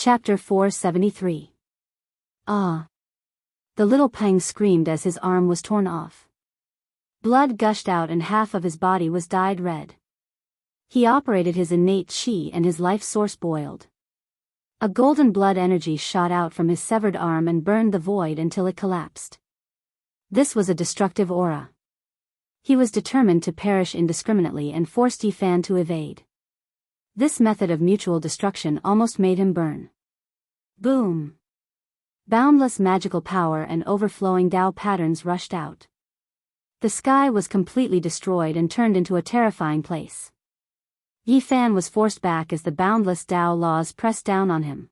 Chapter 473. Ah! The little Peng screamed as his arm was torn off. Blood gushed out and half of his body was dyed red. He operated his innate qi and his life source boiled. A golden blood energy shot out from his severed arm and burned the void until it collapsed. This was a destructive aura. He was determined to perish indiscriminately and forced Yi Fan to evade. This method of mutual destruction almost made him burn. Boom! Boundless magical power and overflowing Tao patterns rushed out. The sky was completely destroyed and turned into a terrifying place. Yi Fan was forced back as the boundless Tao laws pressed down on him.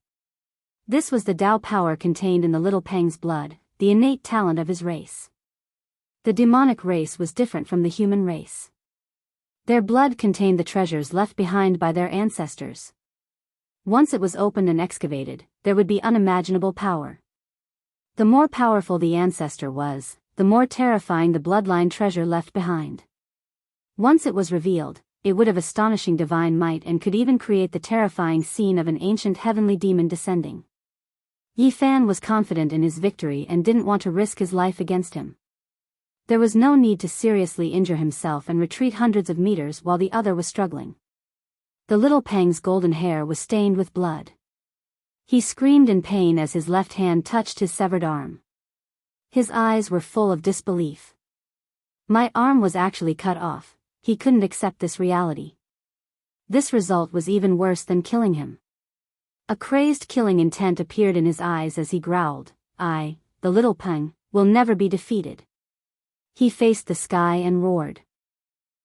This was the Tao power contained in the little Peng's blood, the innate talent of his race. The demonic race was different from the human race. Their blood contained the treasures left behind by their ancestors. Once it was opened and excavated, there would be unimaginable power. The more powerful the ancestor was, the more terrifying the bloodline treasure left behind. Once it was revealed, it would have astonishing divine might and could even create the terrifying scene of an ancient heavenly demon descending. Yi Fan was confident in his victory and didn't want to risk his life against him. There was no need to seriously injure himself and retreat hundreds of meters while the other was struggling. The little Peng's golden hair was stained with blood. He screamed in pain as his left hand touched his severed arm. His eyes were full of disbelief. My arm was actually cut off. He couldn't accept this reality. This result was even worse than killing him. A crazed killing intent appeared in his eyes as he growled, "I, the little Peng, will never be defeated." He faced the sky and roared.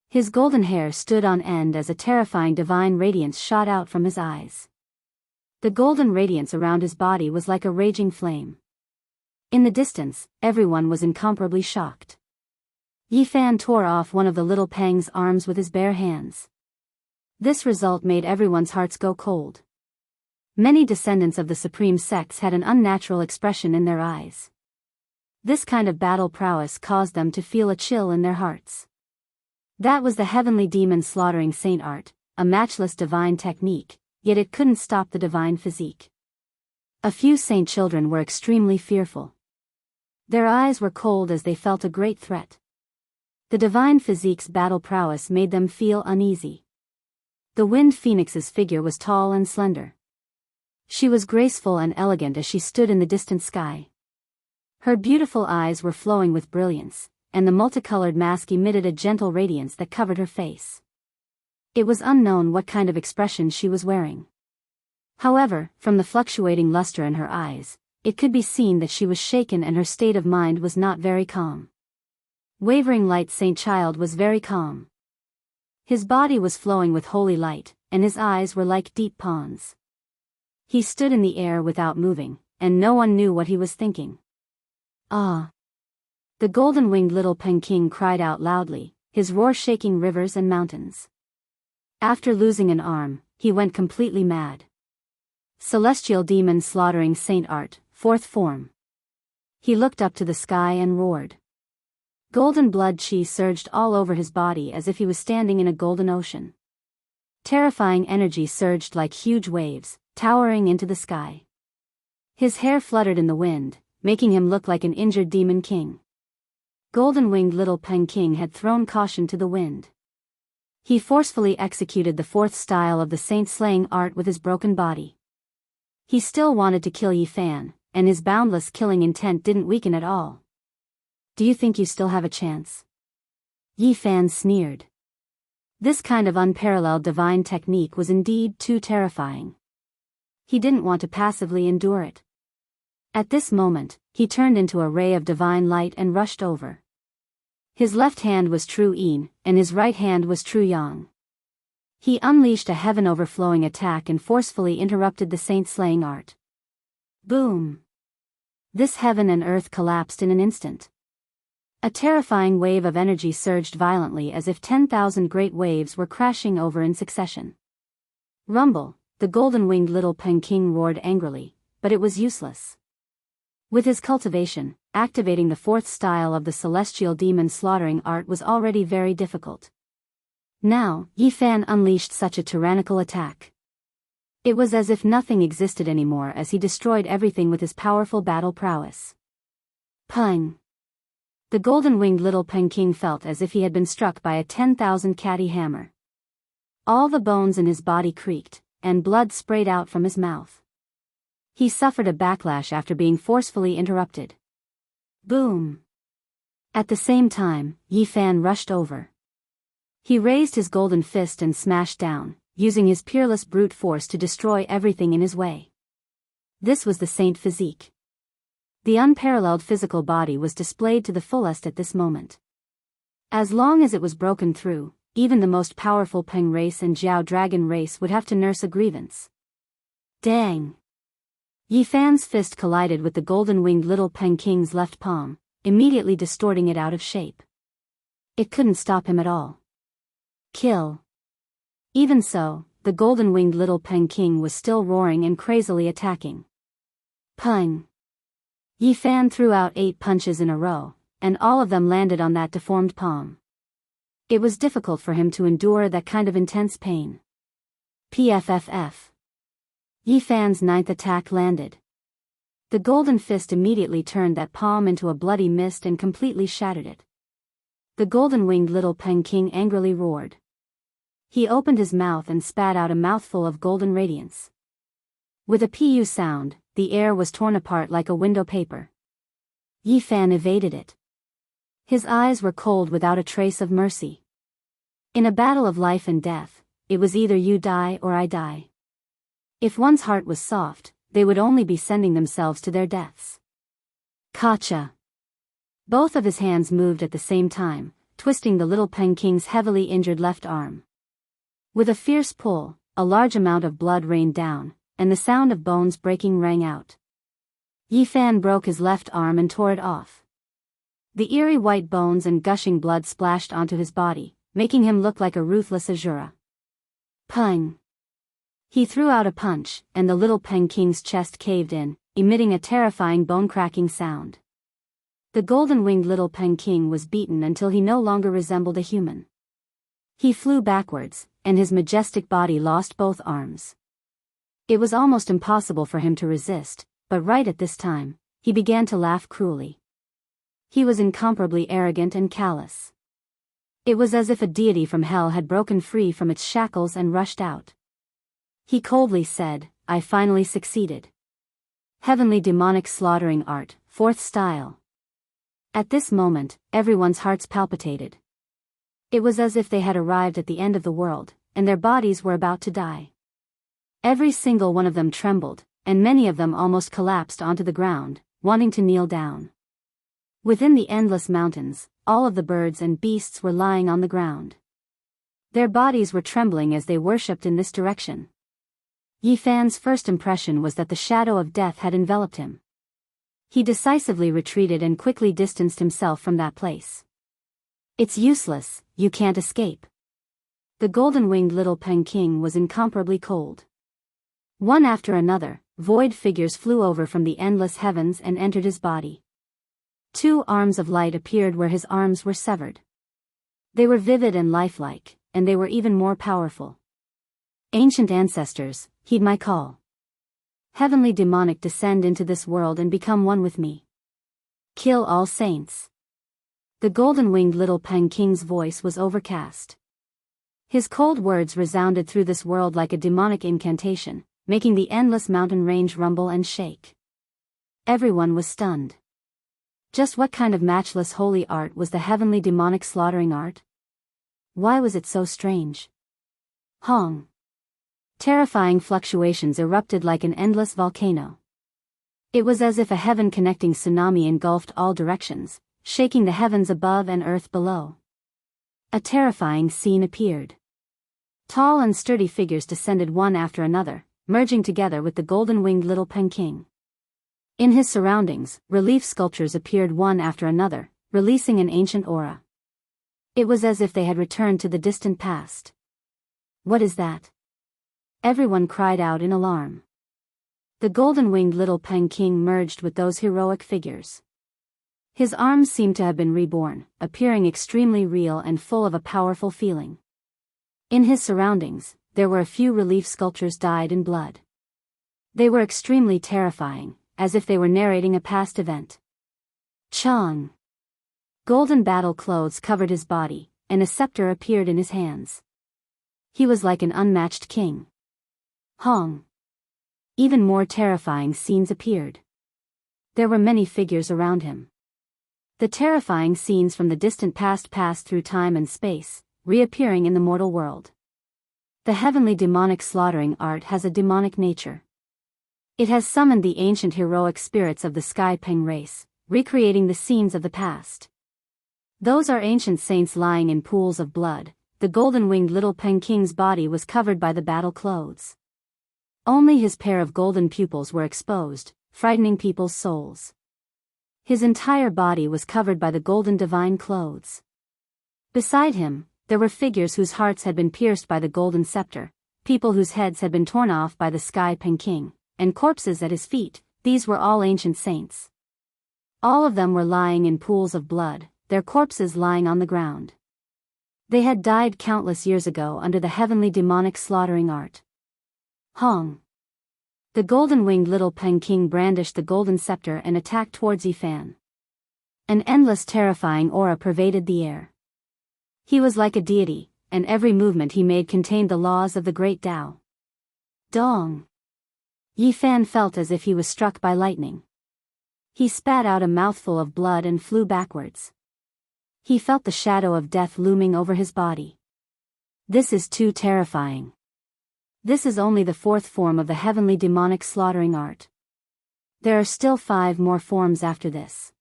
His golden hair stood on end as a terrifying divine radiance shot out from his eyes. The golden radiance around his body was like a raging flame. In the distance, everyone was incomparably shocked. Yi Fan tore off one of the little Peng's arms with his bare hands. This result made everyone's hearts go cold. Many descendants of the supreme sects had an unnatural expression in their eyes. This kind of battle prowess caused them to feel a chill in their hearts. That was the heavenly demon slaughtering saint art, a matchless divine technique, yet it couldn't stop the divine physique. A few saint children were extremely fearful. Their eyes were cold as they felt a great threat. The divine physique's battle prowess made them feel uneasy. The wind phoenix's figure was tall and slender. She was graceful and elegant as she stood in the distant sky. Her beautiful eyes were flowing with brilliance, and the multicolored mask emitted a gentle radiance that covered her face. It was unknown what kind of expression she was wearing. However, from the fluctuating luster in her eyes, it could be seen that she was shaken and her state of mind was not very calm. Wavering Light Saint Child was very calm. His body was flowing with holy light, and his eyes were like deep ponds. He stood in the air without moving, and no one knew what he was thinking. Ah! The golden-winged little Peng King cried out loudly, his roar shaking rivers and mountains. After losing an arm, he went completely mad. Celestial demon slaughtering saint art, fourth form. He looked up to the sky and roared. Golden blood qi surged all over his body as if he was standing in a golden ocean. Terrifying energy surged like huge waves, towering into the sky. His hair fluttered in the wind, making him look like an injured demon king. Golden-winged little Peng King had thrown caution to the wind. He forcefully executed the fourth style of the saint-slaying art with his broken body. He still wanted to kill Yi Fan, and his boundless killing intent didn't weaken at all. "Do you think you still have a chance?" Yi Fan sneered. This kind of unparalleled divine technique was indeed too terrifying. He didn't want to passively endure it. At this moment, he turned into a ray of divine light and rushed over. His left hand was true yin, and his right hand was true yang. He unleashed a heaven-overflowing attack and forcefully interrupted the saint-slaying art. Boom! This heaven and earth collapsed in an instant. A terrifying wave of energy surged violently as if 10,000 great waves were crashing over in succession. Rumble! The golden-winged little Peng King roared angrily, but it was useless. With his cultivation, activating the fourth style of the celestial demon slaughtering art was already very difficult. Now, Yi Fan unleashed such a tyrannical attack. It was as if nothing existed anymore as he destroyed everything with his powerful battle prowess. Pung! The golden-winged little Peking felt as if he had been struck by a 10,000 catty hammer. All the bones in his body creaked, and blood sprayed out from his mouth. He suffered a backlash after being forcefully interrupted. Boom! At the same time, Yi Fan rushed over. He raised his golden fist and smashed down, using his peerless brute force to destroy everything in his way. This was the Saint physique. The unparalleled physical body was displayed to the fullest at this moment. As long as it was broken through, even the most powerful Peng race and Jiao Dragon race would have to nurse a grievance. Dang! Yi Fan's fist collided with the golden-winged little Peng King's left palm, immediately distorting it out of shape. It couldn't stop him at all. Kill! Even so, the golden-winged little Peng King was still roaring and crazily attacking. Pung! Yi Fan threw out 8 punches in a row, and all of them landed on that deformed palm. It was difficult for him to endure that kind of intense pain. PFFF. Yi Fan's 9th attack landed. The golden fist immediately turned that palm into a bloody mist and completely shattered it. The golden-winged little Peng King angrily roared. He opened his mouth and spat out a mouthful of golden radiance. With a pu sound, the air was torn apart like a window paper. Yi Fan evaded it. His eyes were cold without a trace of mercy. In a battle of life and death, it was either you die or I die. If one's heart was soft, they would only be sending themselves to their deaths. Kacha! Both of his hands moved at the same time, twisting the little Peng King's heavily injured left arm. With a fierce pull, a large amount of blood rained down, and the sound of bones breaking rang out. Yi Fan broke his left arm and tore it off. The eerie white bones and gushing blood splashed onto his body, making him look like a ruthless Azura. Pung! He threw out a punch, and the little Peng King's chest caved in, emitting a terrifying bone-cracking sound. The golden-winged little Peng King was beaten until he no longer resembled a human. He flew backwards, and his majestic body lost both arms. It was almost impossible for him to resist, but right at this time, he began to laugh cruelly. He was incomparably arrogant and callous. It was as if a deity from hell had broken free from its shackles and rushed out. He coldly said, "I finally succeeded. Heavenly demonic slaughtering art, 4th style." At this moment, everyone's hearts palpitated. It was as if they had arrived at the end of the world, and their bodies were about to die. Every single one of them trembled, and many of them almost collapsed onto the ground, wanting to kneel down. Within the endless mountains, all of the birds and beasts were lying on the ground. Their bodies were trembling as they worshipped in this direction. Yi Fan's first impression was that the shadow of death had enveloped him. He decisively retreated and quickly distanced himself from that place. "It's useless, you can't escape." The golden-winged little Peng King was incomparably cold. One after another, void figures flew over from the endless heavens and entered his body. 2 arms of light appeared where his arms were severed. They were vivid and lifelike, and they were even more powerful. Ancient ancestors, heed my call. Heavenly demonic, descend into this world and become one with me. Kill all saints. The golden-winged little Peng King's voice was overcast. His cold words resounded through this world like a demonic incantation, making the endless mountain range rumble and shake. Everyone was stunned. Just what kind of matchless holy art was the heavenly demonic slaughtering art? Why was it so strange? Hong! Terrifying fluctuations erupted like an endless volcano. It was as if a heaven-connecting tsunami engulfed all directions, shaking the heavens above and earth below. A terrifying scene appeared. Tall and sturdy figures descended one after another, merging together with the golden-winged little Peng King. In his surroundings, relief sculptures appeared one after another, releasing an ancient aura. It was as if they had returned to the distant past. What is that? Everyone cried out in alarm. The golden-winged little Peng King merged with those heroic figures. His arms seemed to have been reborn, appearing extremely real and full of a powerful feeling. In his surroundings, there were a few relief sculptures dyed in blood. They were extremely terrifying, as if they were narrating a past event. Chang. Golden battle clothes covered his body, and a scepter appeared in his hands. He was like an unmatched king. Hong. Even more terrifying scenes appeared. There were many figures around him. The terrifying scenes from the distant past passed through time and space, reappearing in the mortal world. The heavenly demonic slaughtering art has a demonic nature. It has summoned the ancient heroic spirits of the Sky Peng race, recreating the scenes of the past. Those are ancient saints lying in pools of blood. The golden-winged little Peng King's body was covered by the battle clothes. Only his pair of golden pupils were exposed, frightening people's souls. His entire body was covered by the golden divine clothes. Beside him, there were figures whose hearts had been pierced by the golden scepter, people whose heads had been torn off by the Sky Peng King, and corpses at his feet. These were all ancient saints. All of them were lying in pools of blood, their corpses lying on the ground. They had died countless years ago under the heavenly demonic slaughtering art. Hong. The golden-winged little Peng King brandished the golden scepter and attacked towards Yifan. An endless terrifying aura pervaded the air. He was like a deity, and every movement he made contained the laws of the great Tao. Dong. Yifan felt as if he was struck by lightning. He spat out a mouthful of blood and flew backwards. He felt the shadow of death looming over his body. This is too terrifying. This is only the fourth form of the heavenly demonic slaughtering art. There are still 5 more forms after this.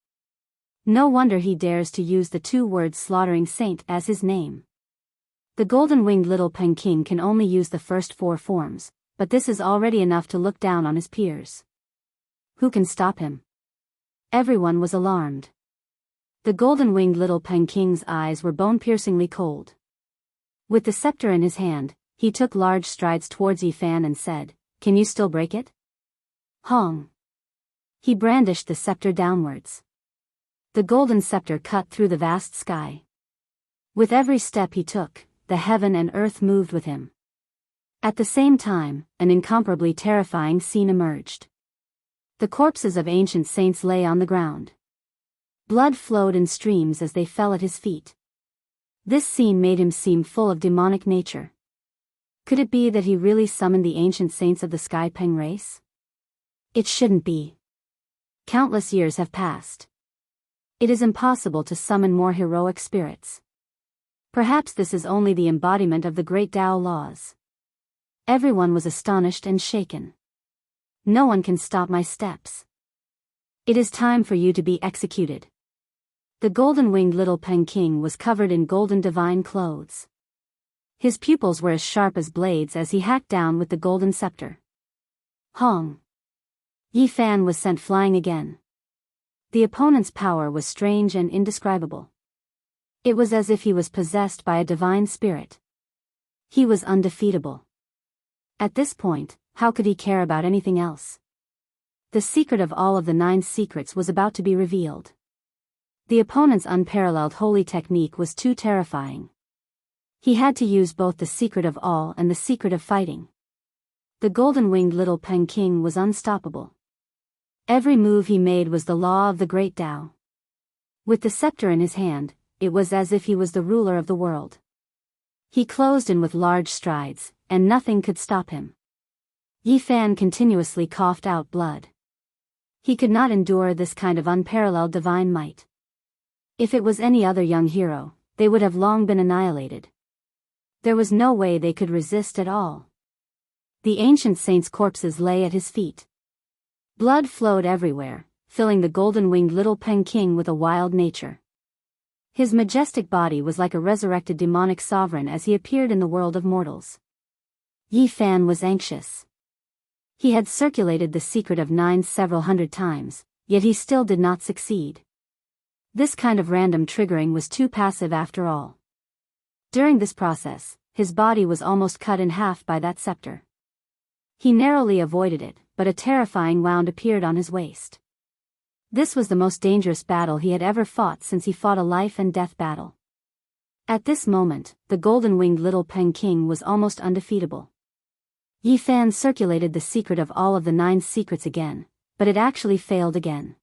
No wonder he dares to use the 2 words slaughtering saint as his name. The golden-winged little Peng King can only use the first 4 forms, but this is already enough to look down on his peers. Who can stop him? Everyone was alarmed. The golden-winged little Peng King's eyes were bone-piercingly cold. With the scepter in his hand, he took large strides towards Yifan and said, "Can you still break it?" Hong. He brandished the scepter downwards. The golden scepter cut through the vast sky. With every step he took, the heaven and earth moved with him. At the same time, an incomparably terrifying scene emerged. The corpses of ancient saints lay on the ground. Blood flowed in streams as they fell at his feet. This scene made him seem full of demonic nature. Could it be that he really summoned the ancient saints of the Sky Peng race? It shouldn't be. Countless years have passed. It is impossible to summon more heroic spirits. Perhaps this is only the embodiment of the great Tao laws. Everyone was astonished and shaken. No one can stop my steps. It is time for you to be executed. The golden-winged little Peng King was covered in golden divine clothes. His pupils were as sharp as blades as he hacked down with the golden scepter. Hong. Yifan was sent flying again. The opponent's power was strange and indescribable. It was as if he was possessed by a divine spirit. He was undefeatable. At this point, how could he care about anything else? The secret of all of the 9 secrets was about to be revealed. The opponent's unparalleled holy technique was too terrifying. He had to use both the secret of all and the secret of fighting. The golden-winged little Peng King was unstoppable. Every move he made was the law of the great Tao. With the scepter in his hand, it was as if he was the ruler of the world. He closed in with large strides, and nothing could stop him. Yifan continuously coughed out blood. He could not endure this kind of unparalleled divine might. If it was any other young hero, they would have long been annihilated. There was no way they could resist at all. The ancient saints' corpses lay at his feet. Blood flowed everywhere, filling the golden-winged little Peng King with a wild nature. His majestic body was like a resurrected demonic sovereign as he appeared in the world of mortals. Yifan was anxious. He had circulated the secret of 9 several hundred times, yet he still did not succeed. This kind of random triggering was too passive after all. During this process, his body was almost cut in half by that scepter. He narrowly avoided it, but a terrifying wound appeared on his waist. This was the most dangerous battle he had ever fought since he fought a life-and-death battle. At this moment, the golden-winged little Peng King was almost undefeatable. Yi Fan circulated the secret of all of the 9 secrets again, but it actually failed again.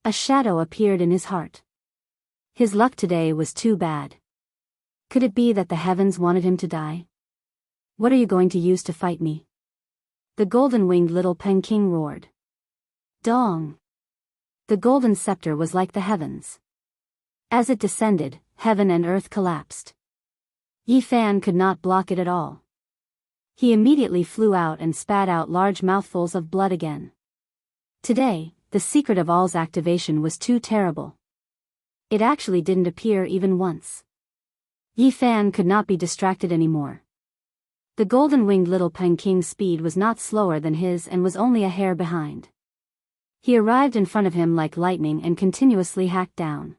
A shadow appeared in his heart. His luck today was too bad. Could it be that the heavens wanted him to die? What are you going to use to fight me? The golden-winged little Peng King roared. Dong! The golden scepter was like the heavens. As it descended, heaven and earth collapsed. Yi Fan could not block it at all. He immediately flew out and spat out large mouthfuls of blood again. Today, the secret of all's activation was too terrible. It actually didn't appear even once. Yi Fan could not be distracted anymore. The golden-winged little Peng King's speed was not slower than his and was only a hair behind. He arrived in front of him like lightning and continuously hacked down.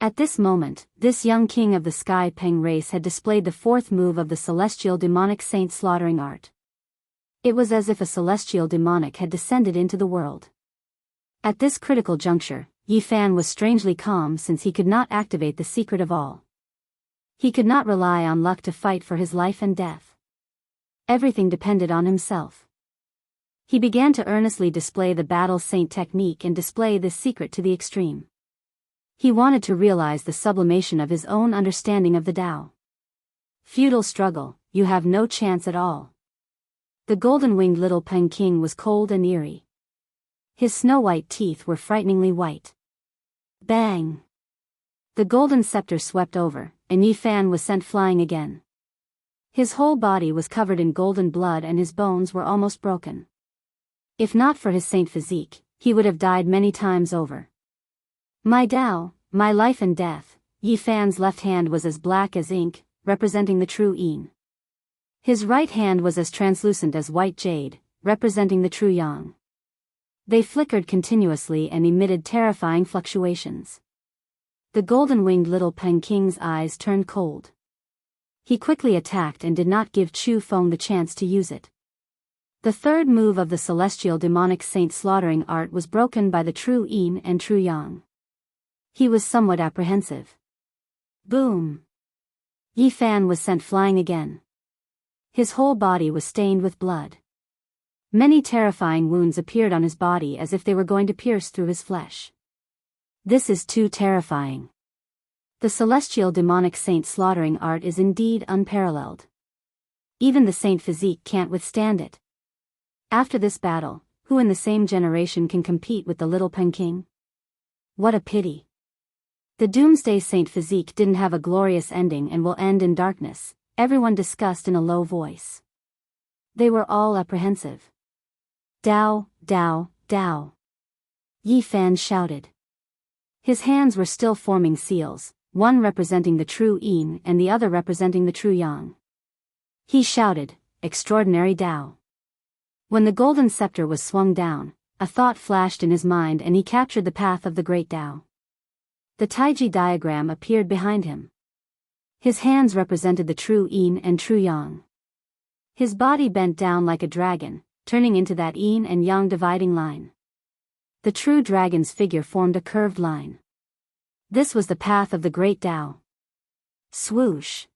At this moment, this young king of the Sky Peng race had displayed the 4th move of the celestial demonic saint slaughtering art. It was as if a celestial demonic had descended into the world. At this critical juncture, Yi Fan was strangely calm since he could not activate the secret of all. He could not rely on luck to fight for his life and death. Everything depended on himself. He began to earnestly display the battle saint technique and display this secret to the extreme. He wanted to realize the sublimation of his own understanding of the Tao. Futile struggle, you have no chance at all. The golden-winged little Peng King was cold and eerie. His snow-white teeth were frighteningly white. Bang! The golden scepter swept over, and Yi Fan was sent flying again. His whole body was covered in golden blood and his bones were almost broken. If not for his saint physique, he would have died many times over. My Tao, my life and death. Yi Fan's left hand was as black as ink, representing the true Yin. His right hand was as translucent as white jade, representing the true Yang. They flickered continuously and emitted terrifying fluctuations. The golden-winged little Peng King's eyes turned cold. He quickly attacked and did not give Chu Feng the chance to use it. The 3rd move of the celestial demonic saint slaughtering art was broken by the true Yin and true Yang. He was somewhat apprehensive. Boom! Yi Fan was sent flying again. His whole body was stained with blood. Many terrifying wounds appeared on his body as if they were going to pierce through his flesh. This is too terrifying. The celestial demonic saint slaughtering art is indeed unparalleled. Even the saint physique can't withstand it. After this battle, who in the same generation can compete with the little Peng King? What a pity. The Doomsday Saint physique didn't have a glorious ending and will end in darkness, everyone discussed in a low voice. They were all apprehensive. Tao, Tao, Tao! Yi Fan shouted. His hands were still forming seals, one representing the true Yin and the other representing the true Yang. He shouted, Extraordinary Tao. When the golden scepter was swung down, a thought flashed in his mind and he captured the path of the great Tao. The Taiji diagram appeared behind him. His hands represented the true Yin and true Yang. His body bent down like a dragon, turning into that Yin and Yang dividing line. The true dragon's figure formed a curved line. This was the path of the great Tao. Swoosh!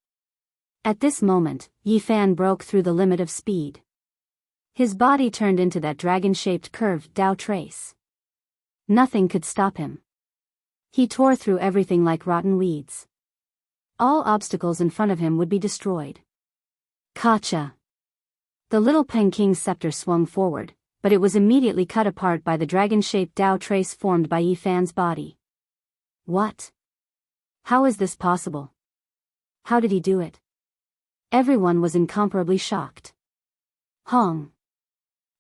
At this moment, Yi Fan broke through the limit of speed. His body turned into that dragon-shaped curved Tao trace. Nothing could stop him. He tore through everything like rotten weeds. All obstacles in front of him would be destroyed. Kacha! The little Peng King's scepter swung forward, but it was immediately cut apart by the dragon-shaped Tao trace formed by Yi Fan's body. What? How is this possible? How did he do it? Everyone was incomparably shocked. Hong!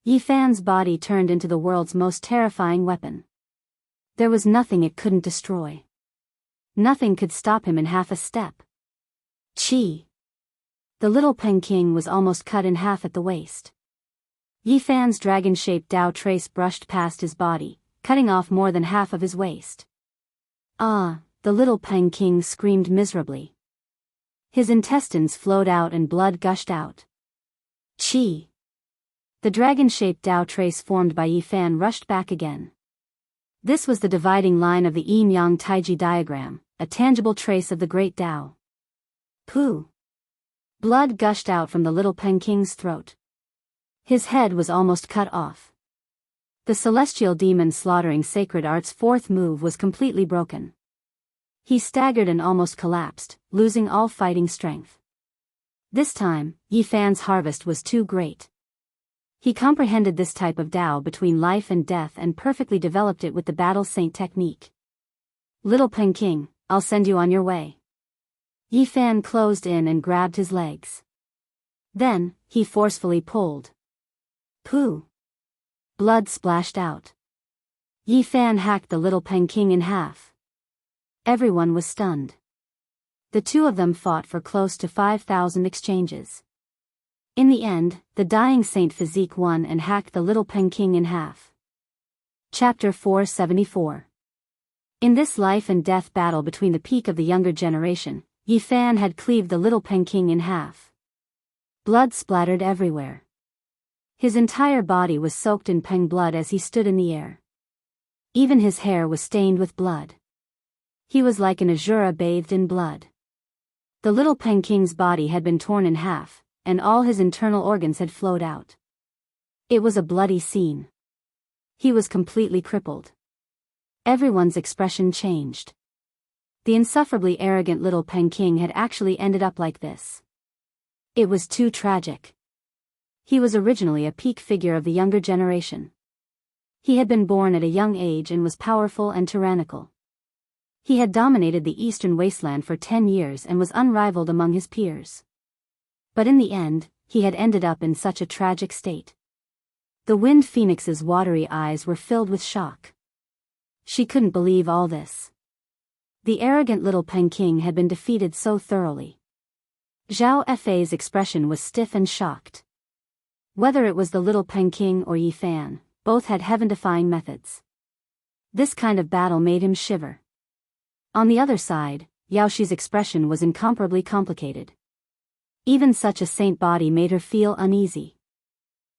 Yi Fan's body turned into the world's most terrifying weapon. There was nothing it couldn't destroy. Nothing could stop him in half a step. Chi! The little Peng King was almost cut in half at the waist. Yi Fan's dragon-shaped Tao trace brushed past his body, cutting off more than half of his waist. Ah! The little Peng King screamed miserably. His intestines flowed out and blood gushed out. Chi! The dragon-shaped Tao trace formed by Yi Fan rushed back again. This was the dividing line of the Yin-Yang Taiji diagram, a tangible trace of the great Tao. Pooh! Blood gushed out from the little Penking's throat. His head was almost cut off. The celestial demon slaughtering sacred art's fourth move was completely broken. He staggered and almost collapsed, losing all fighting strength. This time, Yi Fan's harvest was too great. He comprehended this type of Tao between life and death and perfectly developed it with the battle saint technique. Little Peking, I'll send you on your way. Yi Fan closed in and grabbed his legs. Then, he forcefully pulled. Pooh! Blood splashed out. Yi Fan hacked the little Peking in half. Everyone was stunned. The two of them fought for close to 5,000 exchanges. In the end, the dying saint physique won and hacked the little Peking in half. Chapter 474. In this life and death battle between the peak of the younger generation, Yi Fan had cleaved the little Peking in half. Blood splattered everywhere. His entire body was soaked in Peng blood as he stood in the air. Even his hair was stained with blood. He was like an Azura bathed in blood. The little Peking's body had been torn in half, and all his internal organs had flowed out. It was a bloody scene. He was completely crippled. Everyone's expression changed. The insufferably arrogant little Peking had actually ended up like this. It was too tragic. He was originally a peak figure of the younger generation. He had been born at a young age and was powerful and tyrannical. He had dominated the eastern wasteland for 10 years and was unrivaled among his peers. But in the end, he had ended up in such a tragic state. The Wind Phoenix's watery eyes were filled with shock. She couldn't believe all this. The arrogant little Peking had been defeated so thoroughly. Zhao Fei's expression was stiff and shocked. Whether it was the little Peking or Yi Fan, both had heaven-defying methods. This kind of battle made him shiver. On the other side, Yao Shi's expression was incomparably complicated. Even such a saint body made her feel uneasy.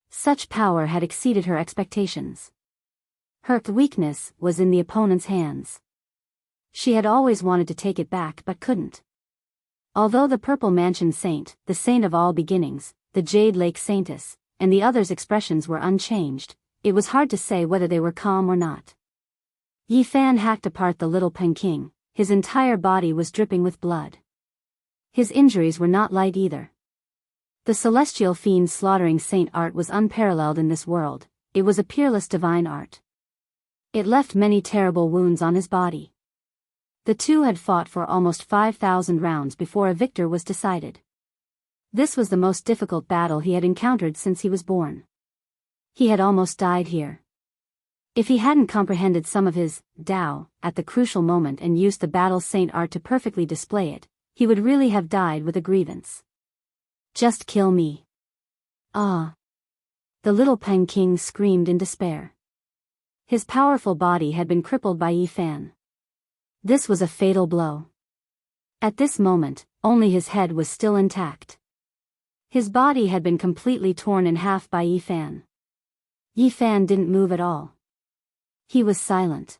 Such power had exceeded her expectations. Her weakness was in the opponent's hands. She had always wanted to take it back but couldn't. Although the Purple Mansion Saint, the saint of all beginnings, the Jade Lake Saintess, and the others' expressions were unchanged, it was hard to say whether they were calm or not. Yi Fan hacked apart the little Peking. His entire body was dripping with blood. His injuries were not light either. The celestial fiend's slaughtering saint art was unparalleled in this world. It was a peerless divine art. It left many terrible wounds on his body. The two had fought for almost 5,000 rounds before a victor was decided. This was the most difficult battle he had encountered since he was born. He had almost died here. If he hadn't comprehended some of his Tao at the crucial moment and used the battle saint art to perfectly display it, he would really have died with a grievance. Just kill me. Ah! The little Peking screamed in despair. His powerful body had been crippled by Yi Fan. This was a fatal blow. At this moment, only his head was still intact. His body had been completely torn in half by Yi Fan. Yi Fan didn't move at all. He was silent.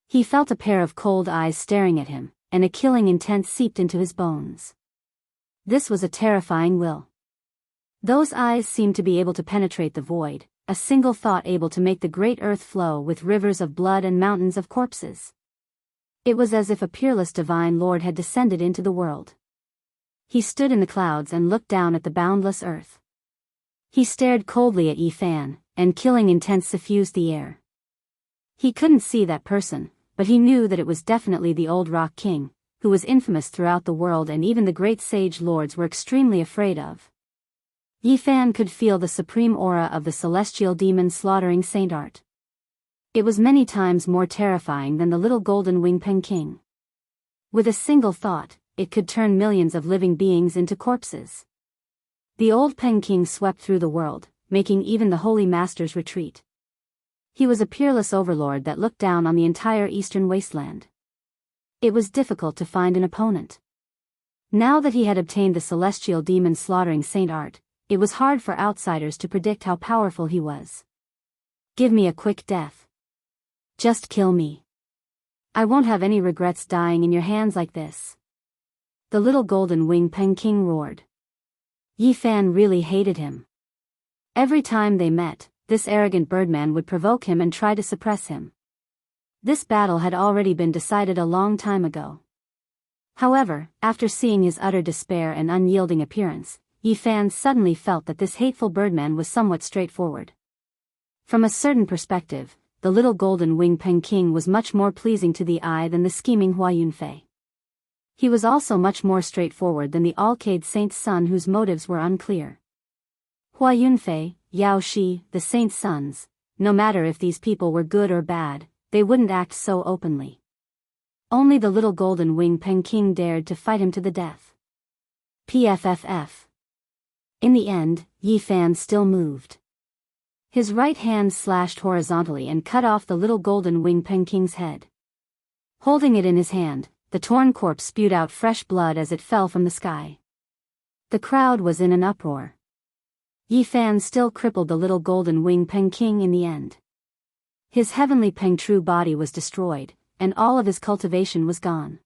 He felt a pair of cold eyes staring at him, and a killing intent seeped into his bones. This was a terrifying will. Those eyes seemed to be able to penetrate the void, a single thought able to make the great earth flow with rivers of blood and mountains of corpses. It was as if a peerless divine lord had descended into the world. He stood in the clouds and looked down at the boundless earth. He stared coldly at Yi Fan, and killing intent suffused the air. He couldn't see that person, but he knew that it was definitely the old Rock King, who was infamous throughout the world and even the great sage lords were extremely afraid of. Yi Fan could feel the supreme aura of the celestial demon slaughtering saint art. It was many times more terrifying than the little golden wing Peking. With a single thought, it could turn millions of living beings into corpses. The old Peking swept through the world, making even the holy masters retreat. He was a peerless overlord that looked down on the entire eastern wasteland. It was difficult to find an opponent. Now that he had obtained the celestial demon slaughtering saint art, it was hard for outsiders to predict how powerful he was. Give me a quick death. Just kill me. I won't have any regrets dying in your hands like this. The little golden wing Pen King roared. Yi Fan really hated him. Every time they met, this arrogant birdman would provoke him and try to suppress him. This battle had already been decided a long time ago. However, after seeing his utter despair and unyielding appearance, Yi Fan suddenly felt that this hateful birdman was somewhat straightforward. From a certain perspective, the little golden wing Pen King was much more pleasing to the eye than the scheming Hua Yunfei. He was also much more straightforward than the Alcade Saint's son whose motives were unclear. Hua Yunfei, Yao Shi, the Saint's sons, no matter if these people were good or bad, they wouldn't act so openly. Only the little golden wing Pen King dared to fight him to the death. PFFF. In the end, Yi Fan still moved. His right hand slashed horizontally and cut off the little golden wing Pen King's head. Holding it in his hand, the torn corpse spewed out fresh blood as it fell from the sky. The crowd was in an uproar. Yi Fan still crippled the little golden wing Pen King in the end. His heavenly Peng Tru body was destroyed, and all of his cultivation was gone.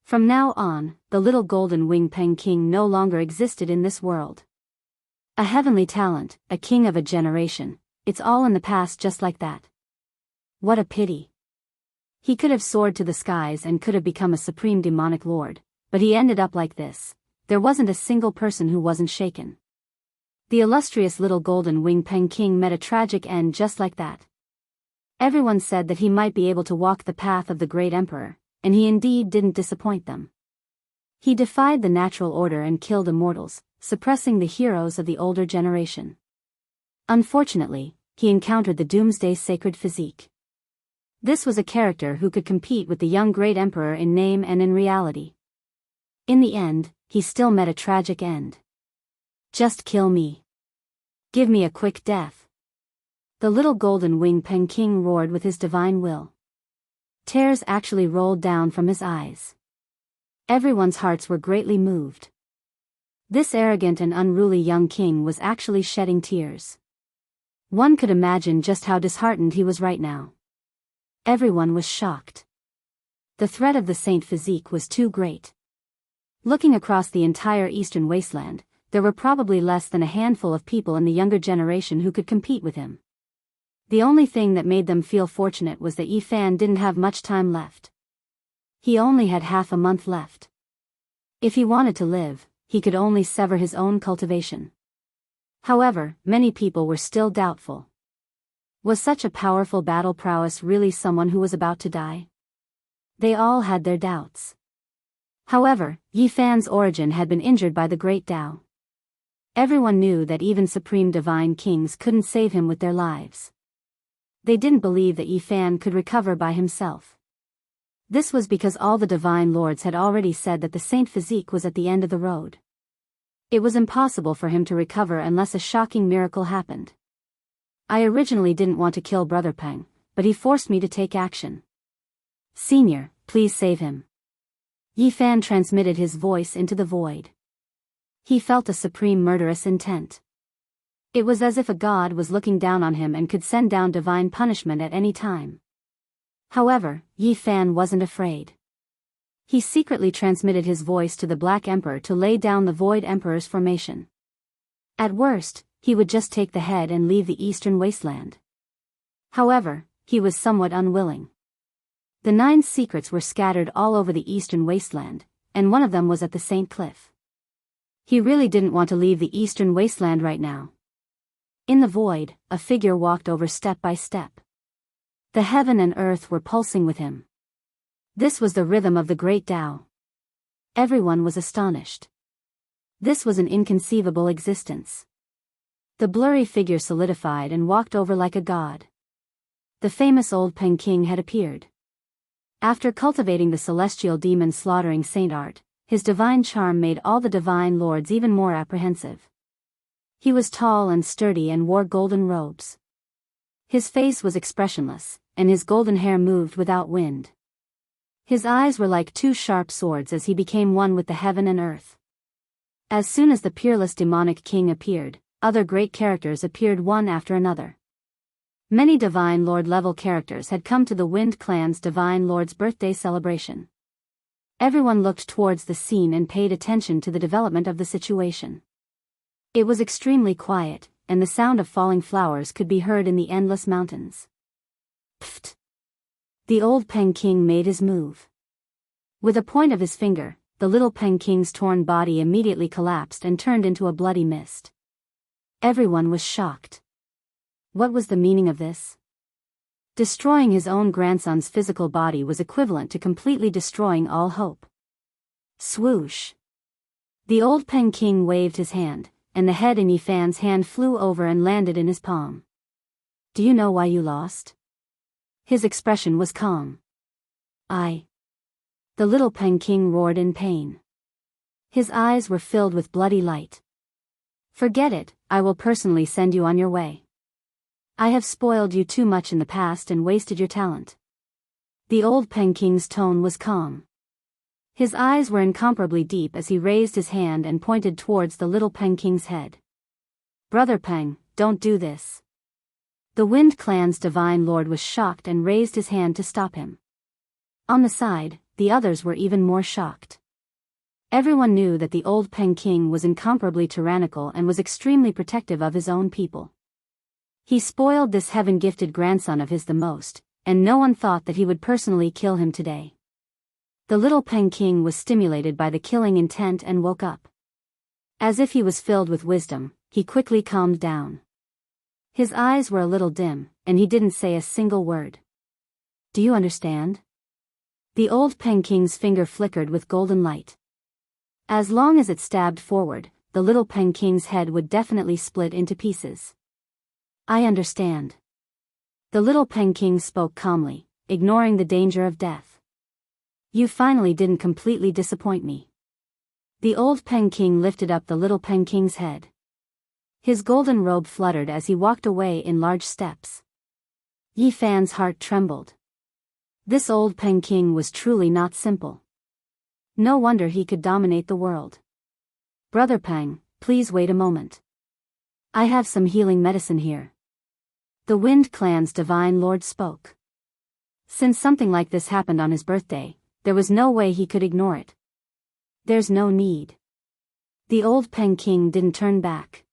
From now on, the little golden wing Pen King no longer existed in this world. A heavenly talent, a king of a generation, it's all in the past just like that. What a pity. He could have soared to the skies and could have become a supreme demonic lord, but he ended up like this. There wasn't a single person who wasn't shaken. The illustrious little golden wing Pen King met a tragic end just like that. Everyone said that he might be able to walk the path of the great emperor, and he indeed didn't disappoint them. He defied the natural order and killed immortals, suppressing the heroes of the older generation. Unfortunately, he encountered the Doomsday Sacred Physique. This was a character who could compete with the young great emperor in name and in reality. In the end, he still met a tragic end. Just kill me. Give me a quick death. The little golden wing Pen King roared with his divine will. Tears actually rolled down from his eyes. Everyone's hearts were greatly moved. This arrogant and unruly young king was actually shedding tears. One could imagine just how disheartened he was right now. Everyone was shocked. The threat of the Saint Physique was too great. Looking across the entire eastern wasteland, there were probably less than a handful of people in the younger generation who could compete with him. The only thing that made them feel fortunate was that Yi Fan didn't have much time left. He only had half a month left. If he wanted to live, he could only sever his own cultivation. However, many people were still doubtful. Was such a powerful battle prowess really someone who was about to die? They all had their doubts. However, Yi Fan's origin had been injured by the Great Tao. Everyone knew that even supreme divine kings couldn't save him with their lives. They didn't believe that Yi Fan could recover by himself. This was because all the divine lords had already said that the Saint Physique was at the end of the road. It was impossible for him to recover unless a shocking miracle happened. I originally didn't want to kill Brother Peng, but he forced me to take action. Senior, please save him. Yi Fan transmitted his voice into the void. He felt a supreme murderous intent. It was as if a god was looking down on him and could send down divine punishment at any time. However, Yi Fan wasn't afraid. He secretly transmitted his voice to the Black Emperor to lay down the Void Emperor's formation. At worst, he would just take the head and leave the eastern wasteland. However, he was somewhat unwilling. The 9 secrets were scattered all over the eastern wasteland, and one of them was at the Saint Cliff. He really didn't want to leave the eastern wasteland right now. In the void, a figure walked over step by step. The heaven and earth were pulsing with him. This was the rhythm of the Great Tao. Everyone was astonished. This was an inconceivable existence. The blurry figure solidified and walked over like a god. The famous old Peng King had appeared. After cultivating the celestial demon slaughtering Saint Art, his divine charm made all the divine lords even more apprehensive. He was tall and sturdy and wore golden robes. His face was expressionless, and his golden hair moved without wind. His eyes were like 2 sharp swords as he became one with the heaven and earth. As soon as the peerless demonic king appeared, other great characters appeared one after another. Many Divine Lord-level characters had come to the Wind Clan's Divine Lord's birthday celebration. Everyone looked towards the scene and paid attention to the development of the situation. It was extremely quiet, and the sound of falling flowers could be heard in the endless mountains. Pfft! The old Peng King made his move. With a point of his finger, the little Peng King's torn body immediately collapsed and turned into a bloody mist. Everyone was shocked. What was the meaning of this? Destroying his own grandson's physical body was equivalent to completely destroying all hope. Swoosh! The old Peng King waved his hand, and the head in Yifan's hand flew over and landed in his palm. Do you know why you lost? His expression was calm. The little Peng King roared in pain. His eyes were filled with bloody light. Forget it, I will personally send you on your way. I have spoiled you too much in the past and wasted your talent. The old Peng King's tone was calm. His eyes were incomparably deep as he raised his hand and pointed towards the little Peng King's head. Brother Peng, don't do this. The Wind Clan's Divine Lord was shocked and raised his hand to stop him. On the side, the others were even more shocked. Everyone knew that the old Peng King was incomparably tyrannical and was extremely protective of his own people. He spoiled this heaven-gifted grandson of his the most, and no one thought that he would personally kill him today. The little Peng King was stimulated by the killing intent and woke up. As if he was filled with wisdom, he quickly calmed down. His eyes were a little dim, and he didn't say a single word. Do you understand? The old Peng King's finger flickered with golden light. As long as it stabbed forward, the little Peng King's head would definitely split into pieces. I understand. The little Peng King spoke calmly, ignoring the danger of death. You finally didn't completely disappoint me. The old Peng King lifted up the little Peng King's head. His golden robe fluttered as he walked away in large steps. Yifan's heart trembled. This old Peng King was truly not simple. No wonder he could dominate the world. Brother Peng, please wait a moment. I have some healing medicine here. The Wind Clan's Divine Lord spoke. Since something like this happened on his birthday, there was no way he could ignore it. There's no need. The old Peng King didn't turn back.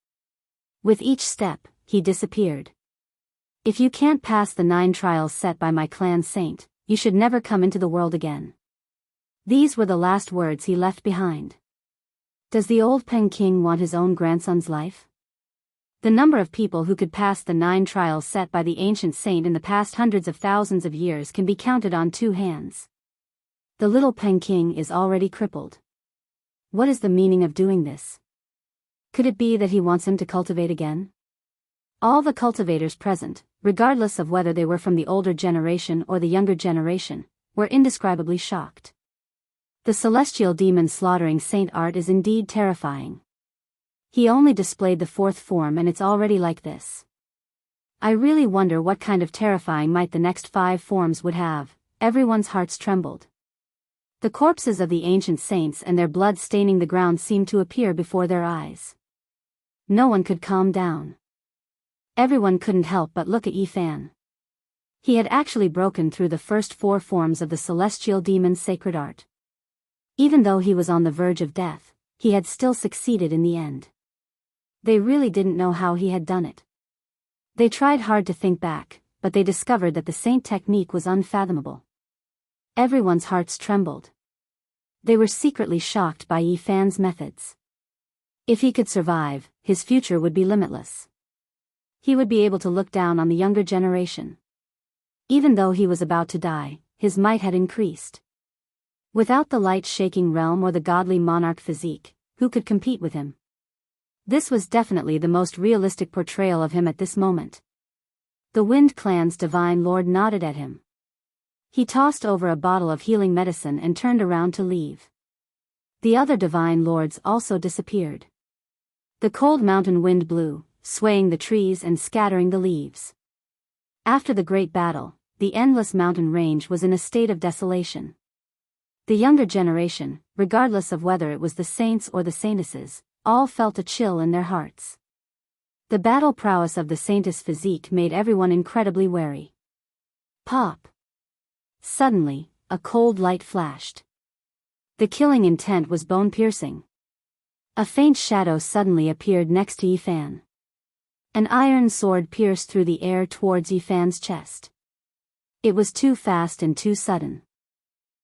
With each step, he disappeared. If you can't pass the 9 trials set by my clan saint, you should never come into the world again. These were the last words he left behind. Does the old Peng King want his own grandson's life? The number of people who could pass the 9 trials set by the ancient saint in the past hundreds of thousands of years can be counted on 2 hands. The little Peng King is already crippled. What is the meaning of doing this? Could it be that he wants him to cultivate again? All the cultivators present, regardless of whether they were from the older generation or the younger generation, were indescribably shocked. The celestial demon slaughtering saint art is indeed terrifying. He only displayed the 4th form and it's already like this. I really wonder what kind of terrifying might the next 5 forms would have. Everyone's hearts trembled. The corpses of the ancient saints and their blood staining the ground seemed to appear before their eyes. No one could calm down. Everyone couldn't help but look at Yifan. He had actually broken through the first 4 forms of the celestial demon's sacred art. Even though he was on the verge of death, he had still succeeded in the end. They really didn't know how he had done it. They tried hard to think back, but they discovered that the saint technique was unfathomable. Everyone's hearts trembled. They were secretly shocked by Yifan's methods. If he could survive, his future would be limitless. He would be able to look down on the younger generation. Even though he was about to die, his might had increased. Without the light-shaking realm or the godly monarch physique, who could compete with him? This was definitely the most realistic portrayal of him at this moment. The Wind Clan's Divine Lord nodded at him. He tossed over a bottle of healing medicine and turned around to leave. The other Divine Lords also disappeared. The cold mountain wind blew, swaying the trees and scattering the leaves. After the great battle, the endless mountain range was in a state of desolation. The younger generation, regardless of whether it was the saints or the saintesses, all felt a chill in their hearts. The battle prowess of the Saintess physique made everyone incredibly wary. Pop! Suddenly, a cold light flashed. The killing intent was bone-piercing. A faint shadow suddenly appeared next to Yifan. An iron sword pierced through the air towards Yifan's chest. It was too fast and too sudden.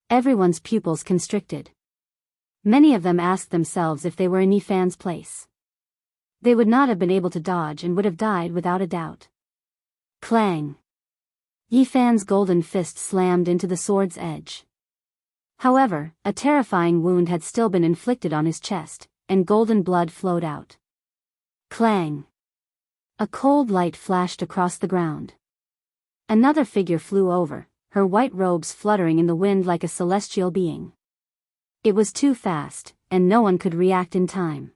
Everyone's pupils constricted. Many of them asked themselves if they were in Yifan's place. They would not have been able to dodge and would have died without a doubt. Clang! Yifan's golden fist slammed into the sword's edge. However, a terrifying wound had still been inflicted on his chest, and golden blood flowed out. Clang! A cold light flashed across the ground. Another figure flew over, her white robes fluttering in the wind like a celestial being. It was too fast, and no one could react in time.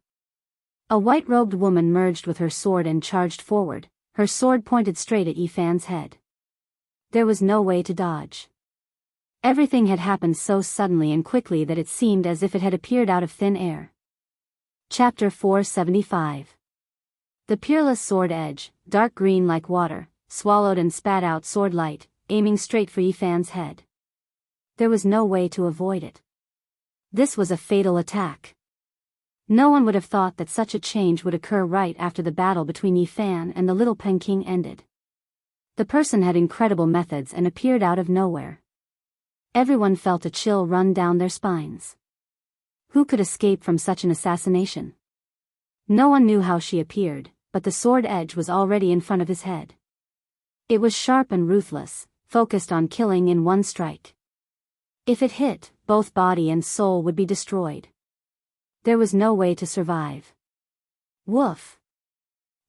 A white-robed woman merged with her sword and charged forward, her sword pointed straight at Yifan's head. There was no way to dodge. Everything had happened so suddenly and quickly that it seemed as if it had appeared out of thin air. Chapter 475. The peerless sword edge, dark green like water, swallowed and spat out sword light, aiming straight for Yifan's head. There was no way to avoid it. This was a fatal attack. No one would have thought that such a change would occur right after the battle between Yifan and the little Peking ended. The person had incredible methods and appeared out of nowhere. Everyone felt a chill run down their spines. Who could escape from such an assassination? No one knew how she appeared, but the sword edge was already in front of his head. It was sharp and ruthless, focused on killing in one strike. If it hit, both body and soul would be destroyed. There was no way to survive. Woof!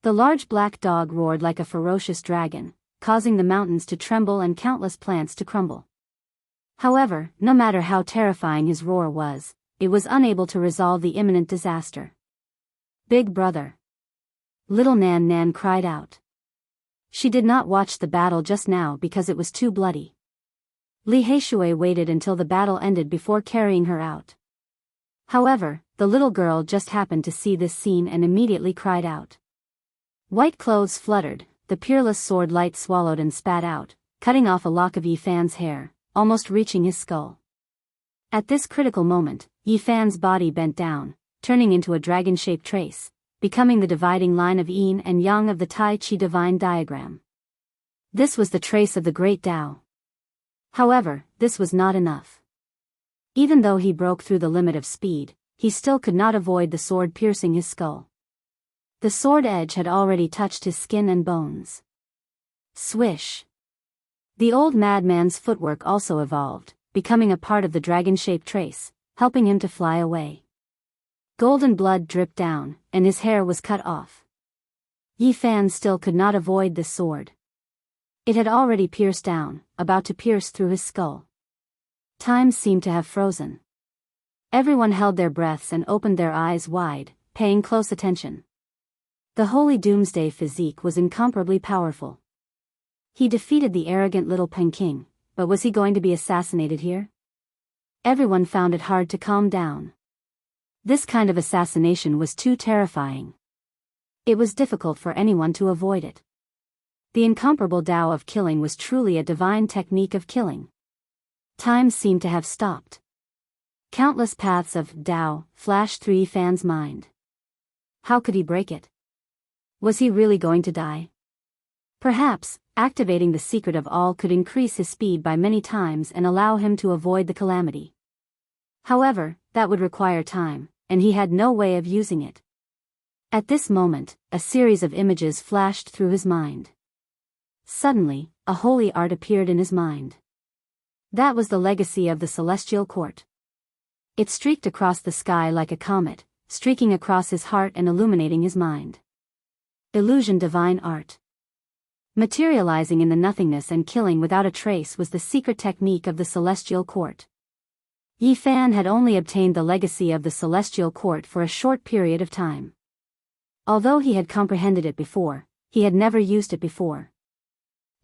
The large black dog roared like a ferocious dragon, causing the mountains to tremble and countless plants to crumble. However, no matter how terrifying his roar was, it was unable to resolve the imminent disaster. Big brother! Little Nan Nan cried out. She did not watch the battle just now because it was too bloody. Li Heishui waited until the battle ended before carrying her out. However, the little girl just happened to see this scene and immediately cried out. White clothes fluttered, the peerless sword light swallowed and spat out, cutting off a lock of Yifan's hair, almost reaching his skull. At this critical moment, Yifan's body bent down, turning into a dragon-shaped trace, becoming the dividing line of yin and yang of the Tai Chi divine diagram. This was the trace of the great Tao. However, this was not enough. Even though he broke through the limit of speed, he still could not avoid the sword piercing his skull. The sword edge had already touched his skin and bones. Swish! The old madman's footwork also evolved, becoming a part of the dragon-shaped trace, helping him to fly away. Golden blood dripped down, and his hair was cut off. Yifan still could not avoid this sword. It had already pierced down, about to pierce through his skull. Time seemed to have frozen. Everyone held their breaths and opened their eyes wide, paying close attention. The Holy Doomsday physique was incomparably powerful. He defeated the arrogant little Peking, but was he going to be assassinated here? Everyone found it hard to calm down. This kind of assassination was too terrifying. It was difficult for anyone to avoid it. The incomparable Tao of killing was truly a divine technique of killing. Time seemed to have stopped. Countless paths of Tao flashed through Yifan's mind. How could he break it? Was he really going to die? Perhaps, activating the secret of all could increase his speed by many times and allow him to avoid the calamity. However, that would require time, and he had no way of using it. At this moment, a series of images flashed through his mind. Suddenly, a holy art appeared in his mind. That was the legacy of the celestial court. It streaked across the sky like a comet, streaking across his heart and illuminating his mind. Illusion divine art. Materializing in the nothingness and killing without a trace was the secret technique of the celestial court. Yifan had only obtained the legacy of the celestial court for a short period of time. Although he had comprehended it before, he had never used it before.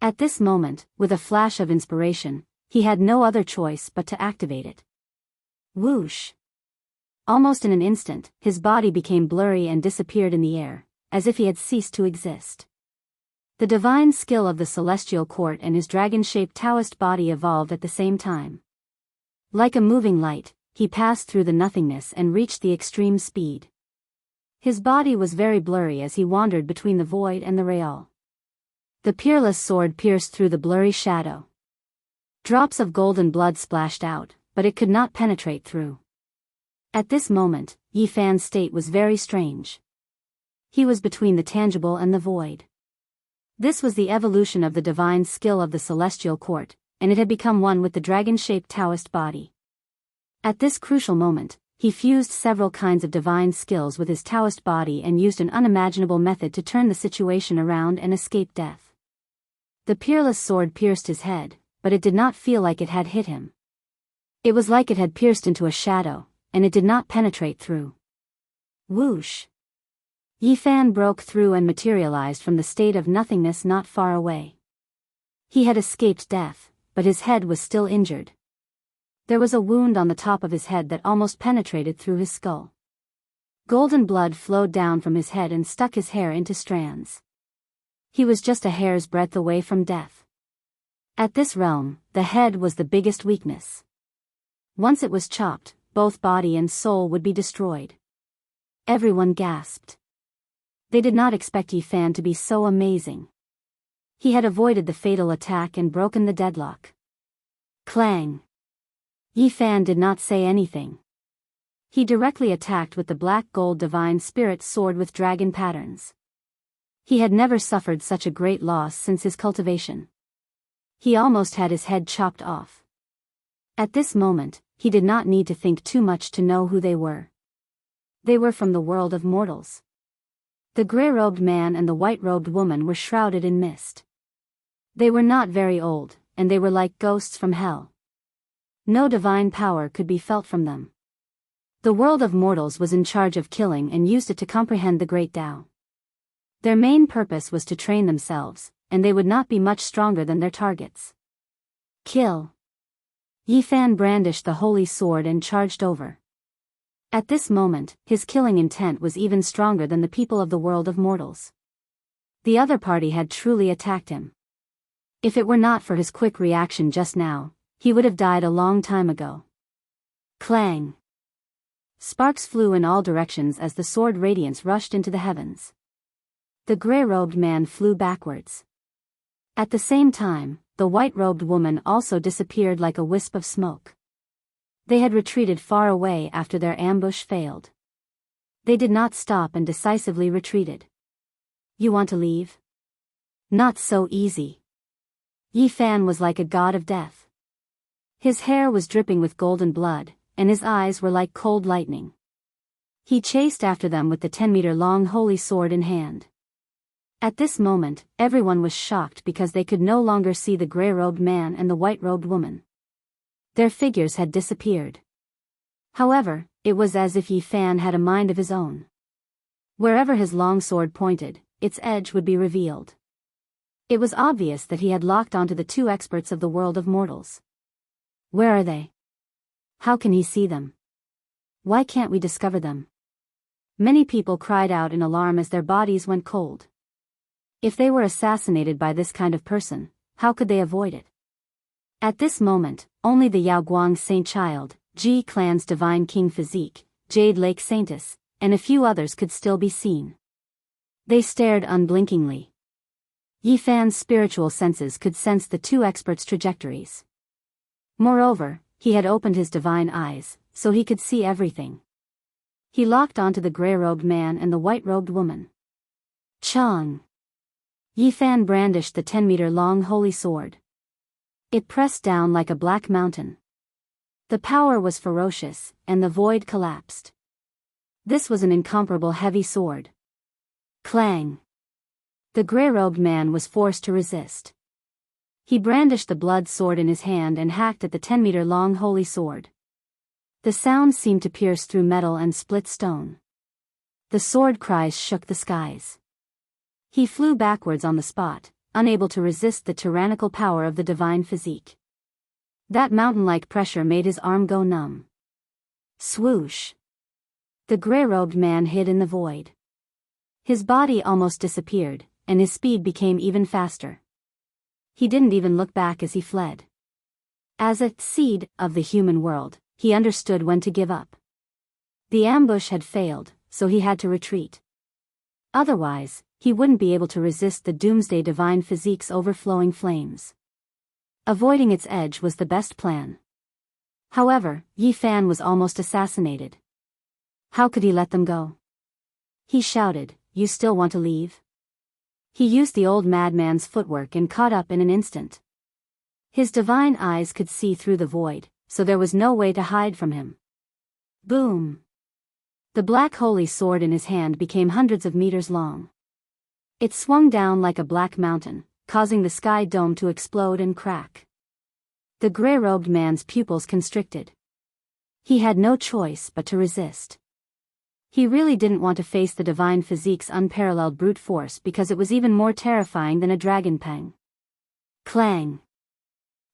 At this moment, with a flash of inspiration, he had no other choice but to activate it. Whoosh! Almost in an instant, his body became blurry and disappeared in the air, as if he had ceased to exist. The divine skill of the celestial court and his dragon-shaped Taoist body evolved at the same time. Like a moving light, he passed through the nothingness and reached the extreme speed. His body was very blurry as he wandered between the void and the real. The peerless sword pierced through the blurry shadow. Drops of golden blood splashed out, but it could not penetrate through. At this moment, Yi Fan's state was very strange. He was between the tangible and the void. This was the evolution of the divine skill of the celestial court, and it had become one with the dragon-shaped Taoist body. At this crucial moment, he fused several kinds of divine skills with his Taoist body and used an unimaginable method to turn the situation around and escape death. The peerless sword pierced his head, but it did not feel like it had hit him. It was like it had pierced into a shadow, and it did not penetrate through. Whoosh! Yi Fan broke through and materialized from the state of nothingness not far away. He had escaped death, but his head was still injured. There was a wound on the top of his head that almost penetrated through his skull. Golden blood flowed down from his head and stuck his hair into strands. He was just a hair's breadth away from death. At this realm, the head was the biggest weakness. Once it was chopped, both body and soul would be destroyed. Everyone gasped. They did not expect Yi Fan to be so amazing. He had avoided the fatal attack and broken the deadlock. Clang! Yi Fan did not say anything. He directly attacked with the black gold divine spirit sword with dragon patterns. He had never suffered such a great loss since his cultivation. He almost had his head chopped off. At this moment, he did not need to think too much to know who they were. They were from the world of mortals. The gray-robed man and the white-robed woman were shrouded in mist. They were not very old, and they were like ghosts from hell. No divine power could be felt from them. The world of mortals was in charge of killing and used it to comprehend the great Tao. Their main purpose was to train themselves, and they would not be much stronger than their targets. Kill! Yi Fan brandished the holy sword and charged over. At this moment, his killing intent was even stronger than the people of the world of mortals. The other party had truly attacked him. If it were not for his quick reaction just now, he would have died a long time ago. Clang! Sparks flew in all directions as the sword radiance rushed into the heavens. The gray-robed man flew backwards. At the same time, the white-robed woman also disappeared like a wisp of smoke. They had retreated far away after their ambush failed. They did not stop and decisively retreated. You want to leave? Not so easy. Yi Fan was like a god of death. His hair was dripping with golden blood, and his eyes were like cold lightning. He chased after them with the 10-meter-long holy sword in hand. At this moment, everyone was shocked because they could no longer see the gray-robed man and the white-robed woman. Their figures had disappeared. However, it was as if Yi Fan had a mind of his own. Wherever his long sword pointed, its edge would be revealed. It was obvious that he had locked onto the two experts of the world of mortals. Where are they? How can he see them? Why can't we discover them? Many people cried out in alarm as their bodies went cold. If they were assassinated by this kind of person, how could they avoid it? At this moment, only the Yaoguang Saint Child, Ji Clan's Divine King Physique, Jade Lake Saintess, and a few others could still be seen. They stared unblinkingly. Yi Fan's spiritual senses could sense the two experts' trajectories. Moreover, he had opened his divine eyes, so he could see everything. He locked onto the gray-robed man and the white-robed woman. Chang! Yi Fan brandished the 10-meter-long holy sword. It pressed down like a black mountain. The power was ferocious, and the void collapsed. This was an incomparable heavy sword. Clang! The gray-robed man was forced to resist. He brandished the blood sword in his hand and hacked at the 10-meter-long holy sword. The sound seemed to pierce through metal and split stone. The sword cries shook the skies. He flew backwards on the spot, unable to resist the tyrannical power of the divine physique. That mountain-like pressure made his arm go numb. Swoosh! The gray-robed man hid in the void. His body almost disappeared, and his speed became even faster. He didn't even look back as he fled. As a seed of the human world, he understood when to give up. The ambush had failed, so he had to retreat. Otherwise, he wouldn't be able to resist the doomsday divine physique's overflowing flames. Avoiding its edge was the best plan. However, Yi Fan was almost assassinated. How could he let them go? He shouted, "You still want to leave?" He used the old madman's footwork and caught up in an instant. His divine eyes could see through the void, so there was no way to hide from him. Boom! The black holy sword in his hand became hundreds of meters long. It swung down like a black mountain, causing the sky dome to explode and crack. The gray-robed man's pupils constricted. He had no choice but to resist. He really didn't want to face the divine physique's unparalleled brute force because it was even more terrifying than a dragon pang. Clang!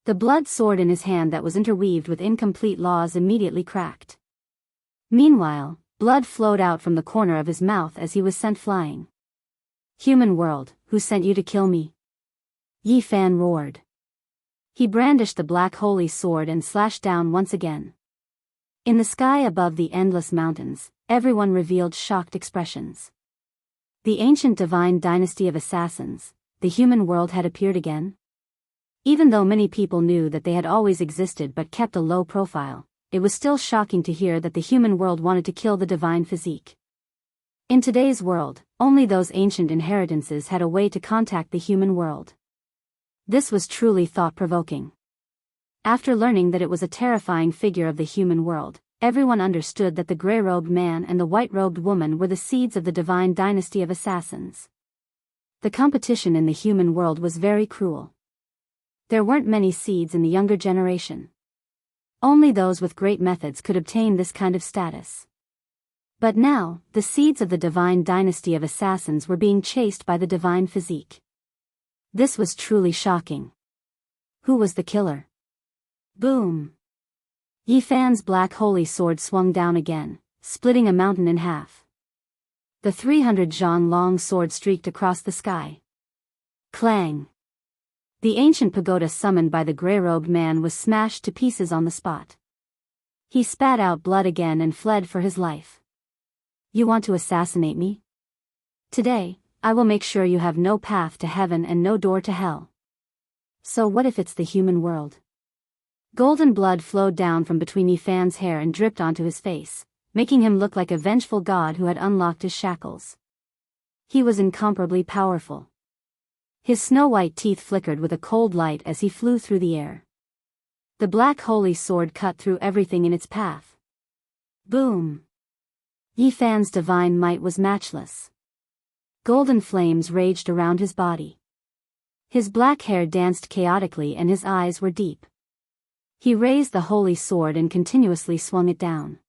The blood sword in his hand that was interweaved with incomplete laws immediately cracked. Meanwhile, blood flowed out from the corner of his mouth as he was sent flying. "Human world, who sent you to kill me?" Yi Fan roared. He brandished the black holy sword and slashed down once again. In the sky above the endless mountains, everyone revealed shocked expressions. The ancient divine dynasty of assassins, the human world, had appeared again. Even though many people knew that they had always existed but kept a low profile, it was still shocking to hear that the human world wanted to kill the divine physique. In today's world, only those ancient inheritances had a way to contact the human world. This was truly thought-provoking. After learning that it was a terrifying figure of the human world, everyone understood that the gray-robed man and the white-robed woman were the seeds of the divine dynasty of assassins. The competition in the human world was very cruel. There weren't many seeds in the younger generation. Only those with great methods could obtain this kind of status. But now, the seeds of the divine dynasty of assassins were being chased by the divine physique. This was truly shocking. Who was the killer? Boom! Yi Fan's black holy sword swung down again, splitting a mountain in half. The 300-zhang-long sword streaked across the sky. Clang! The ancient pagoda summoned by the gray-robed man was smashed to pieces on the spot. He spat out blood again and fled for his life. "You want to assassinate me? Today, I will make sure you have no path to heaven and no door to hell." So what if it's the human world? Golden blood flowed down from between Yi Fan's hair and dripped onto his face, making him look like a vengeful god who had unlocked his shackles. He was incomparably powerful. His snow-white teeth flickered with a cold light as he flew through the air. The black holy sword cut through everything in its path. Boom! Yi Fan's divine might was matchless. Golden flames raged around his body. His black hair danced chaotically and his eyes were deep. He raised the holy sword and continuously swung it down.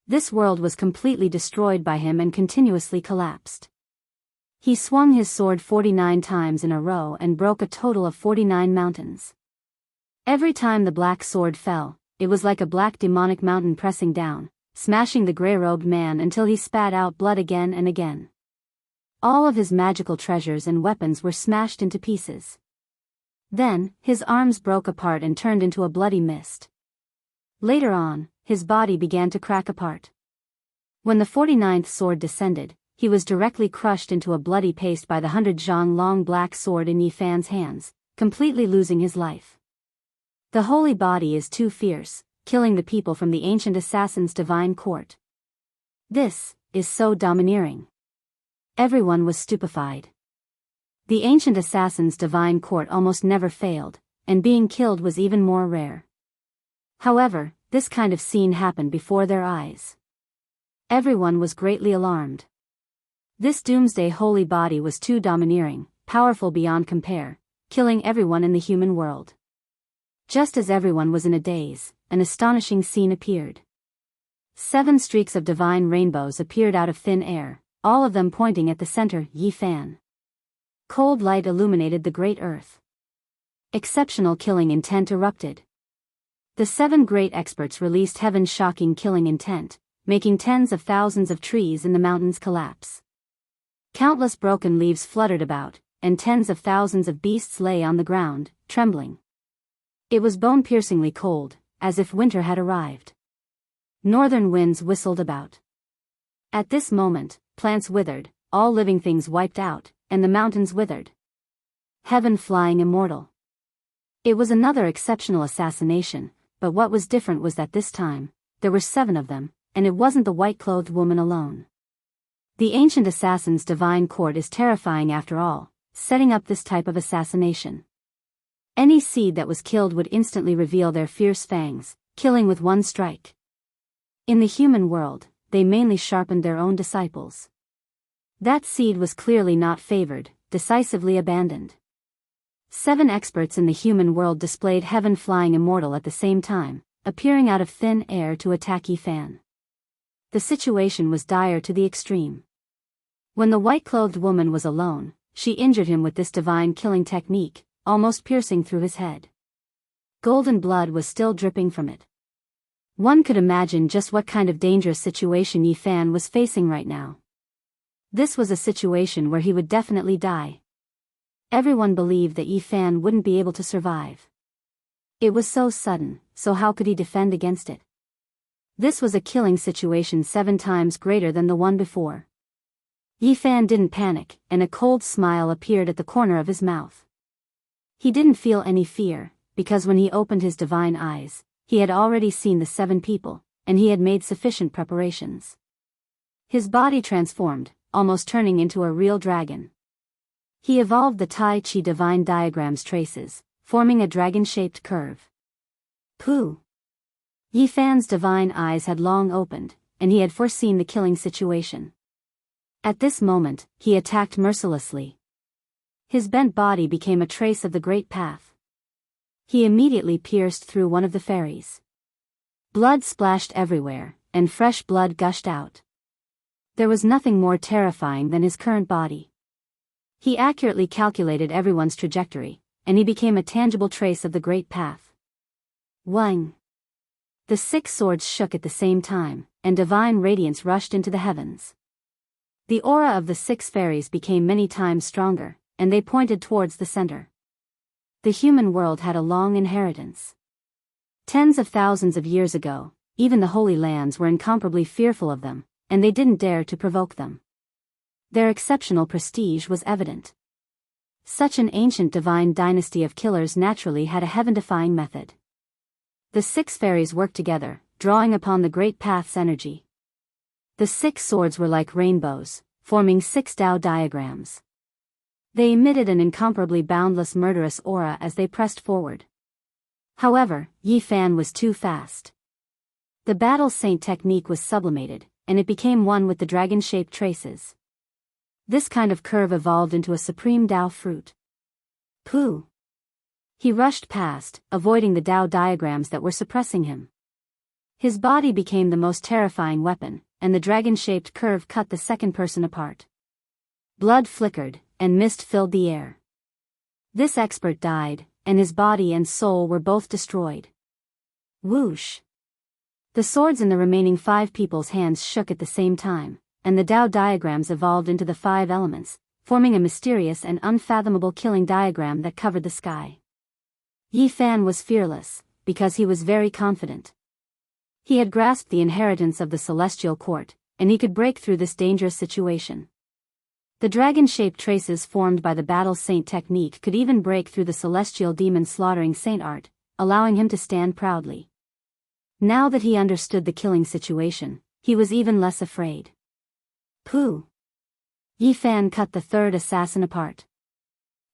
This world was completely destroyed by him and continuously collapsed. He swung his sword 49 times in a row and broke a total of 49 mountains. Every time the black sword fell, it was like a black demonic mountain pressing down, smashing the gray-robed man until he spat out blood again and again. All of his magical treasures and weapons were smashed into pieces. Then, his arms broke apart and turned into a bloody mist. Later on, his body began to crack apart. When the 49th sword descended, he was directly crushed into a bloody paste by the 100-zhang-long black sword in Yi Fan's hands, completely losing his life. The holy body is too fierce, killing the people from the ancient assassin's divine court. This is so domineering. Everyone was stupefied. The ancient assassin's divine court almost never failed, and being killed was even more rare. However, this kind of scene happened before their eyes. Everyone was greatly alarmed. This doomsday holy body was too domineering, powerful beyond compare, killing everyone in the human world. Just as everyone was in a daze, an astonishing scene appeared. 7 streaks of divine rainbows appeared out of thin air, all of them pointing at the center, Yi Fan. Cold light illuminated the great earth. Exceptional killing intent erupted. The 7 great experts released heaven's shocking killing intent, making tens of thousands of trees in the mountains collapse. Countless broken leaves fluttered about, and tens of thousands of beasts lay on the ground, trembling. It was bone-piercingly cold, as if winter had arrived. Northern winds whistled about. At this moment, plants withered, all living things wiped out, and the mountains withered. Heaven flying immortal. It was another exceptional assassination, but what was different was that this time, there were 7 of them, and it wasn't the white-clothed woman alone. The ancient assassin's divine court is terrifying after all, setting up this type of assassination. Any seed that was killed would instantly reveal their fierce fangs, killing with one strike. In the human world, they mainly sharpened their own disciples. That seed was clearly not favored, decisively abandoned. 7 experts in the human world displayed heaven flying immortal at the same time, appearing out of thin air to attack Yifan. The situation was dire to the extreme. When the white-clothed woman was alone, she injured him with this divine killing technique, almost piercing through his head. Golden blood was still dripping from it. One could imagine just what kind of dangerous situation Yifan was facing right now. This was a situation where he would definitely die. Everyone believed that Yifan wouldn't be able to survive. It was so sudden, so how could he defend against it? This was a killing situation 7 times greater than the one before. Yifan didn't panic, and a cold smile appeared at the corner of his mouth. He didn't feel any fear, because when he opened his divine eyes, he had already seen the 7 people, and he had made sufficient preparations. His body transformed, almost turning into a real dragon. He evolved the Tai Chi divine diagram's traces, forming a dragon-shaped curve. Pooh! Yifan's divine eyes had long opened, and he had foreseen the killing situation. At this moment, he attacked mercilessly. His bent body became a trace of the great path. He immediately pierced through one of the fairies. Blood splashed everywhere, and fresh blood gushed out. There was nothing more terrifying than his current body. He accurately calculated everyone's trajectory, and he became a tangible trace of the great path. Wang! The 6 swords shook at the same time, and divine radiance rushed into the heavens. The aura of the 6 fairies became many times stronger, and they pointed towards the center. The human world had a long inheritance. Tens of thousands of years ago, even the Holy Lands were incomparably fearful of them, and they didn't dare to provoke them. Their exceptional prestige was evident. Such an ancient divine dynasty of killers naturally had a heaven-defying method. The 6 fairies worked together, drawing upon the great path's energy. The 6 swords were like rainbows, forming 6 Tao diagrams. They emitted an incomparably boundless murderous aura as they pressed forward. However, Yifan was too fast. The battle saint technique was sublimated, and it became one with the dragon-shaped traces. This kind of curve evolved into a supreme Tao fruit. Pooh! He rushed past, avoiding the Tao diagrams that were suppressing him. His body became the most terrifying weapon, and the dragon-shaped curve cut the second person apart. Blood flickered, and mist filled the air. This expert died, and his body and soul were both destroyed. Whoosh! The swords in the remaining 5 people's hands shook at the same time, and the Tao diagrams evolved into the 5 elements, forming a mysterious and unfathomable killing diagram that covered the sky. Yifan was fearless, because he was very confident. He had grasped the inheritance of the celestial court, and he could break through this dangerous situation. The dragon-shaped traces formed by the battle saint technique could even break through the celestial demon slaughtering saint art, allowing him to stand proudly. Now that he understood the killing situation, he was even less afraid. Pooh! Yifan cut the 3rd assassin apart.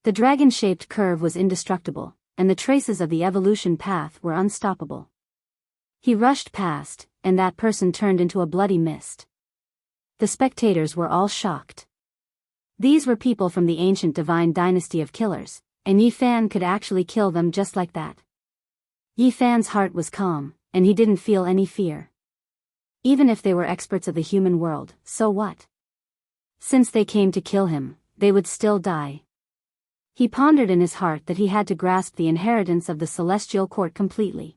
The dragon-shaped curve was indestructible, and the traces of the evolution path were unstoppable. He rushed past, and that person turned into a bloody mist. The spectators were all shocked. These were people from the ancient divine dynasty of killers, and Yifan could actually kill them just like that. Yifan's heart was calm, and he didn't feel any fear. Even if they were experts of the human world, so what? Since they came to kill him, they would still die. He pondered in his heart that he had to grasp the inheritance of the celestial court completely.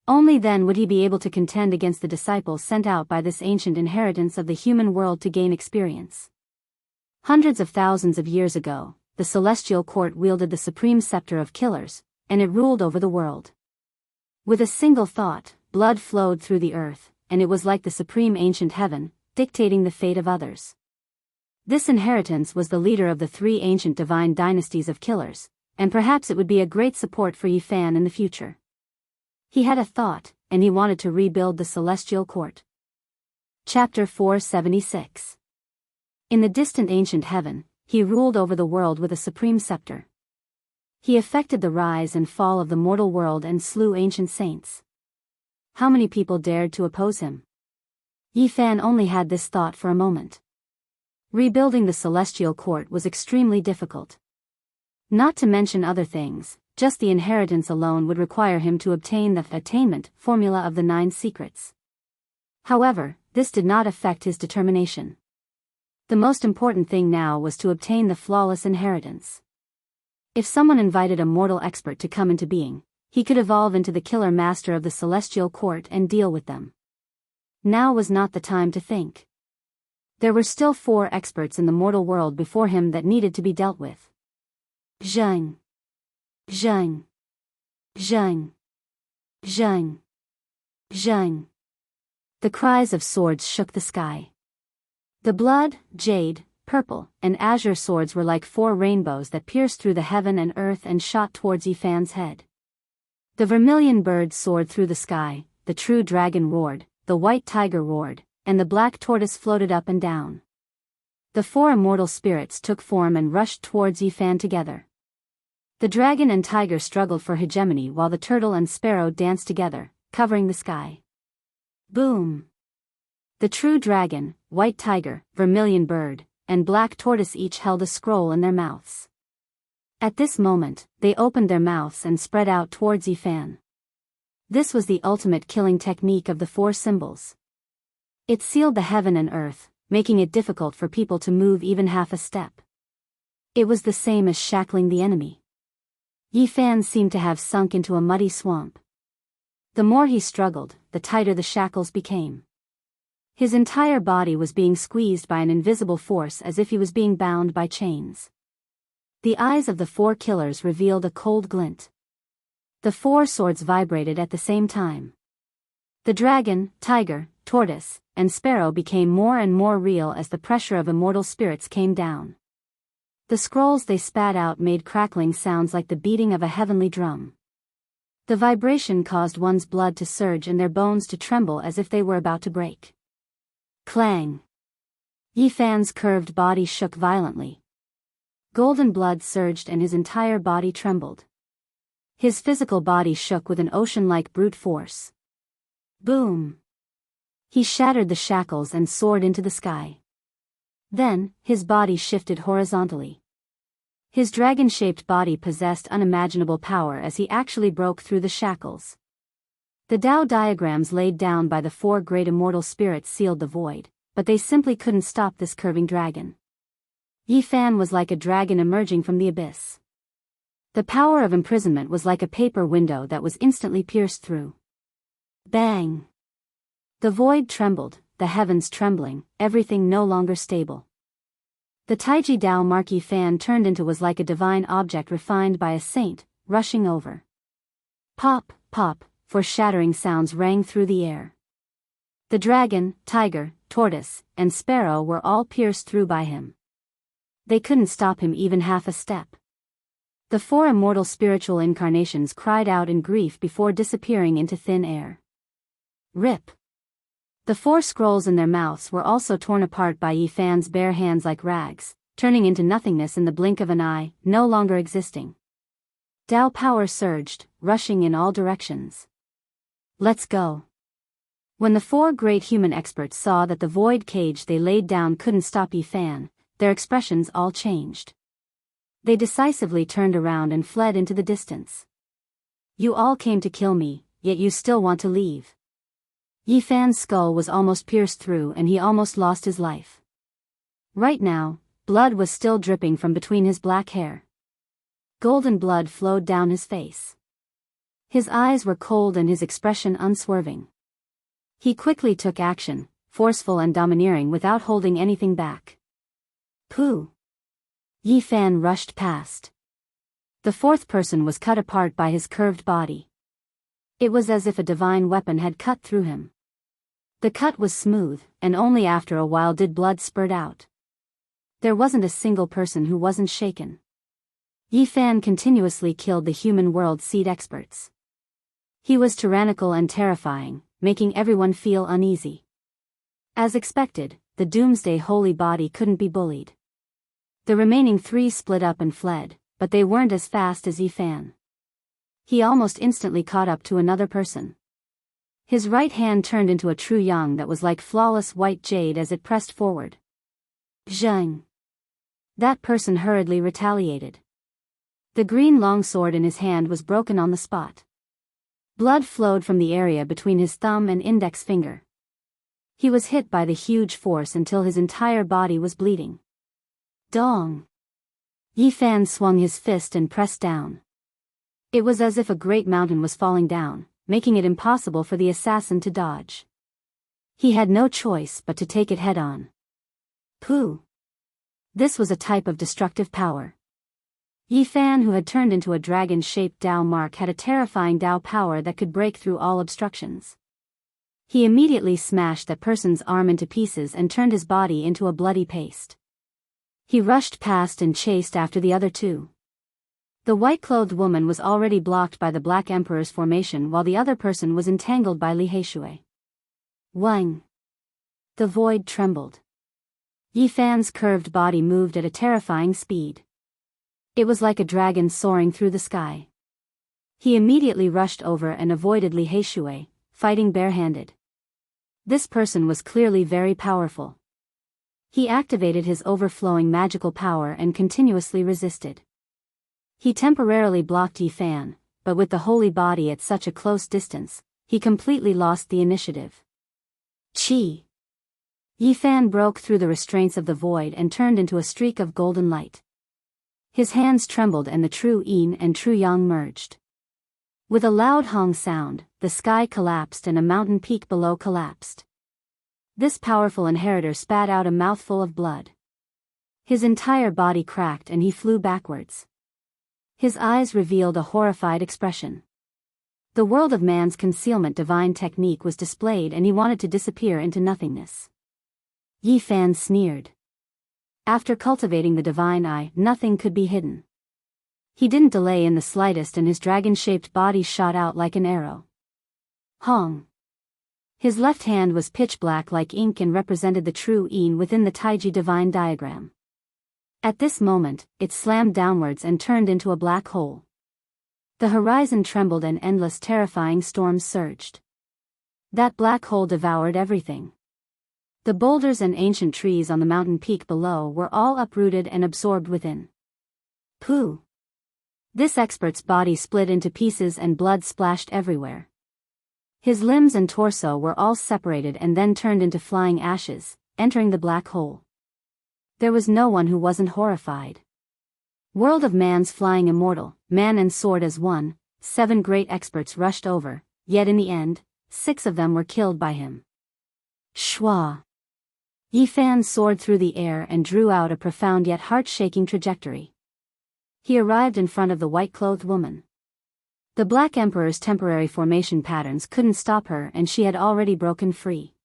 Only then would he be able to contend against the disciples sent out by this ancient inheritance of the human world to gain experience. Hundreds of thousands of years ago, the Celestial Court wielded the supreme scepter of killers, and it ruled over the world. With a single thought, blood flowed through the earth, and it was like the supreme ancient heaven, dictating the fate of others. This inheritance was the leader of the three ancient divine dynasties of killers, and perhaps it would be a great support for Yifan in the future. He had a thought, and he wanted to rebuild the Celestial Court. Chapter 476. In the distant ancient heaven, he ruled over the world with a supreme scepter. He effected the rise and fall of the mortal world and slew ancient saints. How many people dared to oppose him? Yifan only had this thought for a moment. Rebuilding the Celestial Court was extremely difficult. Not to mention other things, just the inheritance alone would require him to obtain the attainment formula of the 9 secrets. However, this did not affect his determination. The most important thing now was to obtain the flawless inheritance. If someone invited a mortal expert to come into being, he could evolve into the killer master of the Celestial Court and deal with them. Now was not the time to think. There were still 4 experts in the mortal world before him that needed to be dealt with. Zheng. Zheng. Zheng. Zheng. Zheng. The cries of swords shook the sky. The blood, jade, purple, and azure swords were like 4 rainbows that pierced through the heaven and earth and shot towards Yifan's head. The vermilion bird soared through the sky, the true dragon roared, the white tiger roared, and the black tortoise floated up and down. The 4 immortal spirits took form and rushed towards Yifan together. The dragon and tiger struggled for hegemony while the turtle and sparrow danced together, covering the sky. Boom! The true dragon, white tiger, vermilion bird, and black tortoise each held a scroll in their mouths. At this moment, they opened their mouths and spread out towards Yifan. This was the ultimate killing technique of the 4 symbols. It sealed the heaven and earth, making it difficult for people to move even half a step. It was the same as shackling the enemy. Yifan seemed to have sunk into a muddy swamp. The more he struggled, the tighter the shackles became. His entire body was being squeezed by an invisible force as if he was being bound by chains. The eyes of the 4 killers revealed a cold glint. The 4 swords vibrated at the same time. The dragon, tiger, tortoise, and sparrow became more and more real as the pressure of immortal spirits came down. The scrolls they spat out made crackling sounds like the beating of a heavenly drum. The vibration caused one's blood to surge and their bones to tremble as if they were about to break. Clang! Yifan's curved body shook violently. Golden blood surged and his entire body trembled. His physical body shook with an ocean-like brute force. Boom! He shattered the shackles and soared into the sky. Then, his body shifted horizontally. His dragon-shaped body possessed unimaginable power as he actually broke through the shackles. The Tao diagrams laid down by the 4 great immortal spirits sealed the void, but they simply couldn't stop this curving dragon. Yifan was like a dragon emerging from the abyss. The power of imprisonment was like a paper window that was instantly pierced through. Bang! The void trembled, the heavens trembling, everything no longer stable. The Taiji Dao Mark Yifan turned into was like a divine object refined by a saint, rushing over. Pop, pop, for shattering sounds rang through the air. The dragon, tiger, tortoise, and sparrow were all pierced through by him. They couldn't stop him even half a step. The 4 immortal spiritual incarnations cried out in grief before disappearing into thin air. Rip! The 4 scrolls in their mouths were also torn apart by Yifan's bare hands like rags, turning into nothingness in the blink of an eye, no longer existing. Tao power surged, rushing in all directions. Let's go. When the 4 great human experts saw that the void cage they laid down couldn't stop Yifan, their expressions all changed. They decisively turned around and fled into the distance. You all came to kill me, yet you still want to leave. Yifan's skull was almost pierced through and he almost lost his life. Right now, blood was still dripping from between his black hair. Golden blood flowed down his face. His eyes were cold and his expression unswerving. He quickly took action, forceful and domineering without holding anything back. Pooh! Yi Fan rushed past. The fourth person was cut apart by his curved body. It was as if a divine weapon had cut through him. The cut was smooth, and only after a while did blood spurt out. There wasn't a single person who wasn't shaken. Yi Fan continuously killed the human world seed experts. He was tyrannical and terrifying, making everyone feel uneasy. As expected, the Doomsday Holy Body couldn't be bullied. The remaining three split up and fled, but they weren't as fast as Yi Fan. He almost instantly caught up to another person. His right hand turned into a true yang that was like flawless white jade as it pressed forward. Zheng! That person hurriedly retaliated. The green longsword in his hand was broken on the spot. Blood flowed from the area between his thumb and index finger. He was hit by the huge force until his entire body was bleeding. Dong! Yi Fan swung his fist and pressed down. It was as if a great mountain was falling down, making it impossible for the assassin to dodge. He had no choice but to take it head-on. Pooh! This was a type of destructive power. Yi Fan, who had turned into a dragon-shaped Dao mark, had a terrifying Dao power that could break through all obstructions. He immediately smashed that person's arm into pieces and turned his body into a bloody paste. He rushed past and chased after the other two. The white-clothed woman was already blocked by the Black Emperor's formation while the other person was entangled by Li Heishui. Wang! The void trembled. Yi Fan's curved body moved at a terrifying speed. It was like a dragon soaring through the sky. He immediately rushed over and avoided Li Heishui, fighting barehanded. This person was clearly very powerful. He activated his overflowing magical power and continuously resisted. He temporarily blocked Yi Fan, but with the holy body at such a close distance, he completely lost the initiative. Chi! Yi Fan broke through the restraints of the void and turned into a streak of golden light. His hands trembled and the true yin and true yang merged. With a loud hong sound, the sky collapsed and a mountain peak below collapsed. This powerful inheritor spat out a mouthful of blood. His entire body cracked and he flew backwards. His eyes revealed a horrified expression. The world of man's concealment divine technique was displayed and he wanted to disappear into nothingness. Yi Fan sneered. After cultivating the divine eye, nothing could be hidden. He didn't delay in the slightest and his dragon-shaped body shot out like an arrow. Hong! His left hand was pitch black like ink and represented the true yin within the Taiji divine diagram. At this moment, it slammed downwards and turned into a black hole. The horizon trembled and endless terrifying storms surged. That black hole devoured everything. The boulders and ancient trees on the mountain peak below were all uprooted and absorbed within. Pooh! This expert's body split into pieces and blood splashed everywhere. His limbs and torso were all separated and then turned into flying ashes, entering the black hole. There was no one who wasn't horrified. World of man's flying immortal, man and sword as one, 7 great experts rushed over, yet in the end, 6 of them were killed by him. Shwa! Yi Fan soared through the air and drew out a profound yet heart-shaking trajectory. He arrived in front of the white-clothed woman. The Black Emperor's temporary formation patterns couldn't stop her and she had already broken free.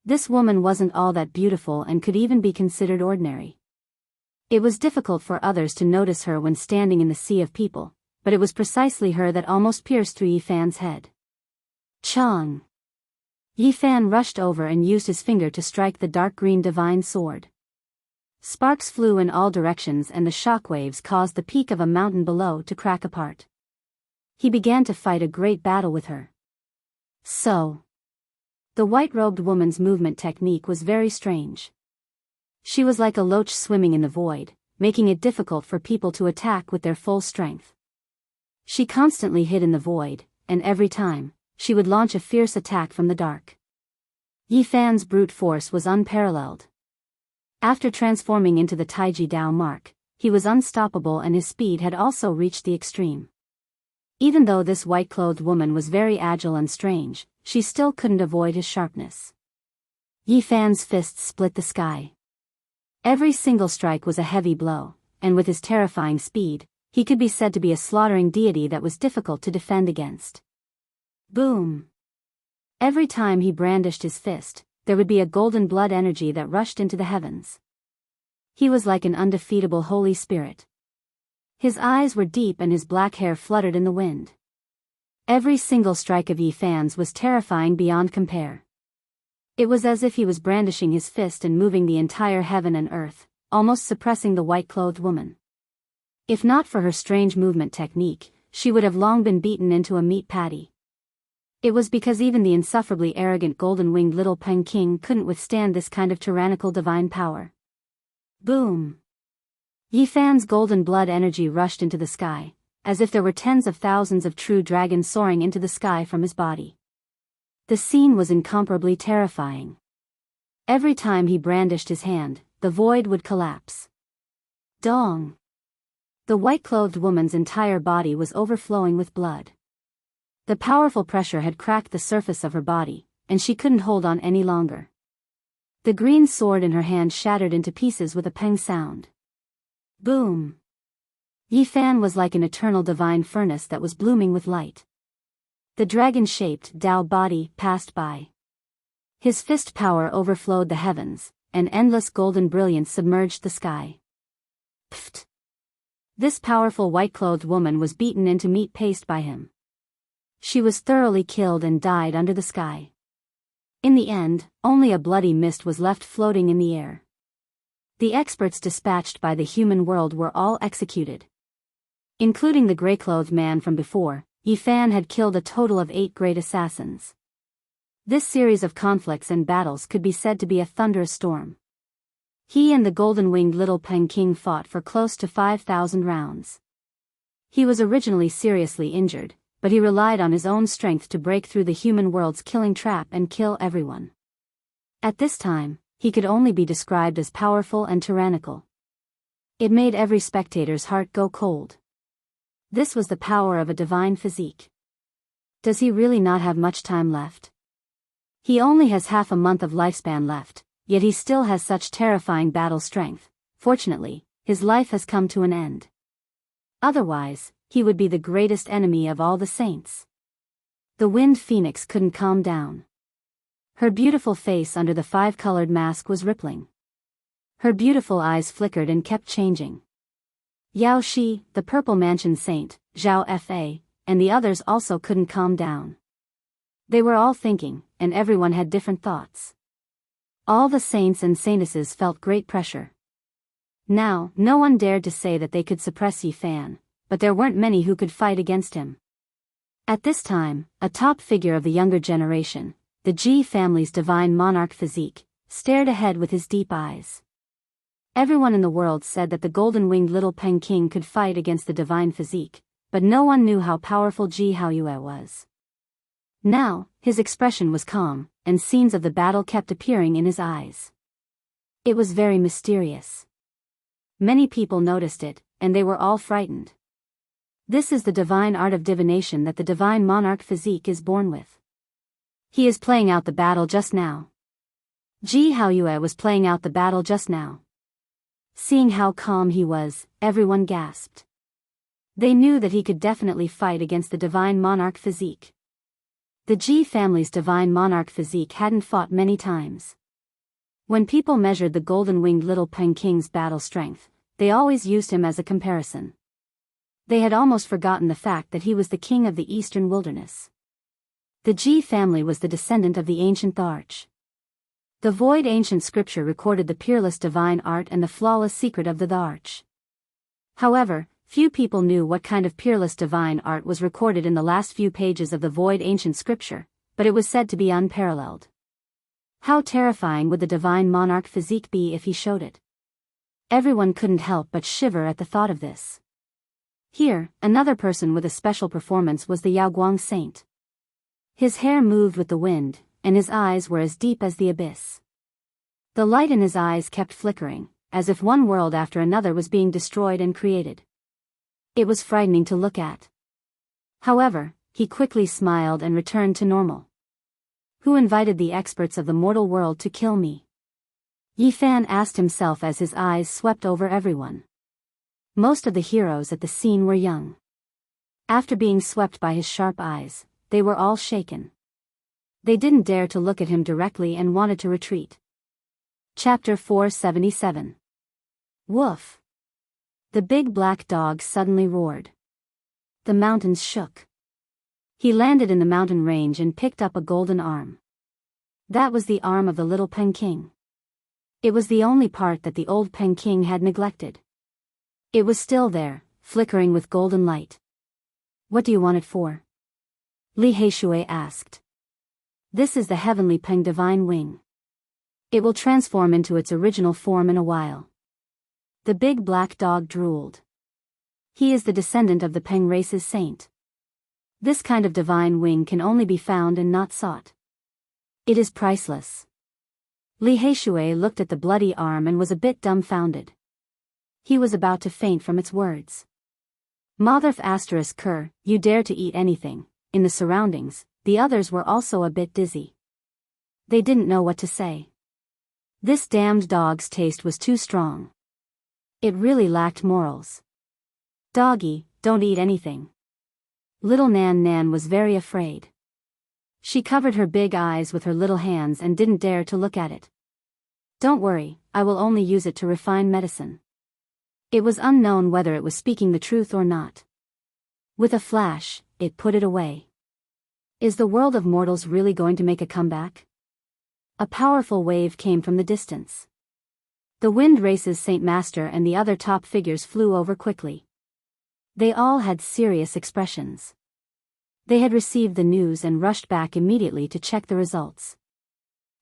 This woman wasn't all that beautiful and could even be considered ordinary. It was difficult for others to notice her when standing in the sea of people, but it was precisely her that almost pierced through Yi Fan's head. Chang! Yi Fan rushed over and used his finger to strike the dark green divine sword. Sparks flew in all directions and the shockwaves caused the peak of a mountain below to crack apart. He began to fight a great battle with her. So! The white-robed woman's movement technique was very strange. She was like a loach swimming in the void, making it difficult for people to attack with their full strength. She constantly hid in the void, and every time, she would launch a fierce attack from the dark. Yi Fan's brute force was unparalleled. After transforming into the Taiji Dao mark, he was unstoppable and his speed had also reached the extreme. Even though this white-clothed woman was very agile and strange, she still couldn't avoid his sharpness. Yi Fan's fists split the sky. Every single strike was a heavy blow, and with his terrifying speed, he could be said to be a slaughtering deity that was difficult to defend against. Boom! Every time he brandished his fist, there would be a golden blood energy that rushed into the heavens. He was like an undefeatable Holy Spirit. His eyes were deep and his black hair fluttered in the wind. Every single strike of Yi Fan's was terrifying beyond compare. It was as if he was brandishing his fist and moving the entire heaven and earth, almost suppressing the white-clothed woman. If not for her strange movement technique, she would have long been beaten into a meat patty. It was because even the insufferably arrogant golden-winged little Peng King couldn't withstand this kind of tyrannical divine power. Boom! Yi Fan's golden blood energy rushed into the sky, as if there were tens of thousands of true dragons soaring into the sky from his body. The scene was incomparably terrifying. Every time he brandished his hand, the void would collapse. Dong! The white-clothed woman's entire body was overflowing with blood. The powerful pressure had cracked the surface of her body, and she couldn't hold on any longer. The green sword in her hand shattered into pieces with a peng sound. Boom! Yi Fan was like an eternal divine furnace that was blooming with light. The dragon-shaped Dao body passed by. His fist power overflowed the heavens, and endless golden brilliance submerged the sky. Pfft! This powerful white-clothed woman was beaten into meat paste by him. She was thoroughly killed and died under the sky. In the end, only a bloody mist was left floating in the air. The experts dispatched by the human world were all executed. Including the gray-clothed man from before, Yi Fan had killed a total of 8 great assassins. This series of conflicts and battles could be said to be a thunderous storm. He and the golden-winged little Peng King fought for close to 5,000 rounds. He was originally seriously injured, but he relied on his own strength to break through the human world's killing trap and kill everyone. At this time, he could only be described as powerful and tyrannical. It made every spectator's heart go cold. This was the power of a divine physique. Does he really not have much time left? He only has half a month of lifespan left, yet he still has such terrifying battle strength. Fortunately, his life has come to an end. Otherwise, he would be the greatest enemy of all the saints. The wind phoenix couldn't calm down. Her beautiful face under the 5-colored mask was rippling. Her beautiful eyes flickered and kept changing. Yao Shi, the Purple Mansion Saint, Zhao Fa, and the others also couldn't calm down. They were all thinking, and everyone had different thoughts. All the saints and saintesses felt great pressure. Now, no one dared to say that they could suppress Yi Fan, but there weren't many who could fight against him. At this time, a top figure of the younger generation, the Ji family's divine monarch physique, stared ahead with his deep eyes. Everyone in the world said that the golden-winged little Peng King could fight against the divine physique, but no one knew how powerful Ji Haoyue was. Now, his expression was calm, and scenes of the battle kept appearing in his eyes. It was very mysterious. Many people noticed it, and they were all frightened. This is the divine art of divination that the divine monarch physique is born with. He is playing out the battle just now. Ji Haoyue was playing out the battle just now. Seeing how calm he was, everyone gasped. They knew that he could definitely fight against the divine monarch physique. The Ji family's divine monarch physique hadn't fought many times. When people measured the golden-winged little Peng King's battle strength, they always used him as a comparison. They had almost forgotten the fact that he was the king of the eastern wilderness. The Ji family was the descendant of the ancient Tharch. The void ancient scripture recorded the peerless divine art and the flawless secret of the Tharch. However, few people knew what kind of peerless divine art was recorded in the last few pages of the void ancient scripture, but it was said to be unparalleled. How terrifying would the divine monarch physique be if he showed it? Everyone couldn't help but shiver at the thought of this. Here, another person with a special performance was the Yaoguang saint. His hair moved with the wind, and his eyes were as deep as the abyss. The light in his eyes kept flickering, as if one world after another was being destroyed and created. It was frightening to look at. However, he quickly smiled and returned to normal. Who invited the experts of the mortal world to kill me? Yi Fan asked himself as his eyes swept over everyone. Most of the heroes at the scene were young. After being swept by his sharp eyes, they were all shaken. They didn't dare to look at him directly and wanted to retreat. Chapter 477. Woof! The big black dog suddenly roared. The mountains shook. He landed in the mountain range and picked up a golden arm. That was the arm of the little Peking. It was the only part that the old Peking had neglected. It was still there, flickering with golden light. What do you want it for? Li Heishui asked. This is the heavenly Peng divine wing. It will transform into its original form in a while. The big black dog drooled. He is the descendant of the Peng race's saint. This kind of divine wing can only be found and not sought. It is priceless. Li Heishui looked at the bloody arm and was a bit dumbfounded. He was about to faint from its words. Motherf asterisk Ker, you dare to eat anything. In the surroundings, the others were also a bit dizzy. They didn't know what to say. This damned dog's taste was too strong. It really lacked morals. Doggy, don't eat anything. Little Nan Nan was very afraid. She covered her big eyes with her little hands and didn't dare to look at it. Don't worry, I will only use it to refine medicine. It was unknown whether it was speaking the truth or not. With a flash, it put it away. Is the world of mortals really going to make a comeback? A powerful wave came from the distance. The Wind Race's Saint Master and the other top figures flew over quickly. They all had serious expressions. They had received the news and rushed back immediately to check the results.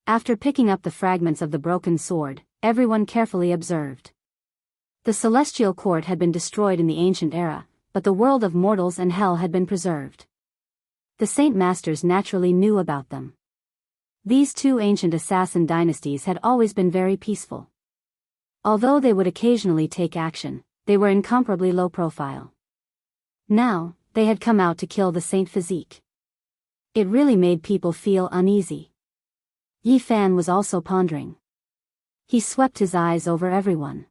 After picking up the fragments of the broken sword, everyone carefully observed. The celestial court had been destroyed in the ancient era, but the world of mortals and hell had been preserved. The Saint Masters naturally knew about them. These two ancient assassin dynasties had always been very peaceful. Although they would occasionally take action, they were incomparably low profile. Now, they had come out to kill the Saint Physique. It really made people feel uneasy. Yi Fan was also pondering. He swept his eyes over everyone.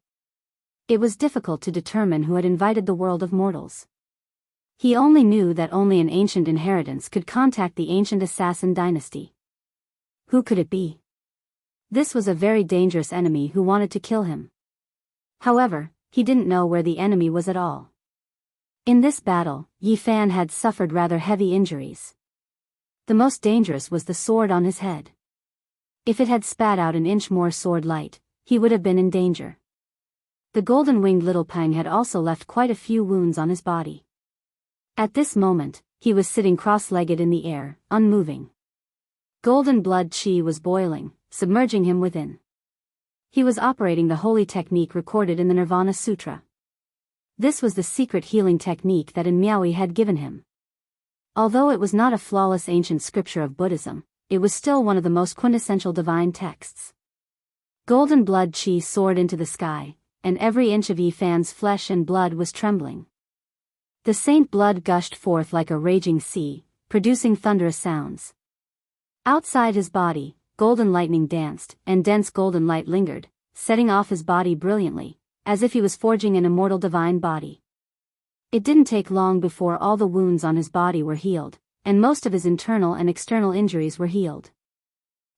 It was difficult to determine who had invited the world of mortals. He only knew that only an ancient inheritance could contact the ancient assassin dynasty. Who could it be? This was a very dangerous enemy who wanted to kill him. However, he didn't know where the enemy was at all. In this battle, Yi Fan had suffered rather heavy injuries. The most dangerous was the sword on his head. If it had spat out an inch more sword light, he would have been in danger. The golden-winged little Peng had also left quite a few wounds on his body. At this moment, he was sitting cross-legged in the air, unmoving. Golden blood chi was boiling, submerging him within. He was operating the holy technique recorded in the Nirvana Sutra. This was the secret healing technique that Miaoi had given him. Although it was not a flawless ancient scripture of Buddhism, it was still one of the most quintessential divine texts. Golden blood chi soared into the sky, and every inch of Yi Fan's flesh and blood was trembling. The saint blood gushed forth like a raging sea, producing thunderous sounds. Outside his body, golden lightning danced, and dense golden light lingered, setting off his body brilliantly, as if he was forging an immortal divine body. It didn't take long before all the wounds on his body were healed, and most of his internal and external injuries were healed.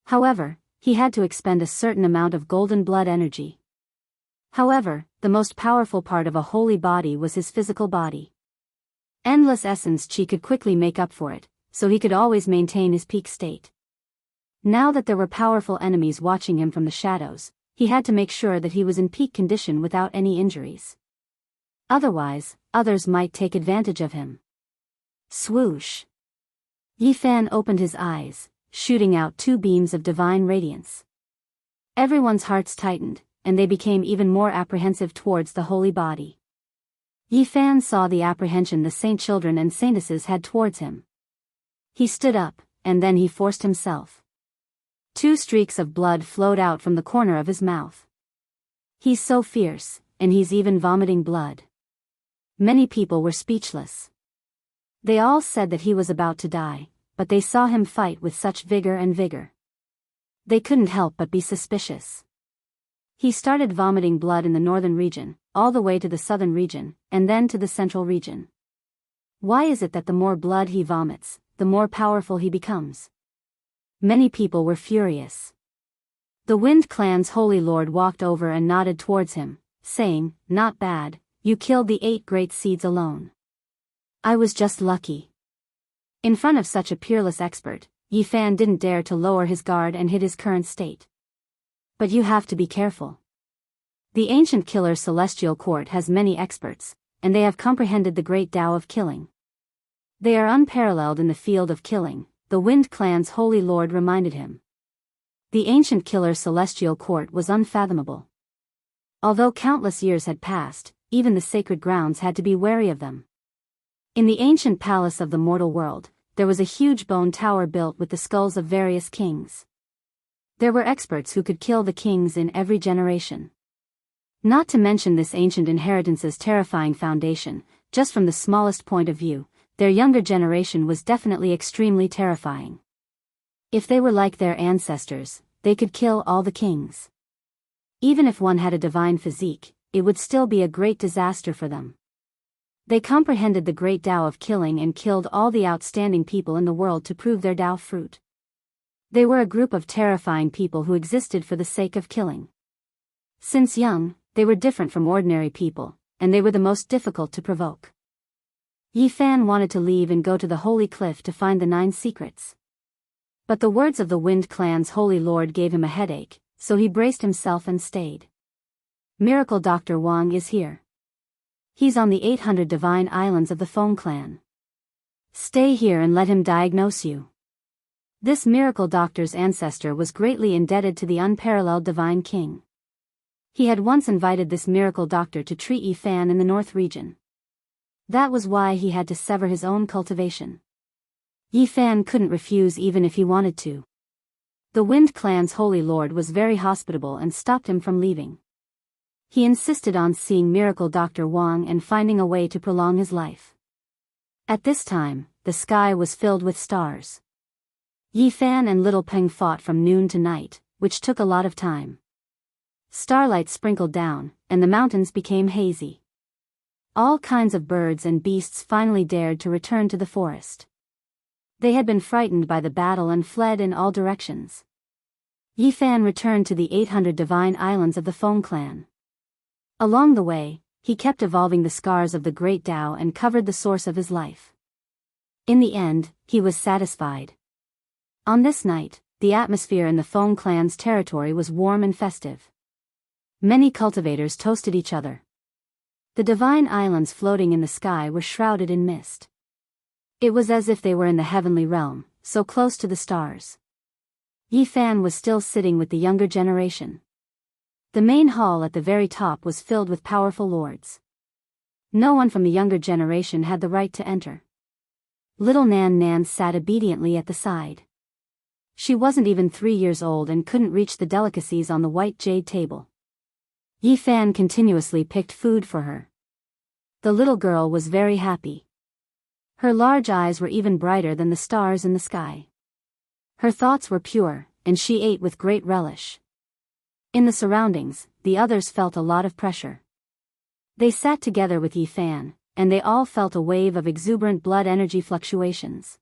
However, he had to expend a certain amount of golden blood energy. However, the most powerful part of a holy body was his physical body. Endless essence chi could quickly make up for it, so he could always maintain his peak state. Now that there were powerful enemies watching him from the shadows, he had to make sure that he was in peak condition without any injuries. Otherwise, others might take advantage of him. Swoosh! Yi Fan opened his eyes, shooting out two beams of divine radiance. Everyone's hearts tightened, and they became even more apprehensive towards the holy body. Yi Fan saw the apprehension the saint children and saintesses had towards him. He stood up, and then he forced himself. Two streaks of blood flowed out from the corner of his mouth. He's so fierce, and he's even vomiting blood. Many people were speechless. They all said that he was about to die, but they saw him fight with such vigor and vigor. They couldn't help but be suspicious. He started vomiting blood in the northern region, all the way to the southern region, and then to the central region. Why is it that the more blood he vomits, the more powerful he becomes? Many people were furious. The Wind Clan's holy lord walked over and nodded towards him, saying, "Not bad, you killed the 8 great seeds alone. I was just lucky." In front of such a peerless expert, Yi Fan didn't dare to lower his guard and hid his current state. But you have to be careful. The ancient killer's celestial court has many experts, and they have comprehended the great Tao of killing. They are unparalleled in the field of killing, the Wind Clan's holy lord reminded him. The ancient killer's celestial court was unfathomable. Although countless years had passed, even the sacred grounds had to be wary of them. In the ancient palace of the mortal world, there was a huge bone tower built with the skulls of various kings. There were experts who could kill the kings in every generation. Not to mention this ancient inheritance's terrifying foundation, just from the smallest point of view, their younger generation was definitely extremely terrifying. If they were like their ancestors, they could kill all the kings. Even if one had a divine physique, it would still be a great disaster for them. They comprehended the great Tao of killing and killed all the outstanding people in the world to prove their Tao fruit. They were a group of terrifying people who existed for the sake of killing. Since young, they were different from ordinary people, and they were the most difficult to provoke. Yi Fan wanted to leave and go to the Holy Cliff to find the 9 secrets. But the words of the Wind Clan's holy lord gave him a headache, so he braced himself and stayed. Miracle Dr. Wang is here. He's on the 800 divine islands of the Feng clan. Stay here and let him diagnose you. This miracle doctor's ancestor was greatly indebted to the unparalleled divine king. He had once invited this miracle doctor to treat Yi Fan in the north region. That was why he had to sever his own cultivation. Yi Fan couldn't refuse even if he wanted to. The Wind Clan's holy lord was very hospitable and stopped him from leaving. He insisted on seeing miracle Dr. Wang and finding a way to prolong his life. At this time, the sky was filled with stars. Yi Fan and Little Peng fought from noon to night, which took a lot of time. Starlight sprinkled down, and the mountains became hazy. All kinds of birds and beasts finally dared to return to the forest. They had been frightened by the battle and fled in all directions. Yi Fan returned to the 800 divine islands of the Feng clan. Along the way, he kept evolving the scars of the great Tao and covered the source of his life. In the end, he was satisfied. On this night, the atmosphere in the Feng clan's territory was warm and festive. Many cultivators toasted each other. The divine islands floating in the sky were shrouded in mist. It was as if they were in the heavenly realm, so close to the stars. Yi Fan was still sitting with the younger generation. The main hall at the very top was filled with powerful lords. No one from the younger generation had the right to enter. Little Nan Nan sat obediently at the side. She wasn't even 3 years old and couldn't reach the delicacies on the white jade table. Yi Fan continuously picked food for her. The little girl was very happy. Her large eyes were even brighter than the stars in the sky. Her thoughts were pure, and she ate with great relish. In the surroundings, the others felt a lot of pressure. They sat together with Yi Fan, and they all felt a wave of exuberant blood energy fluctuations.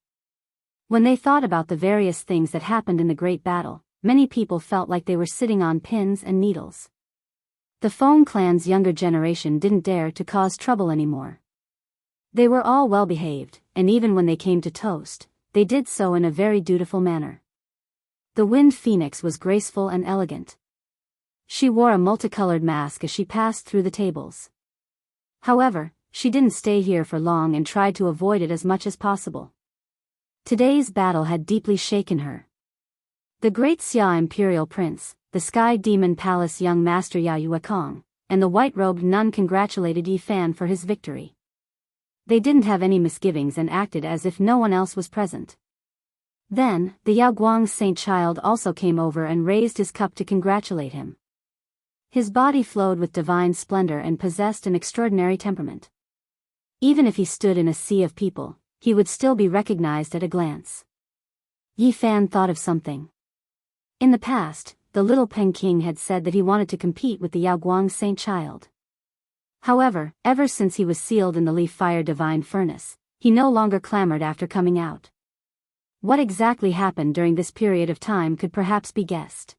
When they thought about the various things that happened in the great battle, many people felt like they were sitting on pins and needles. The Feng clan's younger generation didn't dare to cause trouble anymore. They were all well behaved, and even when they came to toast, they did so in a very dutiful manner. The Wind Phoenix was graceful and elegant. She wore a multicolored mask as she passed through the tables. However, she didn't stay here for long and tried to avoid it as much as possible. Today's battle had deeply shaken her. The Great Xia Imperial Prince, the Sky Demon Palace young master Yayue Kong, and the white-robed nun congratulated Yi Fan for his victory. They didn't have any misgivings and acted as if no one else was present. Then, the Yaoguang Saint Child also came over and raised his cup to congratulate him. His body flowed with divine splendor and possessed an extraordinary temperament. Even if he stood in a sea of people, he would still be recognized at a glance. Yi Fan thought of something. In the past, the little Peng King had said that he wanted to compete with the Yaoguang Saint Child. However, ever since he was sealed in the Leaf Fire Divine Furnace, he no longer clamored after coming out. What exactly happened during this period of time could perhaps be guessed.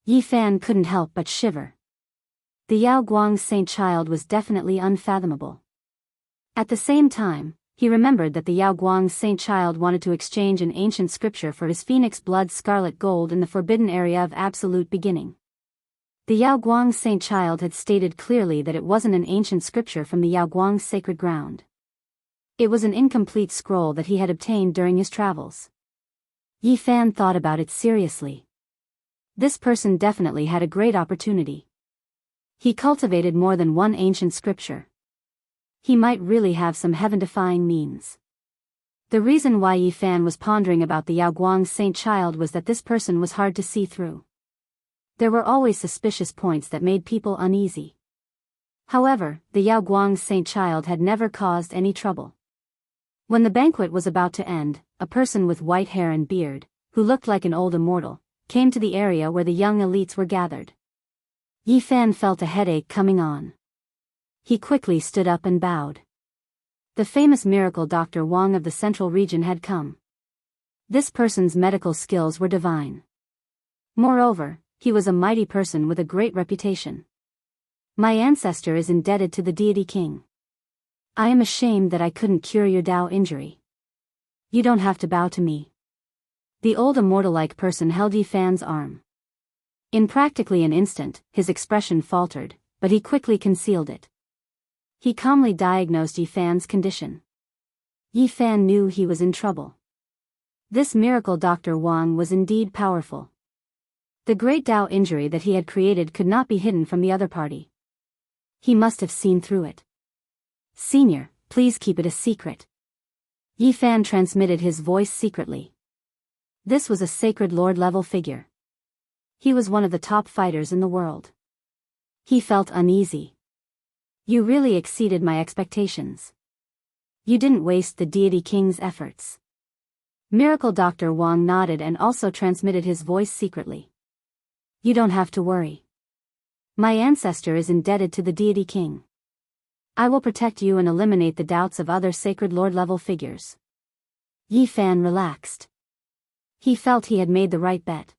Yi Fan couldn't help but shiver. The Yaoguang Saint Child was definitely unfathomable. At the same time, he remembered that the Yaoguang Saint Child wanted to exchange an ancient scripture for his phoenix blood scarlet gold in the forbidden area of absolute beginning. The Yaoguang Saint Child had stated clearly that it wasn't an ancient scripture from the Yaoguang sacred ground. It was an incomplete scroll that he had obtained during his travels. Yi Fan thought about it seriously. This person definitely had a great opportunity. He cultivated more than one ancient scripture. He might really have some heaven-defying means. The reason why Yi Fan was pondering about the Yaoguang Saint Child was that this person was hard to see through. There were always suspicious points that made people uneasy. However, the Yaoguang Saint Child had never caused any trouble. When the banquet was about to end, a person with white hair and beard, who looked like an old immortal, came to the area where the young elites were gathered. Yi Fan felt a headache coming on. He quickly stood up and bowed. The famous miracle Dr. Wang of the Central Region had come. This person's medical skills were divine. Moreover, he was a mighty person with a great reputation. My ancestor is indebted to the deity king. I am ashamed that I couldn't cure your Dao injury. You don't have to bow to me. The old immortal-like person held Yi Fan's arm. In practically an instant, his expression faltered, but he quickly concealed it. He calmly diagnosed Yi Fan's condition. Yi Fan knew he was in trouble. This miracle Dr. Wang was indeed powerful. The great Dao injury that he had created could not be hidden from the other party. He must have seen through it. Senior, please keep it a secret. Yi Fan transmitted his voice secretly. This was a sacred lord-level figure. He was one of the top fighters in the world. He felt uneasy. You really exceeded my expectations. You didn't waste the deity king's efforts. Miracle Dr. Wang nodded and also transmitted his voice secretly. You don't have to worry. My ancestor is indebted to the deity king. I will protect you and eliminate the doubts of other sacred lord-level figures. Yi Fan relaxed. He felt he had made the right bet.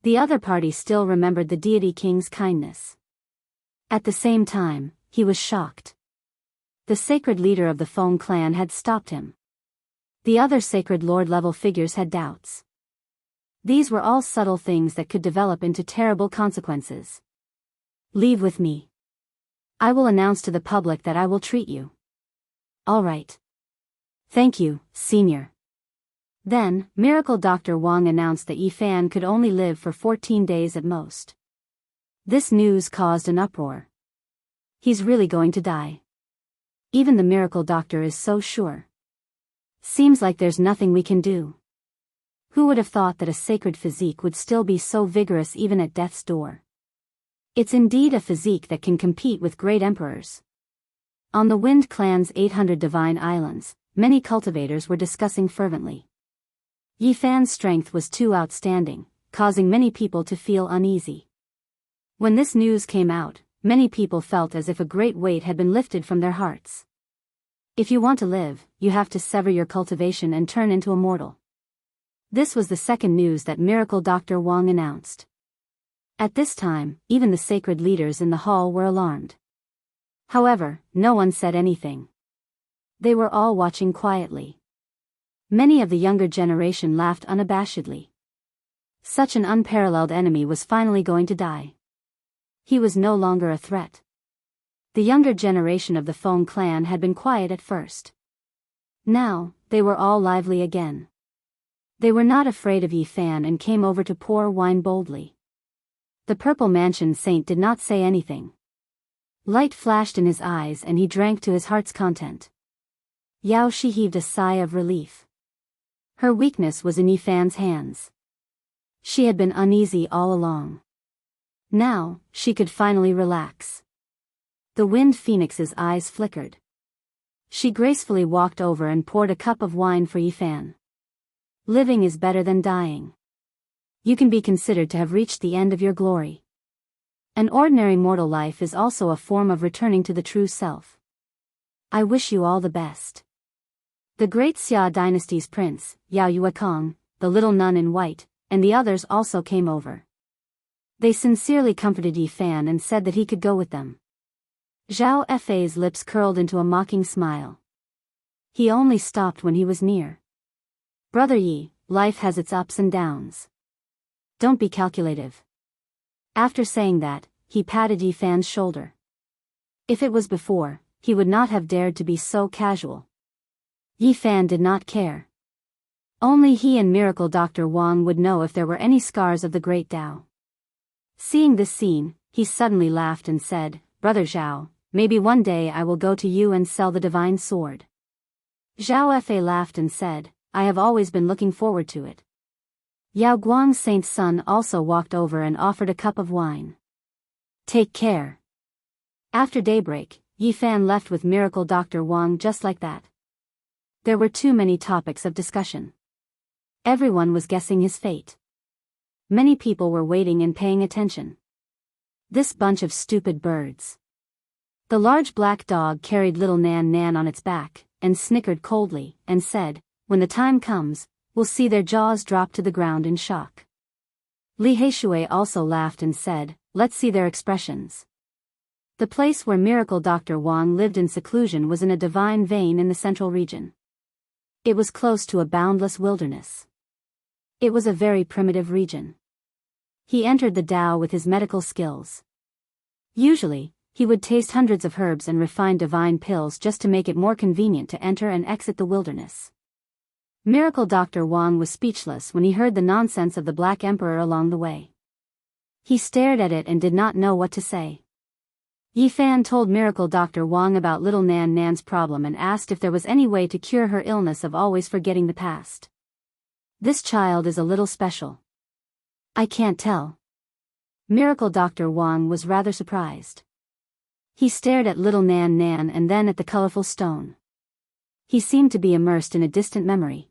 The other party still remembered the deity king's kindness. At the same time, he was shocked. The sacred leader of the Feng clan had stopped him. The other sacred lord-level figures had doubts. These were all subtle things that could develop into terrible consequences. Leave with me. I will announce to the public that I will treat you. All right. Thank you, Senior. Then, Miracle Dr. Wang announced that Yi Fan could only live for 14 days at most. This news caused an uproar. He's really going to die. Even the miracle doctor is so sure. Seems like there's nothing we can do. Who would have thought that a sacred physique would still be so vigorous even at death's door? It's indeed a physique that can compete with great emperors. On the Wind Clan's 800 divine islands, many cultivators were discussing fervently. Yi Fan's strength was too outstanding, causing many people to feel uneasy. When this news came out, many people felt as if a great weight had been lifted from their hearts. If you want to live, you have to sever your cultivation and turn into a mortal. This was the second news that Miracle Dr. Wang announced. At this time, even the sacred leaders in the hall were alarmed. However, no one said anything. They were all watching quietly. Many of the younger generation laughed unabashedly. Such an unparalleled enemy was finally going to die. He was no longer a threat. The younger generation of the Feng clan had been quiet at first. Now, they were all lively again. They were not afraid of Yi Fan and came over to pour wine boldly. The Purple Mansion Saint did not say anything. Light flashed in his eyes and he drank to his heart's content. Yao Shi heaved a sigh of relief. Her weakness was in Yi Fan's hands. She had been uneasy all along. Now, she could finally relax. The Wind Phoenix's eyes flickered. She gracefully walked over and poured a cup of wine for Yi Fan. Living is better than dying. you can be considered to have reached the end of your glory. An ordinary mortal life is also a form of returning to the true self. I wish you all the best. The great Xia dynasty's prince, Yao Yuekong, the little nun in white, and the others also came over. They sincerely comforted Yi Fan and said that he could go with them. Zhao Fei's lips curled into a mocking smile. He only stopped when he was near. Brother Yi, life has its ups and downs. Don't be calculative. After saying that, he patted Yi Fan's shoulder. If it was before, he would not have dared to be so casual. Yi Fan did not care. Only he and Miracle Dr. Wang would know if there were any scars of the Great Tao. Seeing this scene, he suddenly laughed and said, Brother Zhao, maybe one day I will go to you and sell the divine sword. Zhao Fei laughed and said, I have always been looking forward to it. Yao Guang's saint's son also walked over and offered a cup of wine. Take care. After daybreak, Yi Fan left with Miracle Dr. Wang just like that. There were too many topics of discussion. Everyone was guessing his fate. Many people were waiting and paying attention. This bunch of stupid birds. The large black dog carried little Nan Nan on its back, and snickered coldly, and said, when the time comes, we'll see their jaws drop to the ground in shock. Li Heishui also laughed and said, let's see their expressions. The place where Miracle Dr. Wang lived in seclusion was in a divine vein in the central region. It was close to a boundless wilderness. It was a very primitive region. He entered the Tao with his medical skills. Usually, he would taste hundreds of herbs and refine divine pills just to make it more convenient to enter and exit the wilderness. Miracle Dr. Wang was speechless when he heard the nonsense of the Black Emperor along the way. He stared at it and did not know what to say. Yi Fan told Miracle Dr. Wang about little Nan Nan's problem and asked if there was any way to cure her illness of always forgetting the past. This child is a little special. I can't tell. Miracle Dr. Wang was rather surprised. He stared at little Nan Nan and then at the colorful stone. He seemed to be immersed in a distant memory.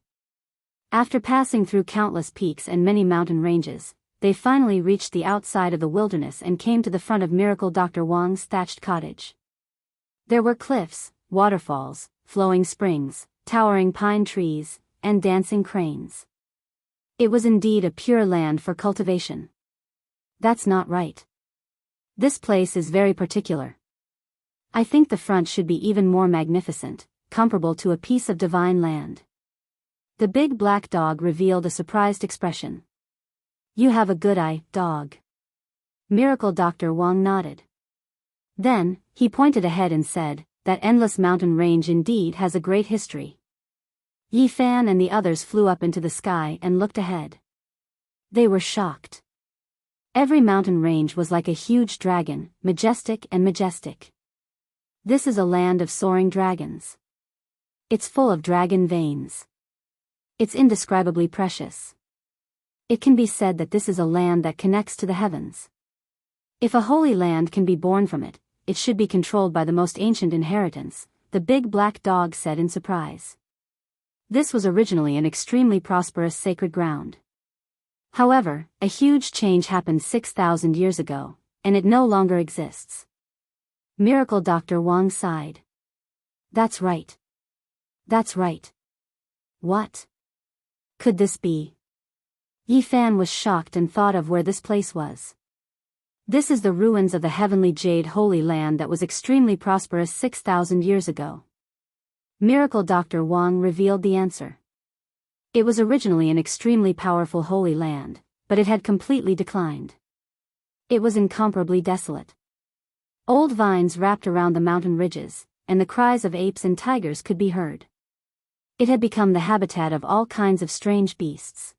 After passing through countless peaks and many mountain ranges, they finally reached the outside of the wilderness and came to the front of Miracle Dr. Wang's thatched cottage. There were cliffs, waterfalls, flowing springs, towering pine trees, and dancing cranes. It was indeed a pure land for cultivation. That's not right. This place is very particular. I think the front should be even more magnificent, comparable to a piece of divine land. The big black dog revealed a surprised expression. You have a good eye, dog. Miracle Dr. Wang nodded. Then, he pointed ahead and said, that endless mountain range indeed has a great history. Yi Fan and the others flew up into the sky and looked ahead. They were shocked. Every mountain range was like a huge dragon, majestic and majestic. This is a land of soaring dragons. It's full of dragon veins. It's indescribably precious. It can be said that this is a land that connects to the heavens. If a holy land can be born from it, it should be controlled by the most ancient inheritance, the big black dog said in surprise. This was originally an extremely prosperous sacred ground. However, a huge change happened 6,000 years ago, and it no longer exists. Miracle Dr. Wang sighed. That's right. That's right. What could this be? Yi Fan was shocked and thought of where this place was. This is the ruins of the heavenly jade holy land that was extremely prosperous 6,000 years ago. Miracle Dr. Wang revealed the answer. It was originally an extremely powerful holy land, but it had completely declined. It was incomparably desolate. Old vines wrapped around the mountain ridges, and the cries of apes and tigers could be heard. It had become the habitat of all kinds of strange beasts.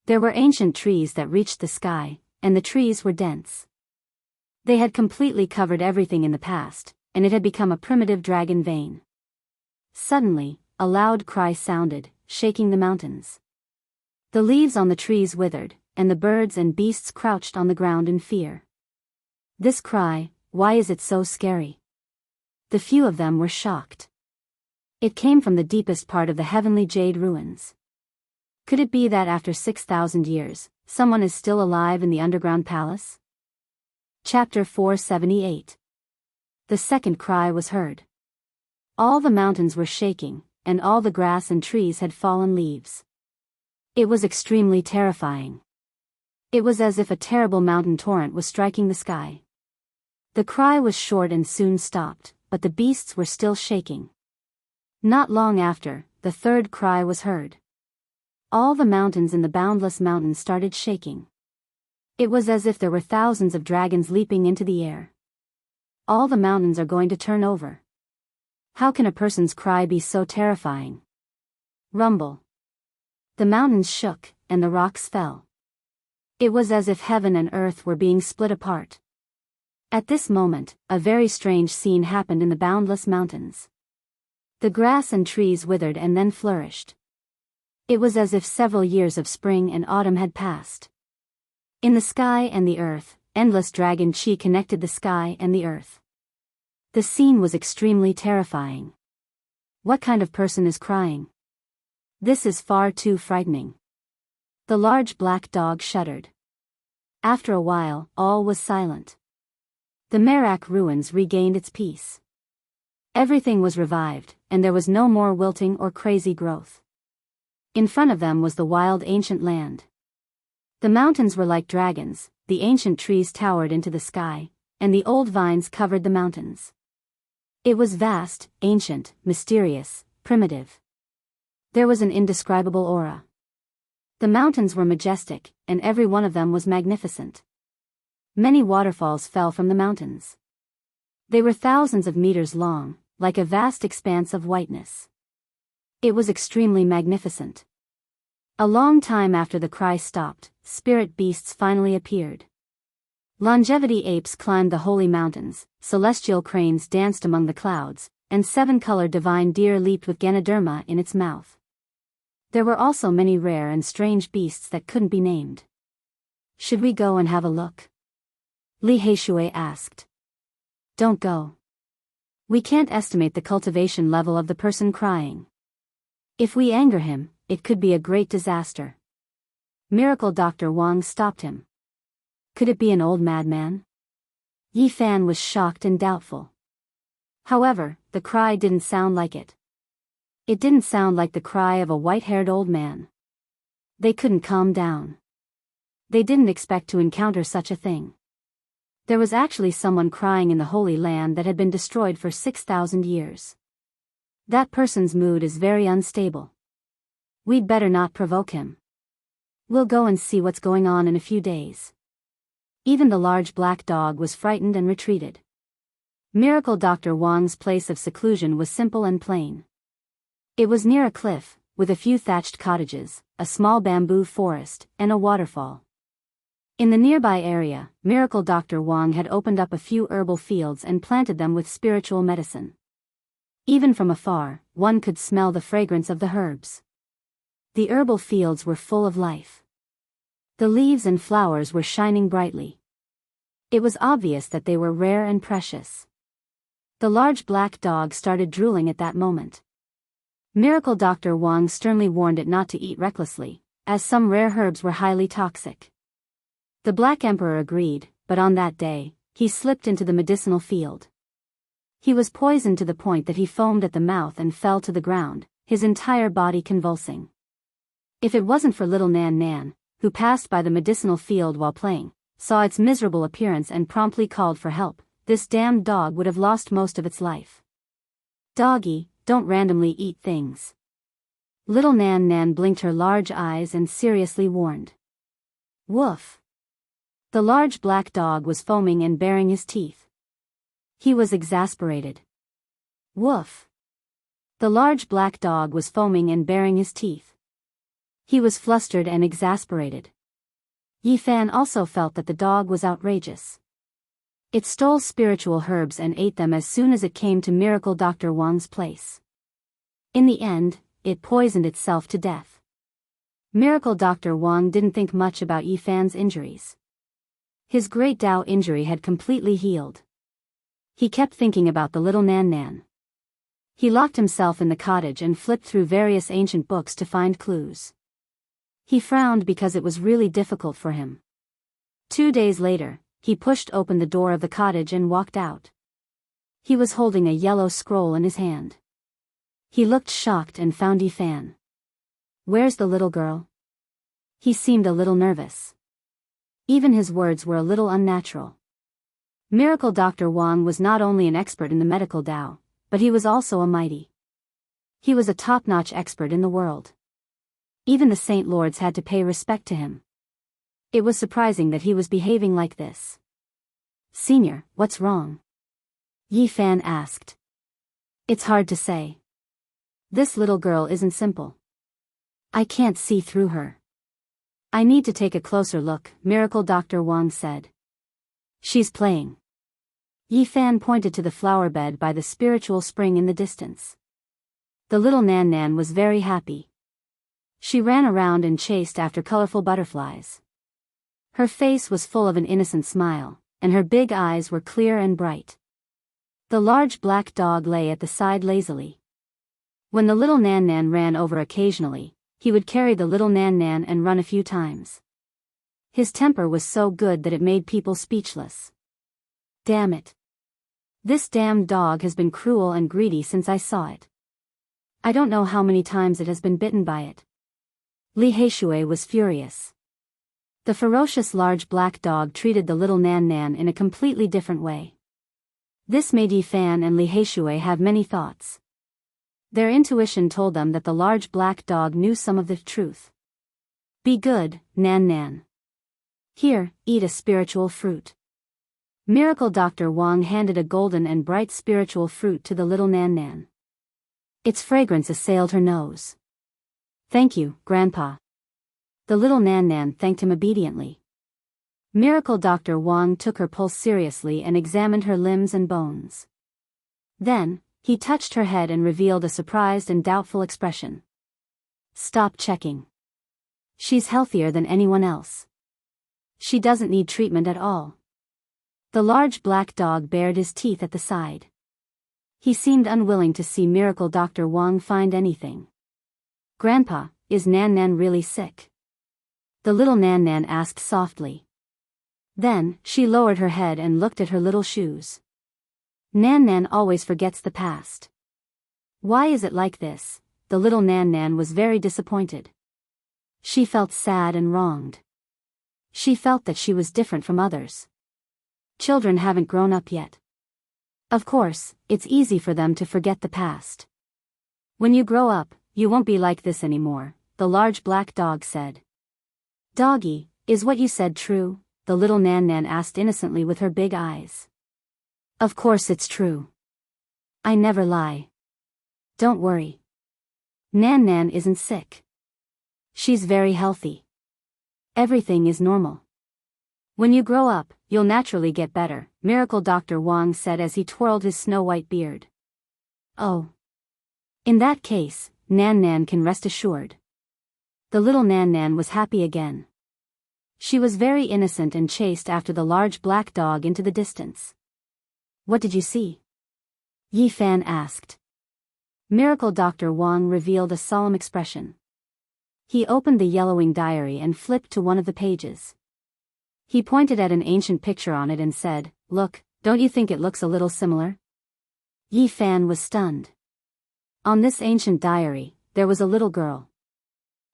There were ancient trees that reached the sky, and the trees were dense. They had completely covered everything in the past, and it had become a primitive dragon vein. Suddenly, a loud cry sounded, shaking the mountains. The leaves on the trees withered, and the birds and beasts crouched on the ground in fear. This cry, why is it so scary? The few of them were shocked. It came from the deepest part of the heavenly jade ruins. Could it be that after 6,000 years, someone is still alive in the underground palace? Chapter 478. The second cry was heard. All the mountains were shaking, and all the grass and trees had fallen leaves. It was extremely terrifying. It was as if a terrible mountain torrent was striking the sky. The cry was short and soon stopped, but the beasts were still shaking. Not long after, the third cry was heard. All the mountains in the boundless mountains started shaking. It was as if there were thousands of dragons leaping into the air. All the mountains are going to turn over. How can a person's cry be so terrifying? Rumble. The mountains shook, and the rocks fell. It was as if heaven and earth were being split apart. At this moment, a very strange scene happened in the boundless mountains. The grass and trees withered and then flourished. It was as if several years of spring and autumn had passed. In the sky and the earth, endless dragon chi connected the sky and the earth. The scene was extremely terrifying. What kind of person is crying? This is far too frightening. The large black dog shuddered. After a while, all was silent. The Merak ruins regained its peace. Everything was revived, and there was no more wilting or crazy growth. In front of them was the wild ancient land. The mountains were like dragons, the ancient trees towered into the sky, and the old vines covered the mountains. It was vast, ancient, mysterious, primitive. There was an indescribable aura. The mountains were majestic, and every one of them was magnificent. Many waterfalls fell from the mountains. They were thousands of meters long, like a vast expanse of whiteness. It was extremely magnificent. A long time after the cry stopped, spirit beasts finally appeared. Longevity apes climbed the holy mountains, celestial cranes danced among the clouds, and seven-colored divine deer leaped with Ganoderma in its mouth. There were also many rare and strange beasts that couldn't be named. Should we go and have a look? Li Heishui asked. Don't go. We can't estimate the cultivation level of the person crying. If we anger him, it could be a great disaster. Miracle Dr. Wang stopped him. Could it be an old madman? Yi Fan was shocked and doubtful. However, the cry didn't sound like it. It didn't sound like the cry of a white-haired old man. They couldn't calm down. They didn't expect to encounter such a thing. There was actually someone crying in the Holy Land that had been destroyed for 6,000 years. That person's mood is very unstable. We'd better not provoke him. We'll go and see what's going on in a few days. Even the large black dog was frightened and retreated. Miracle Dr. Wang's place of seclusion was simple and plain. It was near a cliff, with a few thatched cottages, a small bamboo forest, and a waterfall. In the nearby area, Miracle Dr. Wang had opened up a few herbal fields and planted them with spiritual medicine. Even from afar, one could smell the fragrance of the herbs. The herbal fields were full of life. The leaves and flowers were shining brightly. It was obvious that they were rare and precious. The large black dog started drooling at that moment. Miracle Dr. Wang sternly warned it not to eat recklessly, as some rare herbs were highly toxic. The Black Emperor agreed, but on that day, he slipped into the medicinal field. He was poisoned to the point that he foamed at the mouth and fell to the ground, his entire body convulsing. If it wasn't for little Nan Nan, who passed by the medicinal field while playing, saw its miserable appearance and promptly called for help, this damned dog would have lost most of its life. Doggy, don't randomly eat things. Little Nan Nan blinked her large eyes and seriously warned. Woof. The large black dog was foaming and baring his teeth. He was exasperated. Woof. The large black dog was foaming and baring his teeth. He was flustered and exasperated. Yi Fan also felt that the dog was outrageous. It stole spiritual herbs and ate them as soon as it came to Miracle Dr. Wang's place. In the end, it poisoned itself to death. Miracle Dr. Wang didn't think much about Yi Fan's injuries. His great Dao injury had completely healed. He kept thinking about the little Nan Nan. He locked himself in the cottage and flipped through various ancient books to find clues. He frowned because it was really difficult for him. 2 days later, he pushed open the door of the cottage and walked out. He was holding a yellow scroll in his hand. He looked shocked and found Yifan. "Where's the little girl?" He seemed a little nervous. Even his words were a little unnatural. Miracle Dr. Wang was not only an expert in the medical Tao, but he was also a mighty. He was a top-notch expert in the world. Even the Saint Lords had to pay respect to him. It was surprising that he was behaving like this. "Senior, what's wrong?" Yifan asked. "It's hard to say. This little girl isn't simple. I can't see through her. I need to take a closer look," Miracle Dr. Wang said. "She's playing." Yifan pointed to the flower bed by the spiritual spring in the distance. The little Nan Nan was very happy. She ran around and chased after colorful butterflies. Her face was full of an innocent smile, and her big eyes were clear and bright. The large black dog lay at the side lazily. When the little Nan Nan ran over occasionally, he would carry the little Nan Nan and run a few times. His temper was so good that it made people speechless. "Damn it. This damned dog has been cruel and greedy since I saw it. I don't know how many times it has been bitten by it." Li Heishui was furious. The ferocious large black dog treated the little Nan Nan in a completely different way. This made Yifan and Li Heishui have many thoughts. Their intuition told them that the large black dog knew some of the truth. "Be good, Nan Nan. Here, eat a spiritual fruit." Miracle Dr. Wang handed a golden and bright spiritual fruit to the little Nan Nan. Its fragrance assailed her nose. "Thank you, Grandpa." The little Nan Nan thanked him obediently. Miracle Dr. Wang took her pulse seriously and examined her limbs and bones. Then, he touched her head and revealed a surprised and doubtful expression. "Stop checking. She's healthier than anyone else. She doesn't need treatment at all." The large black dog bared his teeth at the side. He seemed unwilling to see Miracle Dr. Wang find anything. "Grandpa, is Nan Nan really sick?" The little Nan Nan asked softly. Then, she lowered her head and looked at her little shoes. Nan Nan always forgets the past. "Why is it like this?" The little Nan Nan was very disappointed. She felt sad and wronged. She felt that she was different from others. Children haven't grown up yet. Of course, it's easy for them to forget the past. "When you grow up, you won't be like this anymore," the large black dog said. "Doggy, is what you said true?" the little Nan Nan asked innocently with her big eyes. "Of course it's true. I never lie. Don't worry. Nan Nan isn't sick. She's very healthy. Everything is normal. When you grow up, you'll naturally get better," Miracle Dr. Wang said as he twirled his snow-white beard. "Oh. In that case, Nan Nan can rest assured." The little Nan Nan was happy again. She was very innocent and chased after the large black dog into the distance. "What did you see?" Yifan asked. Miracle Dr. Wang revealed a solemn expression. He opened the yellowing diary and flipped to one of the pages. He pointed at an ancient picture on it and said, "Look, don't you think it looks a little similar?" Yifan was stunned. On this ancient diary, there was a little girl.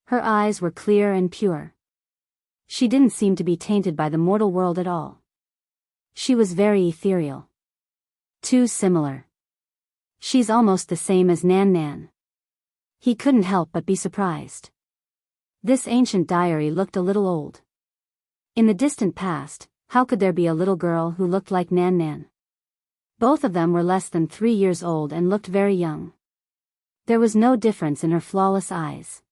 Her eyes were clear and pure. She didn't seem to be tainted by the mortal world at all. She was very ethereal. Too similar. She's almost the same as Nan Nan. He couldn't help but be surprised. This ancient diary looked a little old. In the distant past, how could there be a little girl who looked like Nan Nan? Both of them were less than 3 years old and looked very young. There was no difference in her flawless eyes.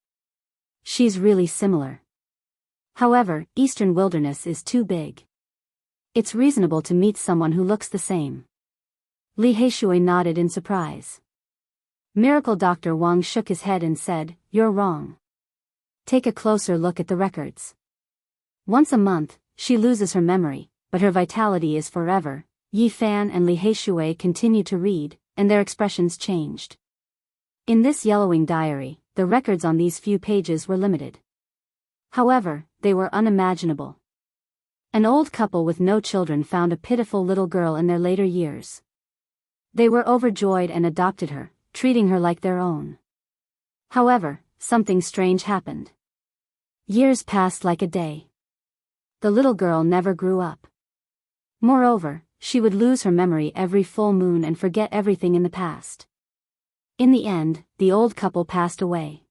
She's really similar. However, Eastern Wilderness is too big. It's reasonable to meet someone who looks the same. Li Heishui nodded in surprise. Miracle Dr. Wang shook his head and said, "You're wrong. Take a closer look at the records. Once a month, she loses her memory, but her vitality is forever." Yifan and Li Heishui continued to read, and their expressions changed. In this yellowing diary, the records on these few pages were limited. However, they were unimaginable. An old couple with no children found a pitiful little girl in their later years. They were overjoyed and adopted her, treating her like their own. However, something strange happened. Years passed like a day. The little girl never grew up. Moreover, she would lose her memory every full moon and forget everything in the past. In the end, the old couple passed away.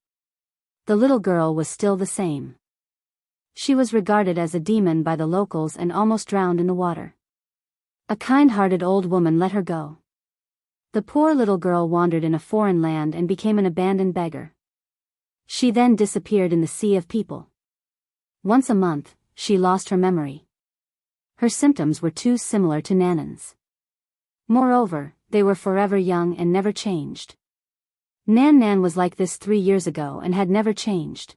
The little girl was still the same. She was regarded as a demon by the locals and almost drowned in the water. A kind-hearted old woman let her go. The poor little girl wandered in a foreign land and became an abandoned beggar. She then disappeared in the sea of people. Once a month, she lost her memory. Her symptoms were too similar to Nanan's. Moreover, they were forever young and never changed. Nan was like this 3 years ago and had never changed.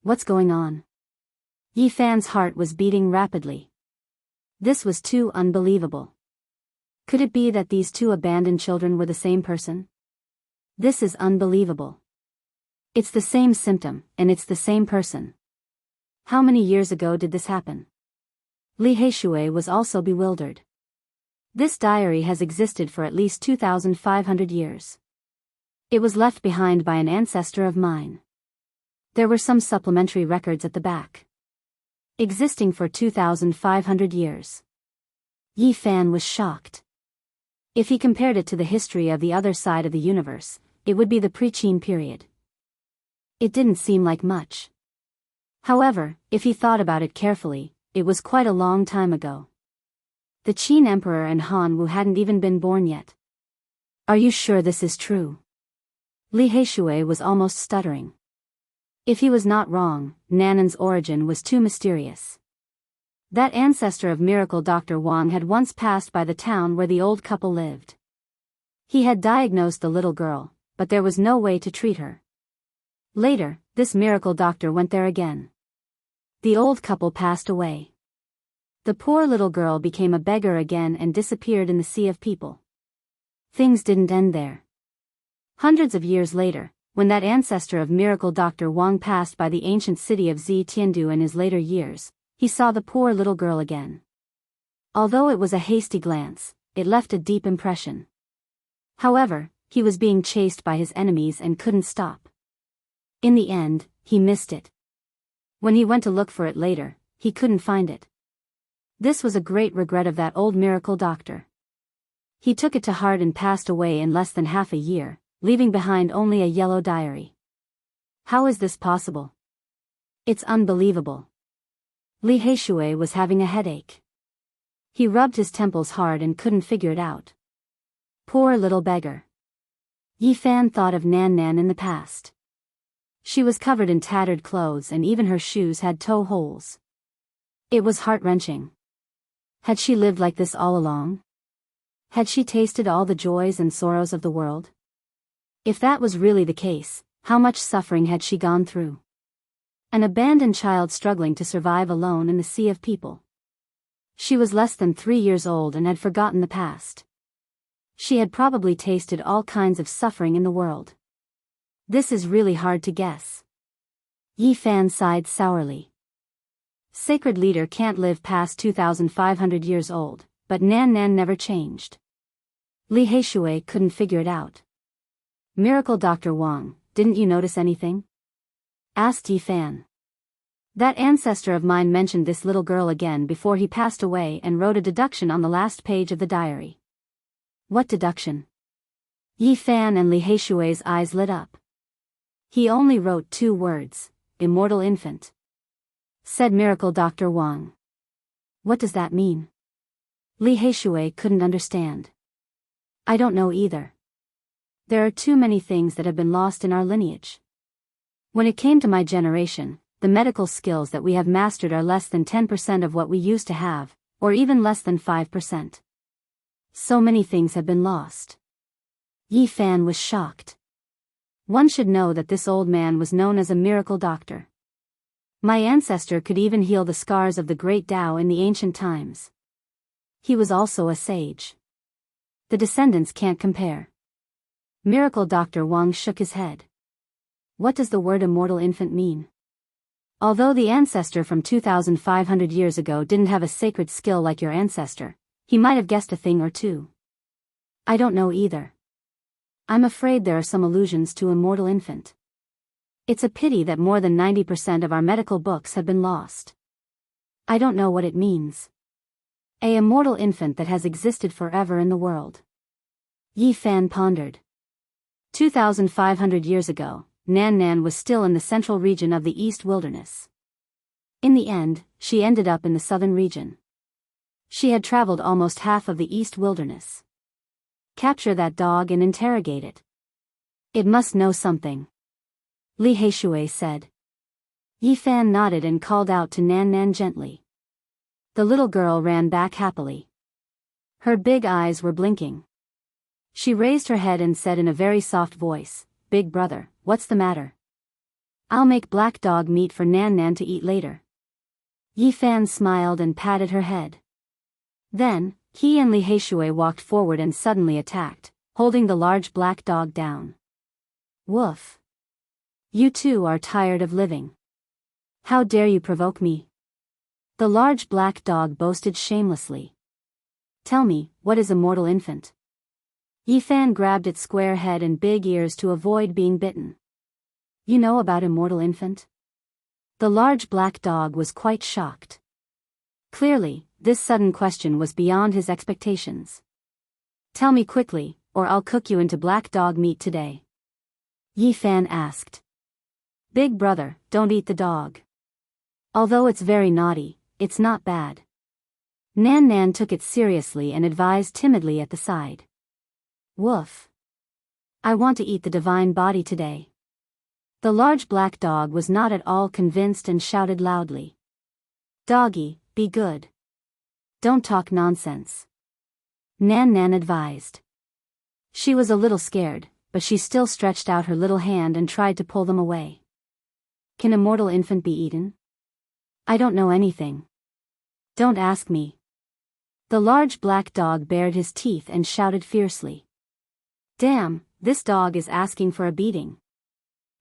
What's going on? Yi Fan's heart was beating rapidly. This was too unbelievable. Could it be that these two abandoned children were the same person? This is unbelievable. It's the same symptom, and it's the same person. How many years ago did this happen? Li Heishui was also bewildered. This diary has existed for at least 2,500 years. It was left behind by an ancestor of mine. There were some supplementary records at the back. Existing for 2,500 years. Yi Fan was shocked. If he compared it to the history of the other side of the universe, it would be the pre-Qin period. It didn't seem like much. However, if he thought about it carefully, it was quite a long time ago. The Qin Emperor and Han Wu hadn't even been born yet. Are you sure this is true? Li Heishui was almost stuttering. If he was not wrong, Nanan's origin was too mysterious. That ancestor of miracle Dr. Wang had once passed by the town where the old couple lived. He had diagnosed the little girl, but there was no way to treat her. Later, this miracle doctor went there again. The old couple passed away. The poor little girl became a beggar again and disappeared in the sea of people. Things didn't end there. Hundreds of years later, when that ancestor of miracle Dr. Wang passed by the ancient city of Tiandu in his later years, he saw the poor little girl again. Although it was a hasty glance, it left a deep impression. However, he was being chased by his enemies and couldn't stop. In the end, he missed it. When he went to look for it later, he couldn't find it. This was a great regret of that old miracle doctor. He took it to heart and passed away in less than half a year, leaving behind only a yellow diary. How is this possible? It's unbelievable. Li Heishui was having a headache. He rubbed his temples hard and couldn't figure it out. Poor little beggar. Yi Fan thought of Nan in the past. She was covered in tattered clothes and even her shoes had toe holes. It was heart-wrenching. Had she lived like this all along? Had she tasted all the joys and sorrows of the world? If that was really the case, how much suffering had she gone through? An abandoned child struggling to survive alone in the sea of people. She was less than 3 years old and had forgotten the past. She had probably tasted all kinds of suffering in the world. This is really hard to guess. Yi Fan sighed sourly. Sacred leader can't live past 2,500 years old, but Nan never changed. Li Heishui couldn't figure it out. Miracle Dr. Wang, didn't you notice anything? Asked Yi Fan. That ancestor of mine mentioned this little girl again before he passed away and wrote a deduction on the last page of the diary. What deduction? Yi Fan and Li Heishui's eyes lit up. He only wrote 2 words, immortal infant. Said Miracle Dr. Wang. What does that mean? Li Heishui couldn't understand. I don't know either. There are too many things that have been lost in our lineage. When it came to my generation, the medical skills that we have mastered are less than 10% of what we used to have, or even less than 5%. So many things have been lost. Yi Fan was shocked. One should know that this old man was known as a miracle doctor. My ancestor could even heal the scars of the great Tao in the ancient times. He was also a sage. The descendants can't compare. Miracle Dr. Wang shook his head. What does the word immortal infant mean? Although the ancestor from 2,500 years ago didn't have a sacred skill like your ancestor, he might have guessed a thing or two. I don't know either. I'm afraid there are some allusions to immortal infant. It's a pity that more than 90% of our medical books have been lost. I don't know what it means. A immortal infant that has existed forever in the world. Yi Fan pondered. 2,500 years ago, Nan Nan was still in the central region of the East Wilderness. In the end, she ended up in the southern region. She had traveled almost half of the East Wilderness. Capture that dog and interrogate it. It must know something. Li Heishui said. Yi Fan nodded and called out to Nan Nan gently. The little girl ran back happily. Her big eyes were blinking. She raised her head and said in a very soft voice, "Big brother, what's the matter?" "I'll make black dog meat for Nan Nan to eat later." Yi Fan smiled and patted her head. Then, he and Li Heishui walked forward and suddenly attacked, holding the large black dog down. "Woof. You two are tired of living. How dare you provoke me?" The large black dog boasted shamelessly. "Tell me, what is immortal infant?" Yi Fan grabbed its square head and big ears to avoid being bitten. "You know about immortal infant?" The large black dog was quite shocked. Clearly, this sudden question was beyond his expectations. "Tell me quickly, or I'll cook you into black dog meat today," Yi Fan asked. "Big brother, don't eat the dog. Although it's very naughty, it's not bad." Nan Nan took it seriously and advised timidly at the side. "Woof. I want to eat the divine body today." The large black dog was not at all convinced and shouted loudly. "Doggy, be good. Don't talk nonsense," Nan Nan advised. She was a little scared, but she still stretched out her little hand and tried to pull them away. "Can immortal infant be eaten?" "I don't know anything. Don't ask me." The large black dog bared his teeth and shouted fiercely. "Damn, this dog is asking for a beating."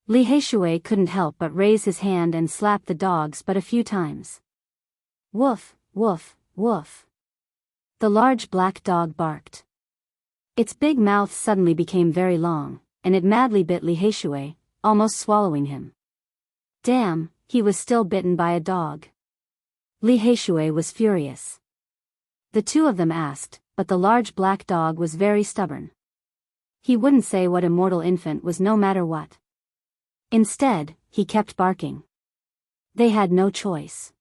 Li Heishui couldn't help but raise his hand and slap the dogs but a few times. "Woof, woof, woof." The large black dog barked. Its big mouth suddenly became very long, and it madly bit Li Heishui, almost swallowing him. Damn, he was still bitten by a dog. Li Heishui was furious. The two of them asked, but the large black dog was very stubborn. He wouldn't say what immortal infant was no matter what. Instead, he kept barking. They had no choice.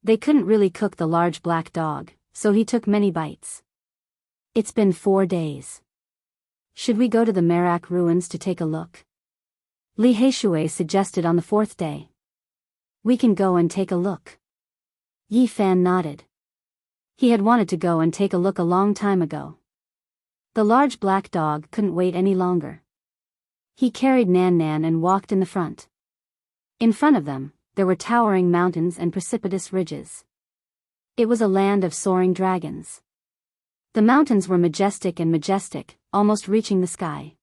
They couldn't really cook the large black dog, so he took many bites. "It's been 4 days. Should we go to the Merak ruins to take a look?" Li Heishui suggested on the 4th day. "We can go and take a look." Yi Fan nodded. He had wanted to go and take a look a long time ago. The large black dog couldn't wait any longer. He carried Nan Nan and walked in the front. In front of them, there were towering mountains and precipitous ridges. It was a land of soaring dragons. The mountains were majestic, almost reaching the sky.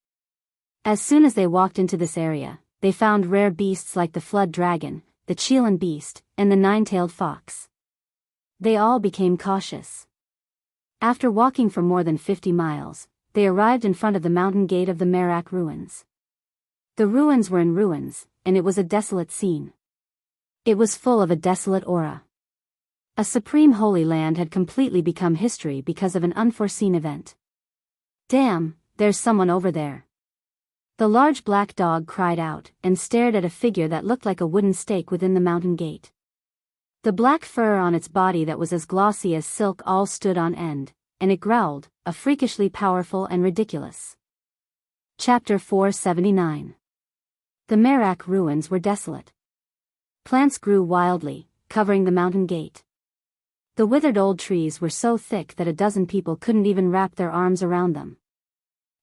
As soon as they walked into this area, they found rare beasts like the flood dragon, the Chilan beast, and the nine-tailed fox. They all became cautious. After walking for more than 50 miles, they arrived in front of the mountain gate of the Merak ruins. The ruins were in ruins, and it was a desolate scene. It was full of a desolate aura. A supreme holy land had completely become history because of an unforeseen event. "Damn, there's someone over there." The large black dog cried out, and stared at a figure that looked like a wooden stake within the mountain gate. The black fur on its body that was as glossy as silk all stood on end, and it growled, a freakishly powerful and ridiculous. Chapter 479. The Merak ruins were desolate. Plants grew wildly, covering the mountain gate. The withered old trees were so thick that a dozen people couldn't even wrap their arms around them.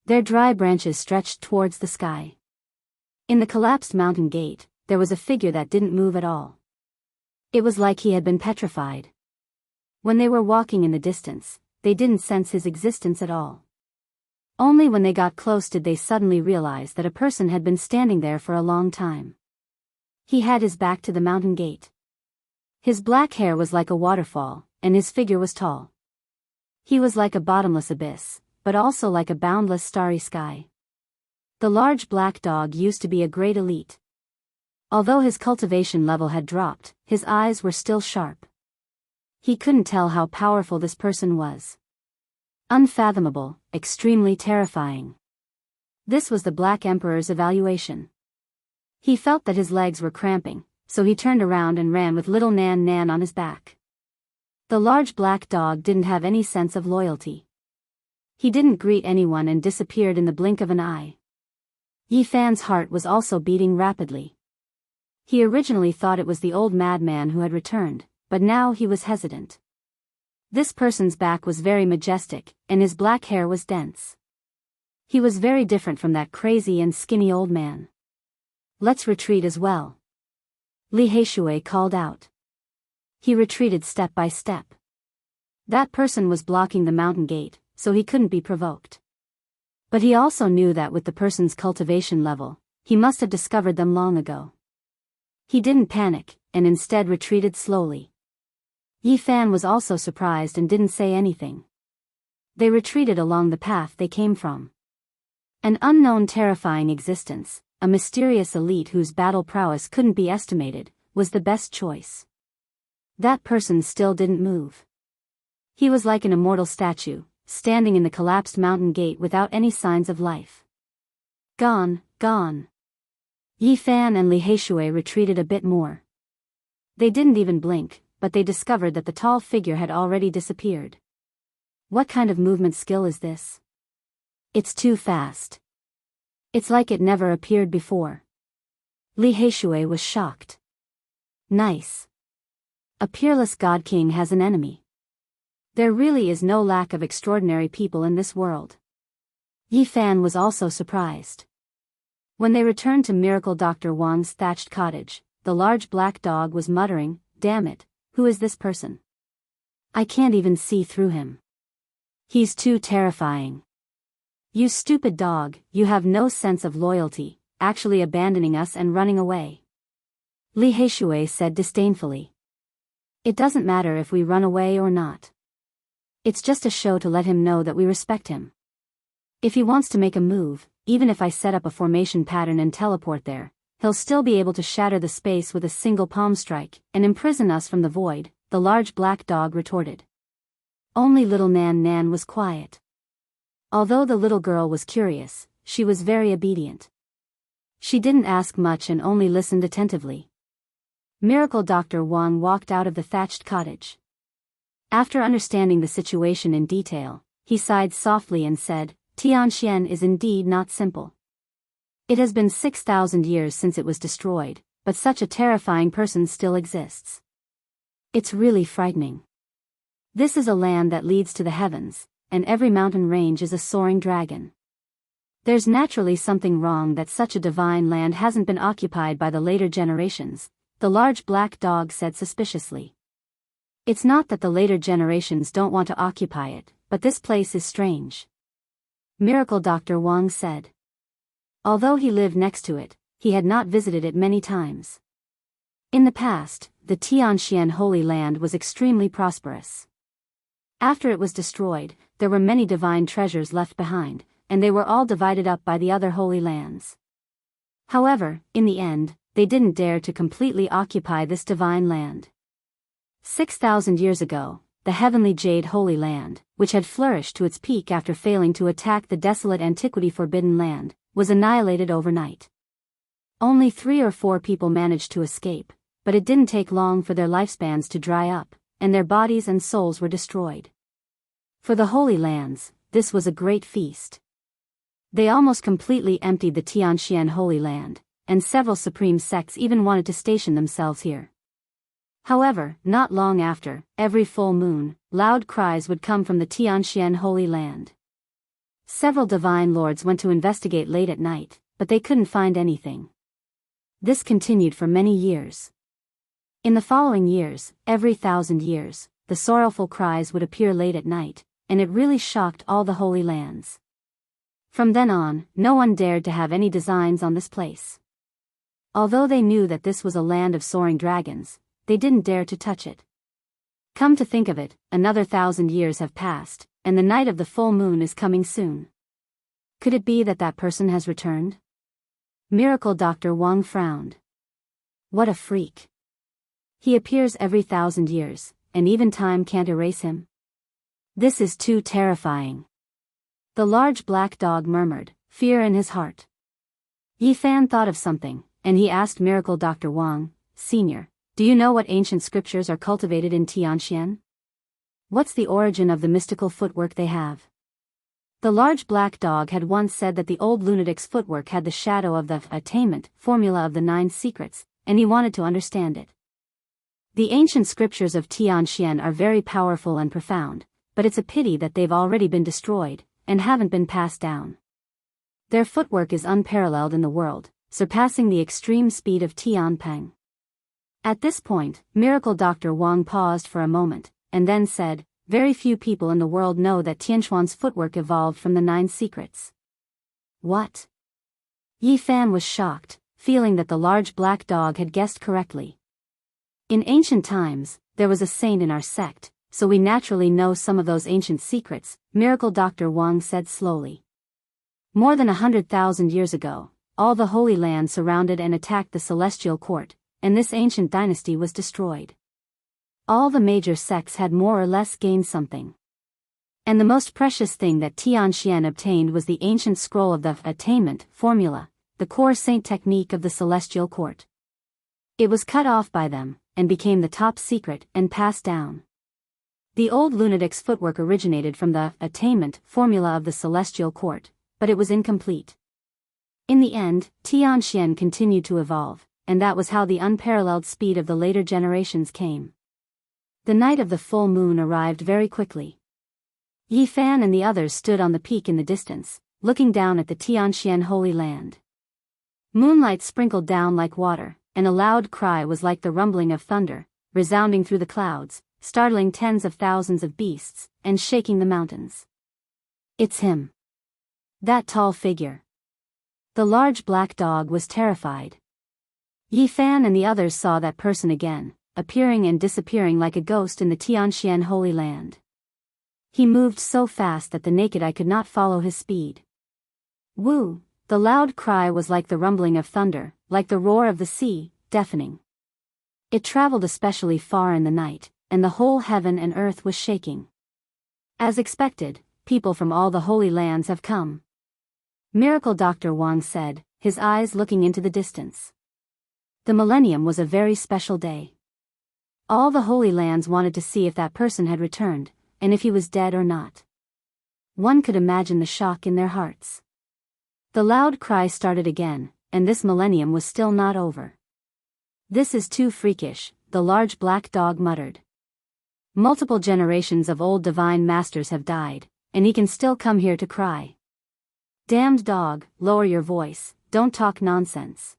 Their dry branches stretched towards the sky. In the collapsed mountain gate, there was a figure that didn't move at all. It was like he had been petrified. When they were walking in the distance, they didn't sense his existence at all. Only when they got close did they suddenly realize that a person had been standing there for a long time. He had his back to the mountain gate. His black hair was like a waterfall, and his figure was tall. He was like a bottomless abyss, but also like a boundless starry sky. The large black dog used to be a great elite. Although his cultivation level had dropped, his eyes were still sharp. He couldn't tell how powerful this person was. Unfathomable, extremely terrifying. This was the Black Emperor's evaluation. He felt that his legs were cramping, so he turned around and ran with little Nan Nan on his back. The large black dog didn't have any sense of loyalty. He didn't greet anyone and disappeared in the blink of an eye. Yi Fan's heart was also beating rapidly. He originally thought it was the old madman who had returned, but now he was hesitant. This person's back was very majestic, and his black hair was dense. He was very different from that crazy and skinny old man. "Let's retreat as well," Li Heishui called out. He retreated step by step. That person was blocking the mountain gate, so he couldn't be provoked. But he also knew that with the person's cultivation level, he must have discovered them long ago. He didn't panic, and instead retreated slowly. Yi Fan was also surprised and didn't say anything. They retreated along the path they came from. An unknown terrifying existence, a mysterious elite whose battle prowess couldn't be estimated, was the best choice. That person still didn't move. He was like an immortal statue, standing in the collapsed mountain gate without any signs of life. Gone, gone. Yi Fan and Li Heishui retreated a bit more. They didn't even blink, but they discovered that the tall figure had already disappeared. What kind of movement skill is this? It's too fast. It's like it never appeared before. Li Heishui was shocked. Nice. A peerless God King has an enemy. There really is no lack of extraordinary people in this world. Yi Fan was also surprised. When they returned to Miracle Dr. Wang's thatched cottage, the large black dog was muttering, "Damn it, who is this person? I can't even see through him. He's too terrifying. You stupid dog, you have no sense of loyalty, actually abandoning us and running away." Li Heishui said disdainfully. "It doesn't matter if we run away or not. It's just a show to let him know that we respect him. If he wants to make a move, even if I set up a formation pattern and teleport there, he'll still be able to shatter the space with a single palm strike and imprison us from the void," the large black dog retorted. Only little Nan Nan was quiet. Although the little girl was curious, she was very obedient. She didn't ask much and only listened attentively. Miracle Dr. Wang walked out of the thatched cottage. After understanding the situation in detail, he sighed softly and said, "Tianxian is indeed not simple. It has been 6,000 years since it was destroyed, but such a terrifying person still exists. It's really frightening. This is a land that leads to the heavens, and every mountain range is a soaring dragon. There's naturally something wrong that such a divine land hasn't been occupied by the later generations," the large black dog said suspiciously. "It's not that the later generations don't want to occupy it, but this place is strange," Miracle Dr. Wang said. Although he lived next to it, he had not visited it many times. In the past, the Tianxian Holy Land was extremely prosperous. After it was destroyed, there were many divine treasures left behind, and they were all divided up by the other holy lands. However, in the end, they didn't dare to completely occupy this divine land. 6,000 years ago, the heavenly Jade Holy Land, which had flourished to its peak after failing to attack the desolate Antiquity Forbidden Land, was annihilated overnight. Only 3 or 4 people managed to escape, but it didn't take long for their lifespans to dry up, and their bodies and souls were destroyed. For the Holy Lands, this was a great feast. They almost completely emptied the Tianxian Holy Land, and several supreme sects even wanted to station themselves here. However, not long after, every full moon, loud cries would come from the Tianxian Holy Land. Several divine lords went to investigate late at night, but they couldn't find anything. This continued for many years. In the following years, every 1,000 years, the sorrowful cries would appear late at night, and it really shocked all the Holy Lands. From then on, no one dared to have any designs on this place. Although they knew that this was a land of soaring dragons, they didn't dare to touch it. Come to think of it, another 1,000 years have passed, and the night of the full moon is coming soon. Could it be that that person has returned? Miracle Dr. Wang frowned. What a freak. He appears every 1,000 years, and even time can't erase him. This is too terrifying. The large black dog murmured, fear in his heart. Yi Fan thought of something, and he asked Miracle Dr. Wang, Senior, do you know what ancient scriptures are cultivated in Tianxian? What's the origin of the mystical footwork they have? The large black dog had once said that the old lunatic's footwork had the shadow of the attainment formula of the 9 secrets, and he wanted to understand it. The ancient scriptures of Tianxian are very powerful and profound, but it's a pity that they've already been destroyed, and haven't been passed down. Their footwork is unparalleled in the world, surpassing the extreme speed of Tianpeng. At this point, Miracle Dr. Wang paused for a moment, and then said, very few people in the world know that Tianchuan's footwork evolved from the 9 secrets. What? Yi Fan was shocked, feeling that the large black dog had guessed correctly. In ancient times, there was a saint in our sect, so we naturally know some of those ancient secrets, Miracle Dr. Wang said slowly. More than 100,000 years ago, all the Holy Land surrounded and attacked the Celestial Court, and this ancient dynasty was destroyed. All the major sects had more or less gained something. And the most precious thing that Tianxian obtained was the ancient scroll of the attainment formula, the core saint technique of the Celestial Court. It was cut off by them, and became the top secret and passed down. The old lunatic's footwork originated from the attainment formula of the Celestial Court, but it was incomplete. In the end, Tianxian continued to evolve, and that was how the unparalleled speed of the later generations came. The night of the full moon arrived very quickly. Yi Fan and the others stood on the peak in the distance, looking down at the Tianxian Holy Land. Moonlight sprinkled down like water, and a loud cry was like the rumbling of thunder, resounding through the clouds, startling tens of thousands of beasts, and shaking the mountains. It's him. That tall figure. The large black dog was terrified. Yi Fan and the others saw that person again, appearing and disappearing like a ghost in the Tianxian Holy Land. He moved so fast that the naked eye could not follow his speed. Woo! The loud cry was like the rumbling of thunder, like the roar of the sea, deafening. It traveled especially far in the night, and the whole heaven and earth was shaking. As expected, people from all the Holy Lands have come. Miracle Dr. Wang said, his eyes looking into the distance. The millennium was a very special day. All the Holy Lands wanted to see if that person had returned, and if he was dead or not. One could imagine the shock in their hearts. The loud cry started again, and this millennium was still not over. This is too freakish, the large black dog muttered. Multiple generations of old divine masters have died, and he can still come here to cry. Damned dog, lower your voice, don't talk nonsense.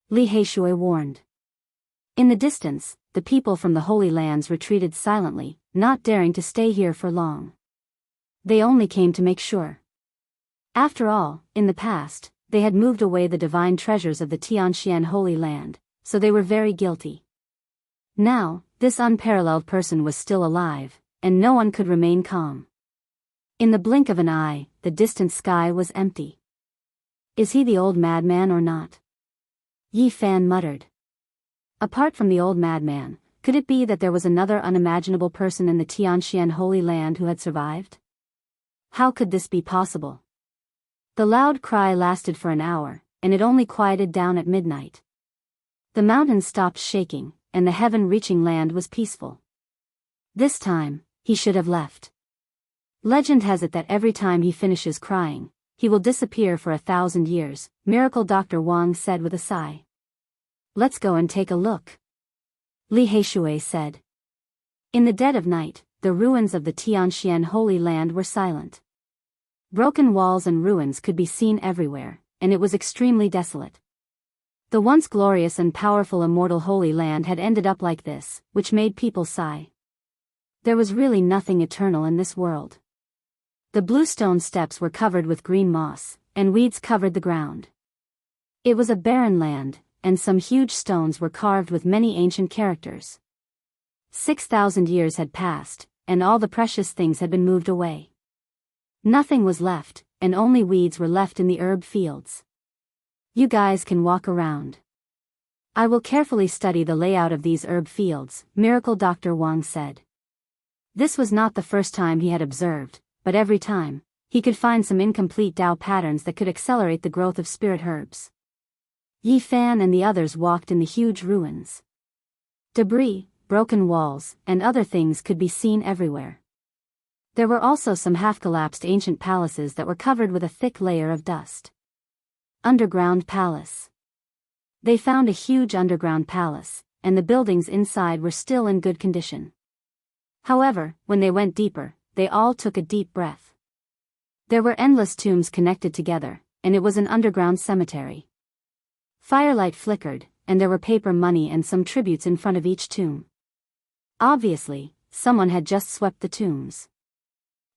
Li Heishui warned. In the distance, the people from the Holy Lands retreated silently, not daring to stay here for long. They only came to make sure. After all, in the past, they had moved away the divine treasures of the Tianxian Holy Land, so they were very guilty. Now, this unparalleled person was still alive, and no one could remain calm. In the blink of an eye, the distant sky was empty. Is he the old madman or not? Yi Fan muttered. Apart from the old madman, could it be that there was another unimaginable person in the Tianxian Holy Land who had survived? How could this be possible? The loud cry lasted for an hour, and it only quieted down at midnight. The mountains stopped shaking, and the heaven-reaching land was peaceful. This time, he should have left. Legend has it that every time he finishes crying, he will disappear for 1,000 years, Miracle Dr. Wang said with a sigh. Let's go and take a look. Li Heishui said. In the dead of night, the ruins of the Tianxian Holy Land were silent. Broken walls and ruins could be seen everywhere, and it was extremely desolate. The once glorious and powerful immortal Holy Land had ended up like this, which made people sigh. There was really nothing eternal in this world. The bluestone steps were covered with green moss, and weeds covered the ground. It was a barren land, and some huge stones were carved with many ancient characters. 6,000 years had passed, and all the precious things had been moved away. Nothing was left, and only weeds were left in the herb fields. You guys can walk around. I will carefully study the layout of these herb fields, Miracle Dr. Wang said. This was not the first time he had observed, but every time, he could find some incomplete Dao patterns that could accelerate the growth of spirit herbs. Yi Fan and the others walked in the huge ruins. Debris, broken walls, and other things could be seen everywhere. There were also some half-collapsed ancient palaces that were covered with a thick layer of dust. Underground palace. They found a huge underground palace, and the buildings inside were still in good condition. However, when they went deeper, they all took a deep breath. There were endless tombs connected together, and it was an underground cemetery. Firelight flickered, and there were paper money and some tributes in front of each tomb. Obviously, someone had just swept the tombs.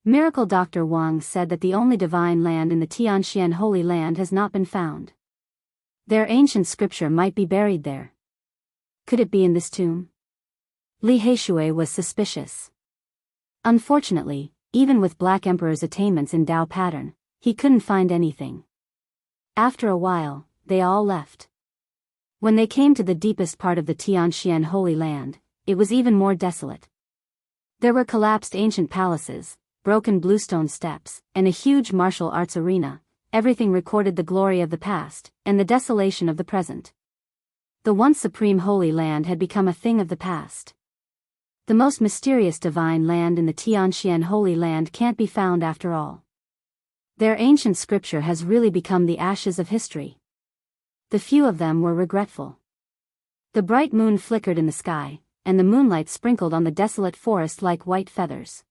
Miracle Dr. Wang said that the only divine land in the Tianxian Holy Land has not been found. Their ancient scripture might be buried there. Could it be in this tomb? Li Heishui was suspicious. Unfortunately, even with Black Emperor's attainments in Dao pattern, he couldn't find anything. After a while, they all left. When they came to the deepest part of the Tianxian Holy Land, it was even more desolate. There were collapsed ancient palaces, broken bluestone steps, and a huge martial arts arena. Everything recorded the glory of the past, and the desolation of the present. The once supreme Holy Land had become a thing of the past. The most mysterious divine land in the Tianxian Holy Land can't be found after all. Their ancient scripture has really become the ashes of history. The few of them were regretful. The bright moon flickered in the sky, and the moonlight sprinkled on the desolate forest like white feathers.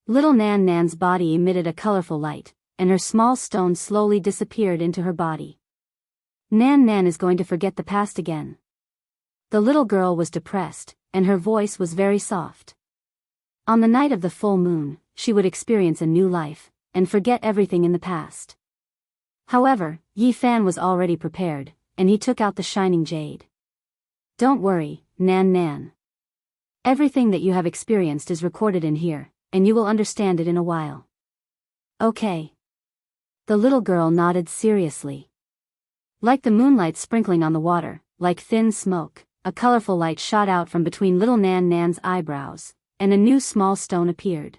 Little Nan Nan's body emitted a colorful light, and her small stone slowly disappeared into her body. Nan Nan is going to forget the past again. The little girl was depressed, and her voice was very soft. On the night of the full moon, she would experience a new life, and forget everything in the past. However, Yi Fan was already prepared, and he took out the shining jade. Don't worry, Nan Nan. Everything that you have experienced is recorded in here, and you will understand it in a while. Okay. The little girl nodded seriously. Like the moonlight sprinkling on the water, like thin smoke, a colorful light shot out from between little Nan Nan's eyebrows, and a new small stone appeared.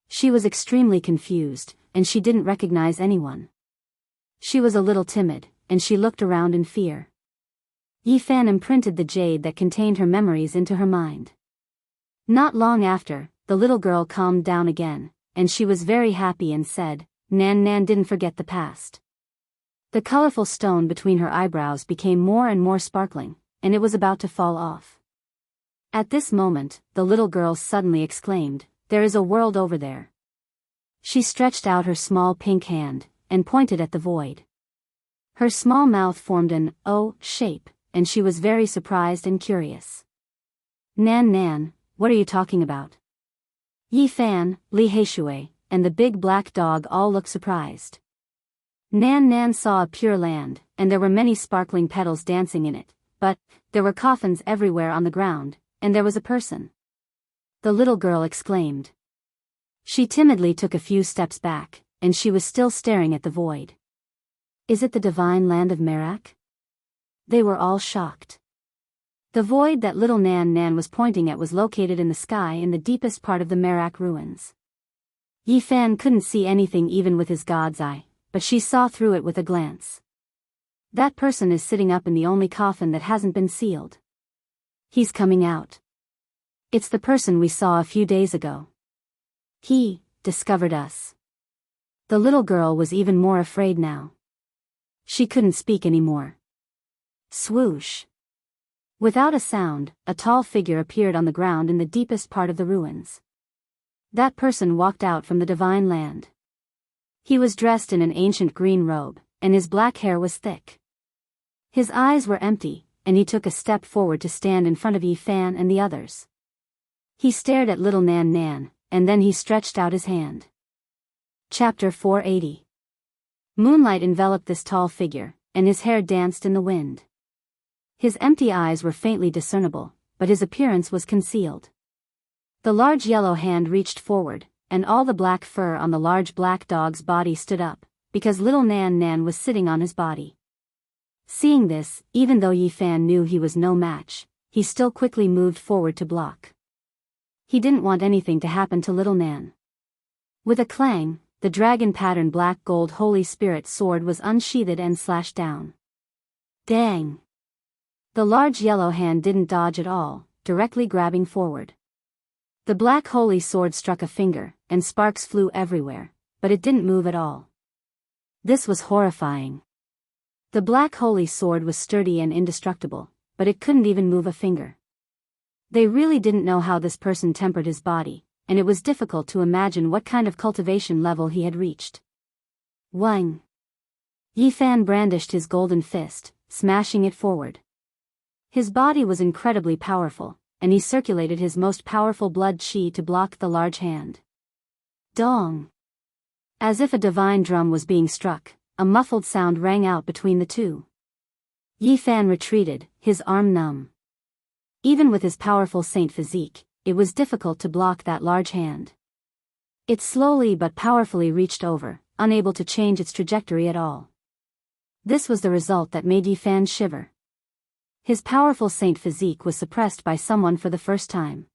She was extremely confused, and she didn't recognize anyone. She was a little timid, and she looked around in fear. Yi Fan imprinted the jade that contained her memories into her mind. Not long after, the little girl calmed down again, and she was very happy and said, Nan Nan didn't forget the past. The colorful stone between her eyebrows became more and more sparkling, and it was about to fall off. At this moment, the little girl suddenly exclaimed, There is a world over there. She stretched out her small pink hand, and pointed at the void. Her small mouth formed an O shape, and she was very surprised and curious. Nan Nan, what are you talking about? Yi Fan, Li Heishui, and the big black dog all looked surprised. Nan Nan saw a pure land, and there were many sparkling petals dancing in it, but there were coffins everywhere on the ground, and there was a person. The little girl exclaimed. She timidly took a few steps back, and she was still staring at the void. Is it the divine land of Merak? They were all shocked. The void that little Nan Nan was pointing at was located in the sky in the deepest part of the Merak ruins. Yi Fan couldn't see anything even with his god's eye, but she saw through it with a glance. That person is sitting up in the only coffin that hasn't been sealed. He's coming out. It's the person we saw a few days ago. He discovered us. The little girl was even more afraid now. She couldn't speak anymore. Swoosh. Without a sound, a tall figure appeared on the ground in the deepest part of the ruins. That person walked out from the divine land. He was dressed in an ancient green robe, and his black hair was thick. His eyes were empty, and he took a step forward to stand in front of Yi Fan and the others. He stared at little Nan Nan, and then he stretched out his hand. Chapter 480. Moonlight enveloped this tall figure, and his hair danced in the wind. His empty eyes were faintly discernible, but his appearance was concealed. The large yellow hand reached forward, and all the black fur on the large black dog's body stood up, because little Nan Nan was sitting on his body. Seeing this, even though Yi Fan knew he was no match, he still quickly moved forward to block. He didn't want anything to happen to little Nan. With a clang, the dragon-patterned black gold Holy Spirit sword was unsheathed and slashed down. Dang! The large yellow hand didn't dodge at all, directly grabbing forward. The black holy sword struck a finger, and sparks flew everywhere, but it didn't move at all. This was horrifying. The black holy sword was sturdy and indestructible, but it couldn't even move a finger. They really didn't know how this person tempered his body, and it was difficult to imagine what kind of cultivation level he had reached. Wang! Yi Fan brandished his golden fist, smashing it forward. His body was incredibly powerful, and he circulated his most powerful blood chi to block the large hand. Dong! As if a divine drum was being struck, a muffled sound rang out between the two. Yi Fan retreated, his arm numb. Even with his powerful saint physique, it was difficult to block that large hand. It slowly but powerfully reached over, unable to change its trajectory at all. This was the result that made Yi Fan shiver. His powerful saint physique was suppressed by someone for the first time.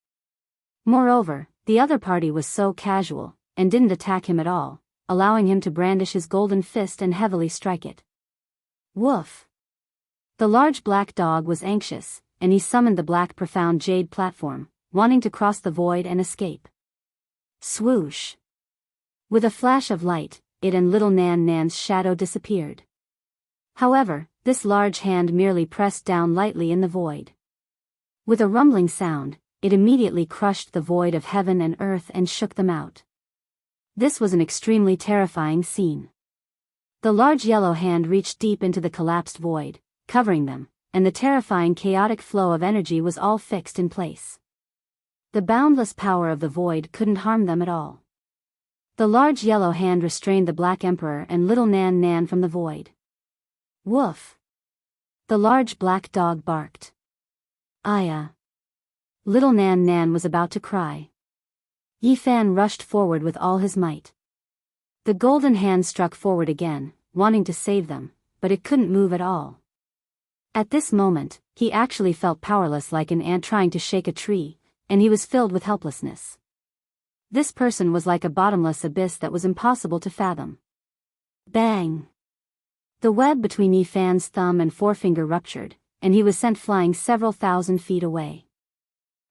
Moreover, the other party was so casual, and didn't attack him at all, allowing him to brandish his golden fist and heavily strike it. Woof! The large black dog was anxious, and he summoned the black profound jade platform, wanting to cross the void and escape. Swoosh! With a flash of light, it and little Nan Nan's shadow disappeared. However, this large hand merely pressed down lightly in the void. With a rumbling sound, it immediately crushed the void of heaven and earth and shook them out. This was an extremely terrifying scene. The large yellow hand reached deep into the collapsed void, covering them, and the terrifying chaotic flow of energy was all fixed in place. The boundless power of the void couldn't harm them at all. The large yellow hand restrained the Black Emperor and little Nan Nan from the void. Woof! The large black dog barked. Aya! Little Nan Nan was about to cry. Yi Fan rushed forward with all his might. The golden hand struck forward again, wanting to save them, but it couldn't move at all. At this moment, he actually felt powerless like an ant trying to shake a tree, and he was filled with helplessness. This person was like a bottomless abyss that was impossible to fathom. Bang! The web between Yi Fan's thumb and forefinger ruptured, and he was sent flying several thousand feet away.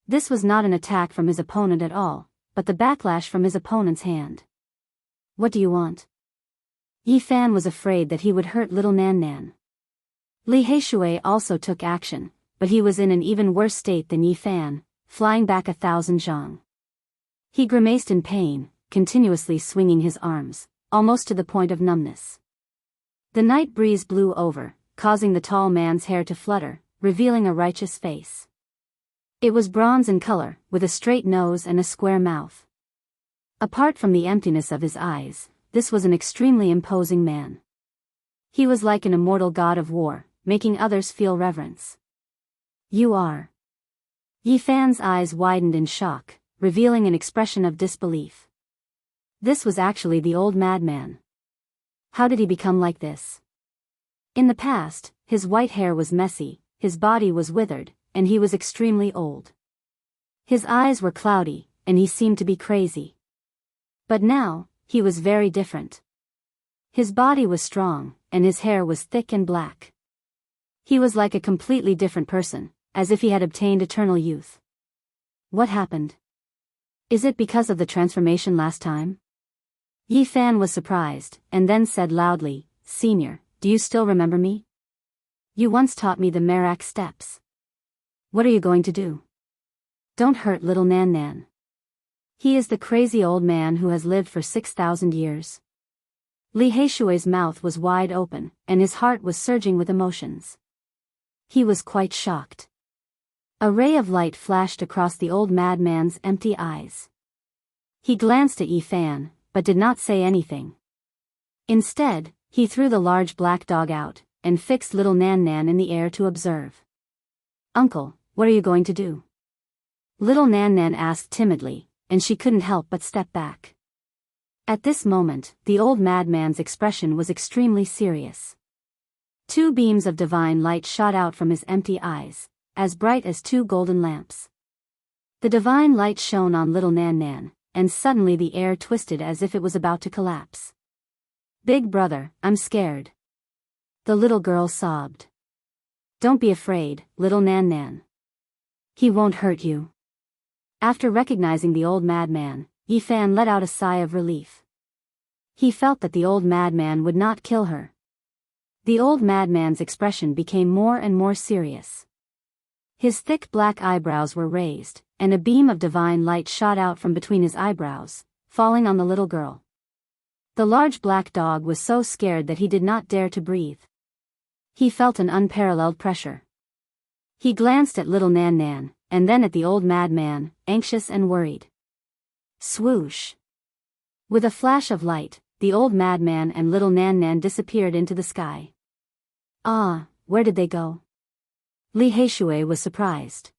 This was not an attack from his opponent at all, but the backlash from his opponent's hand. What do you want? Yi Fan was afraid that he would hurt little Nan Nan. Li Heishui also took action, but he was in an even worse state than Yi Fan, flying back 1,000 zhang. He grimaced in pain, continuously swinging his arms, almost to the point of numbness. The night breeze blew over, causing the tall man's hair to flutter, revealing a righteous face. It was bronze in color, with a straight nose and a square mouth. Apart from the emptiness of his eyes, this was an extremely imposing man. He was like an immortal god of war, making others feel reverence. You are. Yi Fan's eyes widened in shock, revealing an expression of disbelief. This was actually the old madman. How did he become like this? In the past, his white hair was messy, his body was withered, and he was extremely old. His eyes were cloudy, and he seemed to be crazy. But now, he was very different. His body was strong, and his hair was thick and black. He was like a completely different person, as if he had obtained eternal youth. What happened? Is it because of the transformation last time? Yi Fan was surprised, and then said loudly, Senior, do you still remember me? You once taught me the Merak steps. What are you going to do? Don't hurt little Nan Nan. He is the crazy old man who has lived for 6,000 years. Li Heishui's mouth was wide open, and his heart was surging with emotions. He was quite shocked. A ray of light flashed across the old madman's empty eyes. He glanced at Yi Fan, but did not say anything. Instead, he threw the large black dog out, and fixed little Nan Nan in the air to observe. "Uncle, what are you going to do?" Little Nan Nan asked timidly, and she couldn't help but step back. At this moment, the old madman's expression was extremely serious. Two beams of divine light shot out from his empty eyes, as bright as two golden lamps. The divine light shone on little Nan Nan, and suddenly the air twisted as if it was about to collapse. "Big brother, I'm scared." The little girl sobbed. "Don't be afraid, little Nan Nan. He won't hurt you." After recognizing the old madman, Yi Fan let out a sigh of relief. He felt that the old madman would not kill her. The old madman's expression became more and more serious. His thick black eyebrows were raised, and a beam of divine light shot out from between his eyebrows, falling on the little girl. The large black dog was so scared that he did not dare to breathe. He felt an unparalleled pressure. He glanced at little Nan Nan, and then at the old madman, anxious and worried. Swoosh! With a flash of light, the old madman and little Nan Nan disappeared into the sky. Ah, where did they go? Li Haishui was surprised.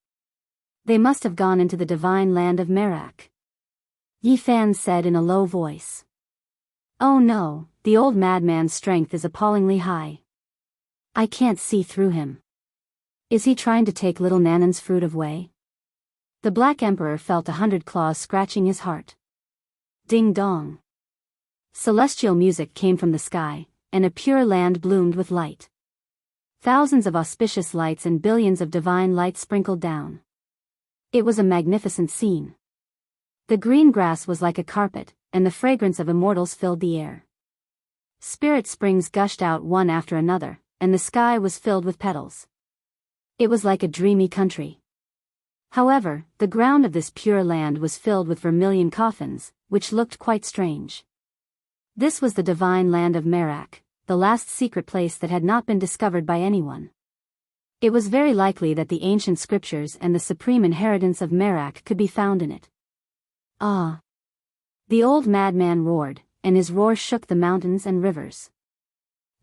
They must have gone into the divine land of Merak. Yi Fan said in a low voice. Oh no, the old madman's strength is appallingly high. I can't see through him. Is he trying to take little Nanan's fruit away? The Black Emperor felt 100 claws scratching his heart. Ding dong. Celestial music came from the sky, and a pure land bloomed with light. Thousands of auspicious lights and billions of divine light sprinkled down. It was a magnificent scene. The green grass was like a carpet, and the fragrance of immortals filled the air. Spirit springs gushed out one after another, and the sky was filled with petals. It was like a dreamy country. However, the ground of this pure land was filled with vermilion coffins, which looked quite strange. This was the divine land of Merak, the last secret place that had not been discovered by anyone. It was very likely that the ancient scriptures and the supreme inheritance of Merak could be found in it. Ah! The old madman roared, and his roar shook the mountains and rivers.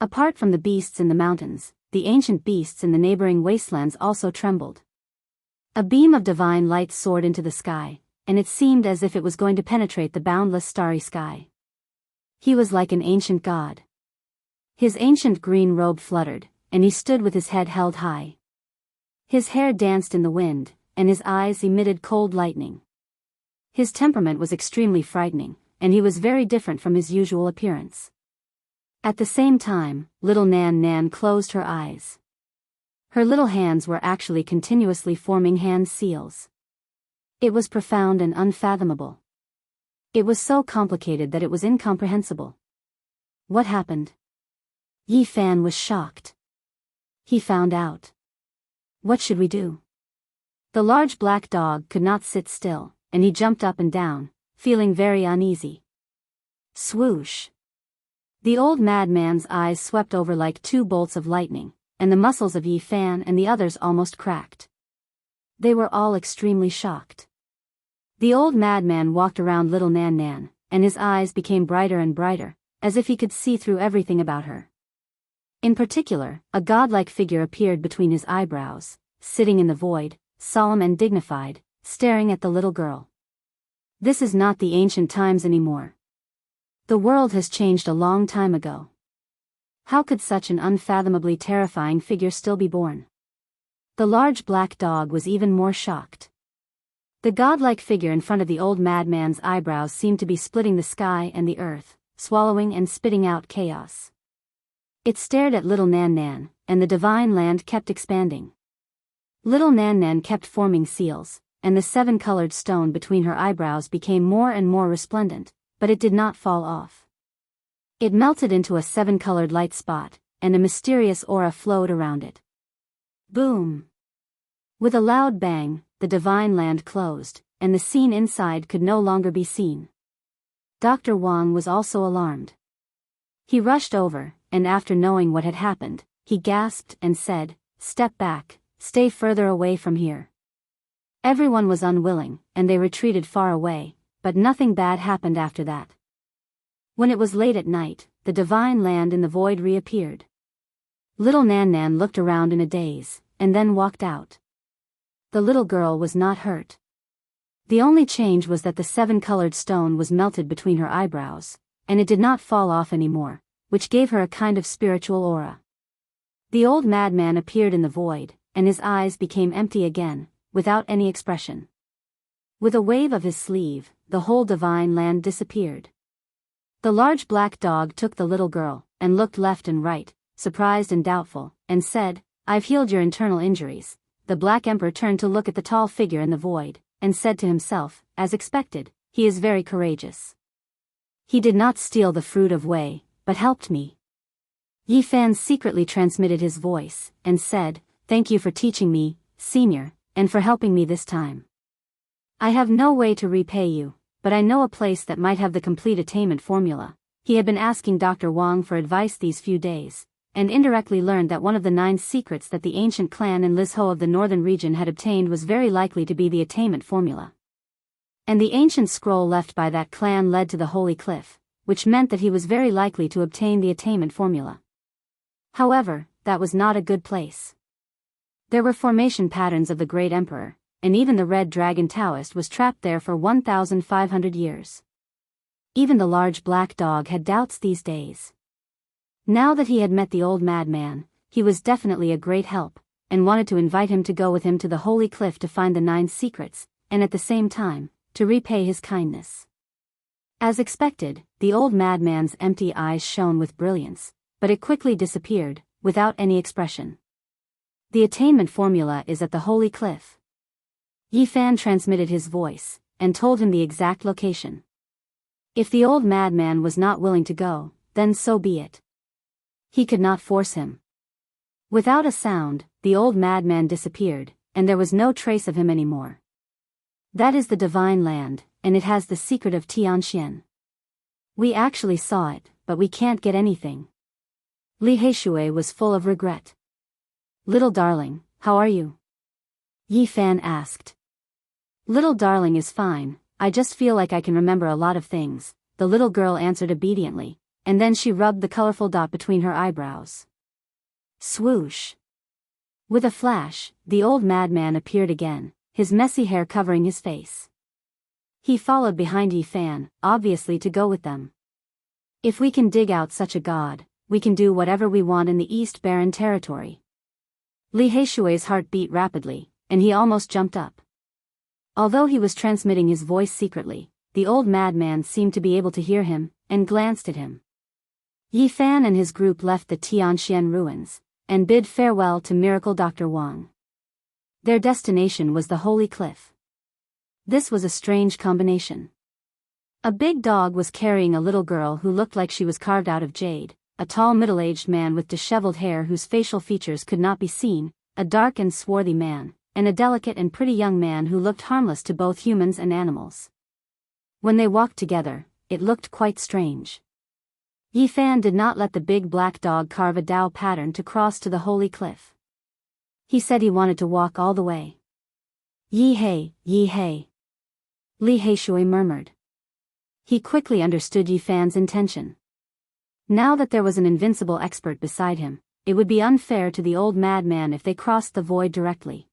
Apart from the beasts in the mountains, the ancient beasts in the neighboring wastelands also trembled. A beam of divine light soared into the sky, and it seemed as if it was going to penetrate the boundless starry sky. He was like an ancient god. His ancient green robe fluttered, and he stood with his head held high. His hair danced in the wind, and his eyes emitted cold lightning. His temperament was extremely frightening, and he was very different from his usual appearance. At the same time, little Nan Nan closed her eyes. Her little hands were actually continuously forming hand seals. It was profound and unfathomable. It was so complicated that it was incomprehensible. What happened? Yi Fan was shocked. He found out. What should we do? The large black dog could not sit still, and he jumped up and down, feeling very uneasy. Swoosh! The old madman's eyes swept over like two bolts of lightning, and the muscles of Yi Fan and the others almost cracked. They were all extremely shocked. The old madman walked around little Nan Nan, and his eyes became brighter and brighter, as if he could see through everything about her. In particular, a godlike figure appeared between his eyebrows, sitting in the void, solemn and dignified, staring at the little girl. This is not the ancient times anymore. The world has changed a long time ago. How could such an unfathomably terrifying figure still be born? The large black dog was even more shocked. The godlike figure in front of the old madman's eyebrows seemed to be splitting the sky and the earth, swallowing and spitting out chaos. It stared at little Nan Nan, and the divine land kept expanding. Little Nan Nan kept forming seals, and the seven-colored stone between her eyebrows became more and more resplendent, but it did not fall off. It melted into a seven-colored light spot, and a mysterious aura flowed around it. Boom! With a loud bang, the divine land closed, and the scene inside could no longer be seen. Dr. Wang was also alarmed. He rushed over, and after knowing what had happened, he gasped and said, "Step back, stay further away from here." Everyone was unwilling, and they retreated far away, but nothing bad happened after that. When it was late at night, the divine land in the void reappeared. Little Nan Nan looked around in a daze, and then walked out. The little girl was not hurt. The only change was that the 7-colored stone was melted between her eyebrows, and it did not fall off anymore, which gave her a kind of spiritual aura. The old madman appeared in the void, and his eyes became empty again, without any expression. With a wave of his sleeve, the whole divine land disappeared. The large black dog took the little girl, and looked left and right, surprised and doubtful, and said, "I've healed your internal injuries." The Black Emperor turned to look at the tall figure in the void, and said to himself, as expected, "He is very courageous. He did not steal the fruit of Wei, but helped me." Yi Fan secretly transmitted his voice, and said, "Thank you for teaching me, Senior, and for helping me this time. I have no way to repay you, but I know a place that might have the complete attainment formula." He had been asking Dr. Wang for advice these few days, and indirectly learned that one of the 9 secrets that the ancient clan in Lizhou of the northern region had obtained was very likely to be the attainment formula. And the ancient scroll left by that clan led to the Holy Cliff, which meant that he was very likely to obtain the attainment formula. However, that was not a good place. There were formation patterns of the Great Emperor, and even the Red Dragon Taoist was trapped there for 1,500 years. Even the large black dog had doubts these days. Now that he had met the old madman, he was definitely a great help, and wanted to invite him to go with him to the Holy Cliff to find the 9 secrets, and at the same time, to repay his kindness. As expected, the old madman's empty eyes shone with brilliance, but it quickly disappeared, without any expression. "The attainment formula is at the Holy Cliff." Yi Fan transmitted his voice, and told him the exact location. If the old madman was not willing to go, then so be it. He could not force him. Without a sound, the old madman disappeared, and there was no trace of him anymore. That is the divine land, and it has the secret of Tianxian. We actually saw it, but we can't get anything. Li Heishui was full of regret. "Little darling, how are you?" Yi Fan asked. "Little darling is fine, I just feel like I can remember a lot of things," the little girl answered obediently, and then she rubbed the colorful dot between her eyebrows. Swoosh! With a flash, the old madman appeared again, his messy hair covering his face. He followed behind Yi Fan, obviously to go with them. "If we can dig out such a god, we can do whatever we want in the East Barren territory." Li Heishui's heart beat rapidly, and he almost jumped up. Although he was transmitting his voice secretly, the old madman seemed to be able to hear him, and glanced at him. Yi Fan and his group left the Tianxian ruins, and bid farewell to Miracle Dr. Wang. Their destination was the Holy Cliff. This was a strange combination. A big dog was carrying a little girl who looked like she was carved out of jade, a tall middle-aged man with disheveled hair whose facial features could not be seen, a dark and swarthy man, and a delicate and pretty young man who looked harmless to both humans and animals. When they walked together, it looked quite strange. Yi Fan did not let the big black dog carve a Tao pattern to cross to the Holy Cliff. He said he wanted to walk all the way. "Yi Hei, Yi Hei," Li Heishui murmured. He quickly understood Yi Fan's intention. Now that there was an invincible expert beside him, it would be unfair to the old madman if they crossed the void directly.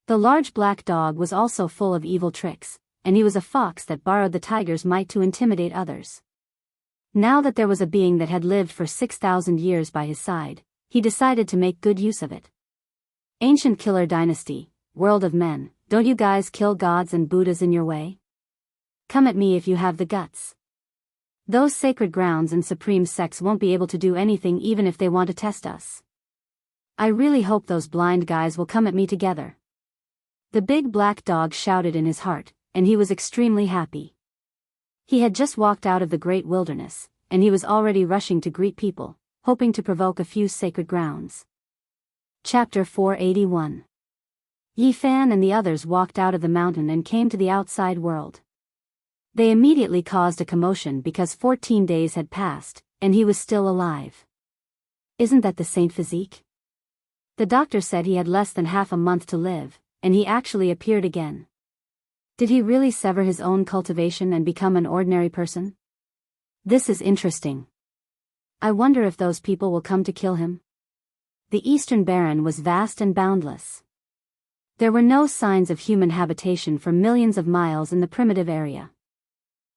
The large black dog was also full of evil tricks, and he was a fox that borrowed the tiger's might to intimidate others. Now that there was a being that had lived for 6,000 years by his side, he decided to make good use of it. "Ancient killer dynasty, world of men, don't you guys kill gods and Buddhas in your way? Come at me if you have the guts. Those sacred grounds and supreme sects won't be able to do anything even if they want to test us. I really hope those blind guys will come at me together." The big black dog shouted in his heart, and he was extremely happy. He had just walked out of the great wilderness, and he was already rushing to greet people, hoping to provoke a few sacred grounds. Chapter 481. Yi Fan and the others walked out of the mountain and came to the outside world. They immediately caused a commotion because 14 days had passed, and he was still alive. Isn't that the Saint physique? The doctor said he had less than half a month to live, and he actually appeared again. Did he really sever his own cultivation and become an ordinary person? This is interesting. I wonder if those people will come to kill him. The Eastern Barren was vast and boundless. There were no signs of human habitation for millions of miles in the primitive area.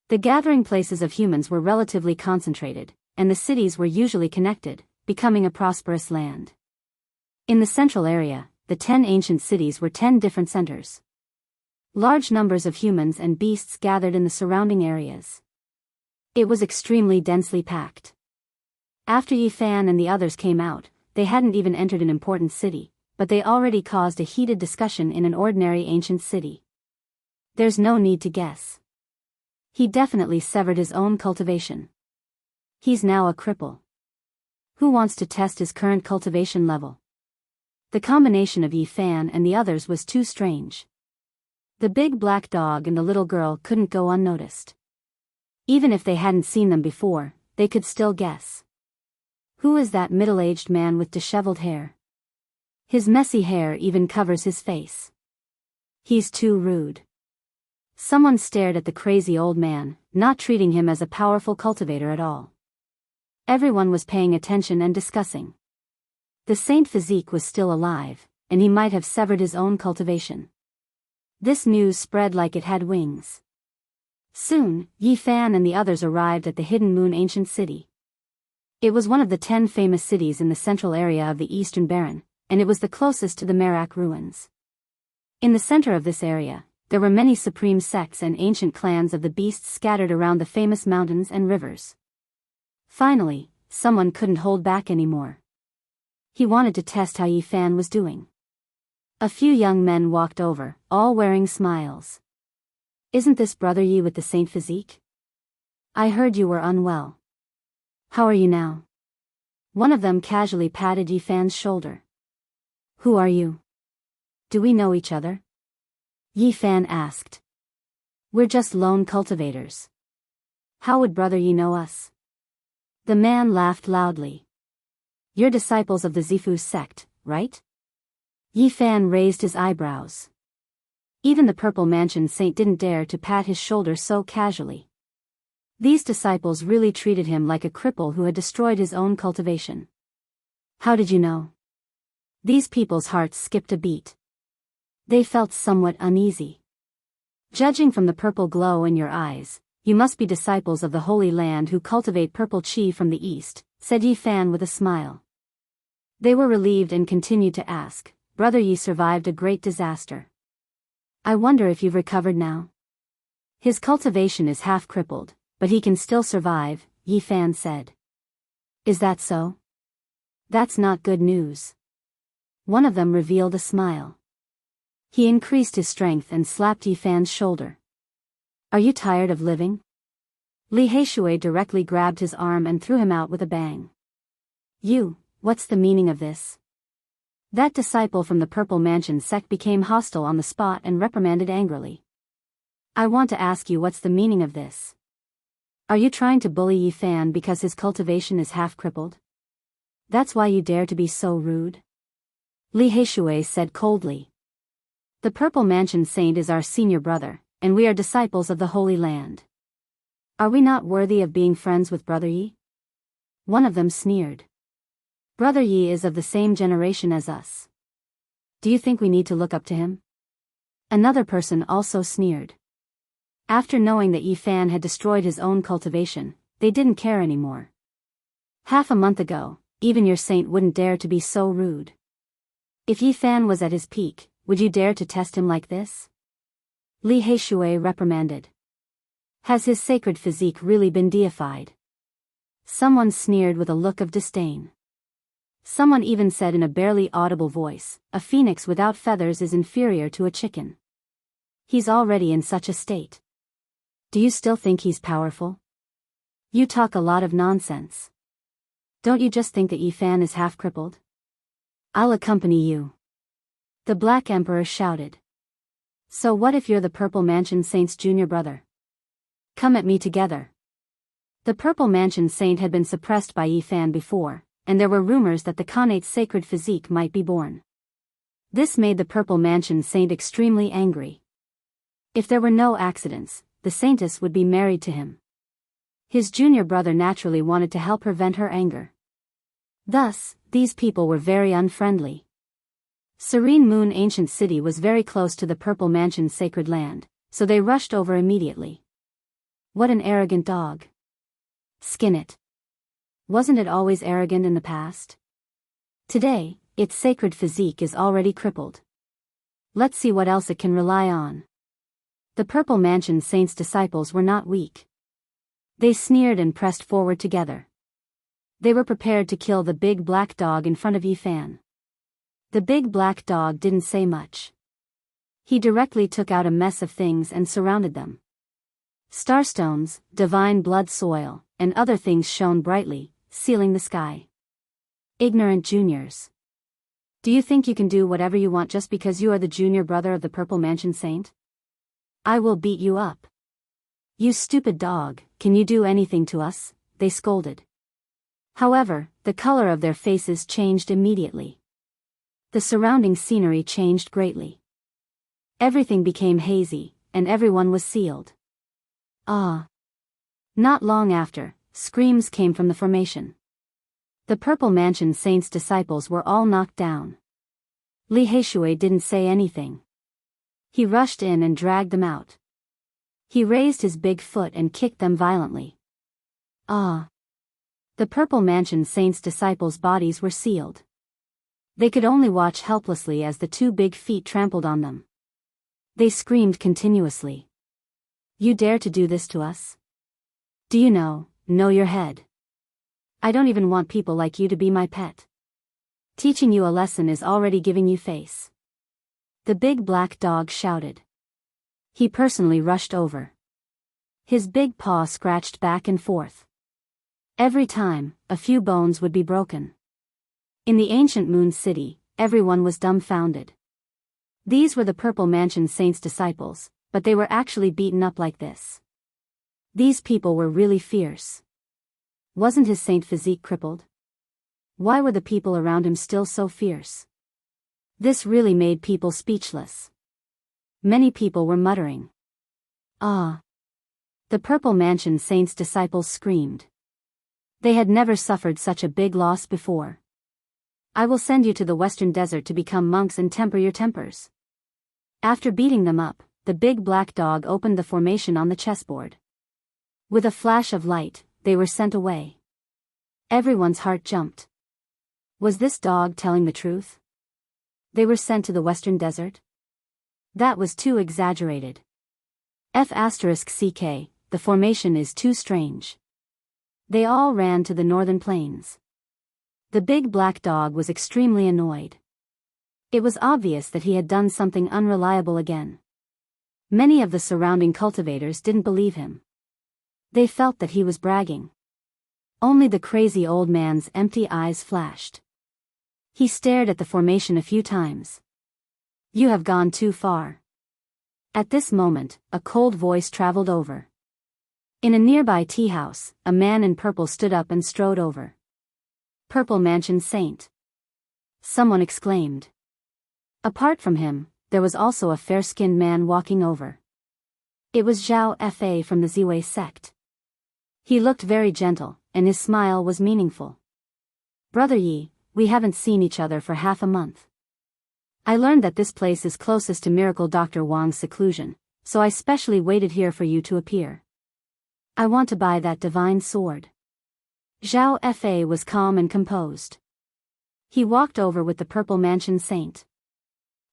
The gathering places of humans were relatively concentrated, and the cities were usually connected, becoming a prosperous land. In the central area, the 10 ancient cities were 10 different centers. Large numbers of humans and beasts gathered in the surrounding areas. It was extremely densely packed. After Yi Fan and the others came out, they hadn't even entered an important city, but they already caused a heated discussion in an ordinary ancient city. There's no need to guess. He definitely severed his own cultivation. He's now a cripple. Who wants to test his current cultivation level? The combination of Yi Fan and the others was too strange. The big black dog and the little girl couldn't go unnoticed. Even if they hadn't seen them before, they could still guess. Who is that middle-aged man with disheveled hair? His messy hair even covers his face. He's too rude. Someone stared at the crazy old man, not treating him as a powerful cultivator at all. Everyone was paying attention and discussing. The Saint Physique was still alive, and he might have severed his own cultivation. This news spread like it had wings. Soon, Yi Fan and the others arrived at the Hidden Moon Ancient City. It was one of the 10 famous cities in the central area of the Eastern Barren, and it was the closest to the Merak ruins. In the center of this area, there were many supreme sects and ancient clans of the beasts scattered around the famous mountains and rivers. Finally, someone couldn't hold back anymore. He wanted to test how Yi Fan was doing. A few young men walked over, all wearing smiles. Isn't this Brother Yi with the Saint Physique? I heard you were unwell. How are you now? One of them casually patted Yi Fan's shoulder. Who are you? Do we know each other? Yi Fan asked. We're just lone cultivators. How would Brother Yi know us? The man laughed loudly. You're disciples of the Zifu sect, right? Yi Fan raised his eyebrows. Even the Purple Mansion Saint didn't dare to pat his shoulder so casually. These disciples really treated him like a cripple who had destroyed his own cultivation. How did you know? These people's hearts skipped a beat. They felt somewhat uneasy. Judging from the purple glow in your eyes, you must be disciples of the Holy Land who cultivate purple chi from the east, said Yi Fan with a smile. They were relieved and continued to ask, Brother Yi survived a great disaster. I wonder if you've recovered now? His cultivation is half crippled, but he can still survive, Yi Fan said. Is that so? That's not good news. One of them revealed a smile. He increased his strength and slapped Yi Fan's shoulder. Are you tired of living? Li Heishui directly grabbed his arm and threw him out with a bang. What's the meaning of this? That disciple from the Purple Mansion sect became hostile on the spot and reprimanded angrily. I want to ask you what's the meaning of this? Are you trying to bully Yi Fan because his cultivation is half crippled? That's why you dare to be so rude? Li Heishui said coldly. The Purple Mansion Saint is our senior brother, and we are disciples of the Holy Land. Are we not worthy of being friends with Brother Yi? One of them sneered. Brother Yi is of the same generation as us. Do you think we need to look up to him? Another person also sneered. After knowing that Yi Fan had destroyed his own cultivation, they didn't care anymore. Half a month ago, even your saint wouldn't dare to be so rude. If Yi Fan was at his peak, would you dare to test him like this? Li Heishui reprimanded. Has his sacred physique really been deified? Someone sneered with a look of disdain. Someone even said in a barely audible voice, a phoenix without feathers is inferior to a chicken. He's already in such a state. Do you still think he's powerful? You talk a lot of nonsense. Don't you just think that Yi Fan is half crippled? I'll accompany you. The Black Emperor shouted. So what if you're the Purple Mansion Saint's junior brother? Come at me together. The Purple Mansion Saint had been suppressed by Yi Fan before, and there were rumors that the Khanate's sacred physique might be born. This made the Purple Mansion Saint extremely angry. If there were no accidents, the Saintess would be married to him. His junior brother naturally wanted to help her vent her anger. Thus, these people were very unfriendly. Serene Moon Ancient City was very close to the Purple Mansion's sacred land, so they rushed over immediately. What an arrogant dog. Skin it. Wasn't it always arrogant in the past? Today, its sacred physique is already crippled. Let's see what else it can rely on. The Purple Mansion Saint's disciples were not weak. They sneered and pressed forward together. They were prepared to kill the big black dog in front of Yifan. The big black dog didn't say much. He directly took out a mess of things and surrounded them. Starstones, divine blood soil, and other things shone brightly, sealing the sky. Ignorant juniors. Do you think you can do whatever you want just because you are the junior brother of the Purple Mansion Saint? I will beat you up. You stupid dog, can you do anything to us? They scolded. However, the color of their faces changed immediately. The surrounding scenery changed greatly. Everything became hazy, and everyone was sealed. Ah! Not long after, screams came from the formation. The Purple Mansion Saint's disciples were all knocked down. Li Heishui didn't say anything. He rushed in and dragged them out. He raised his big foot and kicked them violently. Ah! The Purple Mansion Saint's disciples' bodies were sealed. They could only watch helplessly as the two big feet trampled on them. They screamed continuously. You dare to do this to us? Do you know your head? I don't even want people like you to be my pet. Teaching you a lesson is already giving you face. The big black dog shouted. He personally rushed over. His big paw scratched back and forth. Every time, a few bones would be broken. In the ancient Moon City, everyone was dumbfounded. These were the Purple Mansion Saint's disciples, but they were actually beaten up like this. These people were really fierce. Wasn't his saint physique crippled? Why were the people around him still so fierce? This really made people speechless. Many people were muttering. Ah! The Purple Mansion Saint's disciples screamed. They had never suffered such a big loss before. I will send you to the Western Desert to become monks and temper your tempers. After beating them up, the big black dog opened the formation on the chessboard. With a flash of light, they were sent away. Everyone's heart jumped. Was this dog telling the truth? They were sent to the Western Desert? That was too exaggerated. *CK, the formation is too strange. They all ran to the northern plains. The big black dog was extremely annoyed. It was obvious that he had done something unreliable again. Many of the surrounding cultivators didn't believe him. They felt that he was bragging. Only the crazy old man's empty eyes flashed. He stared at the formation a few times. You have gone too far. At this moment, a cold voice traveled over. In a nearby tea house, a man in purple stood up and strode over. Purple Mansion Saint. Someone exclaimed. Apart from him, there was also a fair-skinned man walking over. It was Zhao Fa from the Ziwei sect. He looked very gentle, and his smile was meaningful. Brother Yi, we haven't seen each other for half a month. I learned that this place is closest to Miracle Dr. Wang's seclusion, so I specially waited here for you to appear. I want to buy that divine sword. Zhao Fa was calm and composed. He walked over with the Purple Mansion Saint.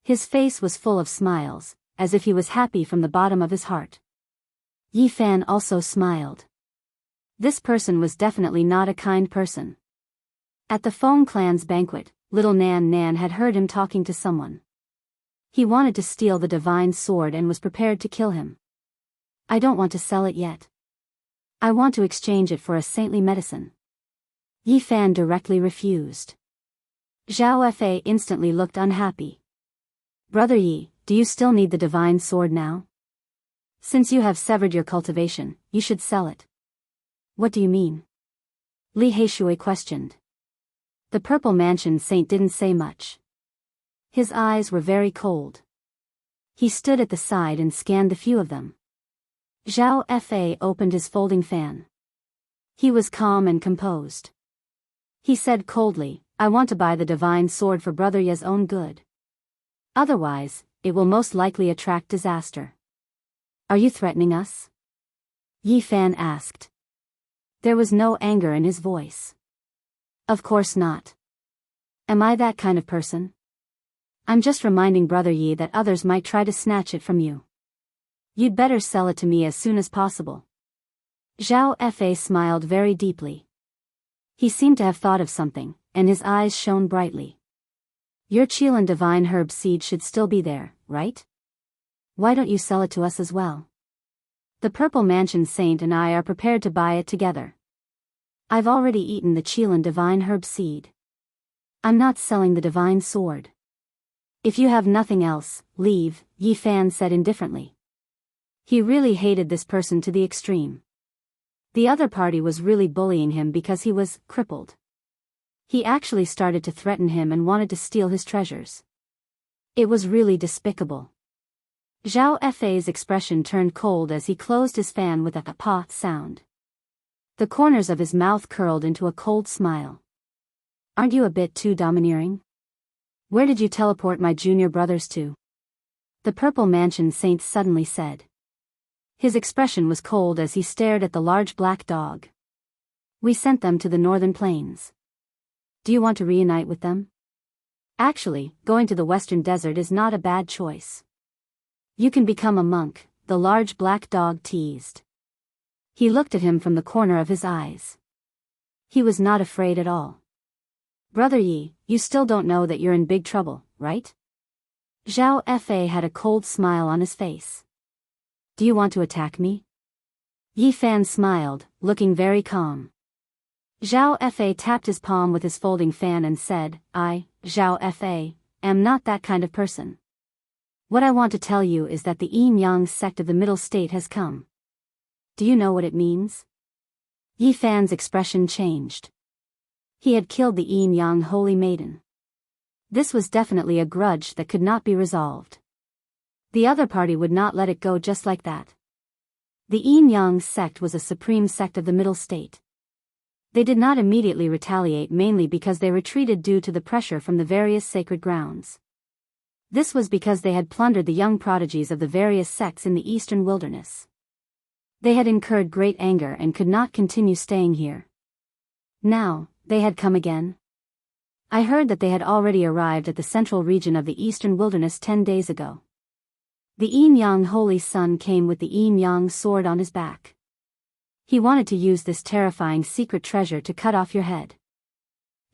His face was full of smiles, as if he was happy from the bottom of his heart. Yifan also smiled. This person was definitely not a kind person. At the Feng clan's banquet, little Nan Nan had heard him talking to someone. He wanted to steal the divine sword and was prepared to kill him. I don't want to sell it yet. I want to exchange it for a saintly medicine. Yifan directly refused. Zhao Fa instantly looked unhappy. Brother Yi, do you still need the divine sword now? Since you have severed your cultivation, you should sell it. What do you mean? Li Heishui questioned. The Purple Mansion Saint didn't say much. His eyes were very cold. He stood at the side and scanned the few of them. Zhao Fa opened his folding fan. He was calm and composed. He said coldly, I want to buy the divine sword for Brother Ye's own good. Otherwise, it will most likely attract disaster. Are you threatening us? Yi Fan asked. There was no anger in his voice. Of course not. Am I that kind of person? I'm just reminding Brother Yi that others might try to snatch it from you. You'd better sell it to me as soon as possible. Zhao Fa smiled very deeply. He seemed to have thought of something, and his eyes shone brightly. Your Qilin divine herb seed should still be there, right? Why don't you sell it to us as well? The Purple Mansion Saint and I are prepared to buy it together. I've already eaten the Qilin divine herb seed. I'm not selling the divine sword. If you have nothing else, leave, Yi Fan said indifferently. He really hated this person to the extreme. The other party was really bullying him because he was crippled. He actually started to threaten him and wanted to steal his treasures. It was really despicable. Zhao Fa's expression turned cold as he closed his fan with a pa sound. The corners of his mouth curled into a cold smile. Aren't you a bit too domineering? Where did you teleport my junior brothers to? The Purple Mansion Saint suddenly said. His expression was cold as he stared at the large black dog. We sent them to the northern plains. Do you want to reunite with them? Actually, going to the western desert is not a bad choice. You can become a monk, the large black dog teased. He looked at him from the corner of his eyes. He was not afraid at all. Brother Yi, you still don't know that you're in big trouble, right? Zhao Fa had a cold smile on his face. Do you want to attack me? Yi Fan smiled, looking very calm. Zhao Fa tapped his palm with his folding fan and said, I, Zhao Fa, am not that kind of person. What I want to tell you is that the Yin Yang sect of the Middle State has come. Do you know what it means? Yi Fan's expression changed. He had killed the Yin Yang holy maiden. This was definitely a grudge that could not be resolved. The other party would not let it go just like that. The Yin Yang sect was a supreme sect of the Middle State. They did not immediately retaliate mainly because they retreated due to the pressure from the various sacred grounds. This was because they had plundered the young prodigies of the various sects in the eastern wilderness. They had incurred great anger and could not continue staying here. Now, they had come again. I heard that they had already arrived at the central region of the eastern wilderness 10 days ago. The Yin Yang Holy Son came with the Yin Yang sword on his back. He wanted to use this terrifying secret treasure to cut off your head.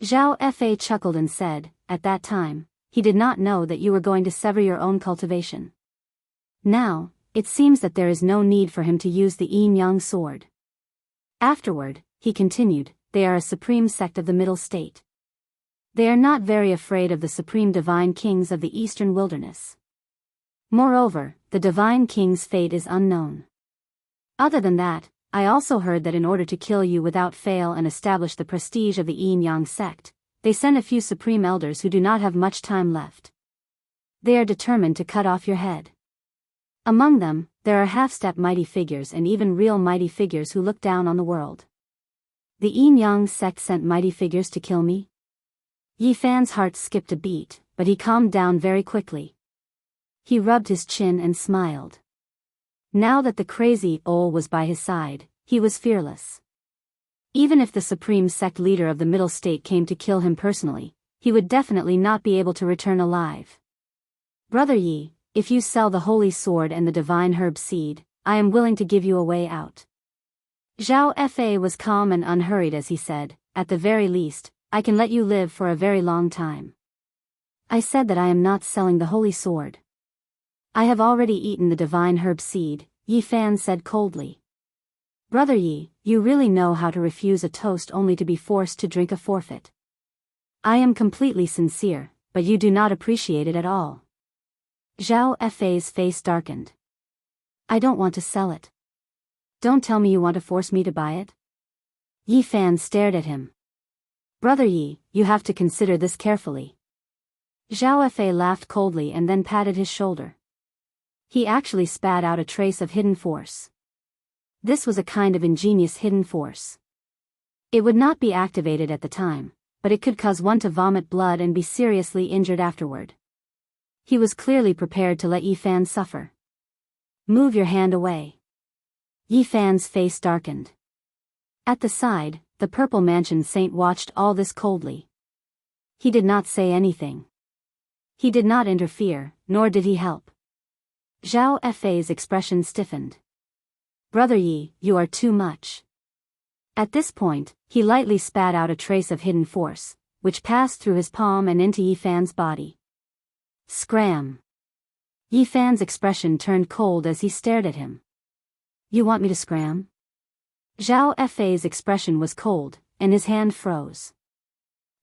Zhao Fa chuckled and said, at that time, he did not know that you were going to sever your own cultivation. Now, it seems that there is no need for him to use the Yin Yang sword. Afterward, he continued, they are a supreme sect of the Middle State. They are not very afraid of the supreme divine kings of the eastern wilderness. Moreover, the divine king's fate is unknown. Other than that, I also heard that in order to kill you without fail and establish the prestige of the Yin Yang sect, they send a few supreme elders who do not have much time left. They are determined to cut off your head. Among them, there are half-step mighty figures and even real mighty figures who look down on the world. The Yin Yang sect sent mighty figures to kill me? Yi Fan's heart skipped a beat, but he calmed down very quickly. He rubbed his chin and smiled. Now that the crazy Ol was by his side, he was fearless. Even if the supreme sect leader of the Middle State came to kill him personally, he would definitely not be able to return alive. Brother Yi, if you sell the holy sword and the divine herb seed, I am willing to give you a way out. Zhao Fa was calm and unhurried as he said, at the very least, I can let you live for a very long time. I said that I am not selling the holy sword. I have already eaten the divine herb seed, Yi Fan said coldly. Brother Yi, you really know how to refuse a toast only to be forced to drink a forfeit. I am completely sincere, but you do not appreciate it at all. Zhao Fa's face darkened. I don't want to sell it. Don't tell me you want to force me to buy it. Yi Fan stared at him. Brother Yi, you have to consider this carefully. Zhao Fa laughed coldly and then patted his shoulder. He actually spat out a trace of hidden force. This was a kind of ingenious hidden force. It would not be activated at the time, but it could cause one to vomit blood and be seriously injured afterward. He was clearly prepared to let Yi Fan suffer. Move your hand away. Yi Fan's face darkened. At the side, the purple mansion saint watched all this coldly. He did not say anything. He did not interfere, nor did he help. Zhao Fei's expression stiffened. Brother Yi, you are too much. At this point, he lightly spat out a trace of hidden force, which passed through his palm and into Yi Fan's body. Scram! Yi Fan's expression turned cold as he stared at him. You want me to scram? Zhao Fei's expression was cold, and his hand froze.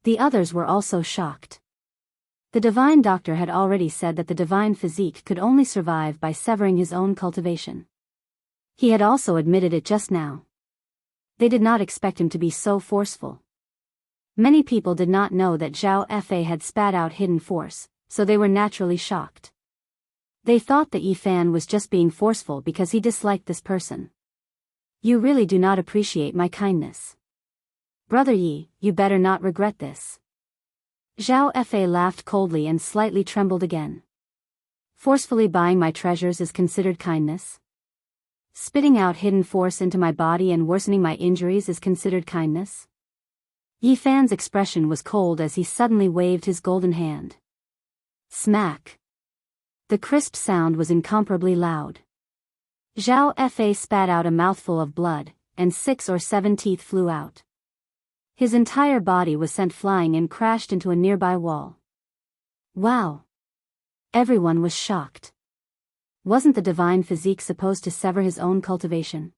The others were also shocked. The divine doctor had already said that the divine physique could only survive by severing his own cultivation. He had also admitted it just now. They did not expect him to be so forceful. Many people did not know that Zhao Fei had spat out hidden force, so they were naturally shocked. They thought that Yi Fan was just being forceful because he disliked this person. You really do not appreciate my kindness. Brother Yi, you better not regret this. Zhao Fei laughed coldly and slightly trembled again. Forcefully buying my treasures is considered kindness? Spitting out hidden force into my body and worsening my injuries is considered kindness? Yi Fan's expression was cold as he suddenly waved his golden hand. Smack! The crisp sound was incomparably loud. Zhao Fei spat out a mouthful of blood, and 6 or 7 teeth flew out. His entire body was sent flying and crashed into a nearby wall. Wow! Everyone was shocked. Wasn't the divine physique supposed to sever his own cultivation?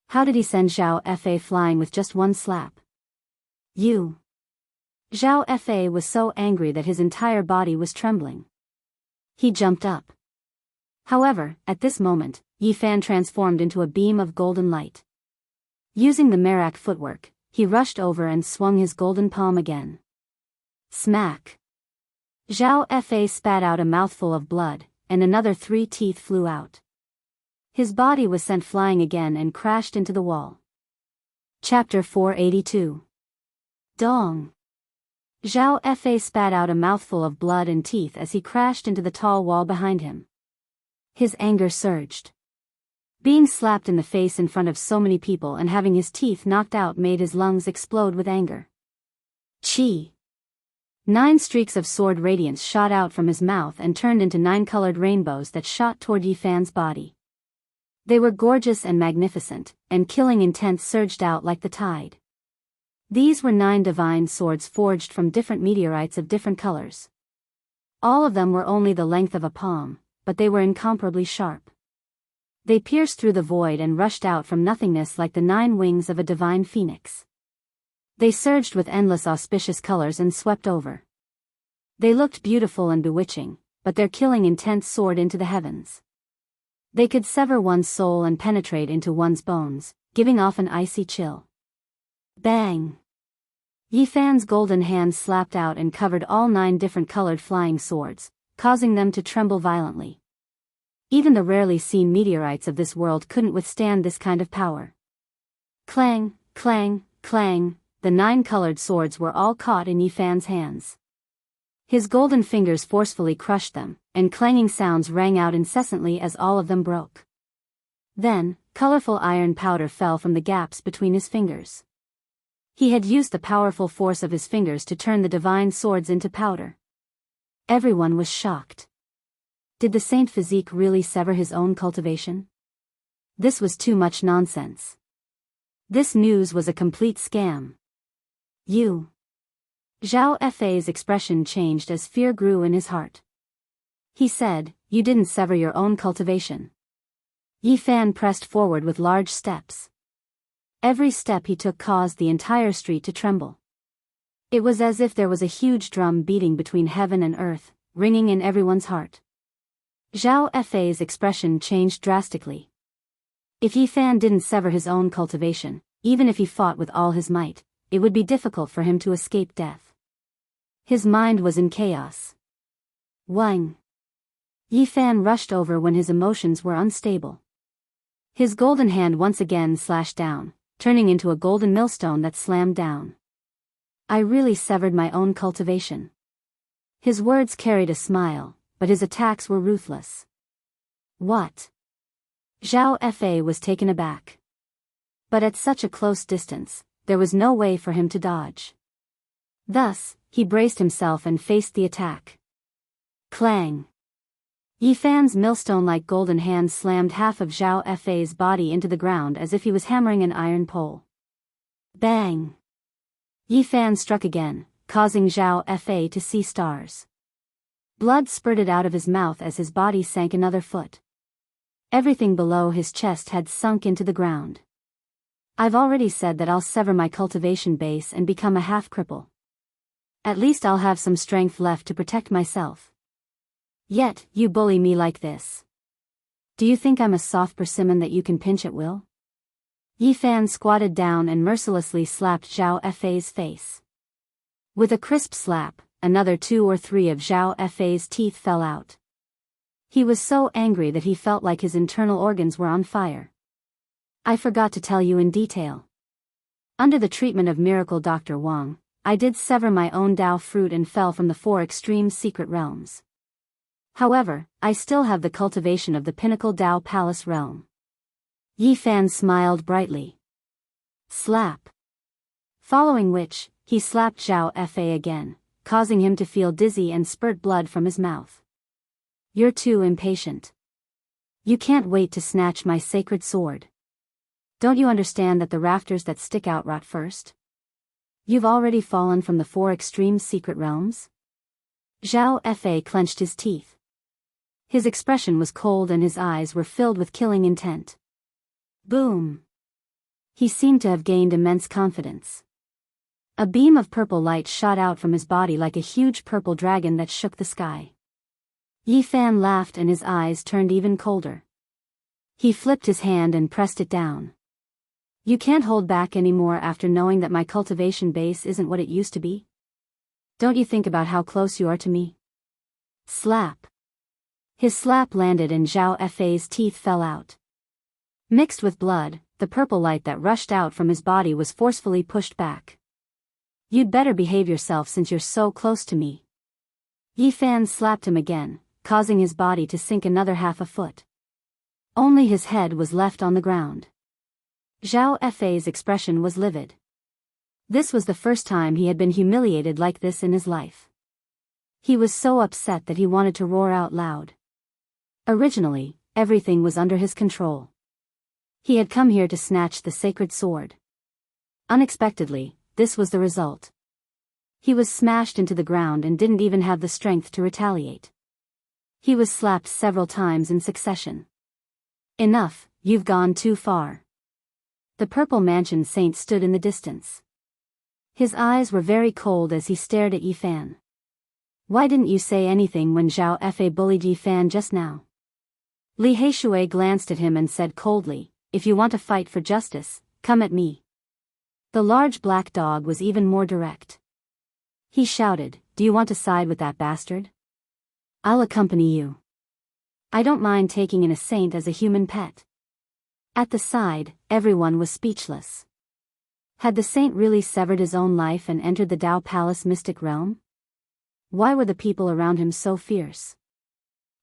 How did he send Zhao Fei flying with just one slap? You! Zhao Fei was so angry that his entire body was trembling. He jumped up. However, at this moment, Yi Fan transformed into a beam of golden light. Using the Merak footwork, he rushed over and swung his golden palm again. Smack! Zhao Fei spat out a mouthful of blood, and another 3 teeth flew out. His body was sent flying again and crashed into the wall. Chapter 482. Dong! Zhao Fei spat out a mouthful of blood and teeth as he crashed into the tall wall behind him. His anger surged. Being slapped in the face in front of so many people and having his teeth knocked out made his lungs explode with anger. Chi! 9 streaks of sword radiance shot out from his mouth and turned into 9 colored rainbows that shot toward Yi Fan's body. They were gorgeous and magnificent, and killing intent surged out like the tide. These were 9 divine swords forged from different meteorites of different colors. All of them were only the length of a palm, but they were incomparably sharp. They pierced through the void and rushed out from nothingness like the 9 wings of a divine phoenix. They surged with endless auspicious colors and swept over. They looked beautiful and bewitching, but their killing intent soared into the heavens. They could sever one's soul and penetrate into one's bones, giving off an icy chill. Bang! Yi Fan's golden hand slapped out and covered all 9 different colored flying swords, causing them to tremble violently. Even the rarely seen meteorites of this world couldn't withstand this kind of power. Clang, clang, clang, the 9 colored swords were all caught in Yi Fan's hands. His golden fingers forcefully crushed them, and clanging sounds rang out incessantly as all of them broke. Then, colorful iron powder fell from the gaps between his fingers. He had used the powerful force of his fingers to turn the divine swords into powder. Everyone was shocked. Did the Saint Physique really sever his own cultivation? This was too much nonsense. This news was a complete scam. You! Zhao Fei's expression changed as fear grew in his heart. He said, "You didn't sever your own cultivation." Yi Fan pressed forward with large steps. Every step he took caused the entire street to tremble. It was as if there was a huge drum beating between heaven and earth, ringing in everyone's heart. Zhao Fei's expression changed drastically. If Yi Fan didn't sever his own cultivation, even if he fought with all his might, it would be difficult for him to escape death. His mind was in chaos. Wang! Yi Fan rushed over when his emotions were unstable. His golden hand once again slashed down, turning into a golden millstone that slammed down. I really severed my own cultivation. His words carried a smile, but his attacks were ruthless. What? Zhao Fa was taken aback. But at such a close distance, there was no way for him to dodge. Thus, he braced himself and faced the attack. Clang! Yifan's millstone-like golden hand slammed half of Zhao Fa's body into the ground as if he was hammering an iron pole. Bang! Yifan struck again, causing Zhao Fa to see stars. Blood spurted out of his mouth as his body sank another foot. Everything below his chest had sunk into the ground. I've already said that I'll sever my cultivation base and become a half-cripple. At least I'll have some strength left to protect myself. Yet, you bully me like this. Do you think I'm a soft persimmon that you can pinch at will? Yifan squatted down and mercilessly slapped Zhao Fa's face. With a crisp slap, another 2 or 3 of Zhao Fa's teeth fell out. He was so angry that he felt like his internal organs were on fire. I forgot to tell you in detail. Under the treatment of Miracle Dr. Wang, I did sever my own Dao fruit and fell from the 4 extreme secret realms. However, I still have the cultivation of the pinnacle Dao Palace realm. Yifan smiled brightly. Slap. Following which, he slapped Zhao Fa again, causing him to feel dizzy and spurt blood from his mouth. You're too impatient. You can't wait to snatch my sacred sword. Don't you understand that the rafters that stick out rot first? You've already fallen from the 4 extreme secret realms? Zhao Fa clenched his teeth. His expression was cold and his eyes were filled with killing intent. Boom! He seemed to have gained immense confidence. A beam of purple light shot out from his body like a huge purple dragon that shook the sky. Yifan laughed and his eyes turned even colder. He flipped his hand and pressed it down. You can't hold back anymore after knowing that my cultivation base isn't what it used to be? Don't you think about how close you are to me? Slap. His slap landed and Zhao Fa's teeth fell out. Mixed with blood, the purple light that rushed out from his body was forcefully pushed back. You'd better behave yourself since you're so close to me. Yifan slapped him again, causing his body to sink another half a foot. Only his head was left on the ground. Zhao Fa's expression was livid. This was the first time he had been humiliated like this in his life. He was so upset that he wanted to roar out loud. Originally, everything was under his control. He had come here to snatch the sacred sword. Unexpectedly, this was the result. He was smashed into the ground and didn't even have the strength to retaliate. He was slapped several times in succession. Enough, you've gone too far. The Purple Mansion Saint stood in the distance. His eyes were very cold as he stared at Yifan. Why didn't you say anything when Zhao Fa bullied Yifan just now? Li Heishui glanced at him and said coldly, if you want to fight for justice, come at me. The large black dog was even more direct. He shouted, do you want to side with that bastard? I'll accompany you. I don't mind taking in a saint as a human pet. At the side, everyone was speechless. Had the saint really severed his own life and entered the Dao Palace mystic realm? Why were the people around him so fierce?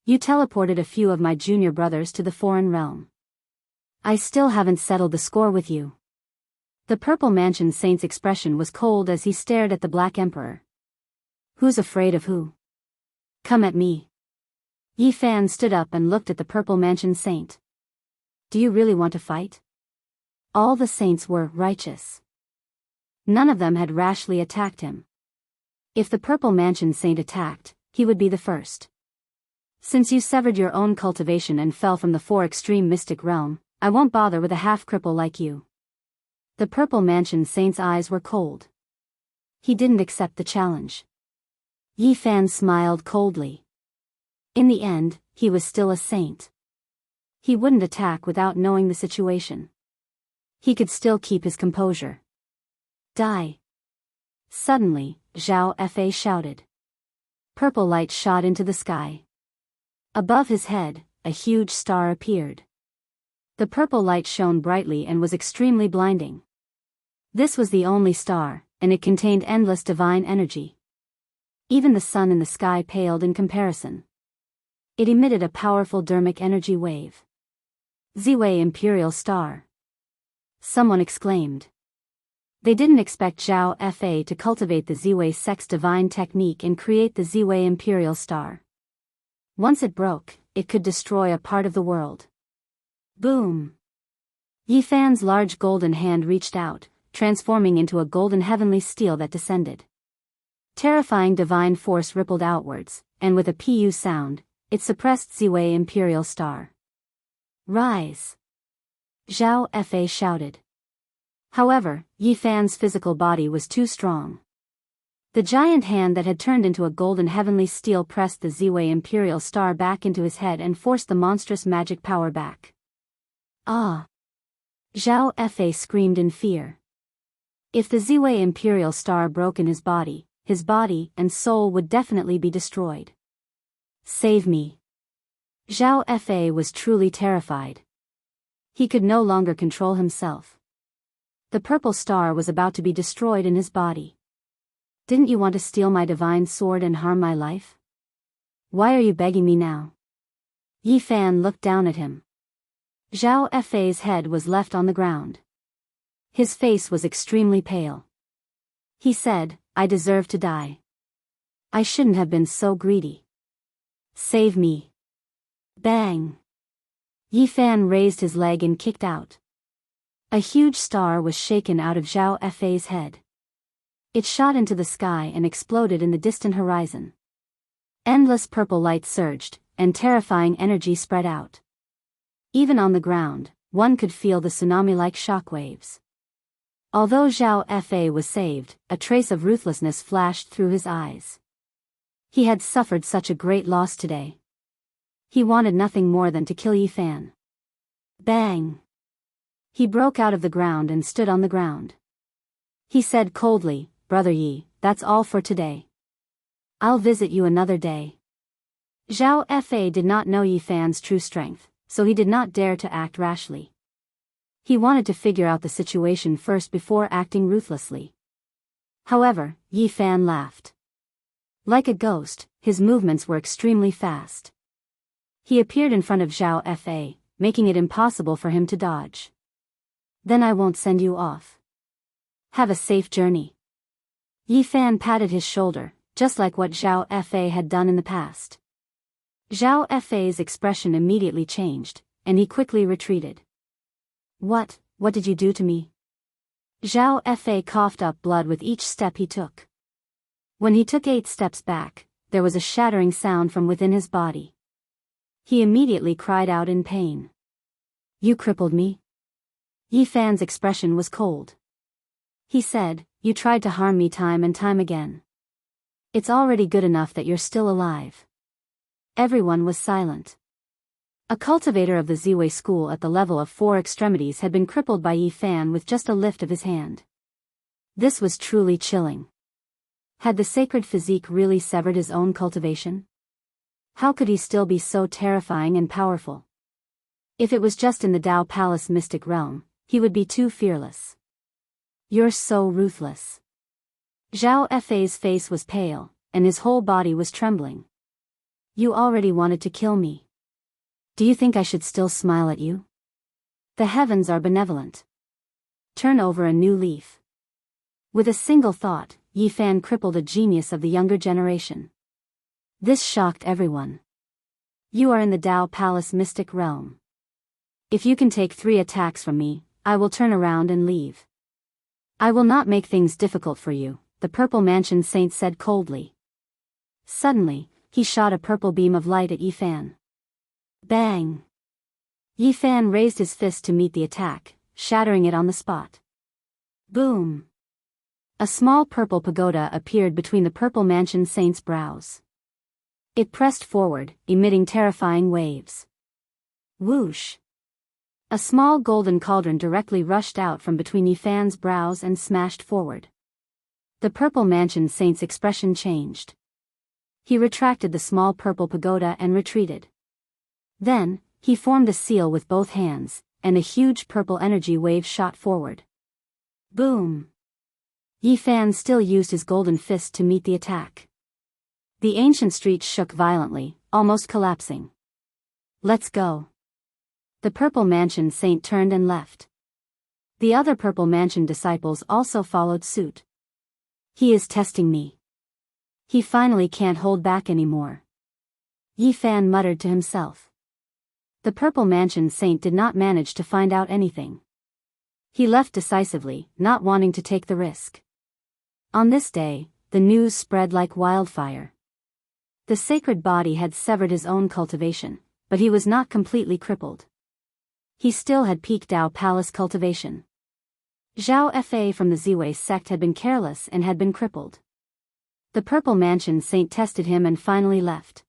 You teleported a few of my junior brothers to the foreign realm. I still haven't settled the score with you. The Purple Mansion Saint's expression was cold as he stared at the Black Emperor. Who's afraid of who? Come at me. Yifan stood up and looked at the Purple Mansion Saint. Do you really want to fight? All the saints were righteous. None of them had rashly attacked him. If the Purple Mansion Saint attacked, he would be the first. Since you severed your own cultivation and fell from the 4 extreme mystic realm, I won't bother with a half-cripple like you. The Purple Mansion Saint's eyes were cold. He didn't accept the challenge. Yifan smiled coldly. In the end, he was still a saint. He wouldn't attack without knowing the situation. He could still keep his composure. Die. Suddenly, Zhao Fa shouted. Purple light shot into the sky. Above his head, a huge star appeared. The purple light shone brightly and was extremely blinding. This was the only star, and it contained endless divine energy. Even the sun in the sky paled in comparison. It emitted a powerful dermic energy wave. Ziwei Imperial Star. Someone exclaimed. They didn't expect Zhao Fa to cultivate the Ziwei Sex Divine technique and create the Ziwei Imperial Star. Once it broke, it could destroy a part of the world. Boom! Yifan's large golden hand reached out, transforming into a golden heavenly steel that descended. Terrifying divine force rippled outwards, and with a pu sound, it suppressed Ziwei Imperial Star. Rise! Zhao Fa shouted. However, Yifan's physical body was too strong. The giant hand that had turned into a golden heavenly steel pressed the Ziwei Imperial Star back into his head and forced the monstrous magic power back. Ah! Zhao Fa screamed in fear. If the Ziwei Imperial Star broke in his body and soul would definitely be destroyed. Save me! Zhao Fa was truly terrified. He could no longer control himself. The purple star was about to be destroyed in his body. Didn't you want to steal my divine sword and harm my life? Why are you begging me now? Yifan looked down at him. Zhao Fa's head was left on the ground. His face was extremely pale. He said, I deserve to die. I shouldn't have been so greedy. Save me. Bang! Yifan raised his leg and kicked out. A huge star was shaken out of Zhao Fa's head. It shot into the sky and exploded in the distant horizon. Endless purple light surged, and terrifying energy spread out. Even on the ground, one could feel the tsunami-like shockwaves. Although Zhao Fa was saved, a trace of ruthlessness flashed through his eyes. He had suffered such a great loss today. He wanted nothing more than to kill Yifan. Bang! He broke out of the ground and stood on the ground. He said coldly, Brother Yi, that's all for today. I'll visit you another day. Zhao Fa did not know Yifan's true strength, so he did not dare to act rashly. He wanted to figure out the situation first before acting ruthlessly. However, Yifan laughed. Like a ghost, his movements were extremely fast. He appeared in front of Zhao Fa, making it impossible for him to dodge. Then I won't send you off. Have a safe journey. Yifan patted his shoulder, just like what Zhao Fa had done in the past. Zhao Fa's expression immediately changed, and he quickly retreated. What did you do to me? Zhao Fa coughed up blood with each step he took. When he took 8 steps back, there was a shattering sound from within his body. He immediately cried out in pain. You crippled me? Yifan's expression was cold. He said, you tried to harm me time and time again. It's already good enough that you're still alive. Everyone was silent. A cultivator of the Ziwei school at the level of 4 extremities had been crippled by Yifan with just a lift of his hand. This was truly chilling. Had the sacred physique really severed his own cultivation? How could he still be so terrifying and powerful? If it was just in the Dao Palace mystic realm, he would be too fearless. You're so ruthless. Zhao Fa's face was pale, and his whole body was trembling. You already wanted to kill me. Do you think I should still smile at you? The heavens are benevolent. Turn over a new leaf. With a single thought, Yifan crippled a genius of the younger generation. This shocked everyone. You are in the Dao Palace mystic realm. If you can take 3 attacks from me, I will turn around and leave. I will not make things difficult for you, the Purple Mansion Saint said coldly. Suddenly, he shot a purple beam of light at Yifan. Bang! Yifan raised his fist to meet the attack, shattering it on the spot. Boom! A small purple pagoda appeared between the Purple Mansion Saint's brows. It pressed forward, emitting terrifying waves. Whoosh! A small golden cauldron directly rushed out from between Yifan's brows and smashed forward. The Purple Mansion Saint's expression changed. He retracted the small purple pagoda and retreated. Then, he formed a seal with both hands, and a huge purple energy wave shot forward. Boom! Yi Fan still used his golden fist to meet the attack. The ancient street shook violently, almost collapsing. Let's go. The Purple Mansion Saint turned and left. The other Purple Mansion disciples also followed suit. He is testing me. He finally can't hold back anymore. Yi Fan muttered to himself. The Purple Mansion Saint did not manage to find out anything. He left decisively, not wanting to take the risk. On this day, the news spread like wildfire. The sacred body had severed his own cultivation, but he was not completely crippled. He still had peak Dao Palace cultivation. Zhao Fa from the Ziwei sect had been careless and had been crippled. The Purple Mansion Saint tested him and finally left.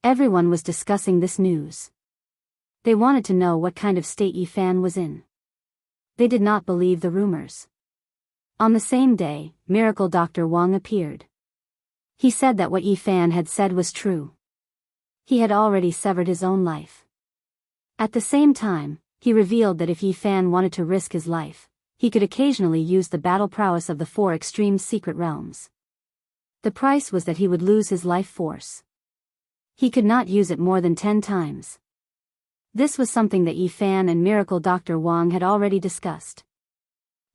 Everyone was discussing this news. They wanted to know what kind of state Yi Fan was in. They did not believe the rumors. On the same day, Miracle Dr. Wang appeared. He said that what Yi Fan had said was true. He had already severed his own life. At the same time, he revealed that if Yi Fan wanted to risk his life, he could occasionally use the battle prowess of the 4 extreme secret realms. The price was that he would lose his life force. He could not use it more than 10 times. This was something that Yi Fan and Miracle Dr. Wang had already discussed.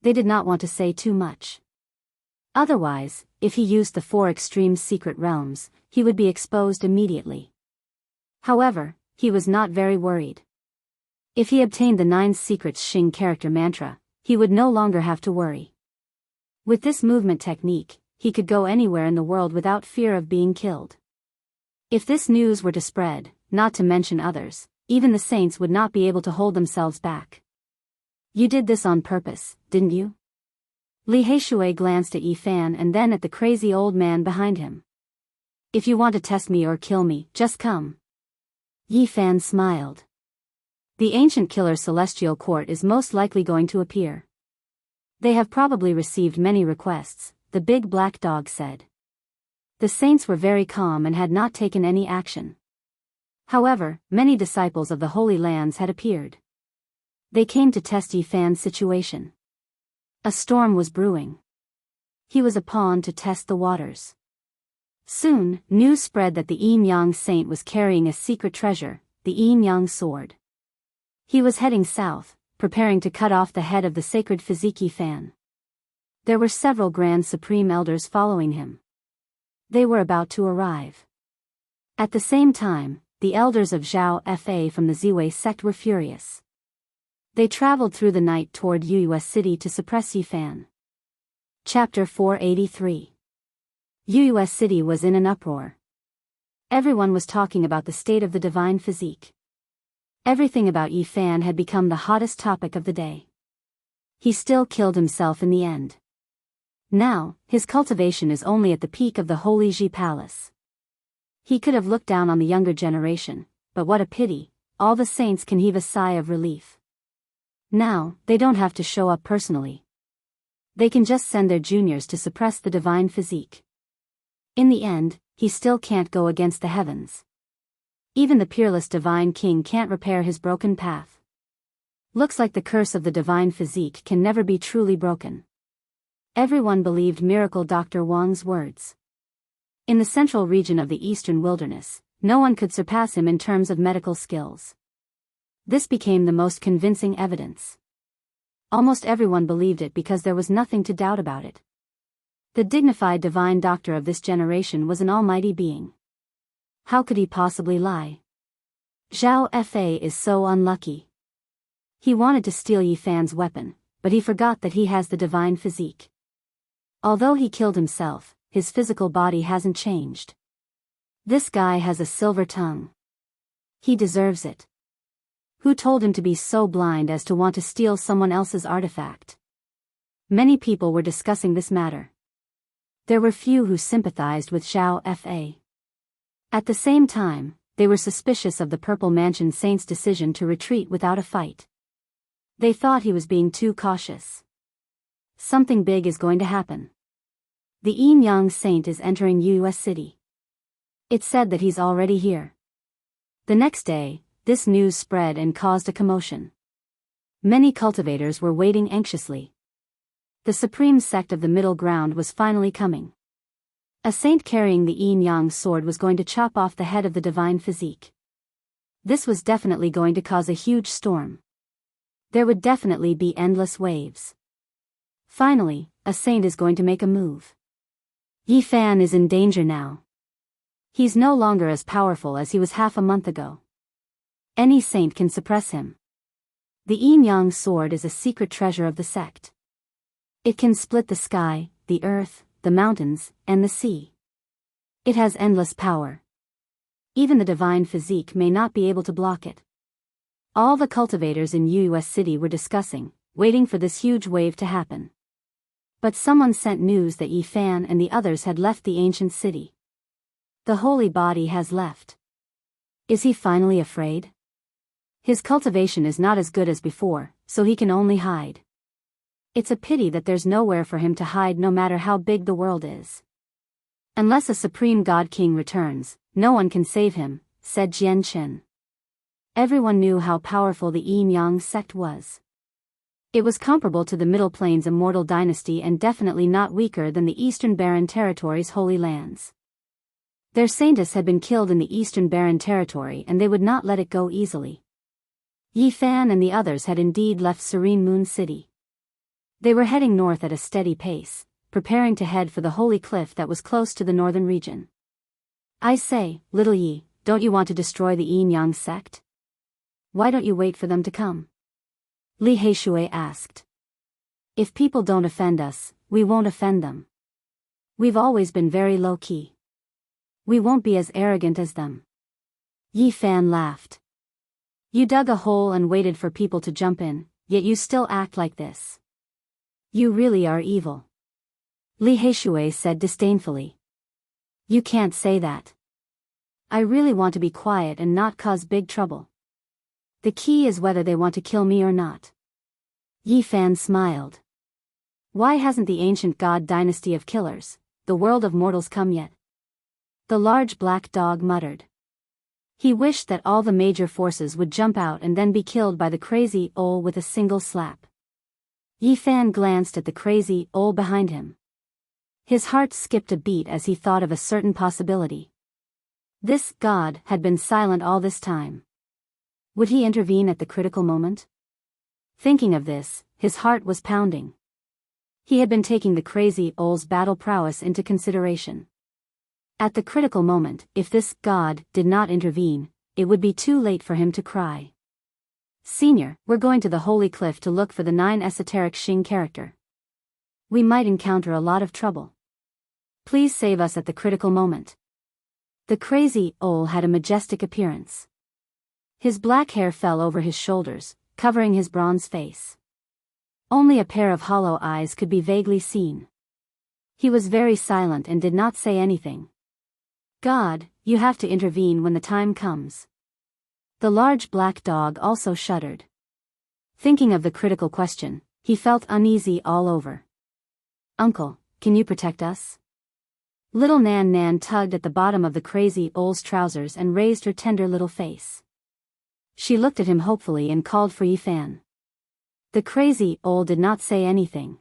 They did not want to say too much. Otherwise, if he used the 4 extreme secret realms, he would be exposed immediately. However, he was not very worried. If he obtained the 9 secrets Xing character mantra, he would no longer have to worry. With this movement technique, he could go anywhere in the world without fear of being killed. If this news were to spread, not to mention others, even the saints would not be able to hold themselves back. You did this on purpose, didn't you? Li Heishui glanced at Yi Fan and then at the crazy old man behind him. If you want to test me or kill me, just come. Yi Fan smiled. The ancient killer Celestial Court is most likely going to appear. They have probably received many requests, the big black dog said. The saints were very calm and had not taken any action. However, many disciples of the Holy Lands had appeared. They came to test Yi Fan's situation. A storm was brewing. He was a pawn to test the waters. Soon, news spread that the Yin Yang Saint was carrying a secret treasure, the Yin Yang sword. He was heading south, preparing to cut off the head of the sacred physique Yi Fan. There were several Grand Supreme Elders following him. They were about to arrive. At the same time, the elders of Zhao Fa from the Ziwei sect were furious. They traveled through the night toward Yuyues City to suppress Yi Fan. Chapter 483. Yuyues City was in an uproar. Everyone was talking about the state of the divine physique. Everything about Yi Fan had become the hottest topic of the day. He still killed himself in the end. Now, his cultivation is only at the peak of the Holy Ji Palace. He could have looked down on the younger generation, but what a pity, all the saints can heave a sigh of relief. Now, they don't have to show up personally. They can just send their juniors to suppress the divine physique. In the end, he still can't go against the heavens. Even the peerless divine king can't repair his broken path. Looks like the curse of the divine physique can never be truly broken. Everyone believed Miracle Dr. Wang's words. In the central region of the eastern wilderness, no one could surpass him in terms of medical skills. This became the most convincing evidence. Almost everyone believed it because there was nothing to doubt about it. The dignified divine doctor of this generation was an almighty being. How could he possibly lie? Zhao Fa is so unlucky. He wanted to steal Yi Fan's weapon, but he forgot that he has the divine physique. Although he killed himself, his physical body hasn't changed. This guy has a silver tongue. He deserves it. Who told him to be so blind as to want to steal someone else's artifact? Many people were discussing this matter. There were few who sympathized with Zhao Fa. At the same time, they were suspicious of the Purple Mansion Saint's decision to retreat without a fight. They thought he was being too cautious. Something big is going to happen. The Yin Yang Saint is entering Yuyues City. It's said that he's already here. The next day, this news spread and caused a commotion. Many cultivators were waiting anxiously. The supreme sect of the middle ground was finally coming. A saint carrying the yin-yang sword was going to chop off the head of the divine physique. This was definitely going to cause a huge storm. There would definitely be endless waves. Finally, a saint is going to make a move. Yi Fan is in danger now. He's no longer as powerful as he was half a month ago. Any saint can suppress him. The yin-yang sword is a secret treasure of the sect. It can split the sky, the earth, the mountains, and the sea. It has endless power. Even the divine physique may not be able to block it. All the cultivators in US City were discussing, waiting for this huge wave to happen. But someone sent news that Yi Fan and the others had left the ancient city. The holy body has left. Is he finally afraid? His cultivation is not as good as before, so he can only hide. It's a pity that there's nowhere for him to hide no matter how big the world is. Unless a supreme god king returns, no one can save him, said Jian Chen. Everyone knew how powerful the yin-yang sect was. It was comparable to the Middle Plains immortal dynasty and definitely not weaker than the Eastern Barren Territory's holy lands. Their saintess had been killed in the Eastern Barren Territory and they would not let it go easily. Yi Fan and the others had indeed left Serene Moon City. They were heading north at a steady pace, preparing to head for the holy cliff that was close to the northern region. I say, little Yi, don't you want to destroy the yin-yang sect? Why don't you wait for them to come? Li Heishui asked. If people don't offend us, we won't offend them. We've always been very low-key. We won't be as arrogant as them. Yi Fan laughed. You dug a hole and waited for people to jump in, yet you still act like this. You really are evil. Li Heishui said disdainfully. You can't say that. I really want to be quiet and not cause big trouble. The key is whether they want to kill me or not. Yi Fan smiled. Why hasn't the ancient god dynasty of killers, the world of mortals, come yet? The large black dog muttered. He wished that all the major forces would jump out and then be killed by the crazy owl with a single slap. Yi Fan glanced at the crazy owl behind him. His heart skipped a beat as he thought of a certain possibility. This god had been silent all this time. Would he intervene at the critical moment? Thinking of this, his heart was pounding. He had been taking the crazy owl's battle prowess into consideration. At the critical moment, if this god did not intervene, it would be too late for him to cry. Senior, we're going to the Holy Cliff to look for the 9 esoteric Xing character. We might encounter a lot of trouble. Please save us at the critical moment. The crazy owl had a majestic appearance. His black hair fell over his shoulders, covering his bronze face. Only a pair of hollow eyes could be vaguely seen. He was very silent and did not say anything. God, you have to intervene when the time comes. The large black dog also shuddered. Thinking of the critical question, he felt uneasy all over. Uncle, can you protect us? Little Nan Nan tugged at the bottom of the crazy owl's trousers and raised her tender little face. She looked at him hopefully and called for Yi Fan. The crazy owl did not say anything.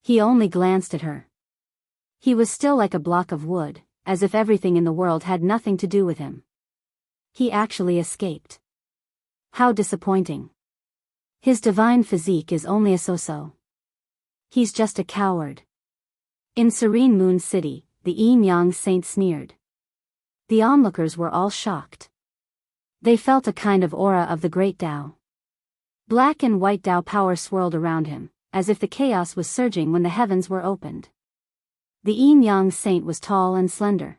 He only glanced at her. He was still like a block of wood, as if everything in the world had nothing to do with him. He actually escaped. How disappointing. His divine physique is only a so-so. He's just a coward. In Serene Moon City, the yin-yang saint sneered. The onlookers were all shocked. They felt a kind of aura of the great Tao. Black and white Tao power swirled around him, as if the chaos was surging when the heavens were opened. The yin-yang saint was tall and slender.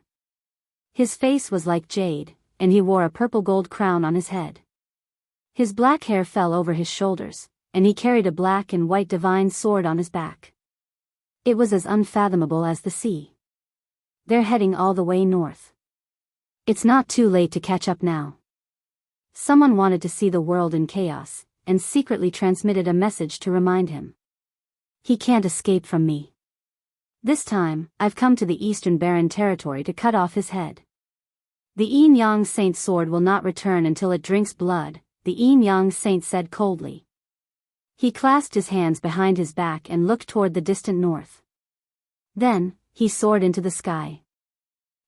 His face was like jade, and he wore a purple gold crown on his head. His black hair fell over his shoulders, and he carried a black and white divine sword on his back. It was as unfathomable as the sea. They're heading all the way north. It's not too late to catch up now. Someone wanted to see the world in chaos, and secretly transmitted a message to remind him. He can't escape from me. This time, I've come to the Eastern Barren Territory to cut off his head. The yin-yang saint's sword will not return until it drinks blood, the yin-yang saint said coldly. He clasped his hands behind his back and looked toward the distant north. Then, he soared into the sky.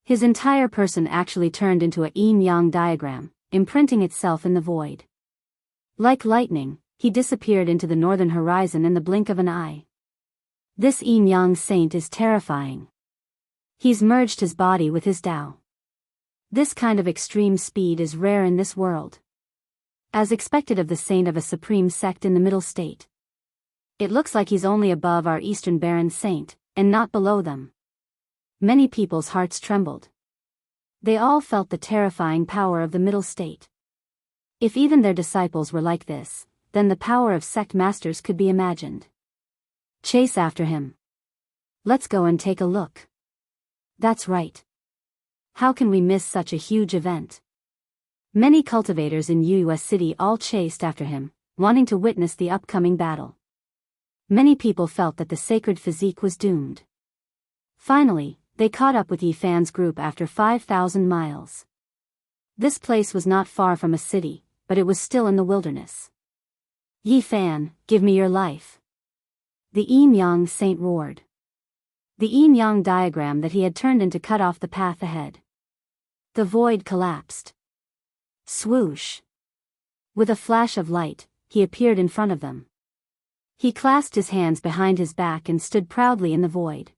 His entire person actually turned into a yin-yang diagram, imprinting itself in the void. Like lightning, he disappeared into the northern horizon in the blink of an eye. This yin-yang saint is terrifying. He's merged his body with his Tao. This kind of extreme speed is rare in this world. As expected of the saint of a supreme sect in the middle state. It looks like he's only above our Eastern Baron saint, and not below them. Many people's hearts trembled. They all felt the terrifying power of the middle state. If even their disciples were like this, then the power of sect masters could be imagined. Chase after him. Let's go and take a look. That's right. How can we miss such a huge event? Many cultivators in US City all chased after him, wanting to witness the upcoming battle. Many people felt that the sacred physique was doomed. Finally, they caught up with Yi Fan's group after 5,000 miles. This place was not far from a city, but it was still in the wilderness. Yi Fan, give me your life. The yin-yang saint roared. The yin-yang diagram that he had turned into cut off the path ahead. The void collapsed. Swoosh. With a flash of light, he appeared in front of them. He clasped his hands behind his back and stood proudly in the void.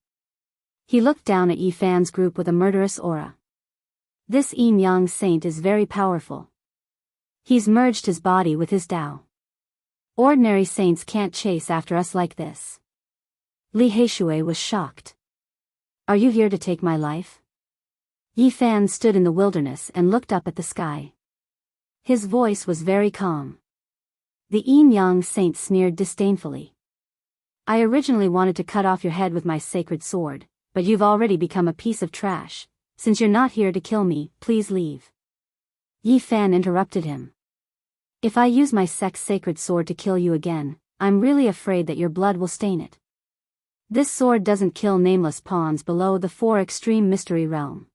He looked down at Yi Fan's group with a murderous aura. This yin-yang saint is very powerful. He's merged his body with his Tao. Ordinary saints can't chase after us like this. Li Heishui was shocked. Are you here to take my life? Yi Fan stood in the wilderness and looked up at the sky. His voice was very calm. The yin-yang saint sneered disdainfully. I originally wanted to cut off your head with my sacred sword, but you've already become a piece of trash. Since you're not here to kill me, please leave. Yi Fan interrupted him. If I use my sect's sacred sword to kill you again, I'm really afraid that your blood will stain it. This sword doesn't kill nameless pawns below the 4 extreme mystery realm.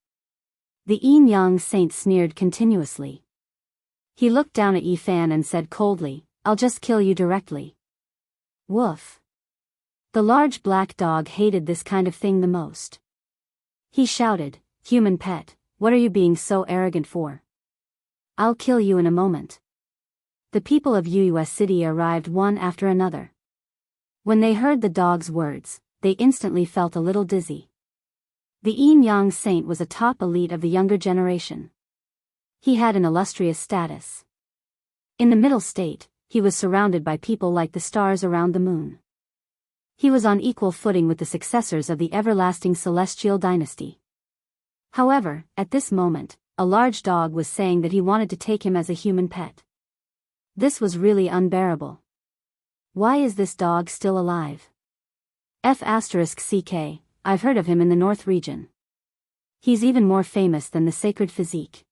The yin-yang saint sneered continuously. He looked down at Yi Fan and said coldly, I'll just kill you directly. Woof. The large black dog hated this kind of thing the most. He shouted, Human pet, what are you being so arrogant for? I'll kill you in a moment. The people of US City arrived one after another. When they heard the dog's words, they instantly felt a little dizzy. The yin-yang saint was a top elite of the younger generation. He had an illustrious status. In the middle state, he was surrounded by people like the stars around the moon. He was on equal footing with the successors of the everlasting celestial dynasty. However, at this moment, a large dog was saying that he wanted to take him as a human pet. This was really unbearable. Why is this dog still alive? F***CK, I've heard of him in the North region. He's even more famous than the sacred physique.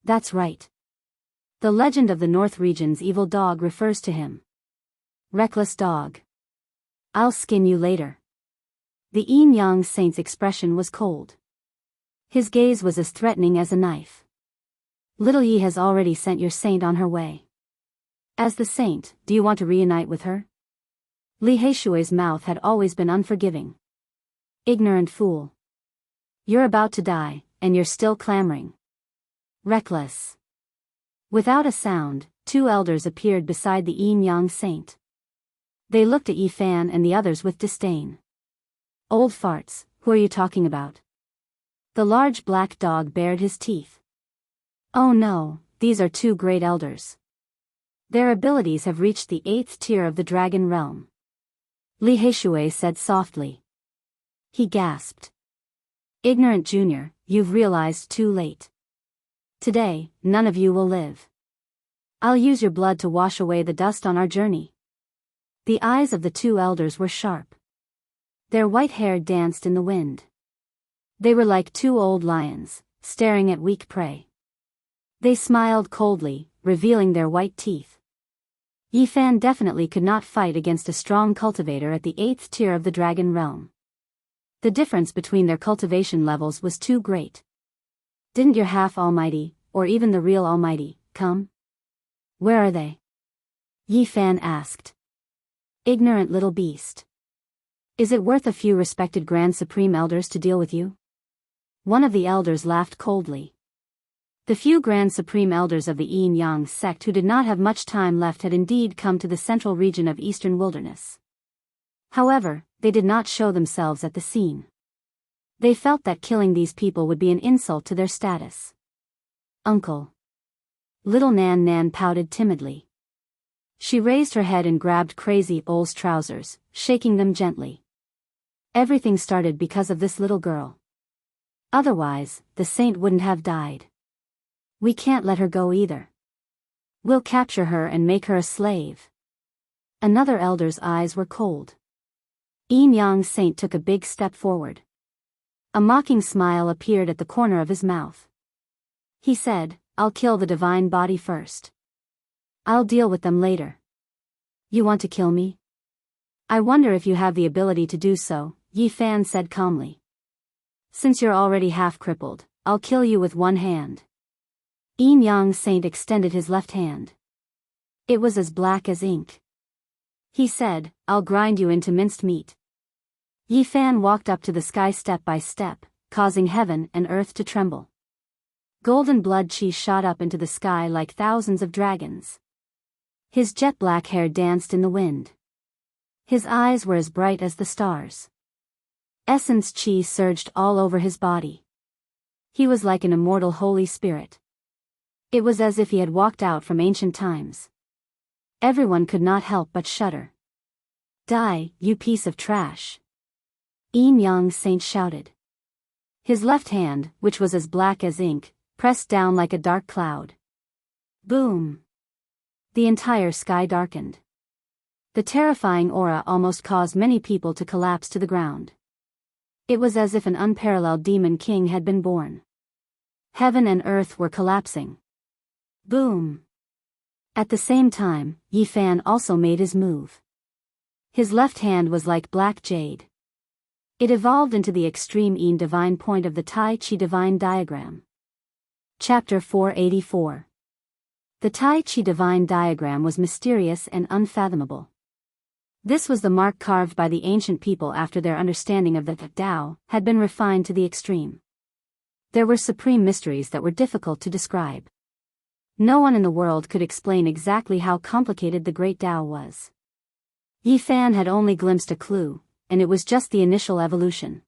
That's right. The legend of the North region's evil dog refers to him. Reckless dog. I'll skin you later. The yin-yang saint's expression was cold. His gaze was as threatening as a knife. Little Yi has already sent your saint on her way. As the saint, do you want to reunite with her? Li Heishui's mouth had always been unforgiving. Ignorant fool. You're about to die, and you're still clamoring. Reckless. Without a sound, 2 elders appeared beside the yin-yang saint. They looked at Yi Fan and the others with disdain. Old farts, who are you talking about? The large black dog bared his teeth. Oh no, these are 2 great elders. Their abilities have reached the 8th tier of the dragon realm. Li Heishui said softly. He gasped. Ignorant junior, you've realized too late. Today, none of you will live. I'll use your blood to wash away the dust on our journey. The eyes of the 2 elders were sharp. Their white hair danced in the wind. They were like 2 old lions, staring at weak prey. They smiled coldly, revealing their white teeth. Yi Fan definitely could not fight against a strong cultivator at the 8th tier of the dragon realm. The difference between their cultivation levels was too great. Didn't your half-almighty, or even the real almighty, come? Where are they? Yi Fan asked. Ignorant little beast. Is it worth a few respected Grand Supreme Elders to deal with you? One of the elders laughed coldly. The few Grand Supreme Elders of the Yin-Yang sect who did not have much time left had indeed come to the central region of Eastern Wilderness. However, they did not show themselves at the scene. They felt that killing these people would be an insult to their status. Uncle. Little Nan Nan pouted timidly. She raised her head and grabbed Crazy Ole's trousers, shaking them gently. Everything started because of this little girl. Otherwise, the saint wouldn't have died. We can't let her go either. We'll capture her and make her a slave. Another elder's eyes were cold. Yin-Yang Saint took a big step forward. A mocking smile appeared at the corner of his mouth. He said, I'll kill the divine body first. I'll deal with them later. You want to kill me? I wonder if you have the ability to do so, Yi Fan said calmly. Since you're already half crippled, I'll kill you with one hand. Yin-Yang Saint extended his left hand. It was as black as ink. He said, I'll grind you into minced meat. Yi Fan walked up to the sky step by step, causing heaven and earth to tremble. Golden blood chi shot up into the sky like thousands of dragons. His jet-black hair danced in the wind. His eyes were as bright as the stars. Essence chi surged all over his body. He was like an immortal Holy Spirit. It was as if he had walked out from ancient times. Everyone could not help but shudder. Die, you piece of trash. Yin-Yang Saint shouted. His left hand, which was as black as ink, pressed down like a dark cloud. Boom! The entire sky darkened. The terrifying aura almost caused many people to collapse to the ground. It was as if an unparalleled demon king had been born. Heaven and earth were collapsing. Boom! At the same time, Yi Fan also made his move. His left hand was like black jade. It evolved into the extreme Yin divine point of the Tai Chi divine diagram. Chapter 484. The Tai Chi divine diagram was mysterious and unfathomable. This was the mark carved by the ancient people after their understanding of the Tao had been refined to the extreme. There were supreme mysteries that were difficult to describe. No one in the world could explain exactly how complicated the Great Tao was. Yi Fan had only glimpsed a clue, and it was just the initial evolution.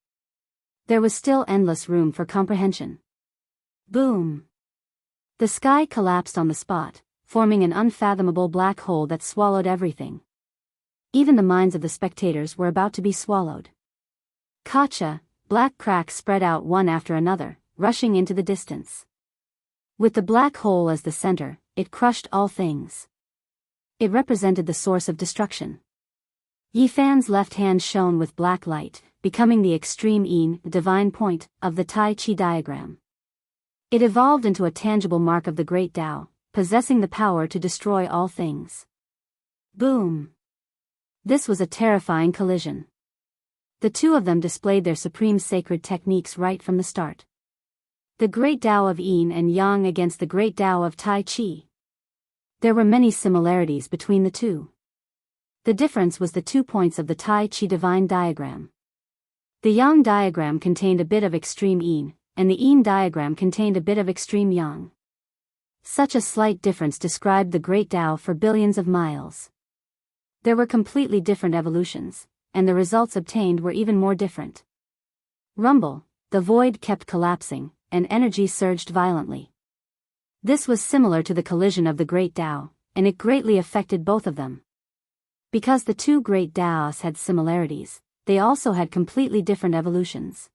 There was still endless room for comprehension. Boom! The sky collapsed on the spot, forming an unfathomable black hole that swallowed everything. Even the minds of the spectators were about to be swallowed. Gotcha! Black cracks spread out one after another, rushing into the distance. With the black hole as the center, it crushed all things. It represented the source of destruction. Yi Fan's left hand shone with black light, becoming the extreme Yin, the divine point, of the Tai Chi diagram. It evolved into a tangible mark of the Great Tao, possessing the power to destroy all things. Boom! This was a terrifying collision. The two of them displayed their supreme sacred techniques right from the start. The Great Tao of Yin and Yang against the Great Tao of Tai Chi. There were many similarities between the two. The difference was the 2 points of the Tai Chi divine diagram. The Yang diagram contained a bit of extreme Yin, and the Yin diagram contained a bit of extreme Yang. Such a slight difference described the Great Tao for billions of miles. There were completely different evolutions, and the results obtained were even more different. Rumble, the void kept collapsing, and energy surged violently. This was similar to the collision of the Great Tao, and it greatly affected both of them. Because the two Great Taos had similarities, they also had completely different evolutions.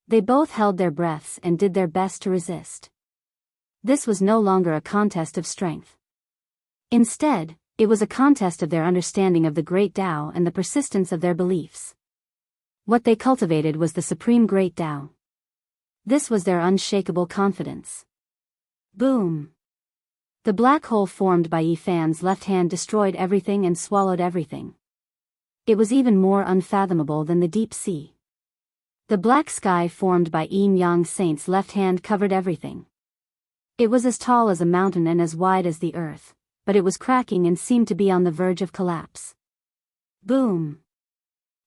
They both held their breaths and did their best to resist. This was no longer a contest of strength. Instead, it was a contest of their understanding of the Great Tao and the persistence of their beliefs. What they cultivated was the supreme Great Tao. This was their unshakable confidence. Boom! The black hole formed by Yi Fan's left hand destroyed everything and swallowed everything. It was even more unfathomable than the deep sea. The black sky formed by Yin-Yang Saint's left hand covered everything. It was as tall as a mountain and as wide as the earth, but it was cracking and seemed to be on the verge of collapse. Boom!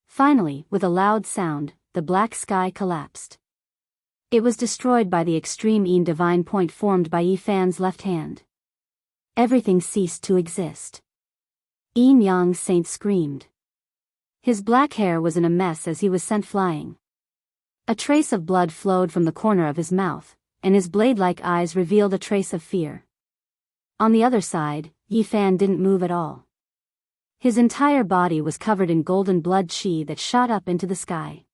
Finally, with a loud sound, the black sky collapsed. It was destroyed by the extreme divine point formed by Fan's left hand. Everything ceased to exist. Yang Saint screamed. His black hair was in a mess as he was sent flying. A trace of blood flowed from the corner of his mouth, and his blade-like eyes revealed a trace of fear. On the other side, Fan didn't move at all. His entire body was covered in golden blood chi that shot up into the sky.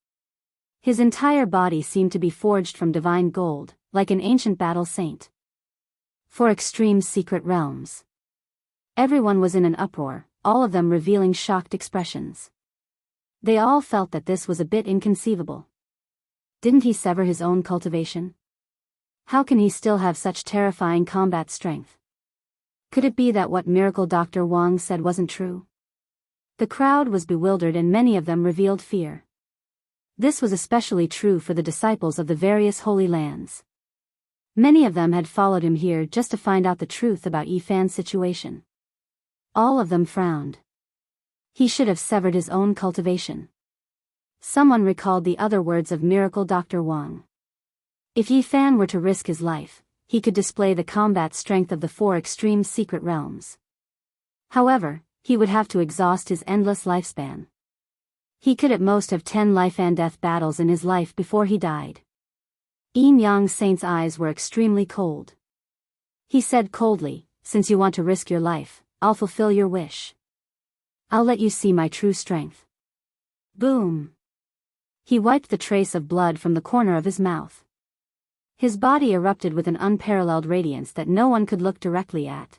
His entire body seemed to be forged from divine gold, like an ancient battle saint. For extreme secret realms. Everyone was in an uproar, all of them revealing shocked expressions. They all felt that this was a bit inconceivable. Didn't he sever his own cultivation? How can he still have such terrifying combat strength? Could it be that what Miracle Dr. Wang said wasn't true? The crowd was bewildered and many of them revealed fear. This was especially true for the disciples of the various holy lands. Many of them had followed him here just to find out the truth about Fan's situation. All of them frowned. He should have severed his own cultivation. Someone recalled the other words of Miracle Dr. Wang. If Fan were to risk his life, he could display the combat strength of the 4 extreme secret realms. However, he would have to exhaust his endless lifespan. He could at most have 10 life and death battles in his life before he died. Yang Saint's eyes were extremely cold. He said coldly, "Since you want to risk your life, I'll fulfill your wish. I'll let you see my true strength." Boom! He wiped the trace of blood from the corner of his mouth. His body erupted with an unparalleled radiance that no one could look directly at.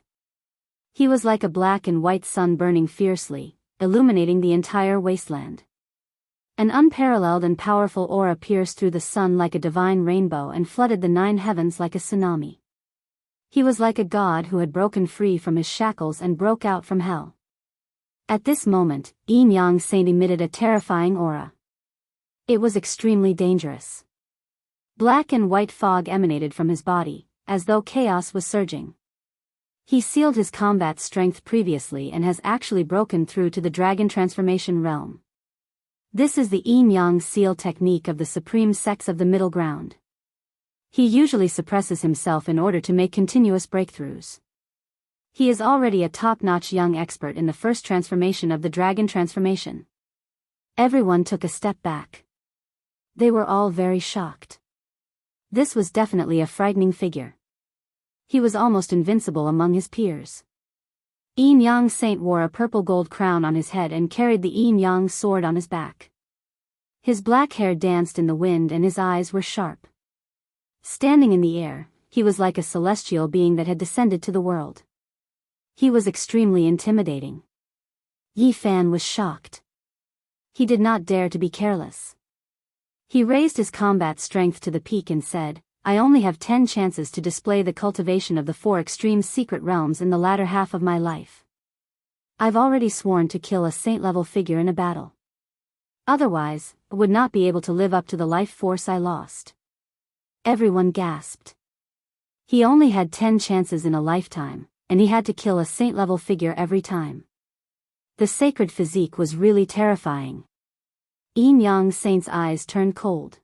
He was like a black and white sun burning fiercely, illuminating the entire wasteland. An unparalleled and powerful aura pierced through the sun like a divine rainbow and flooded the 9 heavens like a tsunami. He was like a god who had broken free from his shackles and broke out from hell. At this moment, Yang Saint emitted a terrifying aura. It was extremely dangerous. Black and white fog emanated from his body, as though chaos was surging. He sealed his combat strength previously and has actually broken through to the dragon transformation realm. This is the Yin-Yang seal technique of the supreme sex of the middle ground. He usually suppresses himself in order to make continuous breakthroughs. He is already a top-notch young expert in the first transformation of the dragon transformation. Everyone took a step back. They were all very shocked. This was definitely a frightening figure. He was almost invincible among his peers. Yin-Yang Saint wore a purple gold crown on his head and carried the Yin-Yang sword on his back. His black hair danced in the wind and his eyes were sharp. Standing in the air, he was like a celestial being that had descended to the world. He was extremely intimidating. Fan was shocked. He did not dare to be careless. He raised his combat strength to the peak and said, "I only have 10 chances to display the cultivation of the 4 extreme secret realms in the latter half of my life. I've already sworn to kill a saint-level figure in a battle. Otherwise, I would not be able to live up to the life force I lost." Everyone gasped. He only had 10 chances in a lifetime, and he had to kill a saint-level figure every time. The sacred physique was really terrifying. Yin-Yang Saint's eyes turned cold.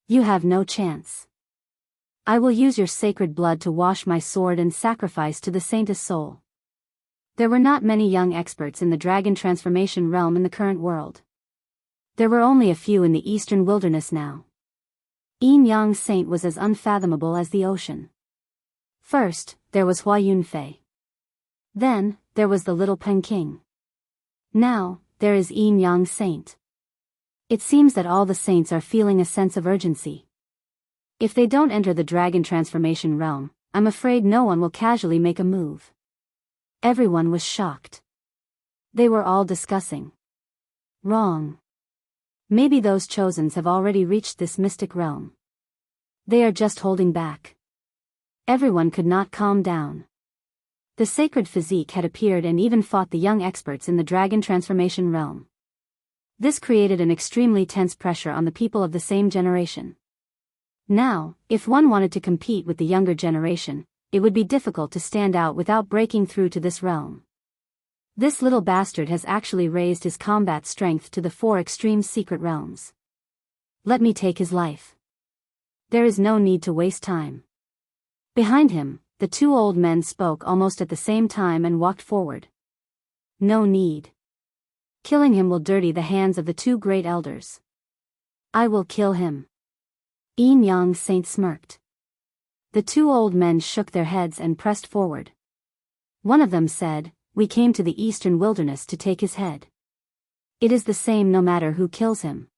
"You have no chance. I will use your sacred blood to wash my sword and sacrifice to the saint's soul." There were not many young experts in the dragon transformation realm in the current world. There were only a few in the eastern wilderness now. Yin-Yang Saint was as unfathomable as the ocean. First, there was Hua Yunfei. Then, there was the little Pen King. Now, there is Yin-Yang Saint. It seems that all the saints are feeling a sense of urgency. If they don't enter the dragon transformation realm, I'm afraid no one will casually make a move. Everyone was shocked. They were all discussing. Wrong. Maybe those chosens have already reached this mystic realm. They are just holding back. Everyone could not calm down. The sacred physique had appeared and even fought the young experts in the dragon transformation realm. This created an extremely tense pressure on the people of the same generation. Now, if one wanted to compete with the younger generation, it would be difficult to stand out without breaking through to this realm. This little bastard has actually raised his combat strength to the 4 extreme secret realms. Let me take his life. There is no need to waste time. Behind him, the 2 old men spoke almost at the same time and walked forward. No need. Killing him will dirty the hands of the 2 great elders. I will kill him. Enchanting Saint smirked. The 2 old men shook their heads and pressed forward. One of them said, "We came to the eastern wilderness to take his head. It is the same no matter who kills him."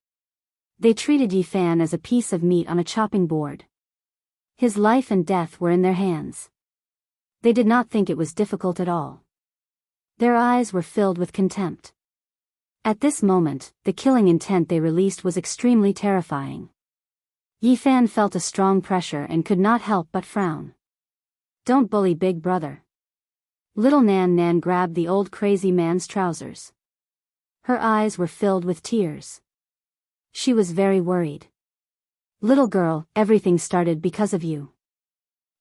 They treated Yi Fan as a piece of meat on a chopping board. His life and death were in their hands. They did not think it was difficult at all. Their eyes were filled with contempt. At this moment, the killing intent they released was extremely terrifying. Yi Fan felt a strong pressure and could not help but frown. Don't bully big brother. Little Nan Nan grabbed the old crazy man's trousers. Her eyes were filled with tears. She was very worried. Little girl, everything started because of you.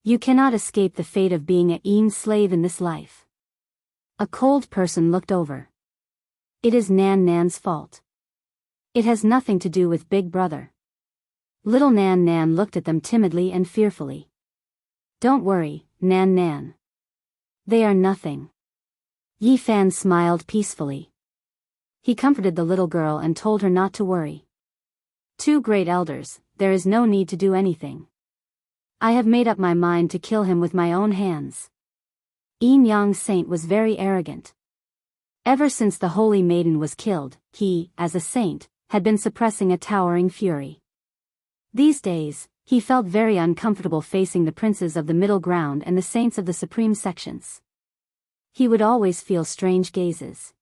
You cannot escape the fate of being a slave in this life. A cold person looked over. It is Nan Nan's fault. It has nothing to do with big brother. Little Nan Nan looked at them timidly and fearfully. Don't worry, Nan Nan. They are nothing. Yi Fan smiled peacefully. He comforted the little girl and told her not to worry. 2 great elders, there is no need to do anything. I have made up my mind to kill him with my own hands. Enchanting Saint was very arrogant. Ever since the Holy Maiden was killed, he, as a saint, had been suppressing a towering fury. These days, he felt very uncomfortable facing the princes of the middle ground and the saints of the supreme sections. He would always feel strange gazes.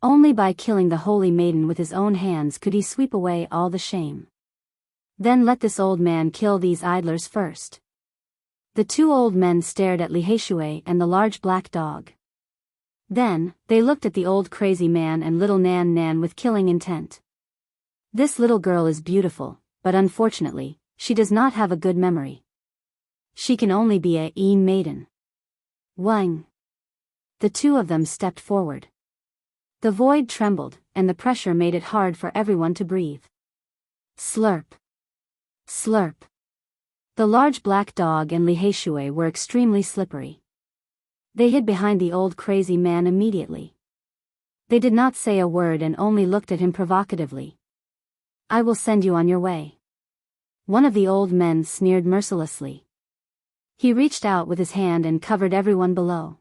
Only by killing the Holy Maiden with his own hands could he sweep away all the shame. Then let this old man kill these idlers first. The 2 old men stared at Liheshue and the large black dog. Then, they looked at the old crazy man and little Nan Nan with killing intent. This little girl is beautiful, but unfortunately, she does not have a good memory. She can only be a maiden. Wang. The 2 of them stepped forward. The void trembled, and the pressure made it hard for everyone to breathe. Slurp. Slurp. The large black dog and Liheshue were extremely slippery. They hid behind the old crazy man immediately. They did not say a word and only looked at him provocatively. I will send you on your way. One of the old men sneered mercilessly. He reached out with his hand and covered everyone below.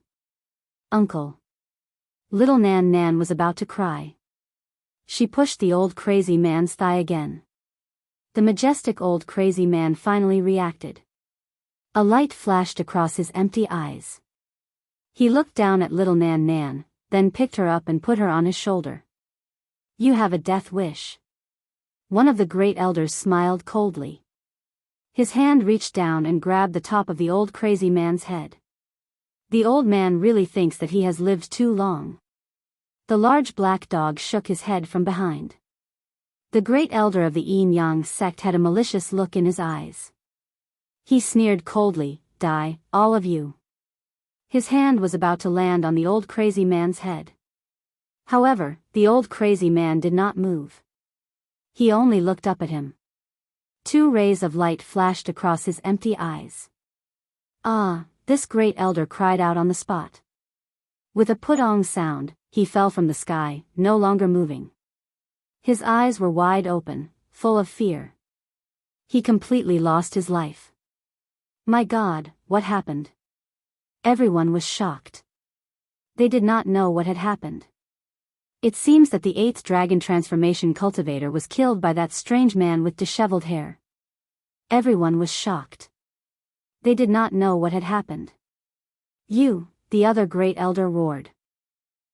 Uncle. Little Nan Nan was about to cry. She pushed the old crazy man's thigh again. The majestic old crazy man finally reacted. A light flashed across his empty eyes. He looked down at little Nan Nan, then picked her up and put her on his shoulder. You have a death wish. One of the great elders smiled coldly. His hand reached down and grabbed the top of the old crazy man's head. The old man really thinks that he has lived too long. The large black dog shook his head from behind. The great elder of the Yin Yang sect had a malicious look in his eyes. He sneered coldly, Die, all of you. His hand was about to land on the old crazy man's head. However, the old crazy man did not move. He only looked up at him. 2 rays of light flashed across his empty eyes. Ah, this great elder cried out on the spot. With a putong sound, he fell from the sky, no longer moving. His eyes were wide open, full of fear. He completely lost his life. My God, what happened? Everyone was shocked. They did not know what had happened. It seems that the 8th dragon transformation cultivator was killed by that strange man with disheveled hair. Everyone was shocked. They did not know what had happened. You, the other great elder roared.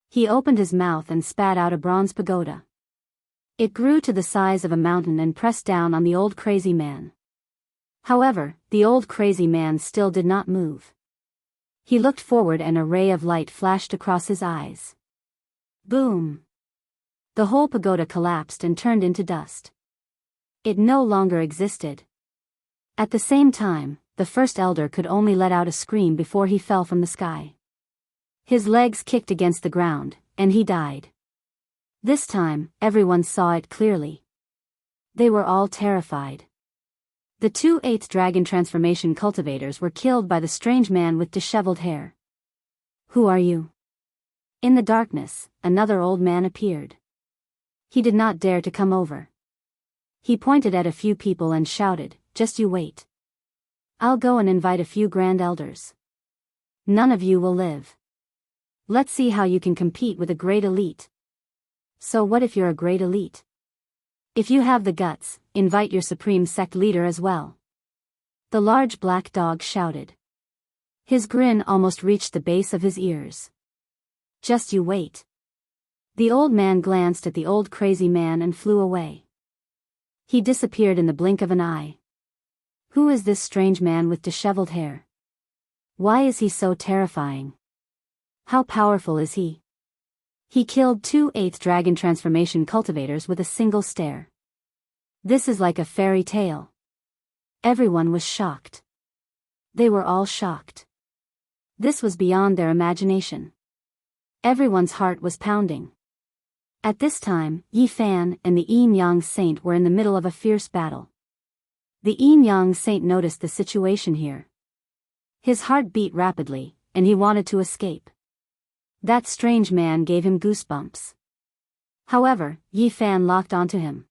He opened his mouth and spat out a bronze pagoda. It grew to the size of a mountain and pressed down on the old crazy man. However, the old crazy man still did not move. He looked forward and a ray of light flashed across his eyes. Boom! The whole pagoda collapsed and turned into dust. It no longer existed. At the same time, the first elder could only let out a scream before he fell from the sky. His legs kicked against the ground, and he died. This time, everyone saw it clearly. They were all terrified. The 2 8th dragon transformation cultivators were killed by the strange man with disheveled hair. Who are you? In the darkness, another old man appeared. He did not dare to come over. He pointed at a few people and shouted, "Just you wait. I'll go and invite a few grand elders. None of you will live. Let's see how you can compete with a great elite." So what if you're a great elite? If you have the guts, invite your supreme sect leader as well. The large black dog shouted. His grin almost reached the base of his ears. Just you wait. The old man glanced at the old crazy man and flew away. He disappeared in the blink of an eye. Who is this strange man with disheveled hair? Why is he so terrifying? How powerful is he? He killed 2 8th dragon transformation cultivators with a single stare. This is like a fairy tale. Everyone was shocked. They were all shocked. This was beyond their imagination. Everyone's heart was pounding. At this time, Yi Fan and the Yin Yang Saint were in the middle of a fierce battle. The Yin Yang Saint noticed the situation here. His heart beat rapidly, and he wanted to escape. That strange man gave him goosebumps. However, Yi Fan locked onto him.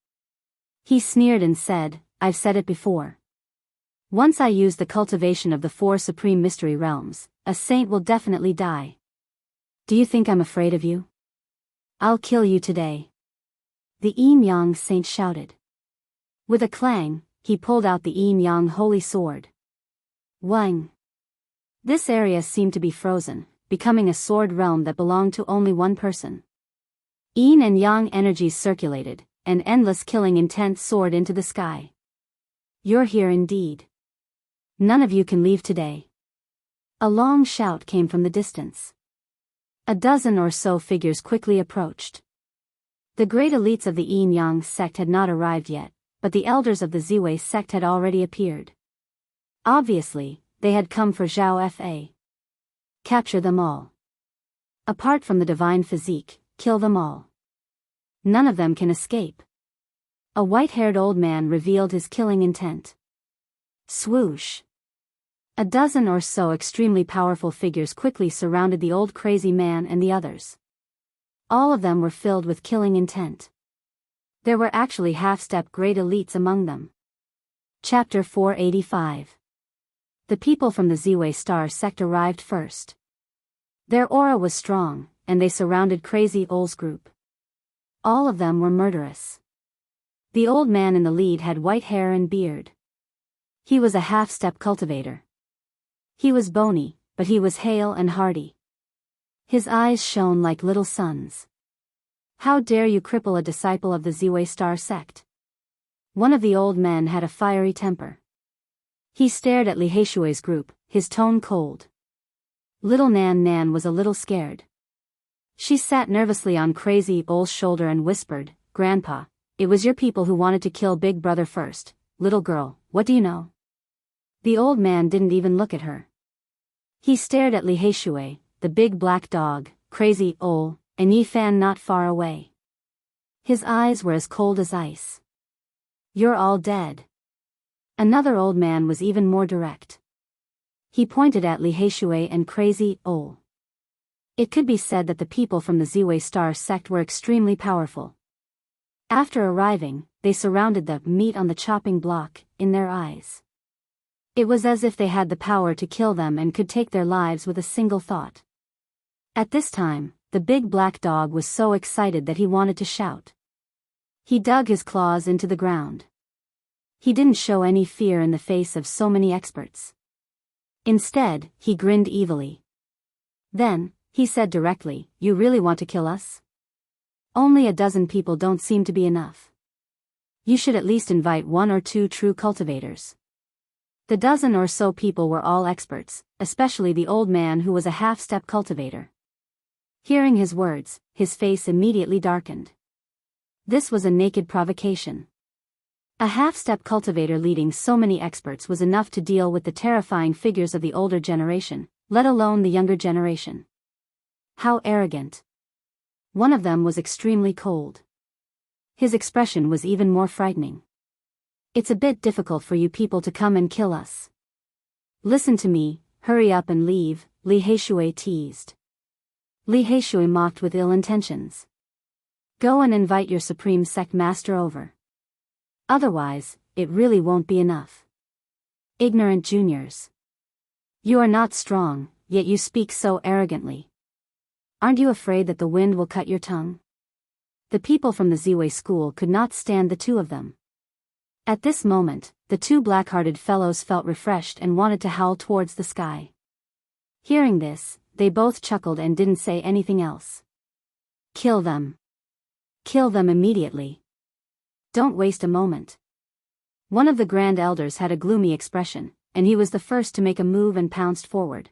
He sneered and said, "I've said it before. Once I use the cultivation of the 4 supreme mystery realms, a saint will definitely die. Do you think I'm afraid of you? I'll kill you today." The Yin Yang Saint shouted. With a clang, he pulled out the Yin Yang holy sword. Wang! This area seemed to be frozen, becoming a sword realm that belonged to only one person. Yin and Yang energies circulated, an endless killing intent soared into the sky. You're here indeed. None of you can leave today. A long shout came from the distance. A dozen or so figures quickly approached. The great elites of the Yin Yang sect had not arrived yet, but the elders of the Ziwei sect had already appeared. Obviously, they had come for Zhao Fa. Capture them all. Apart from the divine physique, kill them all. None of them can escape. A white-haired old man revealed his killing intent. Swoosh! A dozen or so extremely powerful figures quickly surrounded the old crazy man and the others. All of them were filled with killing intent. There were actually half-step great elites among them. Chapter 485. The people from the Ziwei Star sect arrived first. Their aura was strong, and they surrounded Crazy Ol's group. All of them were murderous. The old man in the lead had white hair and beard. He was a half-step cultivator. He was bony, but he was hale and hearty. His eyes shone like little suns. How dare you cripple a disciple of the Ziwei Star sect? One of the old men had a fiery temper. He stared at Li Heishui's group, his tone cold. Little Nan Nan was a little scared. She sat nervously on Crazy Ol's shoulder and whispered, "Grandpa, it was your people who wanted to kill Big Brother first. Little girl, what do you know?" The old man didn't even look at her. He stared at Li Heishui, the big black dog, Crazy Ol, and Yi Fan not far away. His eyes were as cold as ice. "You're all dead." Another old man was even more direct. He pointed at Li Heishui and Crazy Ol. It could be said that the people from the Ziwei Star sect were extremely powerful. After arriving, they surrounded the meat on the chopping block in their eyes. It was as if they had the power to kill them and could take their lives with a single thought. At this time, the big black dog was so excited that he wanted to shout. He dug his claws into the ground. He didn't show any fear in the face of so many experts. Instead, he grinned evilly. Then, he said directly, "You really want to kill us? Only a dozen people don't seem to be enough. You should at least invite 1 or 2 true cultivators." The dozen or so people were all experts, especially the old man who was a half-step cultivator. Hearing his words, his face immediately darkened. This was a naked provocation. A half-step cultivator leading so many experts was enough to deal with the terrifying figures of the older generation, let alone the younger generation. How arrogant. One of them was extremely cold. His expression was even more frightening. It's a bit difficult for you people to come and kill us. Listen to me, hurry up and leave, Li Heishui teased. Li Heishui mocked with ill intentions. Go and invite your supreme sect master over. Otherwise, it really won't be enough. Ignorant juniors. You are not strong, yet you speak so arrogantly. Aren't you afraid that the wind will cut your tongue? The people from the Ziwei school could not stand the two of them. At this moment, the two black-hearted fellows felt refreshed and wanted to howl towards the sky. Hearing this, they both chuckled and didn't say anything else. Kill them. Kill them immediately. Don't waste a moment. One of the Grand Elders had a gloomy expression, and he was the first to make a move and pounced forward.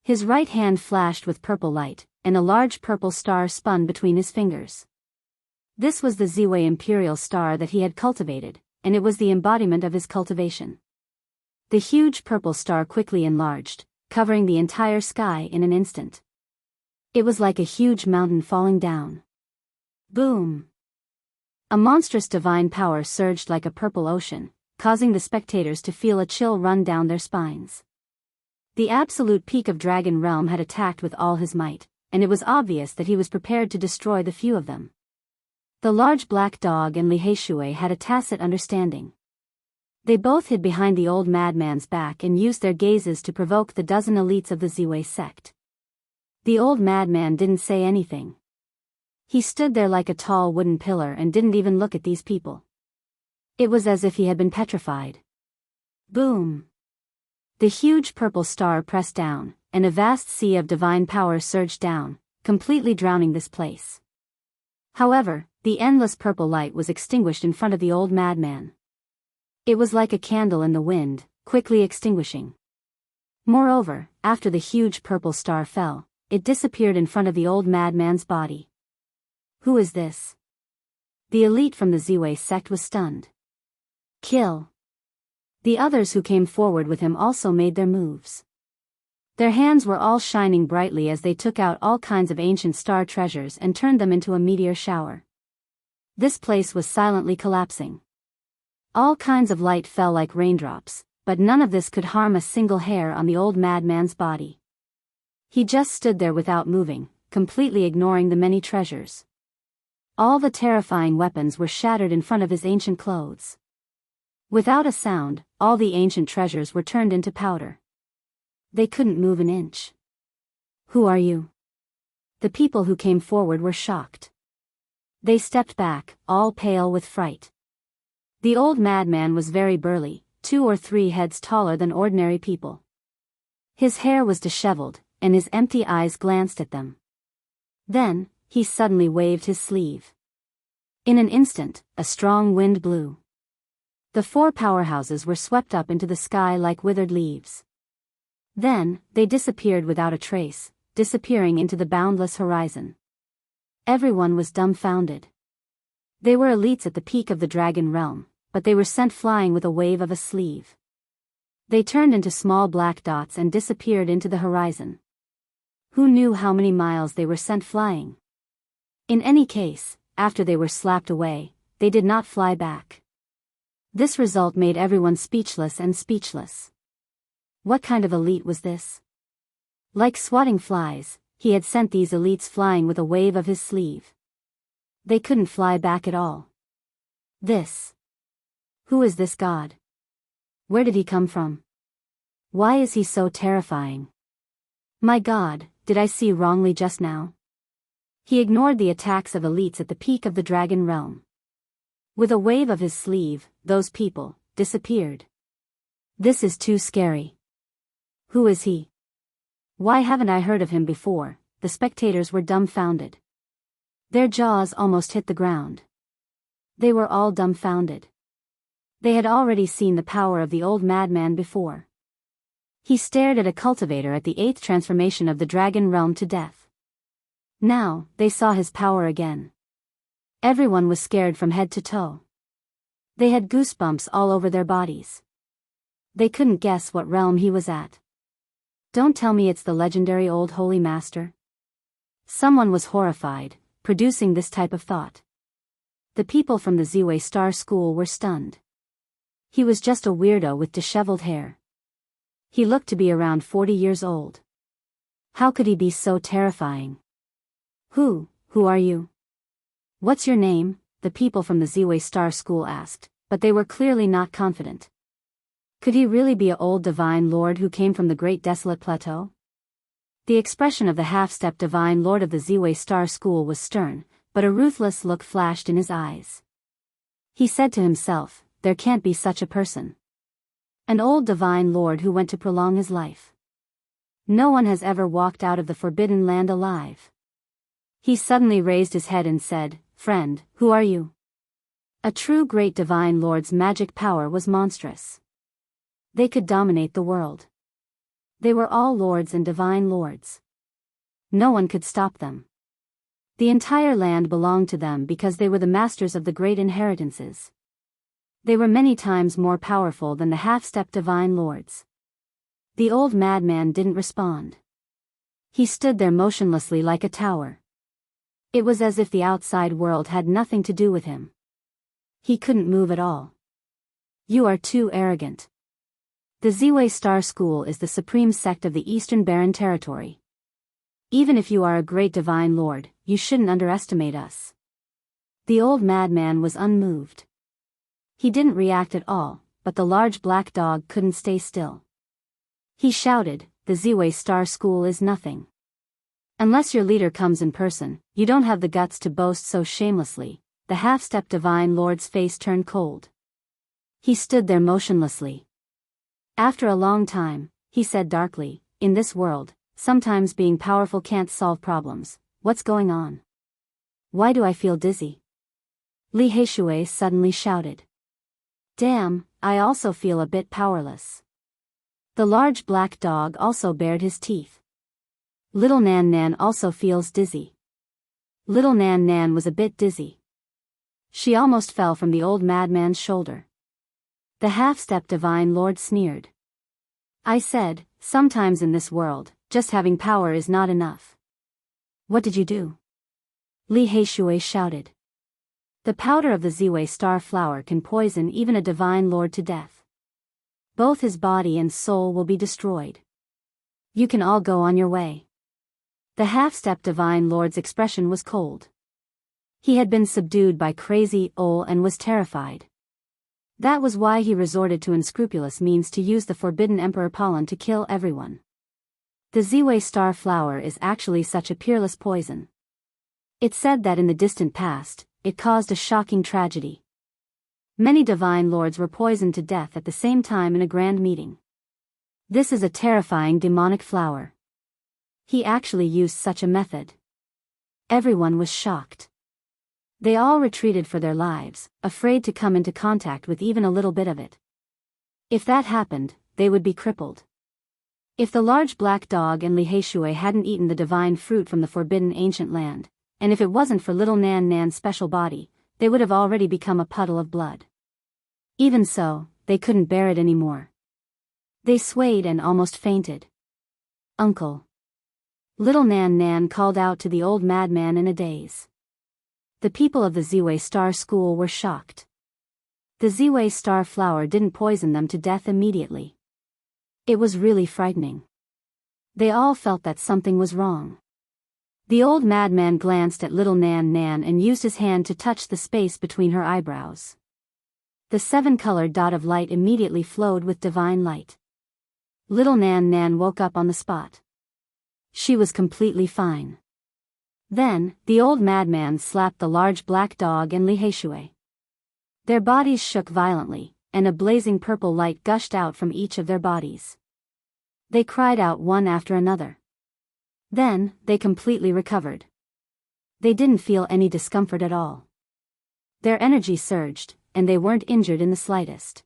His right hand flashed with purple light, and a large purple star spun between his fingers. This was the Ziwei Imperial Star that he had cultivated, and it was the embodiment of his cultivation. The huge purple star quickly enlarged, covering the entire sky in an instant. It was like a huge mountain falling down. Boom! A monstrous divine power surged like a purple ocean, causing the spectators to feel a chill run down their spines. The absolute peak of Dragon Realm had attacked with all his might, and it was obvious that he was prepared to destroy the few of them. The large black dog and Li Heishui had a tacit understanding. They both hid behind the old madman's back and used their gazes to provoke the dozen elites of the Ziwei sect. The old madman didn't say anything. He stood there like a tall wooden pillar and didn't even look at these people. It was as if he had been petrified. Boom! The huge purple star pressed down, and a vast sea of divine power surged down, completely drowning this place. However, the endless purple light was extinguished in front of the old madman. It was like a candle in the wind, quickly extinguishing. Moreover, after the huge purple star fell, it disappeared in front of the old madman's body. Who is this? The elite from the Ziwei sect was stunned. Kill. The others who came forward with him also made their moves. Their hands were all shining brightly as they took out all kinds of ancient star treasures and turned them into a meteor shower. This place was silently collapsing. All kinds of light fell like raindrops, but none of this could harm a single hair on the old madman's body. He just stood there without moving, completely ignoring the many treasures. All the terrifying weapons were shattered in front of his ancient clothes. Without a sound, all the ancient treasures were turned into powder. They couldn't move an inch. Who are you? The people who came forward were shocked. They stepped back, all pale with fright. The old madman was very burly, 2 or 3 heads taller than ordinary people. His hair was disheveled, and his empty eyes glanced at them. Then, he suddenly waved his sleeve. In an instant, a strong wind blew. The 4 powerhouses were swept up into the sky like withered leaves. Then, they disappeared without a trace, disappearing into the boundless horizon. Everyone was dumbfounded. They were elites at the peak of the Dragon Realm, but they were sent flying with a wave of a sleeve. They turned into small black dots and disappeared into the horizon. Who knew how many miles they were sent flying? In any case, after they were slapped away, they did not fly back. This result made everyone speechless and speechless. What kind of elite was this? Like swatting flies, he had sent these elites flying with a wave of his sleeve. They couldn't fly back at all. This. Who is this god? Where did he come from? Why is he so terrifying? My god, did I see wrongly just now? He ignored the attacks of elites at the peak of the Dragon Realm. With a wave of his sleeve, those people disappeared. This is too scary. Who is he? Why haven't I heard of him before? The spectators were dumbfounded. Their jaws almost hit the ground. They were all dumbfounded. They had already seen the power of the old madman before. He stared at a cultivator at the 8th transformation of the Dragon Realm to death. Now, they saw his power again. Everyone was scared from head to toe. They had goosebumps all over their bodies. They couldn't guess what realm he was at. Don't tell me it's the legendary old holy master. Someone was horrified, producing this type of thought. The people from the Ziwei Star School were stunned. He was just a weirdo with disheveled hair. He looked to be around 40 years old. How could he be so terrifying? Who are you? What's your name? The people from the Ziwei Star School asked, but they were clearly not confident. Could he really be an old divine lord who came from the Great Desolate Plateau? The expression of the half-step divine lord of the Ziwei Star School was stern, but a ruthless look flashed in his eyes. He said to himself, there can't be such a person. An old divine lord who went to prolong his life. No one has ever walked out of the Forbidden Land alive. He suddenly raised his head and said, friend, who are you? A true great divine lord's magic power was monstrous. They could dominate the world. They were all lords and divine lords. No one could stop them. The entire land belonged to them because they were the masters of the great inheritances. They were many times more powerful than the half-step divine lords. The old madman didn't respond. He stood there motionlessly like a tower. It was as if the outside world had nothing to do with him. He couldn't move at all. You are too arrogant. The Ziwei Star School is the supreme sect of the Eastern Barren Territory. Even if you are a great divine lord, you shouldn't underestimate us. The old madman was unmoved. He didn't react at all, but the large black dog couldn't stay still. He shouted, the Ziwei Star School is nothing. Unless your leader comes in person, you don't have the guts to boast so shamelessly. The half-step divine lord's face turned cold. He stood there motionlessly. After a long time, he said darkly, in this world, sometimes being powerful can't solve problems. What's going on? Why do I feel dizzy? Li Heishui suddenly shouted. Damn, I also feel a bit powerless. The large black dog also bared his teeth. Little Nan Nan also feels dizzy. Little Nan Nan was a bit dizzy. She almost fell from the old madman's shoulder. The half-step divine lord sneered. I said, sometimes in this world, just having power is not enough. What did you do? Li Heishui shouted. The powder of the Ziwei Star Flower can poison even a divine lord to death. Both his body and soul will be destroyed. You can all go on your way. The half-step divine lord's expression was cold. He had been subdued by crazy Ol and was terrified. That was why he resorted to unscrupulous means to use the forbidden Emperor pollen to kill everyone. The Ziwei Star Flower is actually such a peerless poison. It's said that in the distant past, it caused a shocking tragedy. Many divine lords were poisoned to death at the same time in a grand meeting. This is a terrifying demonic flower. He actually used such a method. Everyone was shocked. They all retreated for their lives, afraid to come into contact with even a little bit of it. If that happened, they would be crippled. If the large black dog and Li Heishui hadn't eaten the divine fruit from the forbidden ancient land, and if it wasn't for little Nan Nan's special body, they would have already become a puddle of blood. Even so, they couldn't bear it anymore. They swayed and almost fainted. Uncle. Little Nan Nan called out to the old madman in a daze. The people of the Ziwei Star School were shocked. The Ziwei Star Flower didn't poison them to death immediately. It was really frightening. They all felt that something was wrong. The old madman glanced at little Nan Nan and used his hand to touch the space between her eyebrows. The seven-colored dot of light immediately flowed with divine light. Little Nan Nan woke up on the spot. She was completely fine. Then, the old madman slapped the large black dog and Li Heishui. Their bodies shook violently, and a blazing purple light gushed out from each of their bodies. They cried out one after another. Then, they completely recovered. They didn't feel any discomfort at all. Their energy surged, and they weren't injured in the slightest.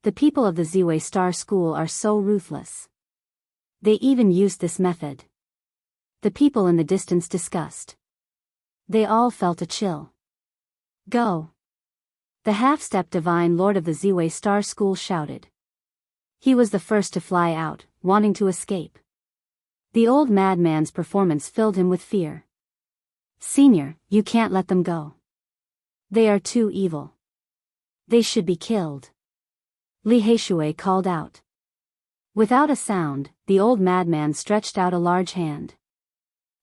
The people of the Ziwei Star School are so ruthless. They even used this method. The people in the distance discussed. They all felt a chill. Go! The half-step divine lord of the Ziwei Star School shouted. He was the first to fly out, wanting to escape. The old madman's performance filled him with fear. "Senior, you can't let them go. They are too evil. They should be killed," Li Heishui called out. Without a sound, the old madman stretched out a large hand.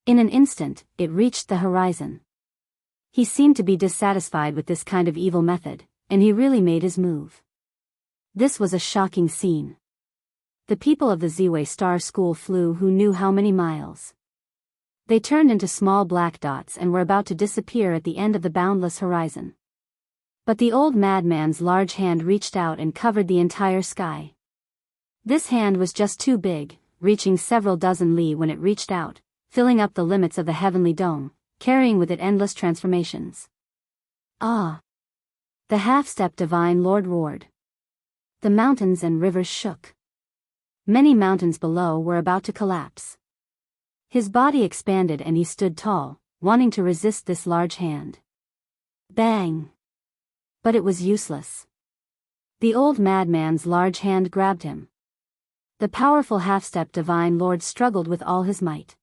In an instant, it reached the horizon. He seemed to be dissatisfied with this kind of evil method, and he really made his move. This was a shocking scene. The people of the Ziwei Star School flew who knew how many miles. They turned into small black dots and were about to disappear at the end of the boundless horizon. But the old madman's large hand reached out and covered the entire sky. This hand was just too big, reaching several dozen li when it reached out, filling up the limits of the heavenly dome, carrying with it endless transformations. "Ah!" the half-step divine lord roared. The mountains and rivers shook. Many mountains below were about to collapse. His body expanded and he stood tall, wanting to resist this large hand. Bang! But it was useless. The old madman's large hand grabbed him. The powerful half-step divine lord struggled with all his might.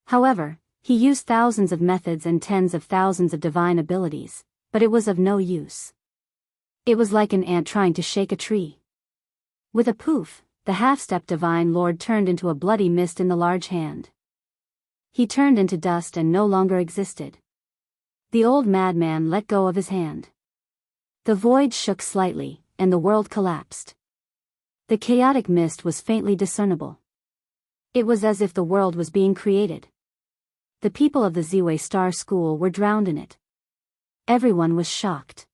However, he used thousands of methods and tens of thousands of divine abilities, but it was of no use. It was like an ant trying to shake a tree. With a poof, the half-step divine lord turned into a bloody mist in the large hand. He turned into dust and no longer existed. The old madman let go of his hand. The void shook slightly, and the world collapsed. The chaotic mist was faintly discernible. It was as if the world was being created. The people of the Ziwei Star School were drowned in it. Everyone was shocked.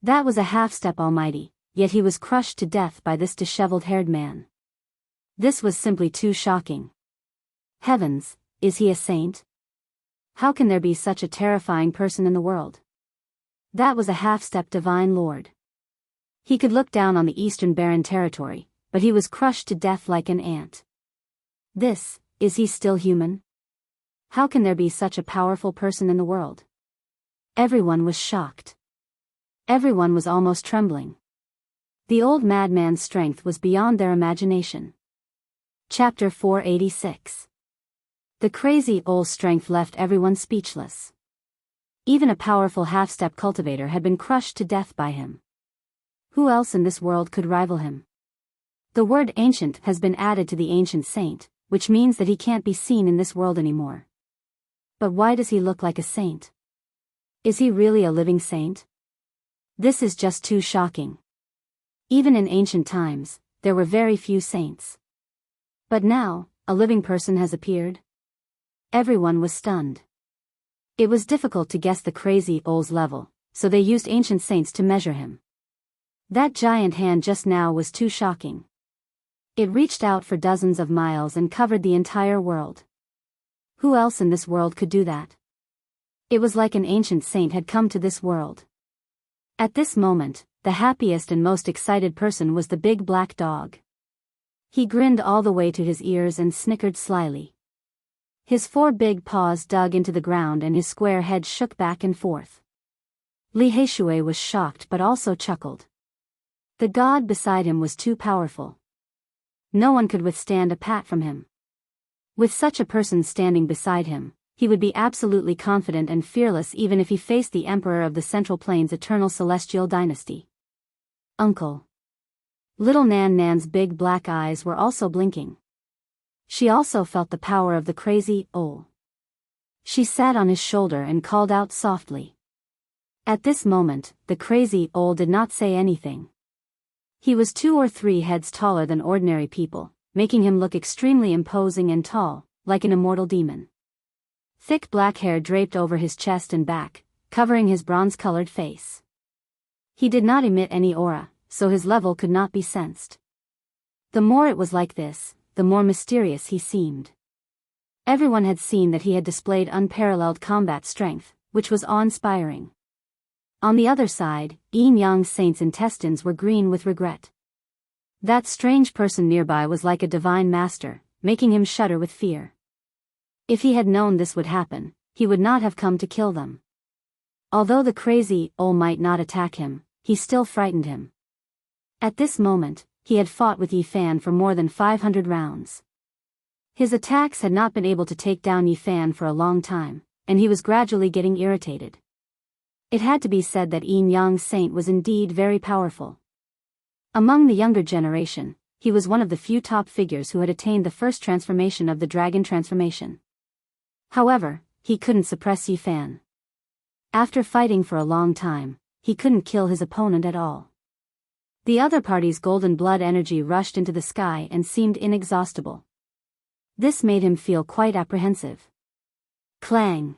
That was a half-step almighty, yet he was crushed to death by this disheveled-haired man. This was simply too shocking. Heavens, is he a saint? How can there be such a terrifying person in the world? That was a half-step divine lord. He could look down on the eastern barren territory, but he was crushed to death like an ant. Is he still human? How can there be such a powerful person in the world? Everyone was shocked. Everyone was almost trembling. The old madman's strength was beyond their imagination. Chapter 486. The crazy old strength left everyone speechless. Even a powerful half-step cultivator had been crushed to death by him. Who else in this world could rival him? The word ancient has been added to the ancient saint, which means that he can't be seen in this world anymore. But why does he look like a saint? Is he really a living saint? This is just too shocking. Even in ancient times, there were very few saints. But now, a living person has appeared? Everyone was stunned. It was difficult to guess the crazy old's level, so they used ancient saints to measure him. That giant hand just now was too shocking. It reached out for dozens of miles and covered the entire world. Who else in this world could do that? It was like an ancient saint had come to this world. At this moment, the happiest and most excited person was the big black dog. He grinned all the way to his ears and snickered slyly. His 4 big paws dug into the ground and his square head shook back and forth. Li Heishui was shocked but also chuckled. The god beside him was too powerful. No one could withstand a pat from him. With such a person standing beside him, he would be absolutely confident and fearless even if he faced the emperor of the Central Plains' eternal celestial dynasty. Uncle. Little Nan Nan's big black eyes were also blinking. She also felt the power of the crazy owl. She sat on his shoulder and called out softly. At this moment, the crazy owl did not say anything. He was 2 or 3 heads taller than ordinary people, making him look extremely imposing and tall, like an immortal demon. Thick black hair draped over his chest and back, covering his bronze-colored face. He did not emit any aura, so his level could not be sensed. The more it was like this, the more mysterious he seemed. Everyone had seen that he had displayed unparalleled combat strength, which was awe-inspiring. On the other side, Yin-Yang Saint's intestines were green with regret. That strange person nearby was like a divine master, making him shudder with fear. If he had known this would happen, he would not have come to kill them. Although the crazy owl might not attack him, he still frightened him. At this moment, he had fought with Yi Fan for more than 500 rounds. His attacks had not been able to take down Yifan for a long time, and he was gradually getting irritated. It had to be said that Yang Saint was indeed very powerful. Among the younger generation, he was one of the few top figures who had attained the first transformation of the dragon transformation. However, he couldn't suppress Yifan. After fighting for a long time, he couldn't kill his opponent at all. The other party's golden blood energy rushed into the sky and seemed inexhaustible. This made him feel quite apprehensive. Clang!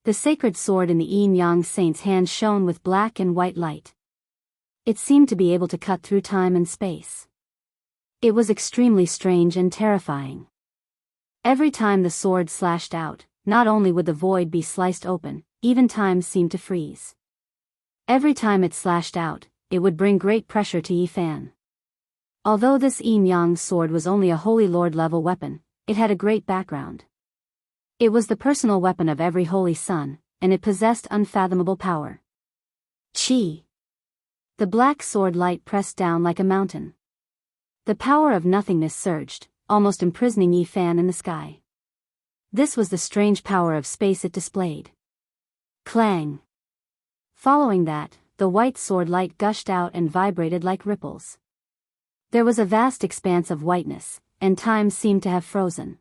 The sacred sword in the Yang Saint's hand shone with black and white light. It seemed to be able to cut through time and space. It was extremely strange and terrifying. Every time the sword slashed out, not only would the void be sliced open, even time seemed to freeze. Every time it slashed out, it would bring great pressure to Yifan. Although this Yang sword was only a Holy Lord level weapon, it had a great background. It was the personal weapon of every Holy Son, and it possessed unfathomable power. Chi! The black sword light pressed down like a mountain. The power of nothingness surged, almost imprisoning Yifan in the sky. This was the strange power of space it displayed. Clang! Following that, the white sword light gushed out and vibrated like ripples. There was a vast expanse of whiteness, and time seemed to have frozen.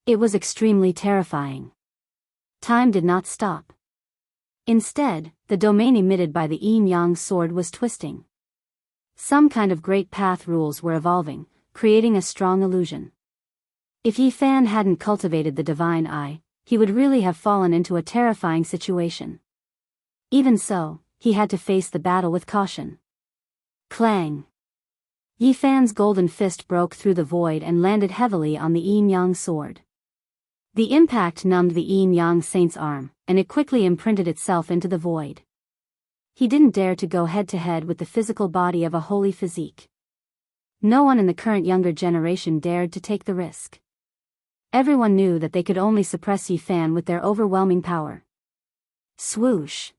It was extremely terrifying. Time did not stop. Instead, the domain emitted by the Yang sword was twisting. Some kind of great path rules were evolving, creating a strong illusion. If Yifan hadn't cultivated the divine eye, he would really have fallen into a terrifying situation. Even so, he had to face the battle with caution. Clang! Yifan's golden fist broke through the void and landed heavily on the Yang sword. The impact numbed the Yang Saint's arm, and it quickly imprinted itself into the void. He didn't dare to go head-to-head with the physical body of a holy physique. No one in the current younger generation dared to take the risk. Everyone knew that they could only suppress Yifan with their overwhelming power. Swoosh!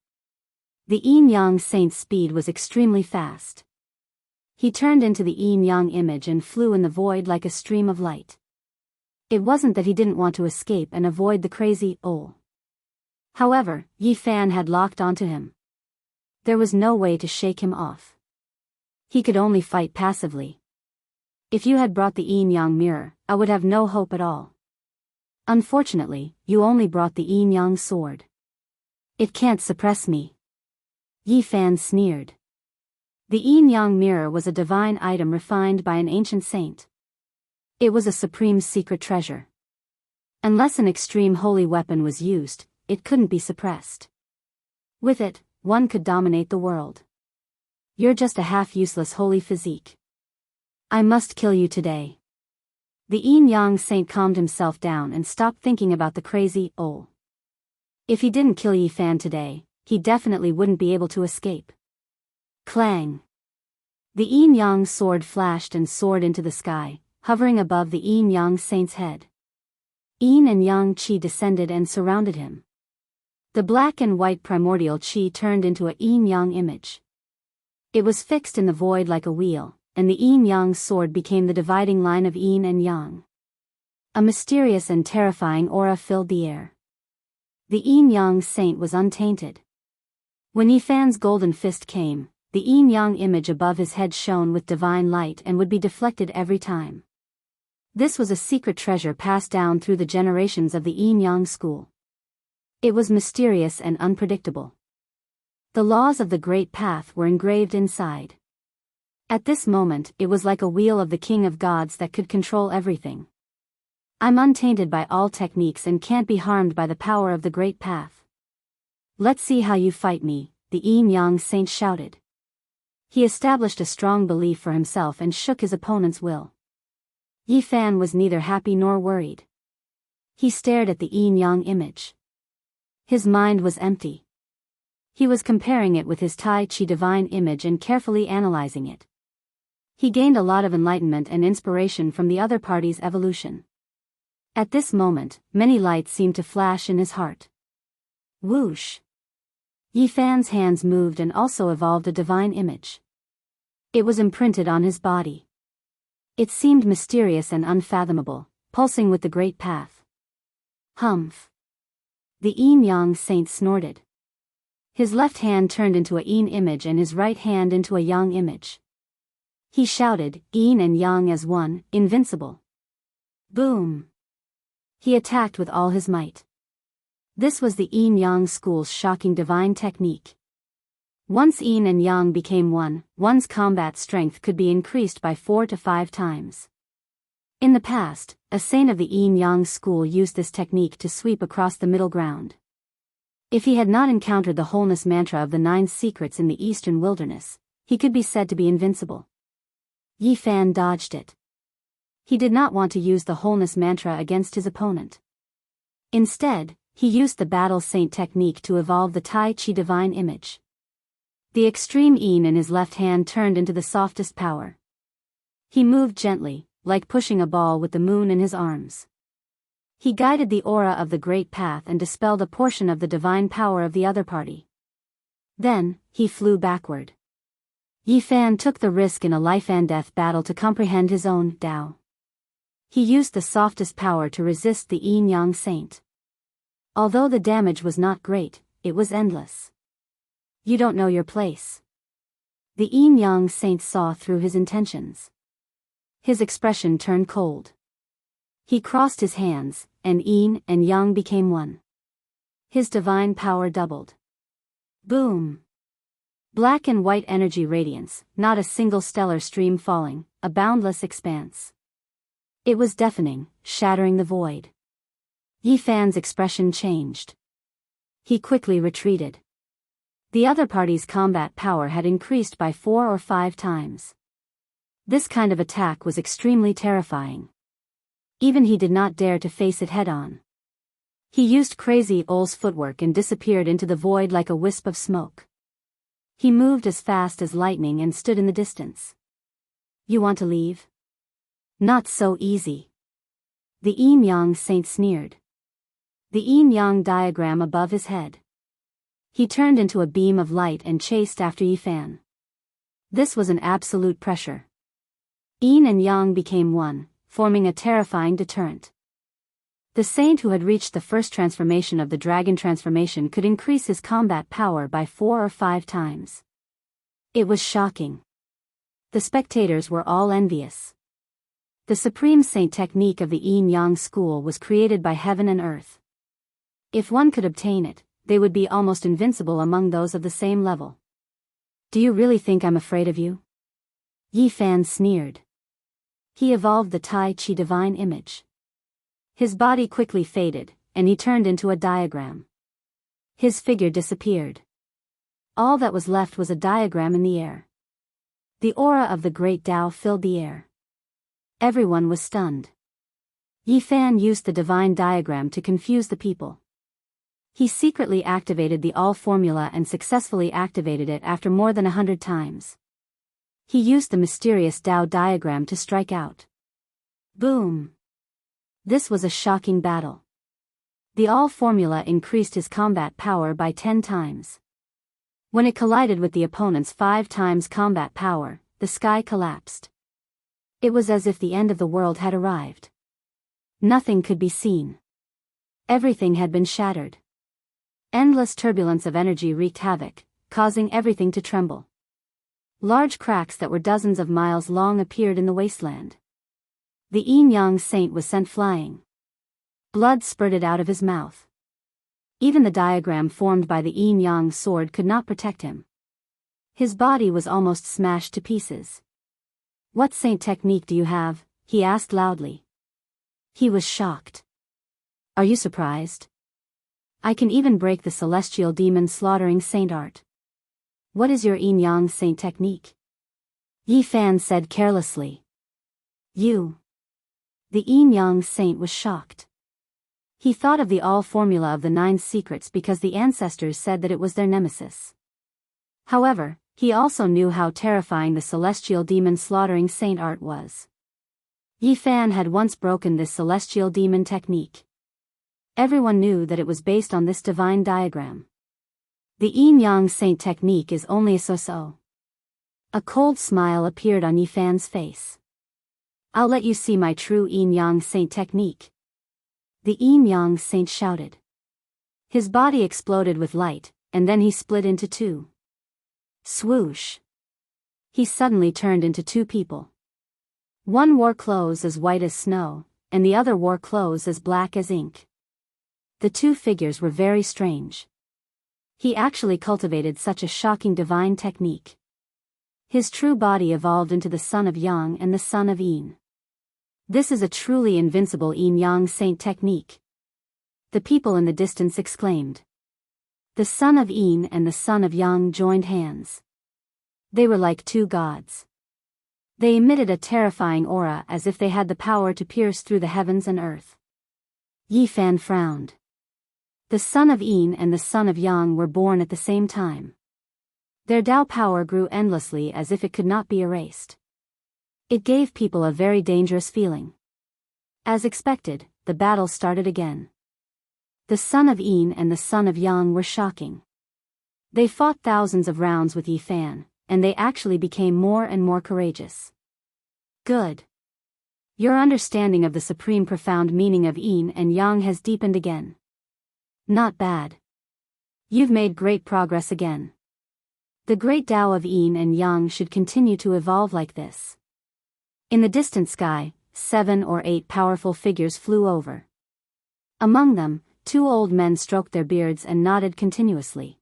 The Yang Saint's speed was extremely fast. He turned into the Yang image and flew in the void like a stream of light. It wasn't that he didn't want to escape and avoid the crazy ul. However, Yifan had locked onto him. There was no way to shake him off. He could only fight passively. If you had brought the Yang mirror, I would have no hope at all. Unfortunately, you only brought the Yang sword. It can't suppress me. Yifan sneered. The Yang mirror was a divine item refined by an ancient saint. It was a supreme secret treasure. Unless an extreme holy weapon was used, it couldn't be suppressed. With it, one could dominate the world. You're just a half-useless holy physique. I must kill you today. The Yang Saint calmed himself down and stopped thinking about the crazy ul. If he didn't kill Yifan today, he definitely wouldn't be able to escape. Clang! The Yang sword flashed and soared into the sky, hovering above the Yang Saint's head. Yin and Yang Qi descended and surrounded him. The black and white primordial Qi turned into a Yin-Yang image. It was fixed in the void like a wheel, and the Yin-Yang sword became the dividing line of Yin and Yang. A mysterious and terrifying aura filled the air. The Yin-Yang Saint was untainted. When Yifan's golden fist came, the Yin-Yang image above his head shone with divine light and would be deflected every time. This was a secret treasure passed down through the generations of the Yin-Yang school. It was mysterious and unpredictable. The laws of the Great Path were engraved inside. At this moment, it was like a wheel of the King of Gods that could control everything. I'm untainted by all techniques and can't be harmed by the power of the Great Path. Let's see how you fight me, the Yin-Yang Saint shouted. He established a strong belief for himself and shook his opponent's will. Yifan was neither happy nor worried. He stared at the Yin-Yang image. His mind was empty. He was comparing it with his Tai Chi divine image and carefully analyzing it. He gained a lot of enlightenment and inspiration from the other party's evolution. At this moment, many lights seemed to flash in his heart. Whoosh! Yifan's hands moved and also evolved a divine image. It was imprinted on his body. It seemed mysterious and unfathomable, pulsing with the great path. Humph. The Yin-Yang Saint snorted. His left hand turned into a Yin image and his right hand into a Yang image. He shouted, Yin and Yang as one, invincible. Boom. He attacked with all his might. This was the Yin-Yang school's shocking divine technique. Once Yin and Yang became one, one's combat strength could be increased by 4 to 5 times. In the past, a saint of the Yin-Yang school used this technique to sweep across the middle ground. If he had not encountered the wholeness mantra of the 9 secrets in the eastern wilderness, he could be said to be invincible. Yi Fan dodged it. He did not want to use the wholeness mantra against his opponent. Instead, he used the battle saint technique to evolve the Tai Chi divine image. The extreme Yin in his left hand turned into the softest power. He moved gently, like pushing a ball with the moon in his arms. He guided the aura of the great path and dispelled a portion of the divine power of the other party. Then, he flew backward. Yi Fan took the risk in a life-and-death battle to comprehend his own Tao. He used the softest power to resist the Yin-Yang Saint. Although the damage was not great, it was endless. You don't know your place. The Yin-Yang Saint saw through his intentions. His expression turned cold. He crossed his hands, and Yin and Yang became one. His divine power doubled. Boom! Black and white energy radiance, not a single stellar stream falling, a boundless expanse. It was deafening, shattering the void. Yi Fan's expression changed. He quickly retreated. The other party's combat power had increased by 4 or 5 times. This kind of attack was extremely terrifying. Even he did not dare to face it head-on. He used Crazy Ole's footwork and disappeared into the void like a wisp of smoke. He moved as fast as lightning and stood in the distance. You want to leave? Not so easy. The Yin-Yang Saint sneered. The Yin-Yang diagram above his head. He turned into a beam of light and chased after Yi Fan. This was an absolute pressure. Yin and Yang became one, forming a terrifying deterrent. The saint who had reached the first transformation of the dragon transformation could increase his combat power by 4 or 5 times. It was shocking. The spectators were all envious. The supreme saint technique of the Yin-Yang school was created by heaven and earth. If one could obtain it, they would be almost invincible among those of the same level. Do you really think I'm afraid of you? Yi Fan sneered. He evolved the Tai Chi divine image. His body quickly faded, and he turned into a diagram. His figure disappeared. All that was left was a diagram in the air. The aura of the great Tao filled the air. Everyone was stunned. Yi Fan used the divine diagram to confuse the people. He secretly activated the All formula and successfully activated it after more than 100 times. He used the mysterious Tao diagram to strike out. Boom! This was a shocking battle. The All formula increased his combat power by 10 times. When it collided with the opponent's 5 times combat power, the sky collapsed. It was as if the end of the world had arrived. Nothing could be seen. Everything had been shattered. Endless turbulence of energy wreaked havoc, causing everything to tremble. Large cracks that were dozens of miles long appeared in the wasteland. The Yin-Yang Saint was sent flying. Blood spurted out of his mouth. Even the diagram formed by the Yin-Yang sword could not protect him. His body was almost smashed to pieces. What saint technique do you have? He asked loudly. He was shocked. Are you surprised? I can even break the celestial demon slaughtering saint art. What is your Yin-Yang Saint technique? Yi Fan said carelessly. You. The Yin-Yang Saint was shocked. He thought of the All formula of the 9 secrets because the ancestors said that it was their nemesis. However, he also knew how terrifying the celestial demon slaughtering saint art was. Yi Fan had once broken this celestial demon technique. Everyone knew that it was based on this divine diagram. The Yin-Yang Saint technique is only a so-so. A cold smile appeared on Yi Fan's face. I'll let you see my true Yin-Yang Saint technique. The Yin-Yang Saint shouted. His body exploded with light, and then he split into two. Swoosh! He suddenly turned into two people. One wore clothes as white as snow, and the other wore clothes as black as ink. The two figures were very strange. He actually cultivated such a shocking divine technique. His true body evolved into the son of Yang and the son of Yin. This is a truly invincible Yin-Yang Saint technique. The people in the distance exclaimed. The son of Yin and the son of Yang joined hands. They were like two gods. They emitted a terrifying aura as if they had the power to pierce through the heavens and earth. Yi Fan frowned. The son of Yin and the son of Yang were born at the same time. Their Tao power grew endlessly as if it could not be erased. It gave people a very dangerous feeling. As expected, the battle started again. The son of Yin and the son of Yang were shocking. They fought thousands of rounds with Yi Fan, and they actually became more and more courageous. Good. Your understanding of the supreme profound meaning of Yin and Yang has deepened again. Not bad. You've made great progress again. The great Tao of Yin and Yang should continue to evolve like this. In the distant sky, 7 or 8 powerful figures flew over. Among them, 2 old men stroked their beards and nodded continuously.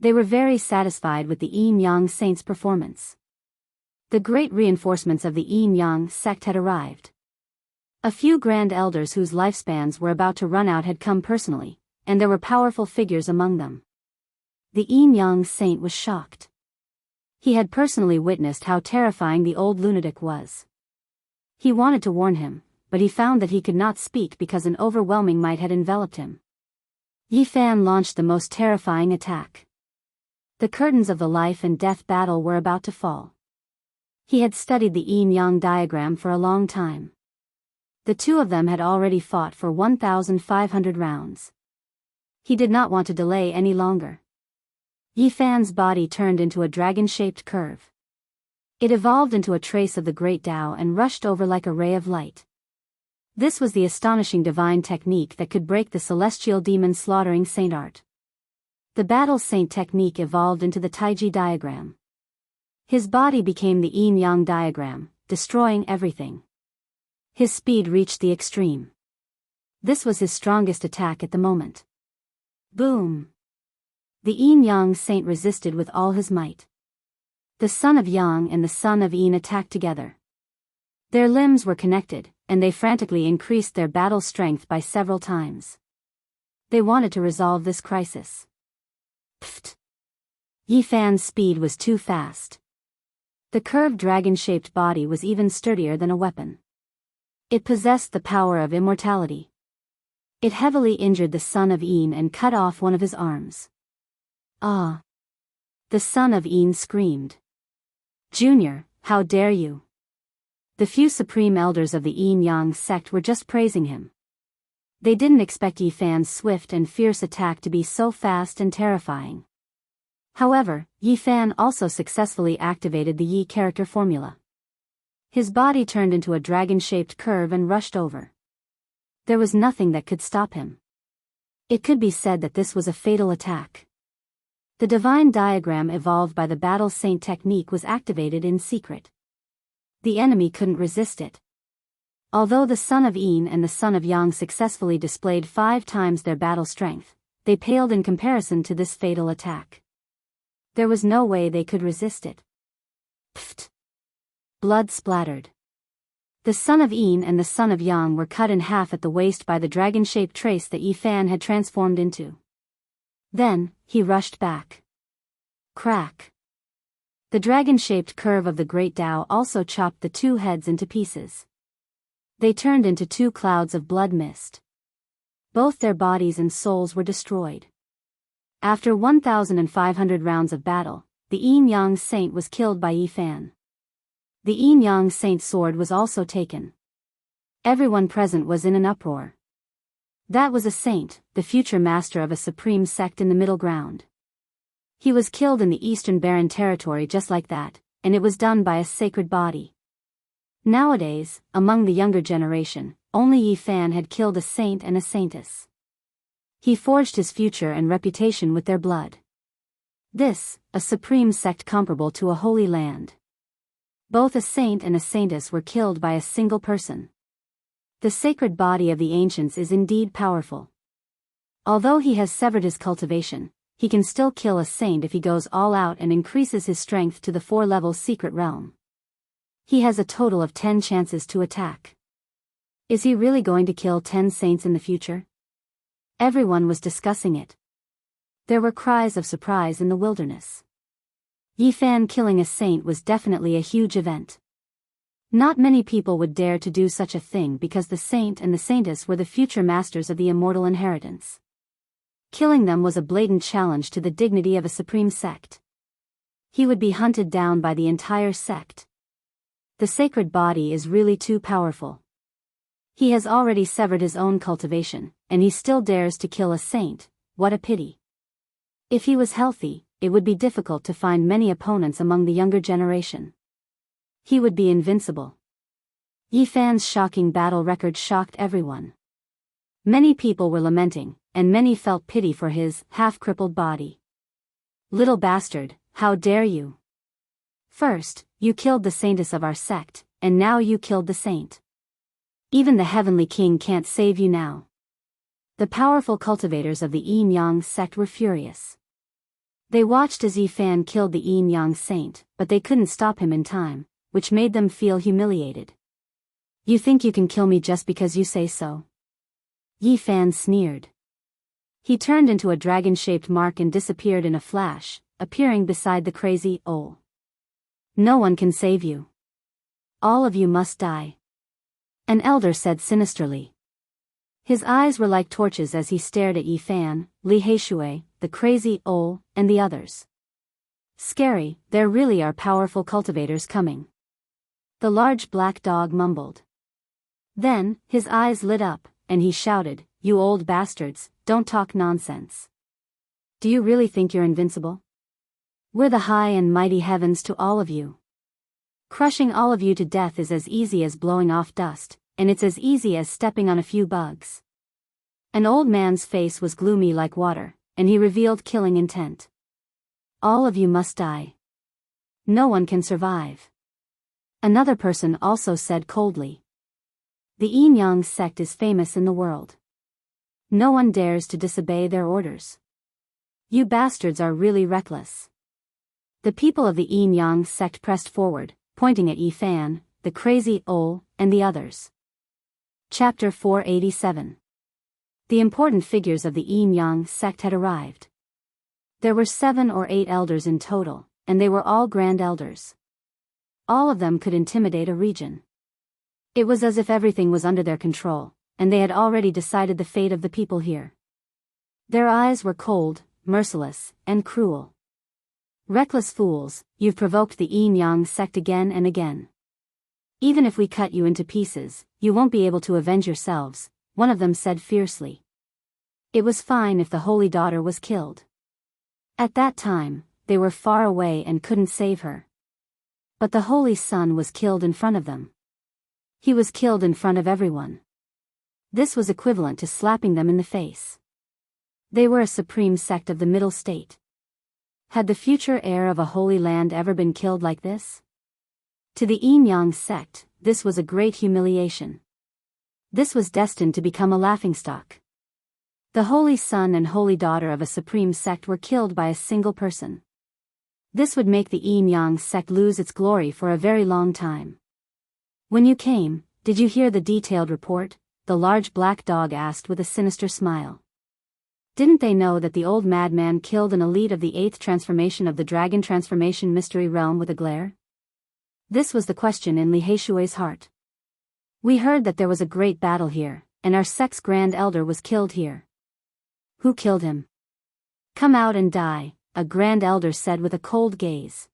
They were very satisfied with the Yin-Yang Saint's performance. The great reinforcements of the Yin-Yang sect had arrived. A few grand elders whose lifespans were about to run out had come personally, and there were powerful figures among them. The Yin-Yang Saint was shocked. He had personally witnessed how terrifying the old lunatic was. He wanted to warn him, but he found that he could not speak because an overwhelming might had enveloped him. Yi Fan launched the most terrifying attack. The curtains of the life and death battle were about to fall. He had studied the Yin-Yang diagram for a long time. The two of them had already fought for 1,500 rounds. He did not want to delay any longer. Yi Fan's body turned into a dragon-shaped curve. It evolved into a trace of the great Tao and rushed over like a ray of light. This was the astonishing divine technique that could break the celestial demon slaughtering saint art. The battle saint technique evolved into the Taiji diagram. His body became the Yin-Yang diagram, destroying everything. His speed reached the extreme. This was his strongest attack at the moment. Boom! The Yin-Yang Saint resisted with all his might. The son of Yang and the son of Yin attacked together. Their limbs were connected, and they frantically increased their battle strength by several times. They wanted to resolve this crisis. Pfft! Yi Fan's speed was too fast. The curved dragon-shaped body was even sturdier than a weapon. It possessed the power of immortality. It heavily injured the son of Yin and cut off one of his arms. Ah! The son of Yin screamed. Junior, how dare you! The few supreme elders of the Yin-Yang sect were just praising him. They didn't expect Yi Fan's swift and fierce attack to be so fast and terrifying. However, Yi Fan also successfully activated the Yi character formula. His body turned into a dragon-shaped curve and rushed over. There was nothing that could stop him. It could be said that this was a fatal attack. The divine diagram evolved by the battle saint technique was activated in secret. The enemy couldn't resist it. Although the son of Yin and the son of Yang successfully displayed 5 times their battle strength, they paled in comparison to this fatal attack. There was no way they could resist it. Pfft! Blood splattered. The son of Yin and the son of Yang were cut in half at the waist by the dragon-shaped trace that Yi Fan had transformed into. Then, he rushed back. Crack! The dragon-shaped curve of the great Tao also chopped the 2 heads into pieces. They turned into 2 clouds of blood mist. Both their bodies and souls were destroyed. After 1,500 rounds of battle, the Yin-Yang Saint was killed by Yi Fan. The Yin-Yang Saint's sword was also taken. Everyone present was in an uproar. That was a saint, the future master of a supreme sect in the middle ground. He was killed in the Eastern Barren territory just like that, and it was done by a sacred body. Nowadays, among the younger generation, only Yi Fan had killed a saint and a saintess. He forged his future and reputation with their blood. This, a supreme sect comparable to a holy land. Both a saint and a saintess were killed by a single person. The sacred body of the ancients is indeed powerful. Although he has severed his cultivation, he can still kill a saint if he goes all out and increases his strength to the 4-level secret realm. He has a total of 10 chances to attack. Is he really going to kill 10 saints in the future? Everyone was discussing it. There were cries of surprise in the wilderness. Yi Fan killing a saint was definitely a huge event. Not many people would dare to do such a thing because the saint and the saintess were the future masters of the immortal inheritance. Killing them was a blatant challenge to the dignity of a supreme sect. He would be hunted down by the entire sect. The sacred body is really too powerful. He has already severed his own cultivation, and he still dares to kill a saint. What a pity. If he was healthy, it would be difficult to find many opponents among the younger generation. He would be invincible. Yi Fan's shocking battle record shocked everyone. Many people were lamenting, and many felt pity for his half-crippled body. Little bastard, how dare you? First, you killed the saintess of our sect, and now you killed the saint. Even the heavenly king can't save you now. The powerful cultivators of the Yin Yang sect were furious. They watched as Yi Fan killed the Yin Yang saint, but they couldn't stop him in time, which made them feel humiliated. You think you can kill me just because you say so? Yi Fan sneered. He turned into a dragon-shaped mark and disappeared in a flash, appearing beside the crazy owl. No one can save you. All of you must die. An elder said sinisterly. His eyes were like torches as he stared at Yi Fan, Li Heishui, the crazy owl, and the others. Scary, there really are powerful cultivators coming. The large black dog mumbled. Then, his eyes lit up, and he shouted, "You old bastards, don't talk nonsense. Do you really think you're invincible? We're the high and mighty heavens to all of you. Crushing all of you to death is as easy as blowing off dust, and it's as easy as stepping on a few bugs." An old man's face was gloomy like water, and he revealed killing intent. All of you must die. No one can survive. Another person also said coldly. The Yin Yang sect is famous in the world. No one dares to disobey their orders. You bastards are really reckless. The people of the Yin Yang sect pressed forward, pointing at Yi Fan, the crazy owl, and the others. Chapter 487. The important figures of the Yin Yang sect had arrived. There were 7 or 8 elders in total, and they were all grand elders. All of them could intimidate a region. It was as if everything was under their control, and they had already decided the fate of the people here. Their eyes were cold, merciless, and cruel. Reckless fools, you've provoked the Yin Yang sect again and again. Even if we cut you into pieces, you won't be able to avenge yourselves, one of them said fiercely. It was fine if the holy daughter was killed. At that time, they were far away and couldn't save her. But the holy son was killed in front of them. He was killed in front of everyone. This was equivalent to slapping them in the face. They were a supreme sect of the middle state. Had the future heir of a holy land ever been killed like this? To the Yin Yang sect, this was a great humiliation. This was destined to become a laughingstock. The holy son and holy daughter of a supreme sect were killed by a single person. This would make the Yin Yang sect lose its glory for a very long time. When you came, did you hear the detailed report? The large black dog asked with a sinister smile. Didn't they know that the old madman killed an elite of the 8th transformation of the dragon transformation mystery realm with a glare? This was the question in Li Heishui's heart. We heard that there was a great battle here, and our sect's grand elder was killed here. Who killed him? Come out and die, a grand elder said with a cold gaze.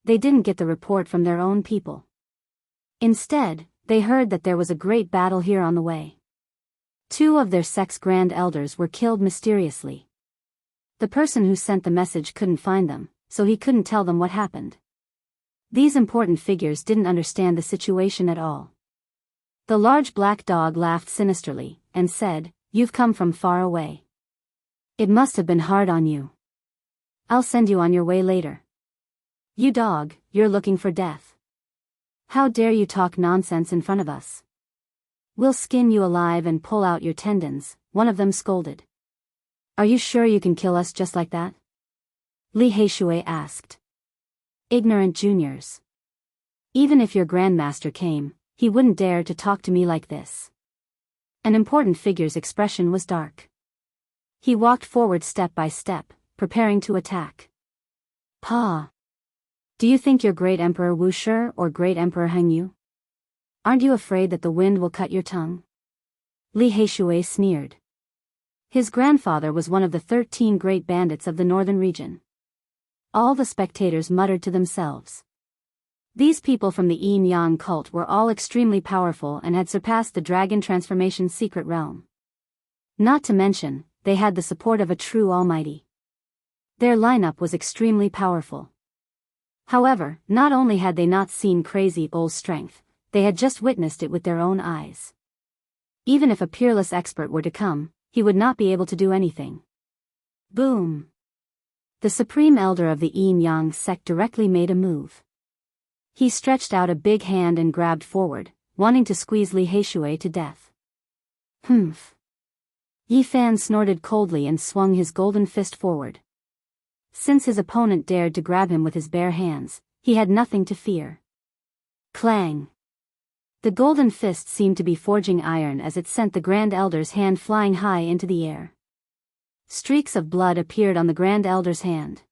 They didn't get the report from their own people. Instead, they heard that there was a great battle here on the way. 2 of their sect's grand elders were killed mysteriously. The person who sent the message couldn't find them, so he couldn't tell them what happened. These important figures didn't understand the situation at all. The large black dog laughed sinisterly, and said, "You've come from far away. It must have been hard on you. I'll send you on your way later. You dog, you're looking for death. How dare you talk nonsense in front of us? We'll skin you alive and pull out your tendons," one of them scolded. "Are you sure you can kill us just like that?" Li Heishui asked. "Ignorant juniors. Even if your grandmaster came, he wouldn't dare to talk to me like this." An important figure's expression was dark. He walked forward step by step, preparing to attack. "Pa! Do you think you're Great Emperor Wu Shi or Great Emperor Heng Yu? Aren't you afraid that the wind will cut your tongue?" Li Heishui sneered. His grandfather was one of the 13 great bandits of the northern region. All the spectators muttered to themselves. These people from the Yin Yang cult were all extremely powerful and had surpassed the dragon transformation secret realm. Not to mention, they had the support of a true almighty. Their lineup was extremely powerful. However, not only had they not seen crazy old strength, they had just witnessed it with their own eyes. Even if a peerless expert were to come, he would not be able to do anything. Boom! The supreme elder of the Yin Yang sect directly made a move. He stretched out a big hand and grabbed forward, wanting to squeeze Li Heishui to death. Humph! Yi Fan snorted coldly and swung his golden fist forward. Since his opponent dared to grab him with his bare hands, he had nothing to fear. Clang! The golden fist seemed to be forging iron as it sent the Grand Elder's hand flying high into the air. Streaks of blood appeared on the Grand Elder's hand.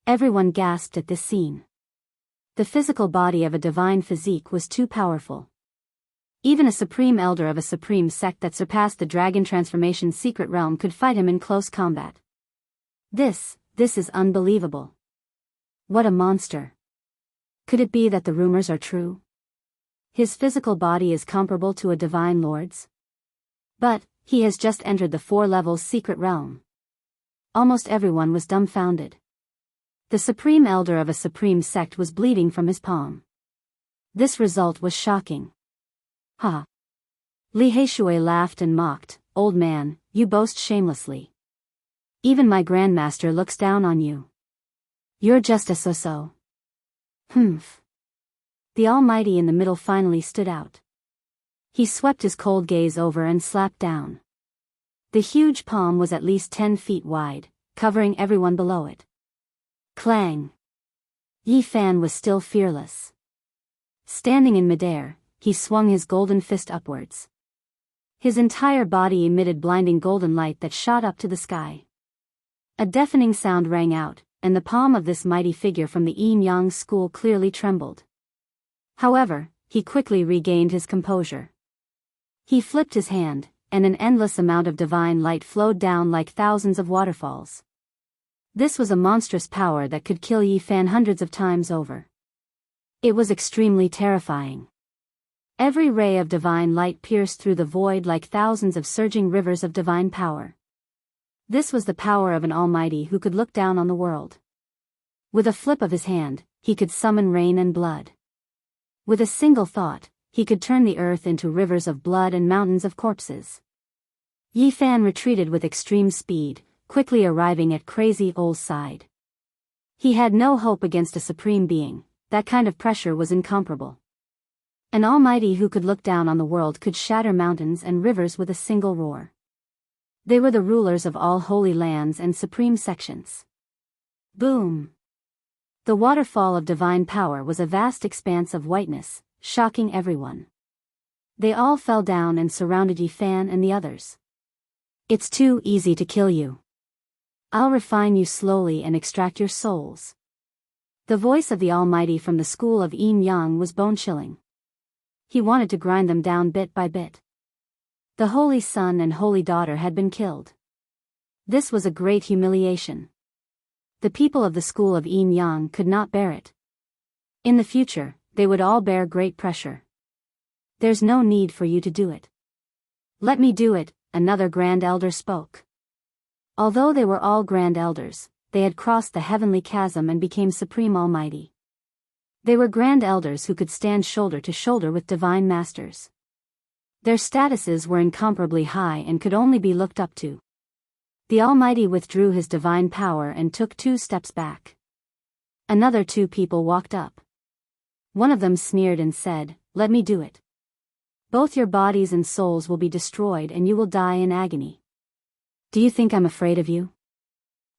Everyone gasped at this scene. The physical body of a divine physique was too powerful. Even a supreme elder of a supreme sect that surpassed the dragon transformation secret realm could fight him in close combat. This is unbelievable. What a monster. Could it be that the rumors are true? His physical body is comparable to a divine lord's? But he has just entered the 4 levels secret realm. Almost everyone was dumbfounded. The supreme elder of a supreme sect was bleeding from his palm. This result was shocking. Ha! Li Heishui laughed and mocked, "Old man, you boast shamelessly. Even my grandmaster looks down on you. You're just a so-so." Humph! The Almighty in the middle finally stood out. He swept his cold gaze over and slapped down. The huge palm was at least 10 feet wide, covering everyone below it. Clang! Yi Fan was still fearless. Standing in midair, he swung his golden fist upwards. His entire body emitted blinding golden light that shot up to the sky. A deafening sound rang out, and the palm of this mighty figure from the Yin Yang school clearly trembled. However, he quickly regained his composure. He flipped his hand, and an endless amount of divine light flowed down like thousands of waterfalls. This was a monstrous power that could kill Yi Fan hundreds of times over. It was extremely terrifying. Every ray of divine light pierced through the void like thousands of surging rivers of divine power. This was the power of an almighty who could look down on the world. With a flip of his hand, he could summon rain and blood. With a single thought, he could turn the earth into rivers of blood and mountains of corpses. Yi Fan retreated with extreme speed, quickly arriving at Crazy Old's side. He had no hope against a supreme being. That kind of pressure was incomparable. An almighty who could look down on the world could shatter mountains and rivers with a single roar. They were the rulers of all holy lands and supreme sections. Boom! The waterfall of divine power was a vast expanse of whiteness, shocking everyone. They all fell down and surrounded Yi Fan and the others. "It's too easy to kill you. I'll refine you slowly and extract your souls." The voice of the Almighty from the school of Yin Yang was bone-chilling. He wanted to grind them down bit by bit. The Holy Son and Holy Daughter had been killed. This was a great humiliation. The people of the school of Yin Yang could not bear it. In the future, they would all bear great pressure. "There's no need for you to do it. Let me do it," another Grand Elder spoke. Although they were all Grand Elders, they had crossed the heavenly chasm and became Supreme Almighty. They were grand elders who could stand shoulder to shoulder with divine masters. Their statuses were incomparably high and could only be looked up to. The Almighty withdrew his divine power and took 2 steps back. Another 2 people walked up. One of them sneered and said, "Let me do it. Both your bodies and souls will be destroyed and you will die in agony. Do you think I'm afraid of you?"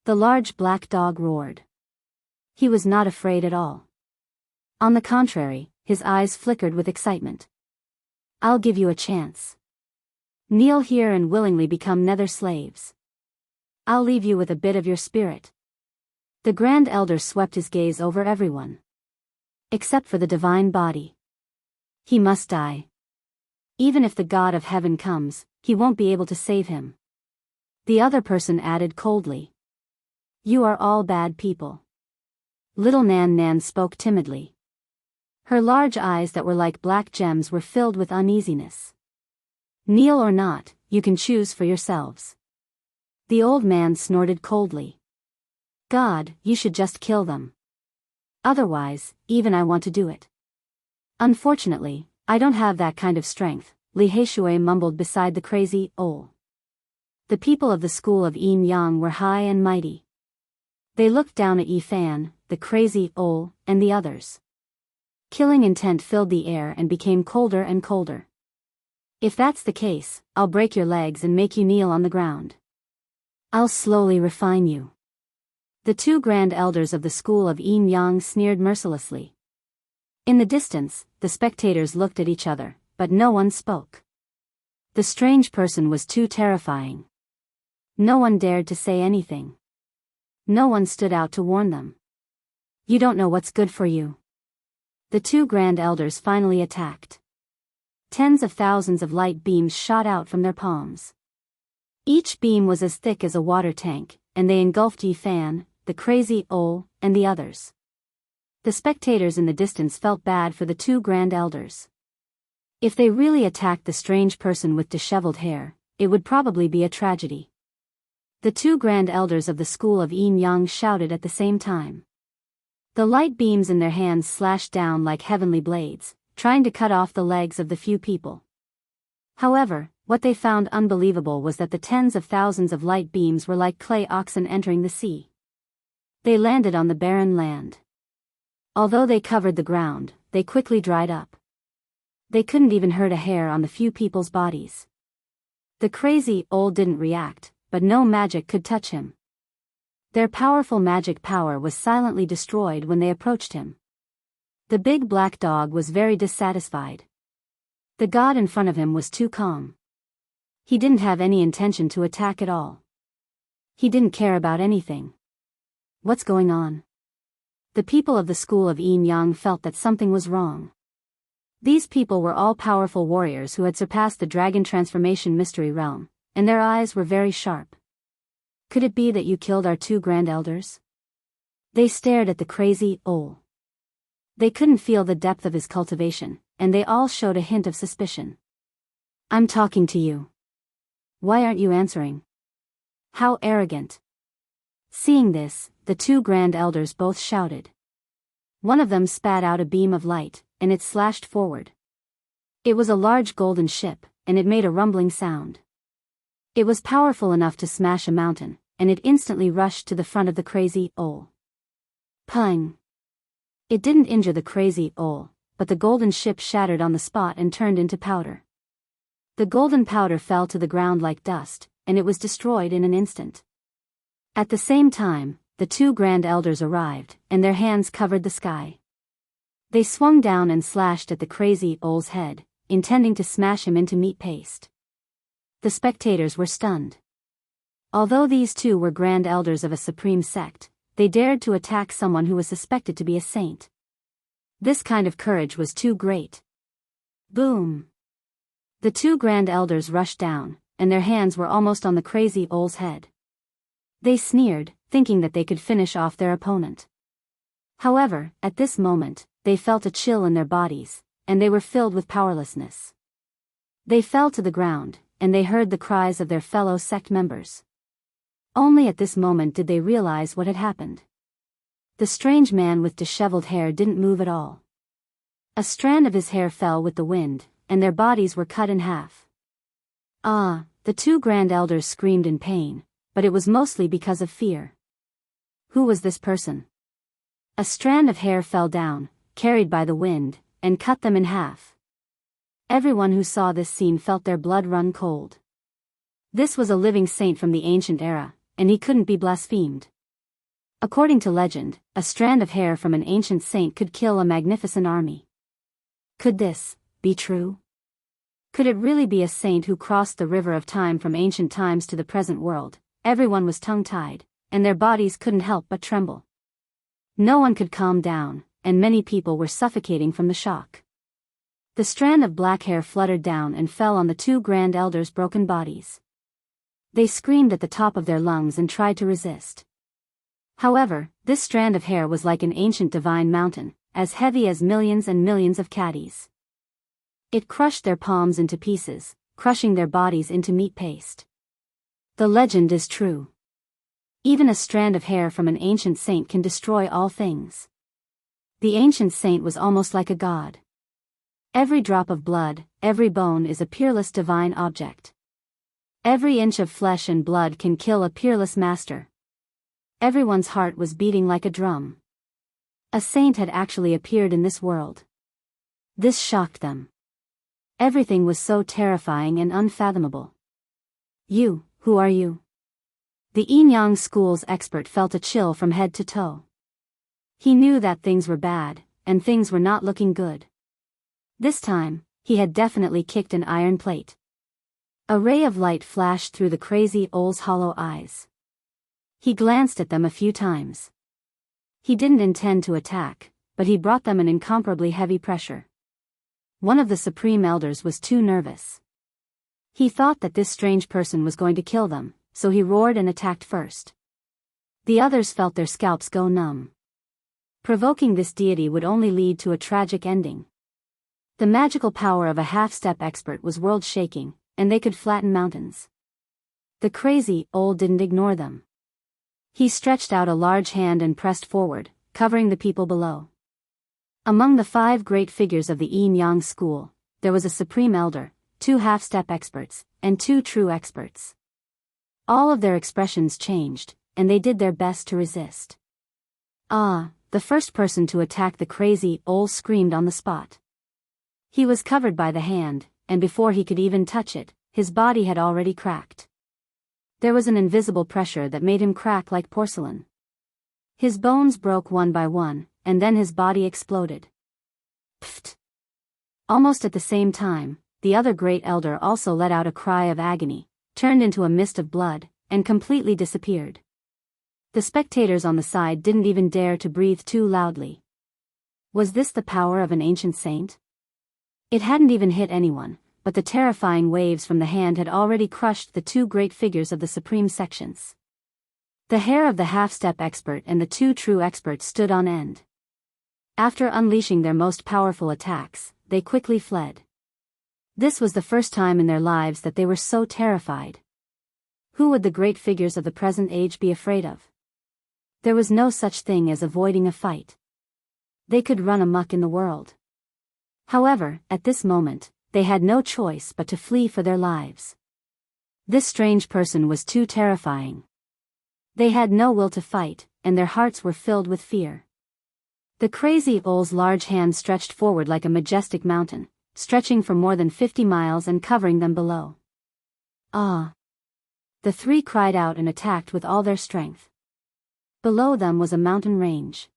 The large black dog roared. He was not afraid at all. On the contrary, his eyes flickered with excitement. "I'll give you a chance. Kneel here and willingly become nether slaves. I'll leave you with a bit of your spirit." The Grand Elder swept his gaze over everyone. Except for the divine body. He must die. Even if the God of heaven comes, he won't be able to save him. The other person added coldly. "You are all bad people." Little Nan Nan spoke timidly. Her large eyes that were like black gems were filled with uneasiness. "Kneel or not, you can choose for yourselves." The old man snorted coldly. "God, you should just kill them. Otherwise, even I want to do it." "Unfortunately, I don't have that kind of strength," Li Heishui mumbled beside the crazy Ol. The people of the school of Yin Yang were high and mighty. They looked down at Yi Fan, the crazy Ol, and the others. Killing intent filled the air and became colder and colder. "If that's the case, I'll break your legs and make you kneel on the ground. I'll slowly refine you." The 2 grand elders of the school of Yin Yang sneered mercilessly. In the distance, the spectators looked at each other, but no one spoke. The strange person was too terrifying. No one dared to say anything. No one stood out to warn them. "You don't know what's good for you." The 2 grand elders finally attacked. Tens of thousands of light beams shot out from their palms. Each beam was as thick as a water tank, and they engulfed Yi Fan, the crazy Ol, and the others. The spectators in the distance felt bad for the 2 grand elders. If they really attacked the strange person with disheveled hair, it would probably be a tragedy. The 2 grand elders of the school of Yin Yang shouted at the same time. The light beams in their hands slashed down like heavenly blades, trying to cut off the legs of the few people. However, what they found unbelievable was that the tens of thousands of light beams were like clay oxen entering the sea. They landed on the barren land. Although they covered the ground, they quickly dried up. They couldn't even hurt a hair on the few people's bodies. The crazy Ol didn't react, but no magic could touch him. Their powerful magic power was silently destroyed when they approached him. The big black dog was very dissatisfied. The god in front of him was too calm. He didn't have any intention to attack at all. He didn't care about anything. What's going on? The people of the school of Yin Yang felt that something was wrong. These people were all powerful warriors who had surpassed the dragon transformation mystery realm, and their eyes were very sharp. "Could it be that you killed our 2 grand elders?" They stared at the crazy Ol. They couldn't feel the depth of his cultivation, and they all showed a hint of suspicion. "I'm talking to you. Why aren't you answering? How arrogant." Seeing this, the 2 grand elders both shouted. One of them spat out a beam of light, and it slashed forward. It was a large golden ship, and it made a rumbling sound. It was powerful enough to smash a mountain, and it instantly rushed to the front of the crazy Ol. Pung! It didn't injure the crazy Ol, but the golden ship shattered on the spot and turned into powder. The golden powder fell to the ground like dust, and it was destroyed in an instant. At the same time, the 2 grand elders arrived, and their hands covered the sky. They swung down and slashed at the crazy Ol's head, intending to smash him into meat paste. The spectators were stunned. Although these 2 were grand elders of a supreme sect, they dared to attack someone who was suspected to be a saint. This kind of courage was too great. Boom! The 2 grand elders rushed down, and their hands were almost on the crazy Ol's head. They sneered, thinking that they could finish off their opponent. However, at this moment, they felt a chill in their bodies, and they were filled with powerlessness. They fell to the ground, and they heard the cries of their fellow sect members. Only at this moment did they realize what had happened. The strange man with disheveled hair didn't move at all. A strand of his hair fell with the wind, and their bodies were cut in half. Ah, the two grand elders screamed in pain, but it was mostly because of fear. Who was this person? A strand of hair fell down, carried by the wind, and cut them in half. Everyone who saw this scene felt their blood run cold. This was a living saint from the ancient era, and he couldn't be blasphemed. According to legend, a strand of hair from an ancient saint could kill a magnificent army. Could this be true? Could it really be a saint who crossed the river of time from ancient times to the present world? Everyone was tongue-tied, and their bodies couldn't help but tremble. No one could calm down, and many people were suffocating from the shock. The strand of black hair fluttered down and fell on the two grand elders' broken bodies. They screamed at the top of their lungs and tried to resist. However, this strand of hair was like an ancient divine mountain, as heavy as millions and millions of caddies. It crushed their palms into pieces, crushing their bodies into meat paste. The legend is true. Even a strand of hair from an ancient saint can destroy all things. The ancient saint was almost like a god. Every drop of blood, every bone is a peerless divine object. Every inch of flesh and blood can kill a peerless master. Everyone's heart was beating like a drum. A saint had actually appeared in this world. This shocked them. Everything was so terrifying and unfathomable. You, who are you? The Enyang school's expert felt a chill from head to toe. He knew that things were bad, and things were not looking good. This time, he had definitely kicked an iron plate. A ray of light flashed through the crazy owl's hollow eyes. He glanced at them a few times. He didn't intend to attack, but he brought them an incomparably heavy pressure. One of the supreme elders was too nervous. He thought that this strange person was going to kill them, so he roared and attacked first. The others felt their scalps go numb. Provoking this deity would only lead to a tragic ending. The magical power of a half-step expert was world-shaking, and they could flatten mountains. The crazy owl didn't ignore them. He stretched out a large hand and pressed forward, covering the people below. Among the 5 great figures of the Enyang school, there was a supreme elder, 2 half-step experts, and 2 true experts. All of their expressions changed, and they did their best to resist. Ah, the first person to attack the crazy owl screamed on the spot. He was covered by the hand, and before he could even touch it, his body had already cracked. There was an invisible pressure that made him crack like porcelain. His bones broke one by one, and then his body exploded. Pfft! Almost at the same time, the other great elder also let out a cry of agony, turned into a mist of blood, and completely disappeared. The spectators on the side didn't even dare to breathe too loudly. Was this the power of an ancient saint? It hadn't even hit anyone, but the terrifying waves from the hand had already crushed the 2 great figures of the supreme sections. The hair of the half-step expert and the 2 true experts stood on end. After unleashing their most powerful attacks, they quickly fled. This was the first time in their lives that they were so terrified. Who would the great figures of the present age be afraid of? There was no such thing as avoiding a fight. They could run amok in the world. However, at this moment, they had no choice but to flee for their lives. This strange person was too terrifying. They had no will to fight, and their hearts were filled with fear. The crazy owl's large hand stretched forward like a majestic mountain, stretching for more than 50 miles and covering them below. Ah! The 3 cried out and attacked with all their strength. Below them was a mountain range.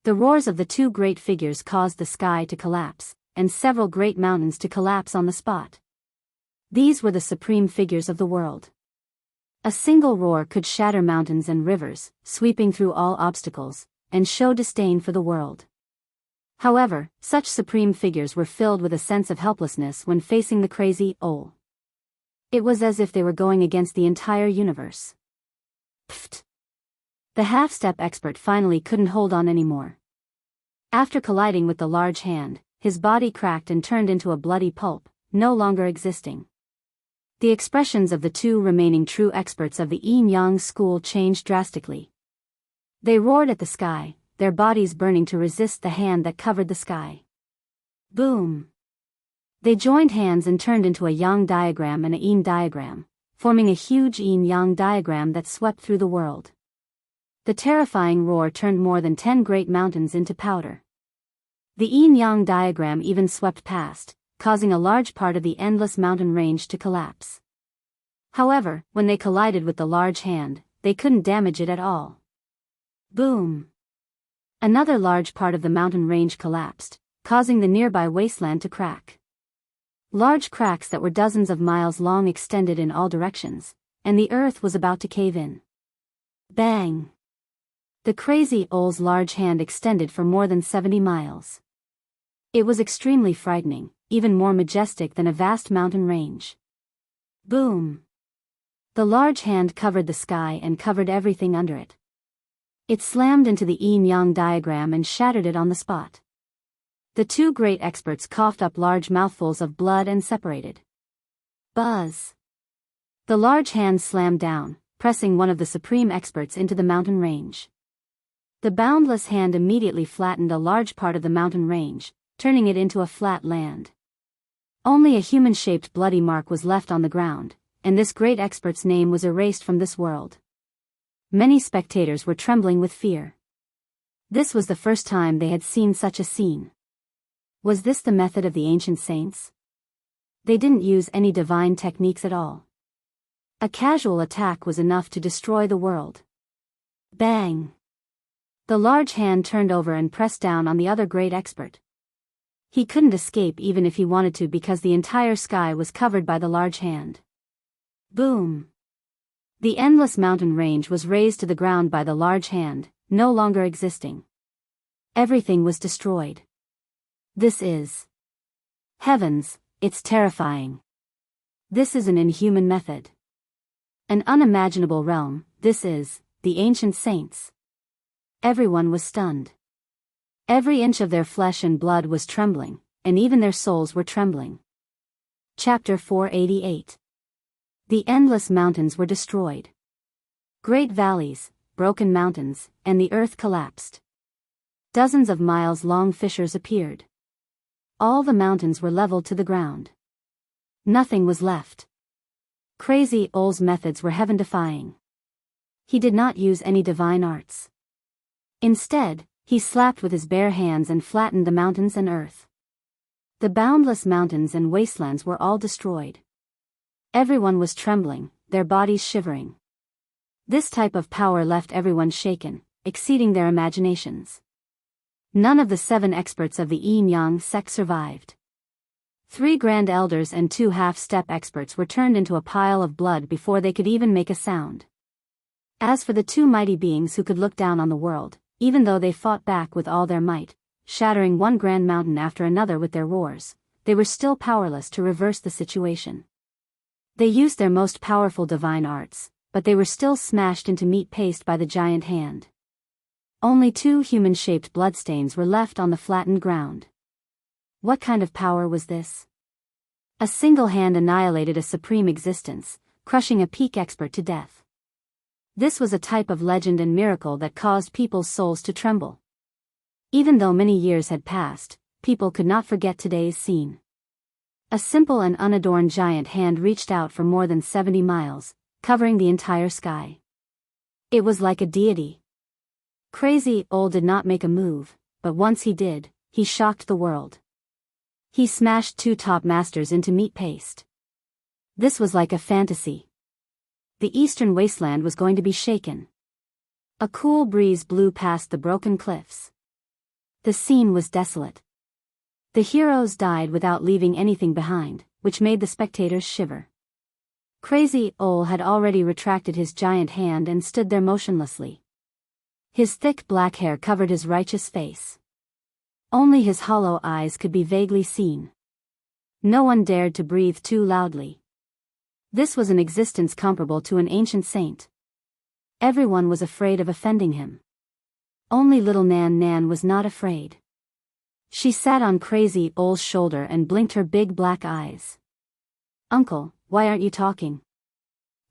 The roars of the 2 great figures caused the sky to collapse, and several great mountains to collapse on the spot. These were the supreme figures of the world. A single roar could shatter mountains and rivers, sweeping through all obstacles, and show disdain for the world. However, such supreme figures were filled with a sense of helplessness when facing the crazy owl. It was as if they were going against the entire universe. Pfft! The half-step expert finally couldn't hold on anymore. After colliding with the large hand, his body cracked and turned into a bloody pulp, no longer existing. The expressions of the 2 remaining true experts of the Enyang school changed drastically. They roared at the sky, their bodies burning to resist the hand that covered the sky. Boom! They joined hands and turned into a yang diagram and a yin diagram, forming a huge yin-yang diagram that swept through the world. The terrifying roar turned more than 10 great mountains into powder. The yin-yang diagram even swept past, causing a large part of the endless mountain range to collapse. However, when they collided with the large hand, they couldn't damage it at all. Boom! Another large part of the mountain range collapsed, causing the nearby wasteland to crack. Large cracks that were dozens of miles long extended in all directions, and the earth was about to cave in. Bang! The crazy owl's large hand extended for more than 70 miles. It was extremely frightening, even more majestic than a vast mountain range. Boom! The large hand covered the sky and covered everything under it. It slammed into the yin-yang diagram and shattered it on the spot. The two great experts coughed up large mouthfuls of blood and separated. Buzz! The large hand slammed down, pressing one of the supreme experts into the mountain range. The boundless hand immediately flattened a large part of the mountain range, turning it into a flat land. Only a human-shaped bloody mark was left on the ground, and this great expert's name was erased from this world. Many spectators were trembling with fear. This was the first time they had seen such a scene. Was this the method of the ancient saints? They didn't use any divine techniques at all. A casual attack was enough to destroy the world. Bang! The large hand turned over and pressed down on the other great expert. He couldn't escape even if he wanted to because the entire sky was covered by the large hand. Boom! The endless mountain range was razed to the ground by the large hand, no longer existing. Everything was destroyed. This is... Heavens, it's terrifying. This is an inhuman method. An unimaginable realm, this is, the ancient saints. Everyone was stunned. Every inch of their flesh and blood was trembling, and even their souls were trembling. Chapter 488. The endless mountains were destroyed. Great valleys, broken mountains, and the earth collapsed. Dozens of miles-long fissures appeared. All the mountains were leveled to the ground. Nothing was left. Crazy Owl's methods were heaven-defying. He did not use any divine arts. Instead, he slapped with his bare hands and flattened the mountains and earth. The boundless mountains and wastelands were all destroyed. Everyone was trembling, their bodies shivering. This type of power left everyone shaken, exceeding their imaginations. None of the 7 experts of the yin-yang sect survived. 3 grand elders and 2 half-step experts were turned into a pile of blood before they could even make a sound. As for the 2 mighty beings who could look down on the world, even though they fought back with all their might, shattering one grand mountain after another with their roars, they were still powerless to reverse the situation. They used their most powerful divine arts, but they were still smashed into meat paste by the giant hand. Only 2 human-shaped bloodstains were left on the flattened ground. What kind of power was this? A single hand annihilated a supreme existence, crushing a peak expert to death. This was a type of legend and miracle that caused people's souls to tremble. Even though many years had passed, people could not forget today's scene. A simple and unadorned giant hand reached out for more than 70 miles, covering the entire sky. It was like a deity. Crazy Owl did not make a move, but once he did, he shocked the world. He smashed 2 top masters into meat paste. This was like a fantasy. The eastern wasteland was going to be shaken. A cool breeze blew past the broken cliffs. The scene was desolate. The heroes died without leaving anything behind, which made the spectators shiver. Crazy Owl had already retracted his giant hand and stood there motionlessly. His thick black hair covered his righteous face. Only his hollow eyes could be vaguely seen. No one dared to breathe too loudly. This was an existence comparable to an ancient saint. Everyone was afraid of offending him. Only little Nan was not afraid. She sat on Crazy Owl's shoulder and blinked her big black eyes. "Uncle, why aren't you talking?"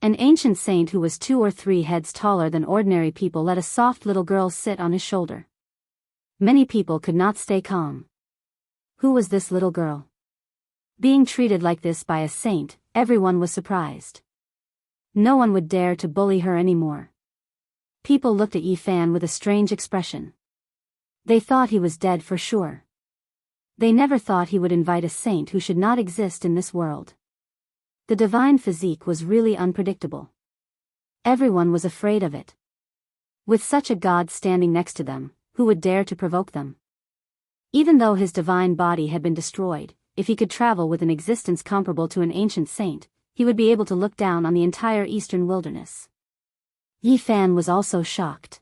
An ancient saint who was 2 or 3 heads taller than ordinary people let a soft little girl sit on his shoulder. Many people could not stay calm. Who was this little girl? Being treated like this by a saint, everyone was surprised. No one would dare to bully her anymore. People looked at Yi Fan with a strange expression. They thought he was dead for sure. They never thought he would invite a saint who should not exist in this world. The divine physique was really unpredictable. Everyone was afraid of it. With such a god standing next to them, who would dare to provoke them? Even though his divine body had been destroyed, if he could travel with an existence comparable to an ancient saint, he would be able to look down on the entire eastern wilderness. Yi Fan was also shocked.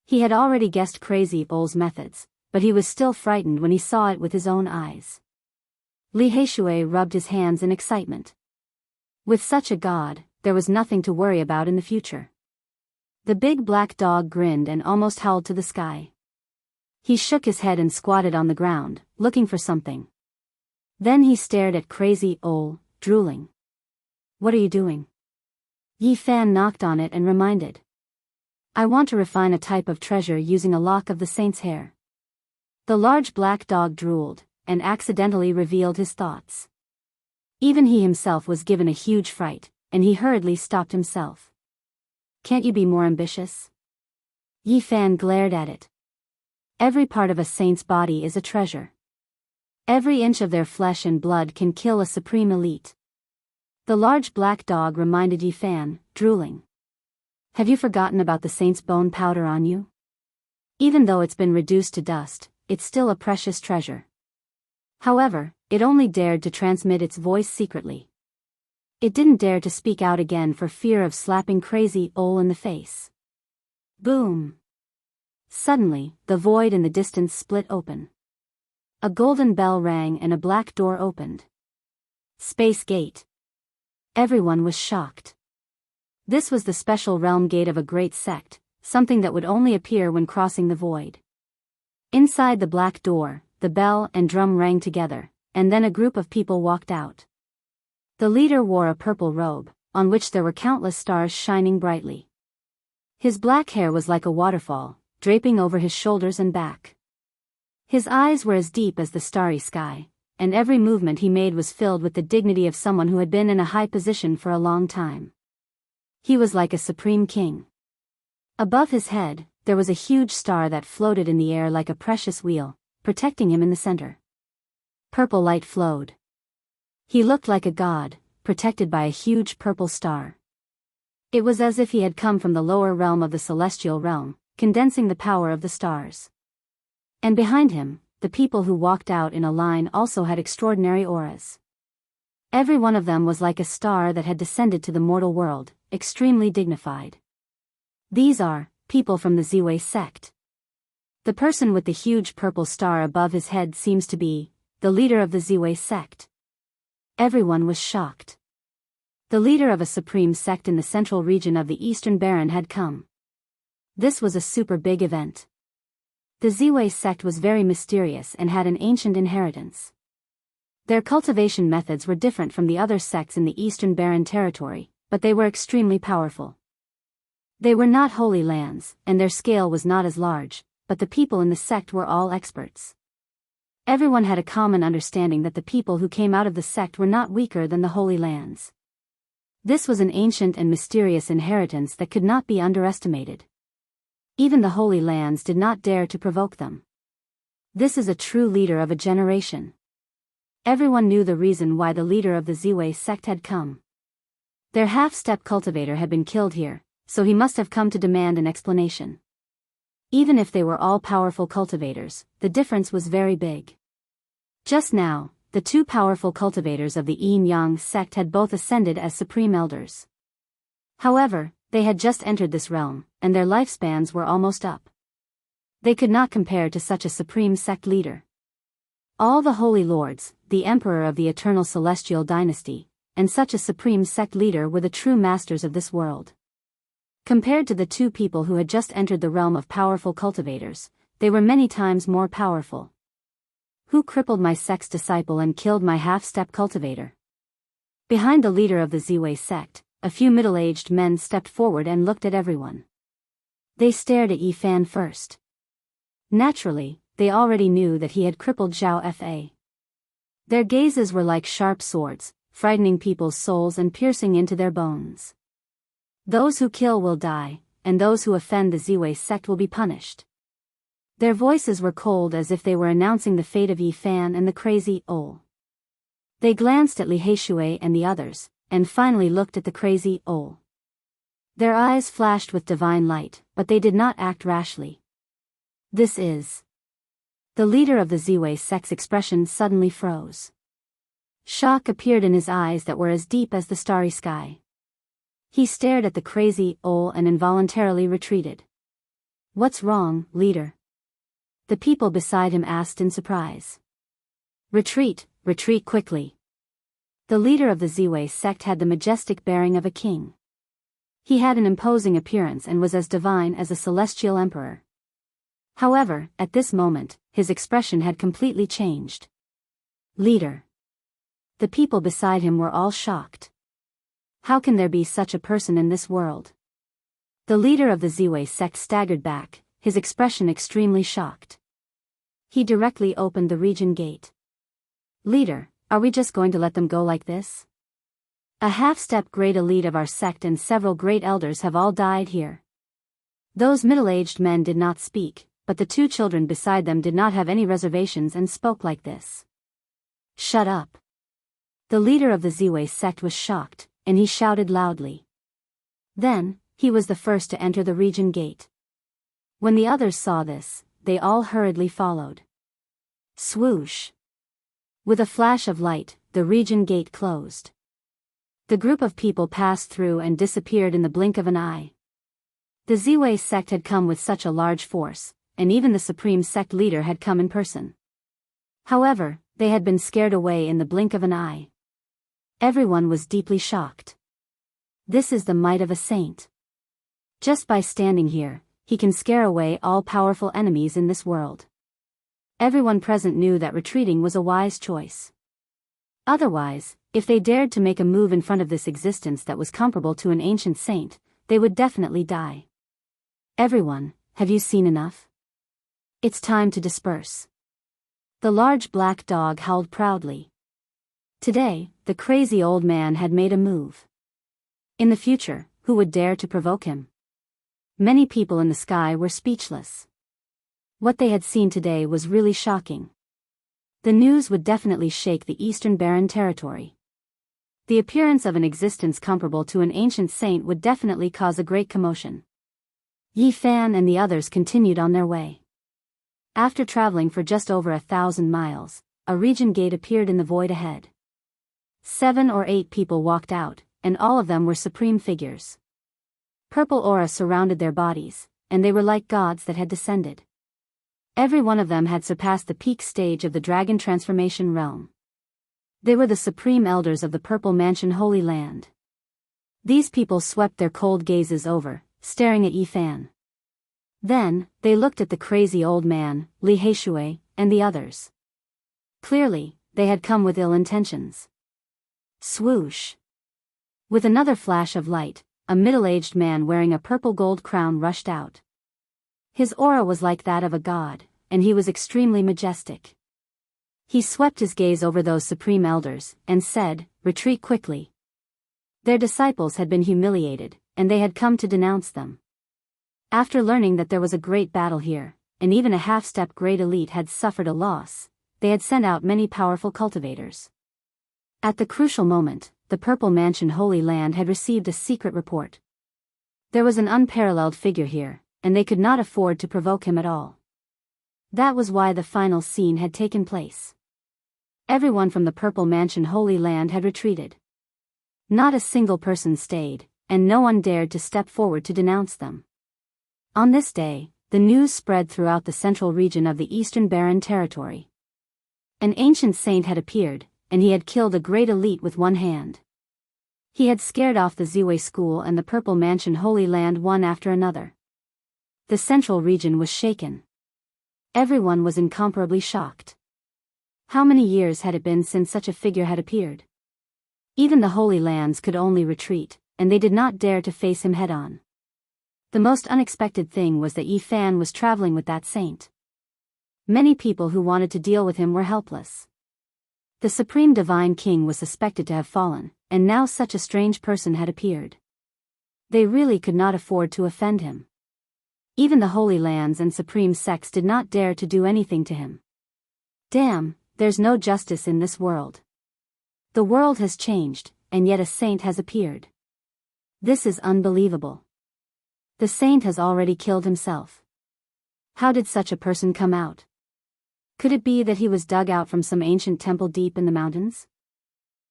He had already guessed Crazy Ole's methods, but he was still frightened when he saw it with his own eyes. Li Heishui rubbed his hands in excitement. With such a god, there was nothing to worry about in the future. The big black dog grinned and almost howled to the sky. He shook his head and squatted on the ground, looking for something. Then he stared at Crazy Ole, drooling. "What are you doing?" Yi Fan knocked on it and reminded. "I want to refine a type of treasure using a lock of the saint's hair." The large black dog drooled, and accidentally revealed his thoughts. Even he himself was given a huge fright, and he hurriedly stopped himself. "Can't you be more ambitious?" Yi Fan glared at it. Every part of a saint's body is a treasure. Every inch of their flesh and blood can kill a supreme elite. The large black dog reminded Yi Fan, drooling. "Have you forgotten about the saint's bone powder on you? Even though it's been reduced to dust, it's still a precious treasure." However, it only dared to transmit its voice secretly. It didn't dare to speak out again for fear of slapping Crazy Ole in the face. Boom! Suddenly, the void in the distance split open. A golden bell rang and a black door opened. Space Gate. Everyone was shocked. This was the special realm gate of a great sect, something that would only appear when crossing the void. Inside the black door, the bell and drum rang together, and then a group of people walked out. The leader wore a purple robe, on which there were countless stars shining brightly. His black hair was like a waterfall, draping over his shoulders and back. His eyes were as deep as the starry sky, and every movement he made was filled with the dignity of someone who had been in a high position for a long time. He was like a supreme king. Above his head, there was a huge star that floated in the air like a precious wheel, protecting him in the center. Purple light flowed. He looked like a god, protected by a huge purple star. It was as if he had come from the lower realm of the celestial realm, condensing the power of the stars. And behind him, the people who walked out in a line also had extraordinary auras. Every one of them was like a star that had descended to the mortal world, extremely dignified. These are people from the Ziwei sect. The person with the huge purple star above his head seems to be the leader of the Ziwei sect. Everyone was shocked. The leader of a supreme sect in the central region of the Eastern Baron had come. This was a super big event. The Ziwei sect was very mysterious and had an ancient inheritance. Their cultivation methods were different from the other sects in the Eastern Baron territory, but they were extremely powerful. They were not holy lands, and their scale was not as large, but the people in the sect were all experts. Everyone had a common understanding that the people who came out of the sect were not weaker than the holy lands. This was an ancient and mysterious inheritance that could not be underestimated. Even the holy lands did not dare to provoke them. This is a true leader of a generation. Everyone knew the reason why the leader of the Ziwei sect had come. Their half-step cultivator had been killed here, so he must have come to demand an explanation. Even if they were all powerful cultivators, the difference was very big. Just now, the two powerful cultivators of the Yin-Yang sect had both ascended as supreme elders. However, they had just entered this realm, and their lifespans were almost up. They could not compare to such a supreme sect leader. All the holy lords, the emperor of the eternal celestial dynasty, and such a supreme sect leader were the true masters of this world. Compared to the two people who had just entered the realm of powerful cultivators, they were many times more powerful. Who crippled my sect's disciple and killed my half-step cultivator? Behind the leader of the Ziwei sect, a few middle-aged men stepped forward and looked at everyone. They stared at Yi Fan first. Naturally, they already knew that he had crippled Zhao Fa. Their gazes were like sharp swords, frightening people's souls and piercing into their bones. Those who kill will die, and those who offend the Ziwei sect will be punished. Their voices were cold as if they were announcing the fate of Yi Fan and the crazy Ol. They glanced at Li Heishui and the others, and finally looked at the crazy Ol. Their eyes flashed with divine light, but they did not act rashly. This is... The leader of the Ziwei sect's expression suddenly froze. Shock appeared in his eyes that were as deep as the starry sky. He stared at the crazy Ol and involuntarily retreated. "What's wrong, leader?" The people beside him asked in surprise. "Retreat, retreat quickly." The leader of the Ziwei sect had the majestic bearing of a king. He had an imposing appearance and was as divine as a celestial emperor. However, at this moment, his expression had completely changed. "Leader." The people beside him were all shocked. How can there be such a person in this world? The leader of the Ziwei sect staggered back, his expression extremely shocked. He directly opened the region gate. "Leader, are we just going to let them go like this? A half-step great elite of our sect and several great elders have all died here." Those middle-aged men did not speak, but the two children beside them did not have any reservations and spoke like this. "Shut up." The leader of the Ziwei sect was shocked, and he shouted loudly. Then, he was the first to enter the region gate. When the others saw this, they all hurriedly followed. Swoosh! With a flash of light, the region gate closed. The group of people passed through and disappeared in the blink of an eye. The Ziwei sect had come with such a large force, and even the supreme sect leader had come in person. However, they had been scared away in the blink of an eye. Everyone was deeply shocked. This is the might of a saint. Just by standing here, he can scare away all powerful enemies in this world. Everyone present knew that retreating was a wise choice. Otherwise, if they dared to make a move in front of this existence that was comparable to an ancient saint, they would definitely die. "Everyone, have you seen enough? It's time to disperse." The large black dog howled proudly. Today, the crazy old man had made a move. In the future, who would dare to provoke him? Many people in the sky were speechless. What they had seen today was really shocking. The news would definitely shake the Eastern Barren territory. The appearance of an existence comparable to an ancient saint would definitely cause a great commotion. Yi Fan and the others continued on their way. After traveling for just over 1,000 miles, a region gate appeared in the void ahead. 7 or 8 people walked out, and all of them were supreme figures. Purple aura surrounded their bodies, and they were like gods that had descended. Every one of them had surpassed the peak stage of the dragon transformation realm. They were the supreme elders of the Purple Mansion Holy Land. These people swept their cold gazes over, staring at Yi Fan. Then, they looked at the crazy old man, Li Heishui, and the others. Clearly, they had come with ill intentions. Swoosh! With another flash of light, a middle-aged man wearing a purple gold crown rushed out. His aura was like that of a god, and he was extremely majestic. He swept his gaze over those supreme elders, and said, "Retreat quickly." Their disciples had been humiliated, and they had come to denounce them. After learning that there was a great battle here, and even a half-step great elite had suffered a loss, they had sent out many powerful cultivators. At the crucial moment, the Purple Mansion Holy Land had received a secret report. There was an unparalleled figure here, and they could not afford to provoke him at all. That was why the final scene had taken place. Everyone from the Purple Mansion Holy Land had retreated. Not a single person stayed, and no one dared to step forward to denounce them. On this day, the news spread throughout the central region of the Eastern Barren territory. An ancient saint had appeared, and he had killed a great elite with one hand. He had scared off the Ziwei school and the Purple Mansion Holy Land one after another. The central region was shaken. Everyone was incomparably shocked. How many years had it been since such a figure had appeared? Even the Holy Lands could only retreat, and they did not dare to face him head-on. The most unexpected thing was that Yi Fan was traveling with that saint. Many people who wanted to deal with him were helpless. The Supreme Divine King was suspected to have fallen, and now such a strange person had appeared. They really could not afford to offend him. Even the Holy Lands and Supreme Sects did not dare to do anything to him. Damn, there's no justice in this world. The world has changed, and yet a saint has appeared. This is unbelievable. The saint has already killed himself. How did such a person come out? Could it be that he was dug out from some ancient temple deep in the mountains?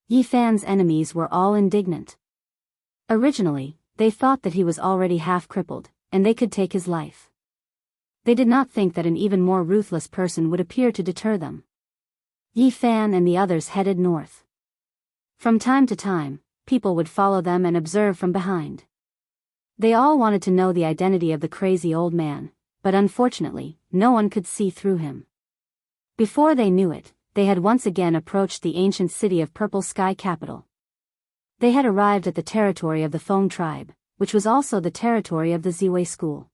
Yi Fan's enemies were all indignant. Originally, they thought that he was already half-crippled, and they could take his life. They did not think that an even more ruthless person would appear to deter them. Yi Fan and the others headed north. From time to time, people would follow them and observe from behind. They all wanted to know the identity of the crazy old man, but unfortunately, no one could see through him. Before they knew it, they had once again approached the ancient city of Purple Sky Capital. They had arrived at the territory of the Feng tribe, which was also the territory of the Ziwei school.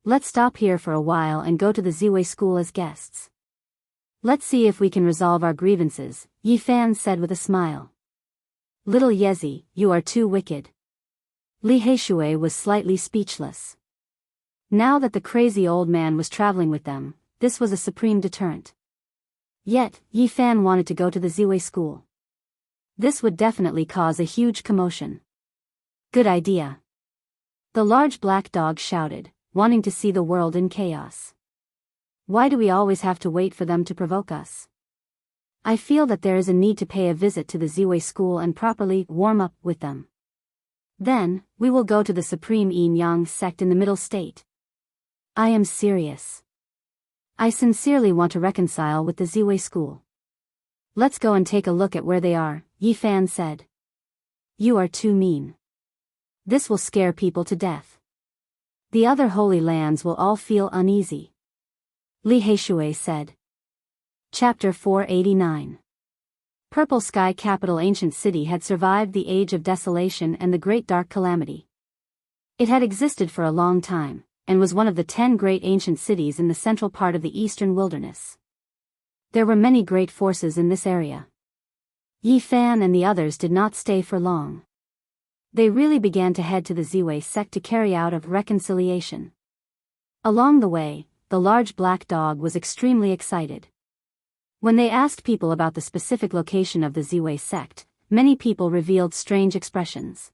Let's stop here for a while and go to the Ziwei school as guests. Let's see if we can resolve our grievances, Yi Fan said with a smile. Little Yezi, you are too wicked. Li Heishui was slightly speechless. Now that the crazy old man was traveling with them, this was a supreme deterrent. Yet, Yi Fan wanted to go to the Ziwei school. This would definitely cause a huge commotion. Good idea. The large black dog shouted, wanting to see the world in chaos. Why do we always have to wait for them to provoke us? I feel that there is a need to pay a visit to the Ziwei school and properly warm up with them. Then, we will go to the Supreme Yin Yang sect in the Middle State. I am serious. I sincerely want to reconcile with the Ziwei school. Let's go and take a look at where they are, Yi Fan said. You are too mean. This will scare people to death. The other holy lands will all feel uneasy. Li Heishui said. Chapter 489. Purple Sky Capital Ancient City had survived the Age of Desolation and the Great Dark Calamity. It had existed for a long time, and was one of the 10 great ancient cities in the central part of the eastern wilderness. There were many great forces in this area. Yi Fan and the others did not stay for long. They really began to head to the Ziwei sect to carry out a reconciliation. Along the way, the large black dog was extremely excited. When they asked people about the specific location of the Ziwei sect, many people revealed strange expressions.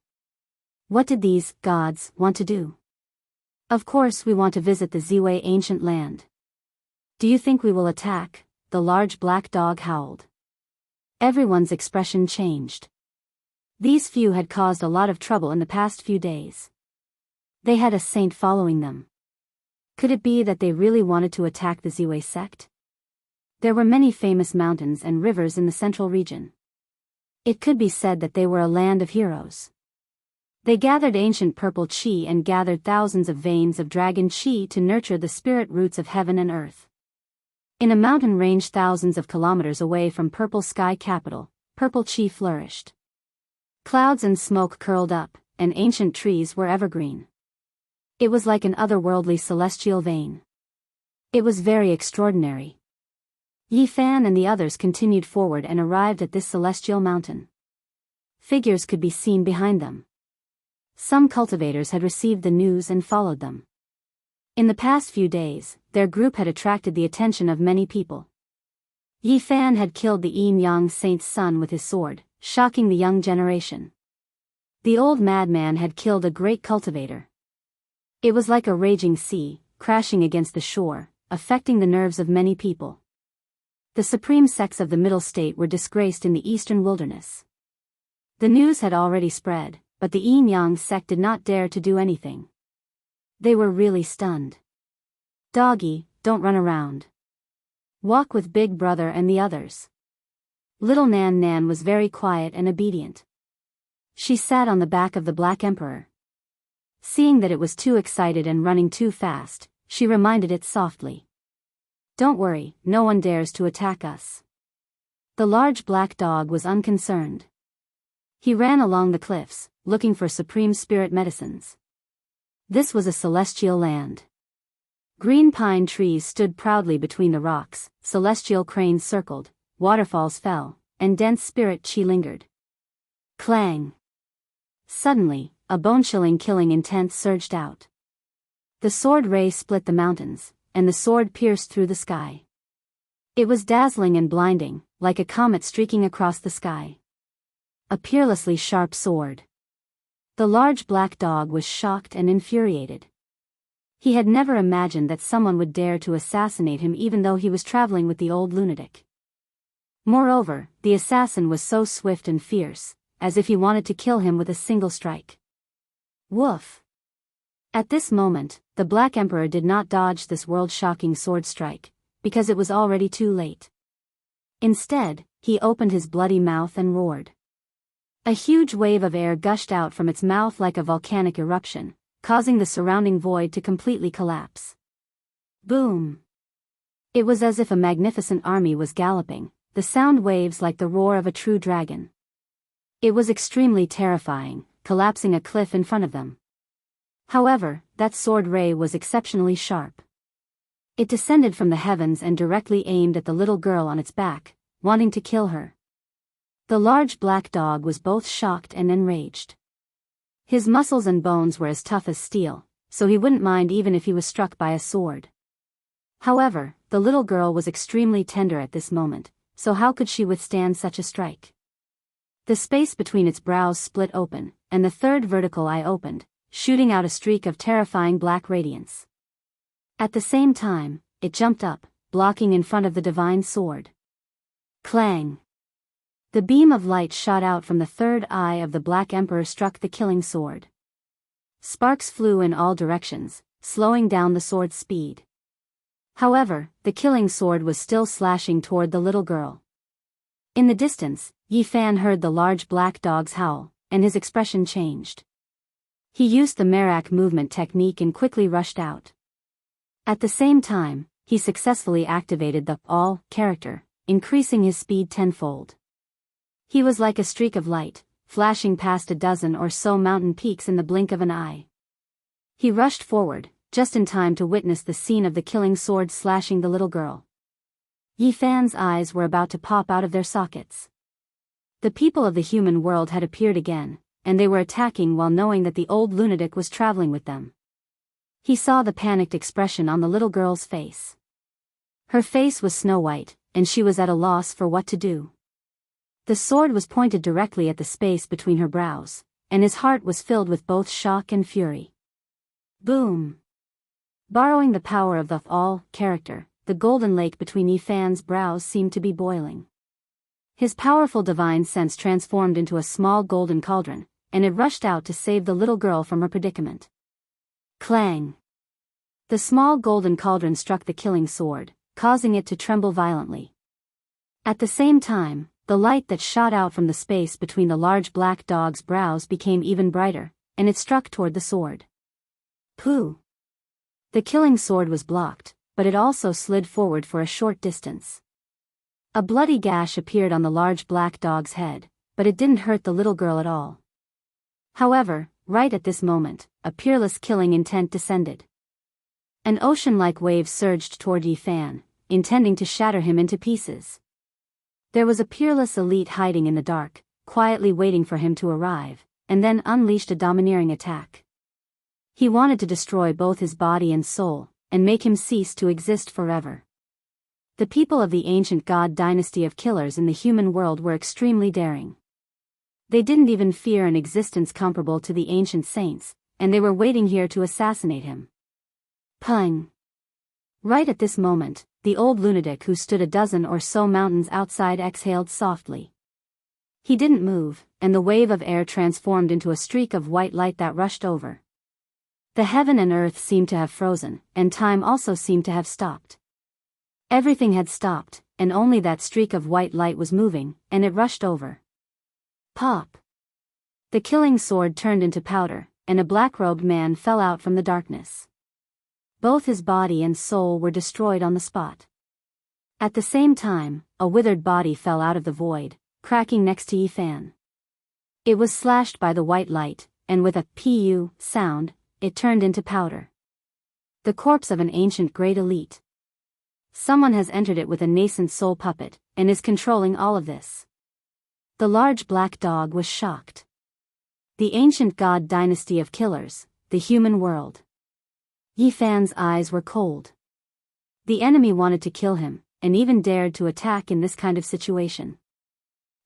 What did these gods want to do? Of course we want to visit the Ziwei ancient land. Do you think we will attack? The large black dog howled. Everyone's expression changed. These few had caused a lot of trouble in the past few days. They had a saint following them. Could it be that they really wanted to attack the Ziwei sect? There were many famous mountains and rivers in the central region. It could be said that they were a land of heroes. They gathered ancient purple chi and gathered thousands of veins of dragon chi to nurture the spirit roots of heaven and earth. In a mountain range thousands of kilometers away from Purple Sky Capital, purple chi flourished. Clouds and smoke curled up, and ancient trees were evergreen. It was like an otherworldly celestial vein. It was very extraordinary. Yi Fan and the others continued forward and arrived at this celestial mountain. Figures could be seen behind them. Some cultivators had received the news and followed them. In the past few days, their group had attracted the attention of many people. Yi Fan had killed the Yin Yang saint's son with his sword, shocking the young generation. The old madman had killed a great cultivator. It was like a raging sea, crashing against the shore, affecting the nerves of many people. The supreme sects of the Middle State were disgraced in the eastern wilderness. The news had already spread, but the Yin Yang sect did not dare to do anything. They were really stunned. Doggy, don't run around. Walk with Big Brother and the others. Little Nan Nan was very quiet and obedient. She sat on the back of the Black Emperor. Seeing that it was too excited and running too fast, she reminded it softly. Don't worry, no one dares to attack us. The large black dog was unconcerned. He ran along the cliffs, looking for supreme spirit medicines. This was a celestial land. Green pine trees stood proudly between the rocks, celestial cranes circled, waterfalls fell, and dense spirit chi lingered. Clang! Suddenly, a bone-chilling killing intent surged out. The sword ray split the mountains, and the sword pierced through the sky. It was dazzling and blinding, like a comet streaking across the sky. A peerlessly sharp sword. The large black dog was shocked and infuriated. He had never imagined that someone would dare to assassinate him even though he was traveling with the old lunatic. Moreover, the assassin was so swift and fierce, as if he wanted to kill him with a single strike. Woof! At this moment, the Black Emperor did not dodge this world-shocking sword strike, because it was already too late. Instead, he opened his bloody mouth and roared. A huge wave of air gushed out from its mouth like a volcanic eruption, causing the surrounding void to completely collapse. Boom! It was as if a magnificent army was galloping, the sound waves like the roar of a true dragon. It was extremely terrifying, collapsing a cliff in front of them. However, that sword ray was exceptionally sharp. It descended from the heavens and directly aimed at the little girl on its back, wanting to kill her. The large black dog was both shocked and enraged. His muscles and bones were as tough as steel, so he wouldn't mind even if he was struck by a sword. However, the little girl was extremely tender at this moment, so how could she withstand such a strike? The space between its brows split open, and the third vertical eye opened, shooting out a streak of terrifying black radiance. At the same time, it jumped up, blocking in front of the divine sword. Clang! The beam of light shot out from the third eye of the Black Emperor struck the killing sword. Sparks flew in all directions, slowing down the sword's speed. However, the killing sword was still slashing toward the little girl. In the distance, Yi Fan heard the large black dog's howl, and his expression changed. He used the Merak movement technique and quickly rushed out. At the same time, he successfully activated the all character, increasing his speed tenfold. He was like a streak of light, flashing past a dozen or so mountain peaks in the blink of an eye. He rushed forward, just in time to witness the scene of the killing sword slashing the little girl. Yi Fan's eyes were about to pop out of their sockets. The people of the human world had appeared again, and they were attacking while knowing that the old lunatic was traveling with them. He saw the panicked expression on the little girl's face. Her face was snow white, and she was at a loss for what to do. The sword was pointed directly at the space between her brows, and his heart was filled with both shock and fury. Boom! Borrowing the power of the all character, the golden lake between Yi Fan's brows seemed to be boiling. His powerful divine sense transformed into a small golden cauldron, and it rushed out to save the little girl from her predicament. Clang! The small golden cauldron struck the killing sword, causing it to tremble violently. At the same time, the light that shot out from the space between the large black dog's brows became even brighter, and it struck toward the sword. Pooh! The killing sword was blocked, but it also slid forward for a short distance. A bloody gash appeared on the large black dog's head, but it didn't hurt the little girl at all. However, right at this moment, a peerless killing intent descended. An ocean-like wave surged toward Yi Fan, intending to shatter him into pieces. There was a peerless elite hiding in the dark, quietly waiting for him to arrive, and then unleashed a domineering attack. He wanted to destroy both his body and soul, and make him cease to exist forever. The people of the ancient god dynasty of killers in the human world were extremely daring. They didn't even fear an existence comparable to the ancient saints, and they were waiting here to assassinate him. Pung! Right at this moment, the old lunatic who stood a dozen or so mountains outside exhaled softly. He didn't move, and the wave of air transformed into a streak of white light that rushed over. The heaven and earth seemed to have frozen, and time also seemed to have stopped. Everything had stopped, and only that streak of white light was moving, and it rushed over. Pop! The killing sword turned into powder, and a black-robed man fell out from the darkness. Both his body and soul were destroyed on the spot. At the same time, a withered body fell out of the void, cracking next to Yi Fan. It was slashed by the white light, and with a pu sound, it turned into powder. The corpse of an ancient great elite. Someone has entered it with a nascent soul puppet, and is controlling all of this. The large black dog was shocked. The ancient god dynasty of killers, the human world. Yi Fan's eyes were cold. The enemy wanted to kill him, and even dared to attack in this kind of situation.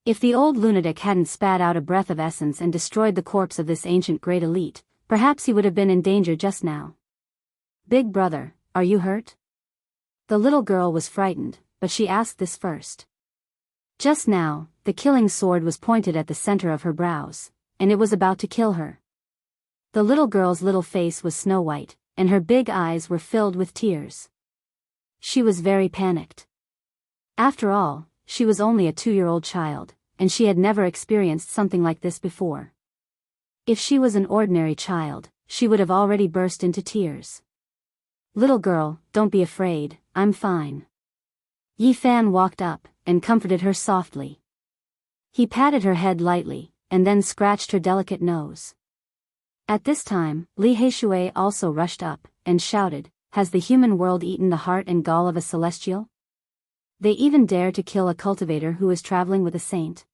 If the old lunatic hadn't spat out a breath of essence and destroyed the corpse of this ancient great elite, perhaps he would have been in danger just now. Big brother, are you hurt? The little girl was frightened, but she asked this first. Just now, the killing sword was pointed at the center of her brows, and it was about to kill her. The little girl's little face was snow white, and her big eyes were filled with tears. She was very panicked. After all, she was only a 2-year-old child, and she had never experienced something like this before. If she was an ordinary child, she would have already burst into tears. Little girl, don't be afraid, I'm fine. Yi Fan walked up, and comforted her softly. He patted her head lightly, and then scratched her delicate nose. At this time, Li Heishui also rushed up, and shouted, "Has the human world eaten the heart and gall of a celestial? They even dare to kill a cultivator who is traveling with a saint."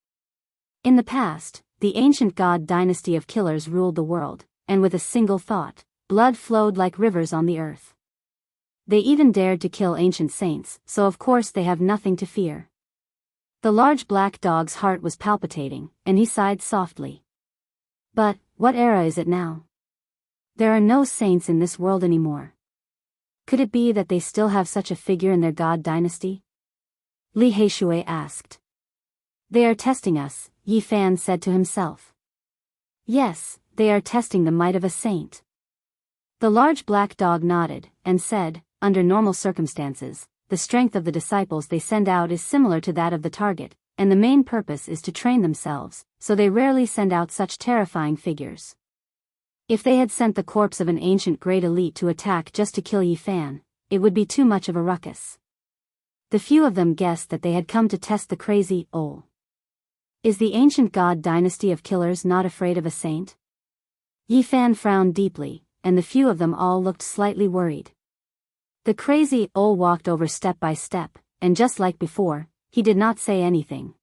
In the past, the ancient god dynasty of killers ruled the world, and with a single thought, blood flowed like rivers on the earth. They even dared to kill ancient saints, so of course they have nothing to fear. The large black dog's heart was palpitating, and he sighed softly. But, what era is it now? There are no saints in this world anymore. Could it be that they still have such a figure in their god dynasty? Li Heishui asked. They are testing us, Yi Fan said to himself. Yes, they are testing the might of a saint. The large black dog nodded, and said, under normal circumstances, the strength of the disciples they send out is similar to that of the target, and the main purpose is to train themselves, so they rarely send out such terrifying figures. If they had sent the corpse of an ancient great elite to attack just to kill Yi Fan, it would be too much of a ruckus. The few of them guessed that they had come to test the crazy old. Is the ancient god dynasty of killers not afraid of a saint? Yi Fan frowned deeply, and the few of them all looked slightly worried. The crazy old walked over step by step, and just like before, he did not say anything.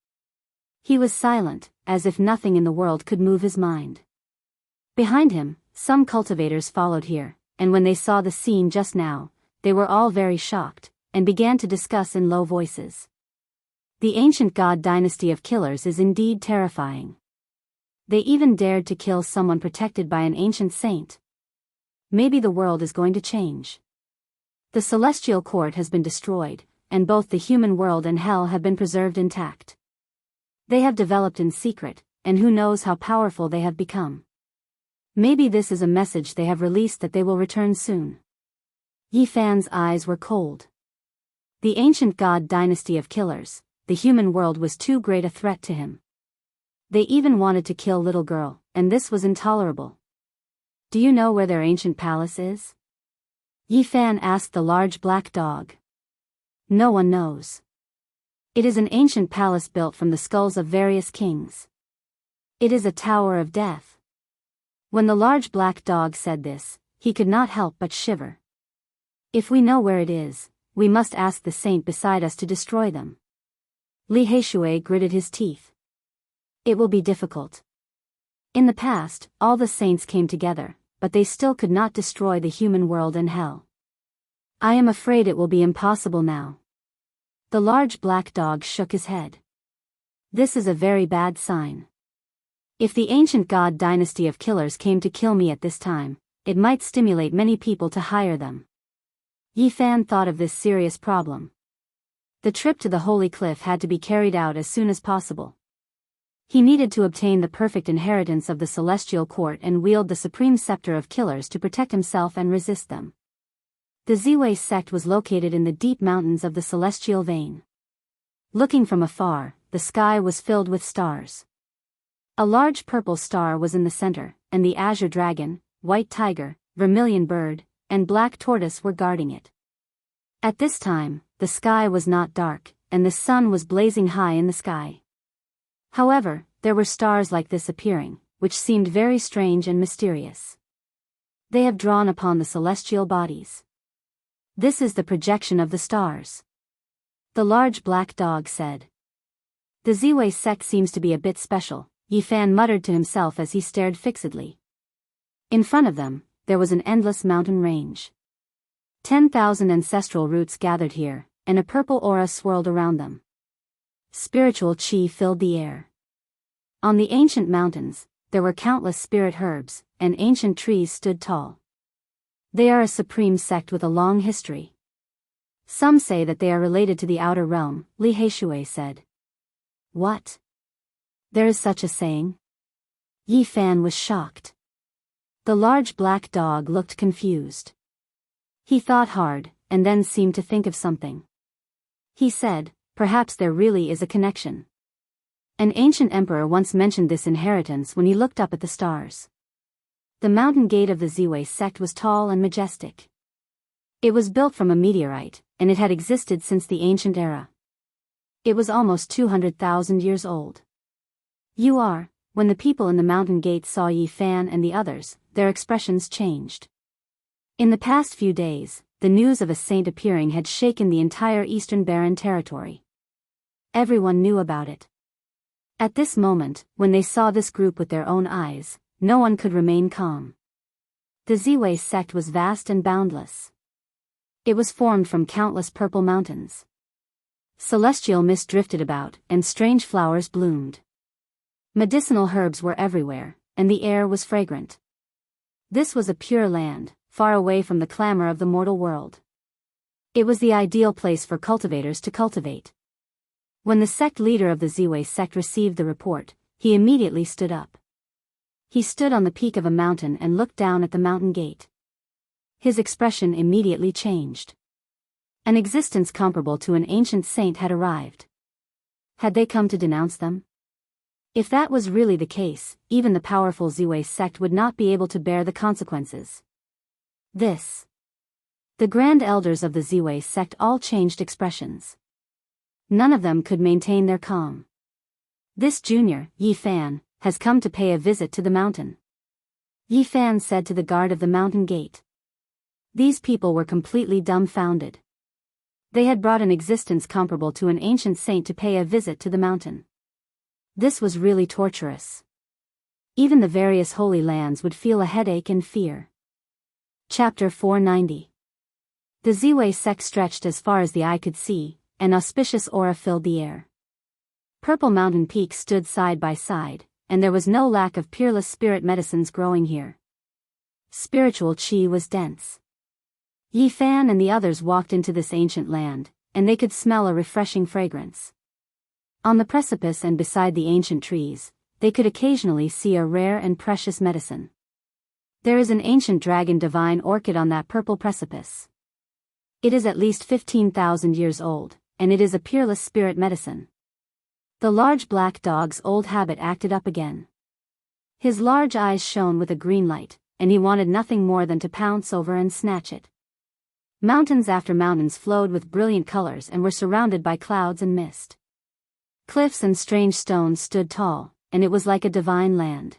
He was silent, as if nothing in the world could move his mind. Behind him, some cultivators followed here, and when they saw the scene just now, they were all very shocked, and began to discuss in low voices. The ancient god dynasty of killers is indeed terrifying. They even dared to kill someone protected by an ancient saint. Maybe the world is going to change. The celestial court has been destroyed, and both the human world and hell have been preserved intact. They have developed in secret, and who knows how powerful they have become. Maybe this is a message they have released that they will return soon. Yi Fan's eyes were cold. The ancient god dynasty of killers, the human world was too great a threat to him. They even wanted to kill little girl, and this was intolerable. Do you know where their ancient palace is? Yi Fan asked the large black dog. No one knows. It is an ancient palace built from the skulls of various kings. It is a tower of death. When the large black dog said this, he could not help but shiver. If we know where it is, we must ask the saint beside us to destroy them. Li Heishui gritted his teeth. It will be difficult. In the past, all the saints came together, but they still could not destroy the human world and hell. I am afraid it will be impossible now. The large black dog shook his head. This is a very bad sign. If the ancient god dynasty of killers came to kill me at this time, it might stimulate many people to hire them. Yi Fan thought of this serious problem. The trip to the Holy Cliff had to be carried out as soon as possible. He needed to obtain the perfect inheritance of the celestial court and wield the supreme scepter of killers to protect himself and resist them. The Ziwei sect was located in the deep mountains of the celestial vein. Looking from afar, the sky was filled with stars. A large purple star was in the center, and the azure dragon, white tiger, vermilion bird, and black tortoise were guarding it. At this time, the sky was not dark, and the sun was blazing high in the sky. However, there were stars like this appearing, which seemed very strange and mysterious. They have drawn upon the celestial bodies. This is the projection of the stars. The large black dog said. The Ziwei sect seems to be a bit special, Yi Fan muttered to himself as he stared fixedly. In front of them, there was an endless mountain range. 10,000 ancestral roots gathered here, and a purple aura swirled around them. Spiritual chi filled the air. On the ancient mountains, there were countless spirit herbs, and ancient trees stood tall. They are a supreme sect with a long history. Some say that they are related to the outer realm, Li Heishui said. What? There is such a saying? Yi Fan was shocked. The large black dog looked confused. He thought hard, and then seemed to think of something. He said, perhaps there really is a connection. An ancient emperor once mentioned this inheritance when he looked up at the stars. The mountain gate of the Ziwei sect was tall and majestic. It was built from a meteorite, and it had existed since the ancient era. It was almost 200,000 years old. When the people in the mountain gate saw Yi Fan and the others, their expressions changed. In the past few days, the news of a saint appearing had shaken the entire Eastern Barren territory. Everyone knew about it. At this moment, when they saw this group with their own eyes, no one could remain calm. The Ziwei sect was vast and boundless. It was formed from countless purple mountains. Celestial mist drifted about, and strange flowers bloomed. Medicinal herbs were everywhere, and the air was fragrant. This was a pure land, far away from the clamor of the mortal world. It was the ideal place for cultivators to cultivate. When the sect leader of the Ziwei sect received the report, he immediately stood up. He stood on the peak of a mountain and looked down at the mountain gate. His expression immediately changed. An existence comparable to an ancient saint had arrived. Had they come to denounce them? If that was really the case, even the powerful Ziwei sect would not be able to bear the consequences. The grand elders of the Ziwei sect all changed expressions. None of them could maintain their calm. This junior, Yi Fan, has come to pay a visit to the mountain. Yi Fan said to the guard of the mountain gate. These people were completely dumbfounded. They had brought an existence comparable to an ancient saint to pay a visit to the mountain. This was really torturous. Even the various holy lands would feel a headache and fear. Chapter 490. The Ziwei sect stretched as far as the eye could see, an auspicious aura filled the air. Purple mountain peaks stood side by side, and there was no lack of peerless spirit medicines growing here. Spiritual chi was dense. Yi Fan and the others walked into this ancient land, and they could smell a refreshing fragrance. On the precipice and beside the ancient trees, they could occasionally see a rare and precious medicine. There is an ancient dragon divine orchid on that purple precipice. It is at least 15,000 years old, and it is a peerless spirit medicine. The large black dog's old habit acted up again. His large eyes shone with a green light, and he wanted nothing more than to pounce over and snatch it. Mountains after mountains flowed with brilliant colors and were surrounded by clouds and mist. Cliffs and strange stones stood tall, and it was like a divine land.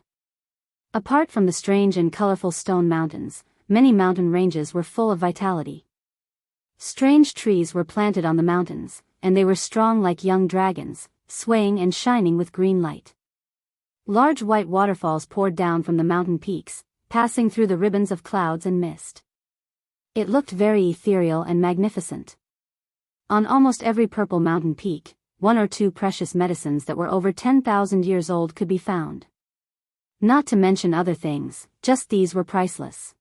Apart from the strange and colorful stone mountains, many mountain ranges were full of vitality. Strange trees were planted on the mountains, and they were strong like young dragons, swaying and shining with green light. Large white waterfalls poured down from the mountain peaks, passing through the ribbons of clouds and mist. It looked very ethereal and magnificent. On almost every purple mountain peak, one or two precious medicines that were over 10,000 years old could be found. Not to mention other things, just these were priceless.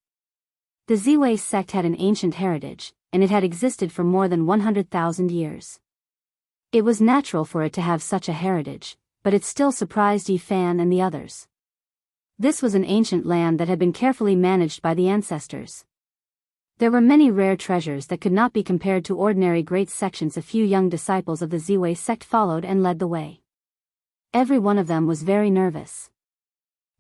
The Ziwei sect had an ancient heritage, and it had existed for more than 100,000 years. It was natural for it to have such a heritage, but it still surprised Yi Fan and the others. This was an ancient land that had been carefully managed by the ancestors. There were many rare treasures that could not be compared to ordinary great sections. A few young disciples of the Ziwei sect followed and led the way. Every one of them was very nervous.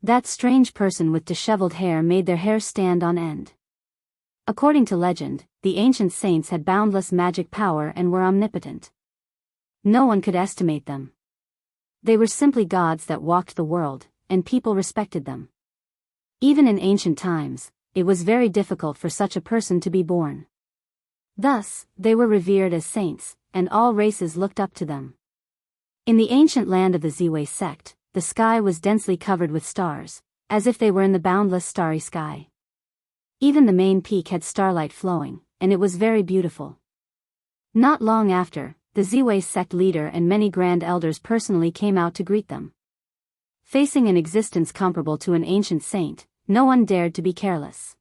That strange person with disheveled hair made their hair stand on end. According to legend, the ancient saints had boundless magic power and were omnipotent. No one could estimate them. They were simply gods that walked the world, and people respected them. Even in ancient times, it was very difficult for such a person to be born. Thus, they were revered as saints, and all races looked up to them. In the ancient land of the Ziwei sect, the sky was densely covered with stars, as if they were in the boundless starry sky. Even the main peak had starlight flowing, and it was very beautiful. Not long after, the Ziwei sect leader and many grand elders personally came out to greet them. Facing an existence comparable to an ancient saint, no one dared to be careless.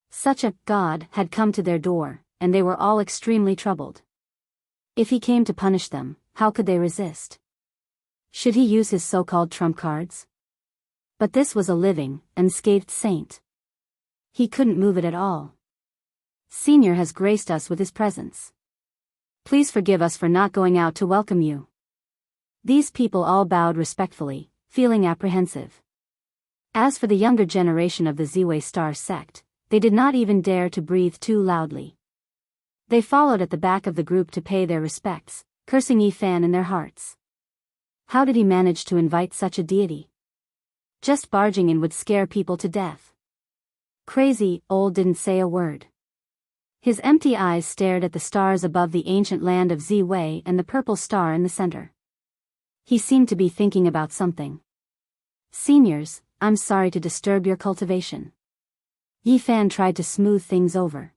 Such a god had come to their door, and they were all extremely troubled. If he came to punish them, how could they resist? Should he use his so-called trump cards? But this was a living, unscathed saint. He couldn't move it at all. Senior has graced us with his presence. Please forgive us for not going out to welcome you. These people all bowed respectfully, feeling apprehensive. As for the younger generation of the Ziwei Star sect, they did not even dare to breathe too loudly. They followed at the back of the group to pay their respects, cursing Yifan in their hearts. How did he manage to invite such a deity? Just barging in would scare people to death. Crazy Old didn't say a word. His empty eyes stared at the stars above the ancient land of Ziwei and the purple star in the center. He seemed to be thinking about something. Seniors, I'm sorry to disturb your cultivation. Yifan tried to smooth things over.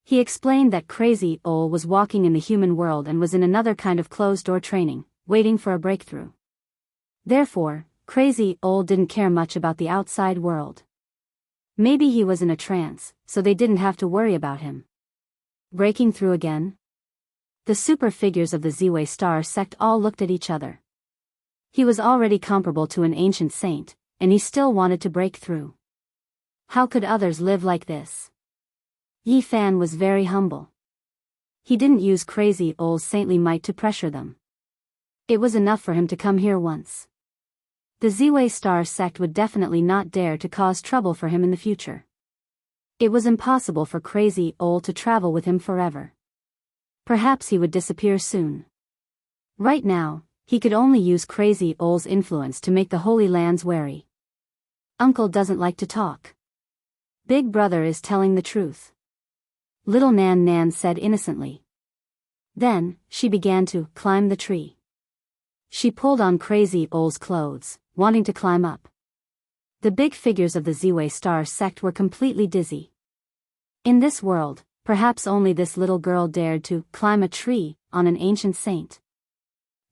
He explained that Crazy Old was walking in the human world and was in another kind of closed-door training, waiting for a breakthrough. Therefore, Crazy Old didn't care much about the outside world. Maybe he was in a trance, so they didn't have to worry about him. Breaking through again? The super figures of the Ziwei Star sect all looked at each other. He was already comparable to an ancient saint, and he still wanted to break through. How could others live like this? Yifan was very humble. He didn't use Crazy Old's saintly might to pressure them. It was enough for him to come here once. The Ziwei Star sect would definitely not dare to cause trouble for him in the future. It was impossible for Crazy Old to travel with him forever. Perhaps he would disappear soon. Right now, he could only use Crazy Old's influence to make the Holy Lands wary. Uncle doesn't like to talk. Big brother is telling the truth. Little Nan Nan said innocently. Then, she began to climb the tree. She pulled on Crazy Old's clothes, wanting to climb up. The big figures of the Ziwei Star sect were completely dizzy. In this world, perhaps only this little girl dared to climb a tree on an ancient saint.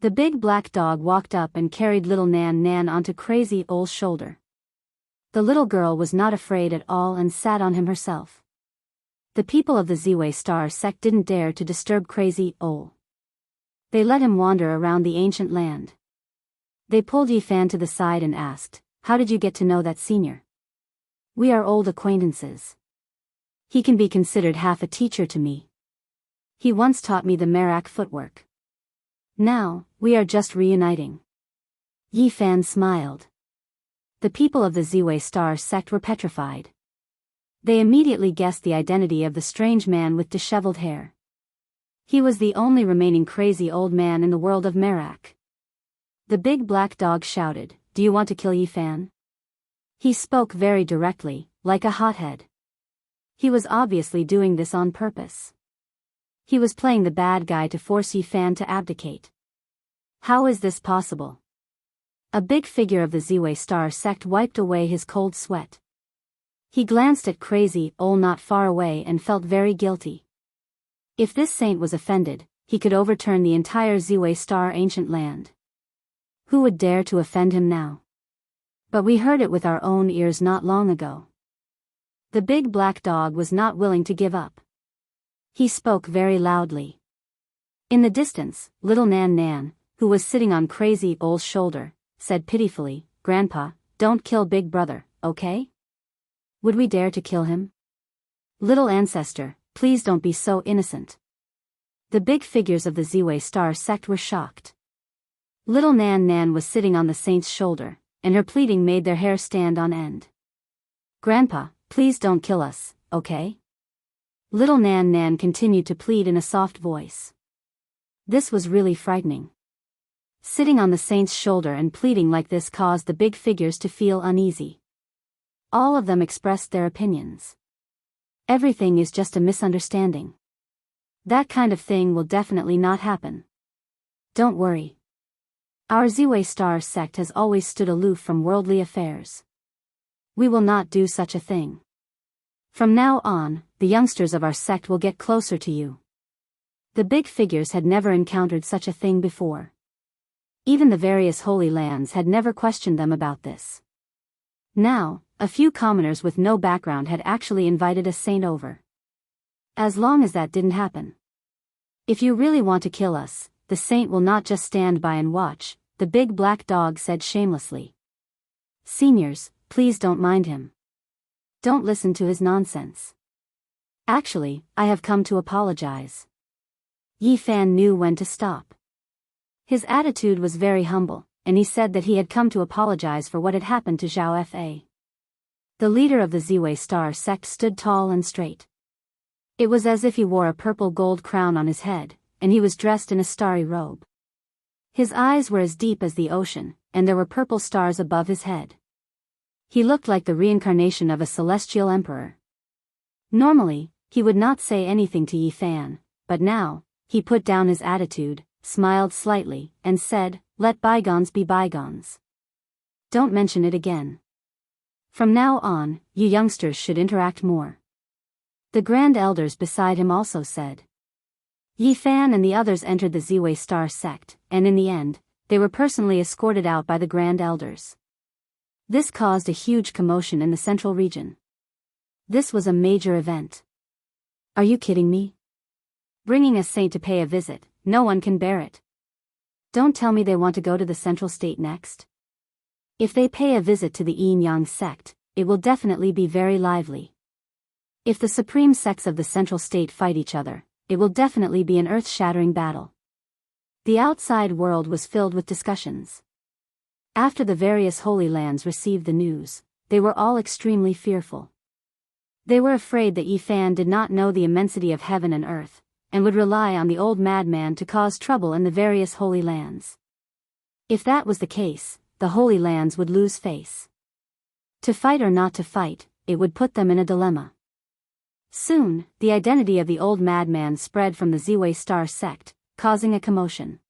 The big black dog walked up and carried little Nan Nan onto Crazy Old's shoulder. The little girl was not afraid at all and sat on him herself. The people of the Ziwei Star sect didn't dare to disturb Crazy Old. They let him wander around the ancient land. They pulled Yifan to the side and asked, "How did you get to know that senior?" "We are old acquaintances. He can be considered half a teacher to me. He once taught me the Merak footwork. Now, we are just reuniting." Yifan smiled. The people of the Ziwei Star sect were petrified. They immediately guessed the identity of the strange man with disheveled hair. He was the only remaining Crazy Old man in the world of Merak. The big black dog shouted, "Do you want to kill Yifan?" He spoke very directly, like a hothead. He was obviously doing this on purpose. He was playing the bad guy to force Yifan to abdicate. How is this possible? A big figure of the Ziwei Star sect wiped away his cold sweat. He glanced at Crazy Old not far away and felt very guilty. If this saint was offended, he could overturn the entire Ziwei Star ancient land. Who would dare to offend him now? But we heard it with our own ears not long ago. The big black dog was not willing to give up. He spoke very loudly. In the distance, little Nan Nan, who was sitting on Crazy Old's shoulder, said pitifully, "Grandpa, don't kill Big Brother, okay? Would we dare to kill him? Little ancestor, please don't be so innocent." The big figures of the Ziwei Star sect were shocked. Little Nan Nan was sitting on the saint's shoulder, and her pleading made their hair stand on end. "Grandpa, please don't kill us, okay?" Little Nan Nan continued to plead in a soft voice. This was really frightening. Sitting on the saint's shoulder and pleading like this caused the big figures to feel uneasy. All of them expressed their opinions. Everything is just a misunderstanding. That kind of thing will definitely not happen. Don't worry. Our Ziwei Star sect has always stood aloof from worldly affairs. We will not do such a thing. From now on, the youngsters of our sect will get closer to you. The big figures had never encountered such a thing before. Even the various holy lands had never questioned them about this. Now, a few commoners with no background had actually invited a saint over. As long as that didn't happen. If you really want to kill us, the saint will not just stand by and watch, the big black dog said shamelessly. Seniors, please don't mind him. Don't listen to his nonsense. Actually, I have come to apologize. Yi Fan knew when to stop. His attitude was very humble, and he said that he had come to apologize for what had happened to Zhao Fa. The leader of the Ziwei Star sect stood tall and straight. It was as if he wore a purple gold crown on his head, and he was dressed in a starry robe. His eyes were as deep as the ocean, and there were purple stars above his head. He looked like the reincarnation of a celestial emperor. Normally, he would not say anything to Yi Fan, but now, he put down his attitude, smiled slightly, and said, "Let bygones be bygones. Don't mention it again. From now on, you youngsters should interact more." The grand elders beside him also said. Yi Fan and the others entered the Ziwei Star sect, and in the end, they were personally escorted out by the grand elders. This caused a huge commotion in the central region. This was a major event. Are you kidding me? Bringing a saint to pay a visit, no one can bear it. Don't tell me they want to go to the central state next. If they pay a visit to the Yin Yang sect, it will definitely be very lively. If the supreme sects of the central state fight each other, it will definitely be an earth-shattering battle. The outside world was filled with discussions. After the various holy lands received the news, they were all extremely fearful. They were afraid that Yi Fan did not know the immensity of heaven and earth, and would rely on the old madman to cause trouble in the various holy lands. If that was the case, the holy lands would lose face. To fight or not to fight, it would put them in a dilemma. Soon, the identity of the old madman spread from the Ziwei Star sect, causing a commotion.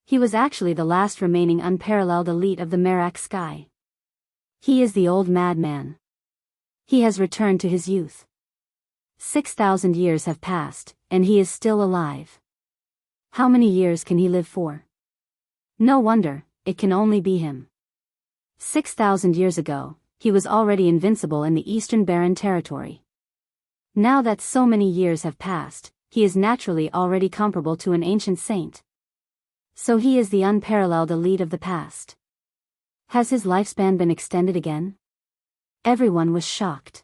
He was actually the last remaining unparalleled elite of the Merak sky. He is the old madman. He has returned to his youth. 6,000 years have passed, and he is still alive. How many years can he live for? No wonder, it can only be him. 6,000 years ago, he was already invincible in the Eastern Barren territory. Now that so many years have passed, he is naturally already comparable to an ancient saint. So he is the unparalleled elite of the past. Has his lifespan been extended again? Everyone was shocked.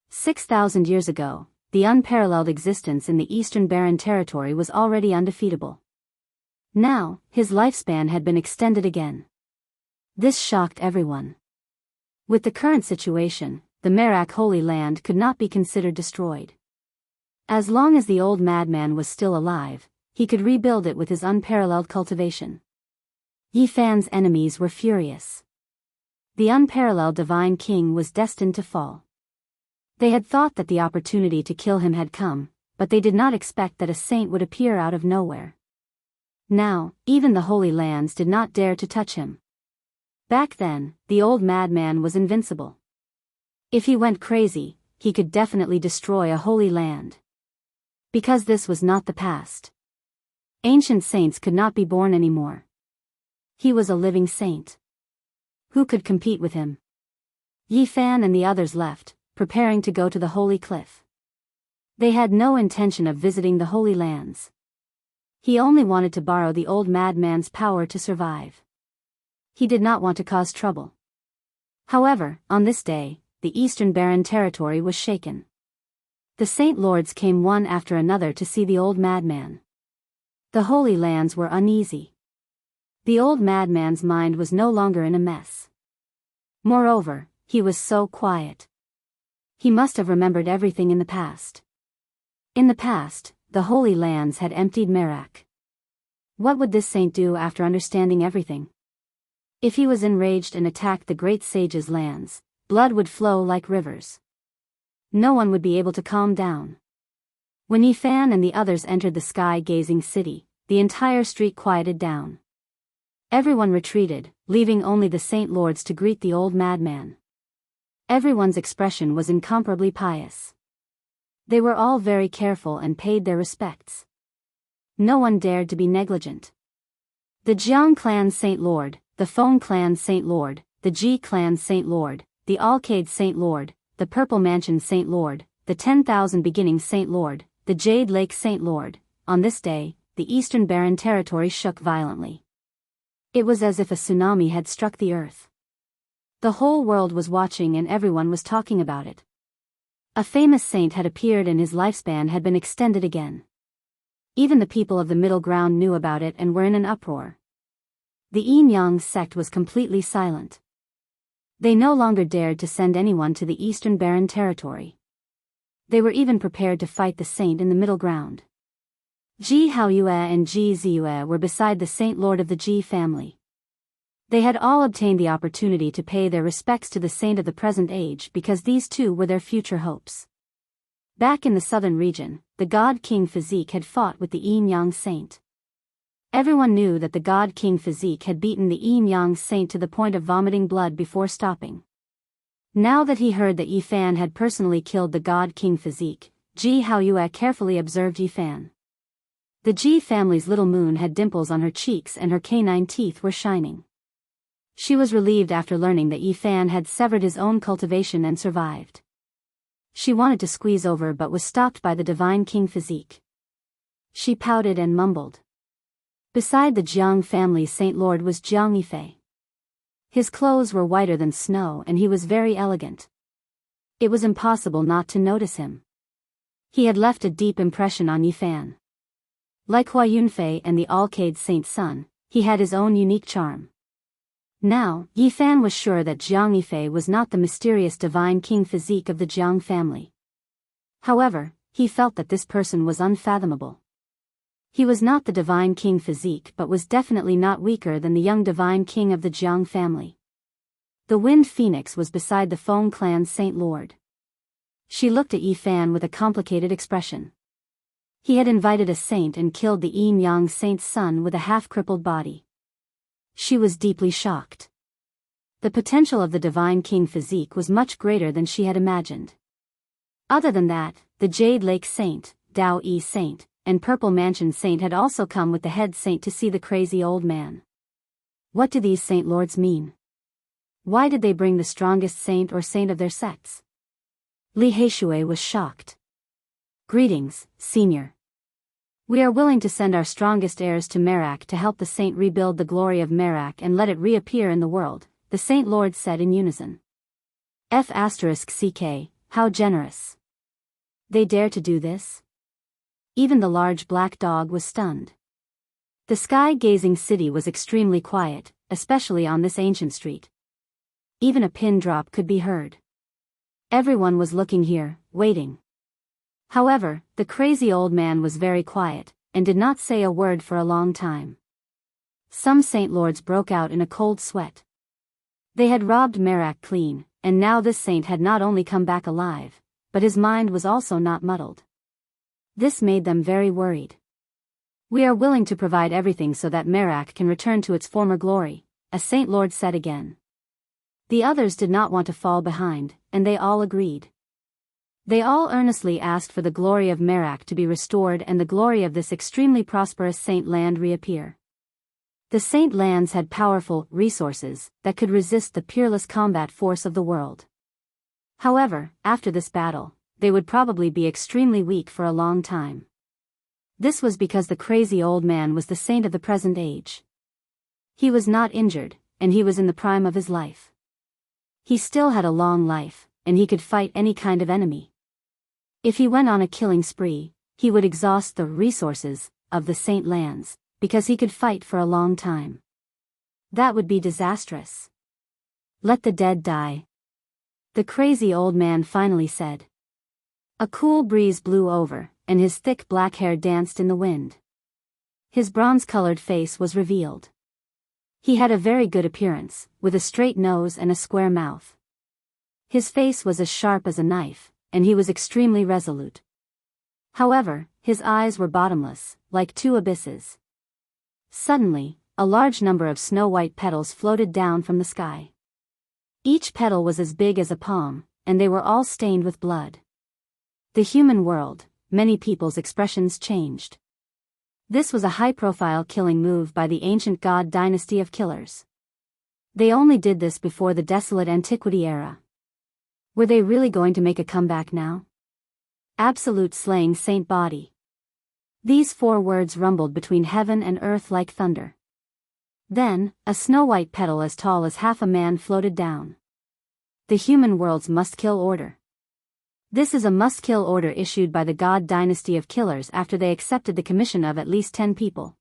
6,000 years ago, the unparalleled existence in the Eastern Barren territory was already undefeatable. Now, his lifespan had been extended again. This shocked everyone. With the current situation, the Merak Holy Land could not be considered destroyed. As long as the old madman was still alive, he could rebuild it with his unparalleled cultivation. Yi Fan's enemies were furious. The unparalleled Divine King was destined to fall. They had thought that the opportunity to kill him had come, but they did not expect that a saint would appear out of nowhere. Now, even the Holy Lands did not dare to touch him. Back then, the old madman was invincible. If he went crazy, he could definitely destroy a holy land. Because this was not the past. Ancient saints could not be born anymore. He was a living saint. Who could compete with him? Yi Fan and the others left, preparing to go to the Holy Cliff. They had no intention of visiting the Holy Lands. He only wanted to borrow the old madman's power to survive. He did not want to cause trouble. However, on this day, the Eastern Barren territory was shaken. The Saint Lords came one after another to see the old madman. The Holy Lands were uneasy. The old madman's mind was no longer in a mess. Moreover, he was so quiet. He must have remembered everything in the past. In the past, the Holy Lands had emptied Merak. What would this saint do after understanding everything? If he was enraged and attacked the great sage's lands, blood would flow like rivers. No one would be able to calm down. When Yifan and the others entered the sky-gazing city, the entire street quieted down. Everyone retreated, leaving only the saint lords to greet the old madman. Everyone's expression was incomparably pious. They were all very careful and paid their respects. No one dared to be negligent. The Jiang clan Saint Lord, the Feng clan Saint Lord, the Ji clan Saint Lord, the Alcade Saint Lord, the Purple Mansion Saint Lord, the 10,000 Beginnings Saint Lord, the Jade Lake Saint Lord. On this day, the Eastern Barren Territory shook violently. It was as if a tsunami had struck the earth. The whole world was watching and everyone was talking about it. A famous saint had appeared and his lifespan had been extended again. Even the people of the middle ground knew about it and were in an uproar. The Yin Yang sect was completely silent. They no longer dared to send anyone to the Eastern Barren Territory. They were even prepared to fight the saint in the middle ground. Ji Haoyue and Ji Ziyue were beside the Saint Lord of the Ji family. They had all obtained the opportunity to pay their respects to the saint of the present age because these two were their future hopes. Back in the southern region, the God King Physique had fought with the Yin Yang saint. Everyone knew that the God King Physique had beaten the Yin Yang saint to the point of vomiting blood before stopping. Now that he heard that Yifan had personally killed the God King Physique, Ji Haoyue carefully observed Yifan. The Ji family's little moon had dimples on her cheeks and her canine teeth were shining. She was relieved after learning that Yifan had severed his own cultivation and survived. She wanted to squeeze over but was stopped by the Divine King Physique. She pouted and mumbled. Beside the Jiang family's Saint Lord was Jiang Yifei. His clothes were whiter than snow and he was very elegant. It was impossible not to notice him. He had left a deep impression on Yifan. Like Hua Yunfei and the Alcade Saint's son, he had his own unique charm. Now, Yifan was sure that Jiang Yifei was not the mysterious Divine King Physique of the Jiang family. However, he felt that this person was unfathomable. He was not the Divine King Physique but was definitely not weaker than the young Divine King of the Jiang family. The Wind Phoenix was beside the Feng clan's Saint Lord. She looked at Yifan with a complicated expression. He had invited a saint and killed the Yin Yang saint's son with a half-crippled body. She was deeply shocked. The potential of the Divine King Physique was much greater than she had imagined. Other than that, the Jade Lake Saint, Dao Yi Saint, and Purple Mansion Saint had also come with the head saint to see the crazy old man. What do these saint lords mean? Why did they bring the strongest saint or saint of their sects? Li Heishui was shocked. Greetings, Senior. We are willing to send our strongest heirs to Merak to help the saint rebuild the glory of Merak and let it reappear in the world, the Saint Lords said in unison. F***CK, how generous. They dare to do this? Even the large black dog was stunned. The sky-gazing city was extremely quiet, especially on this ancient street. Even a pin drop could be heard. Everyone was looking here, waiting. However, the crazy old man was very quiet, and did not say a word for a long time. Some saint lords broke out in a cold sweat. They had robbed Merak clean, and now this saint had not only come back alive, but his mind was also not muddled. This made them very worried. We are willing to provide everything so that Merak can return to its former glory, a saint lord said again. The others did not want to fall behind, and they all agreed. They all earnestly asked for the glory of Merak to be restored and the glory of this extremely prosperous saint land reappear. The saint lands had powerful resources that could resist the peerless combat force of the world. However, after this battle, they would probably be extremely weak for a long time. This was because the crazy old man was the saint of the present age. He was not injured, and he was in the prime of his life. He still had a long life, and he could fight any kind of enemy. If he went on a killing spree, he would exhaust the resources of the saint lands, because he could fight for a long time. That would be disastrous. Let the dead die. The crazy old man finally said. A cool breeze blew over, and his thick black hair danced in the wind. His bronze-colored face was revealed. He had a very good appearance, with a straight nose and a square mouth. His face was as sharp as a knife, and he was extremely resolute. However, his eyes were bottomless, like two abysses. Suddenly, a large number of snow-white petals floated down from the sky. Each petal was as big as a palm, and they were all stained with blood. The human world, many people's expressions changed. This was a high-profile killing move by the ancient god dynasty of killers. They only did this before the desolate antiquity era. Were they really going to make a comeback now? Absolute slaying saint body. These 4 words rumbled between heaven and earth like thunder. Then, a snow-white petal as tall as half a man floated down. The human world's must-kill order. This is a must-kill order issued by the god dynasty of killers after they accepted the commission of at least 10 people.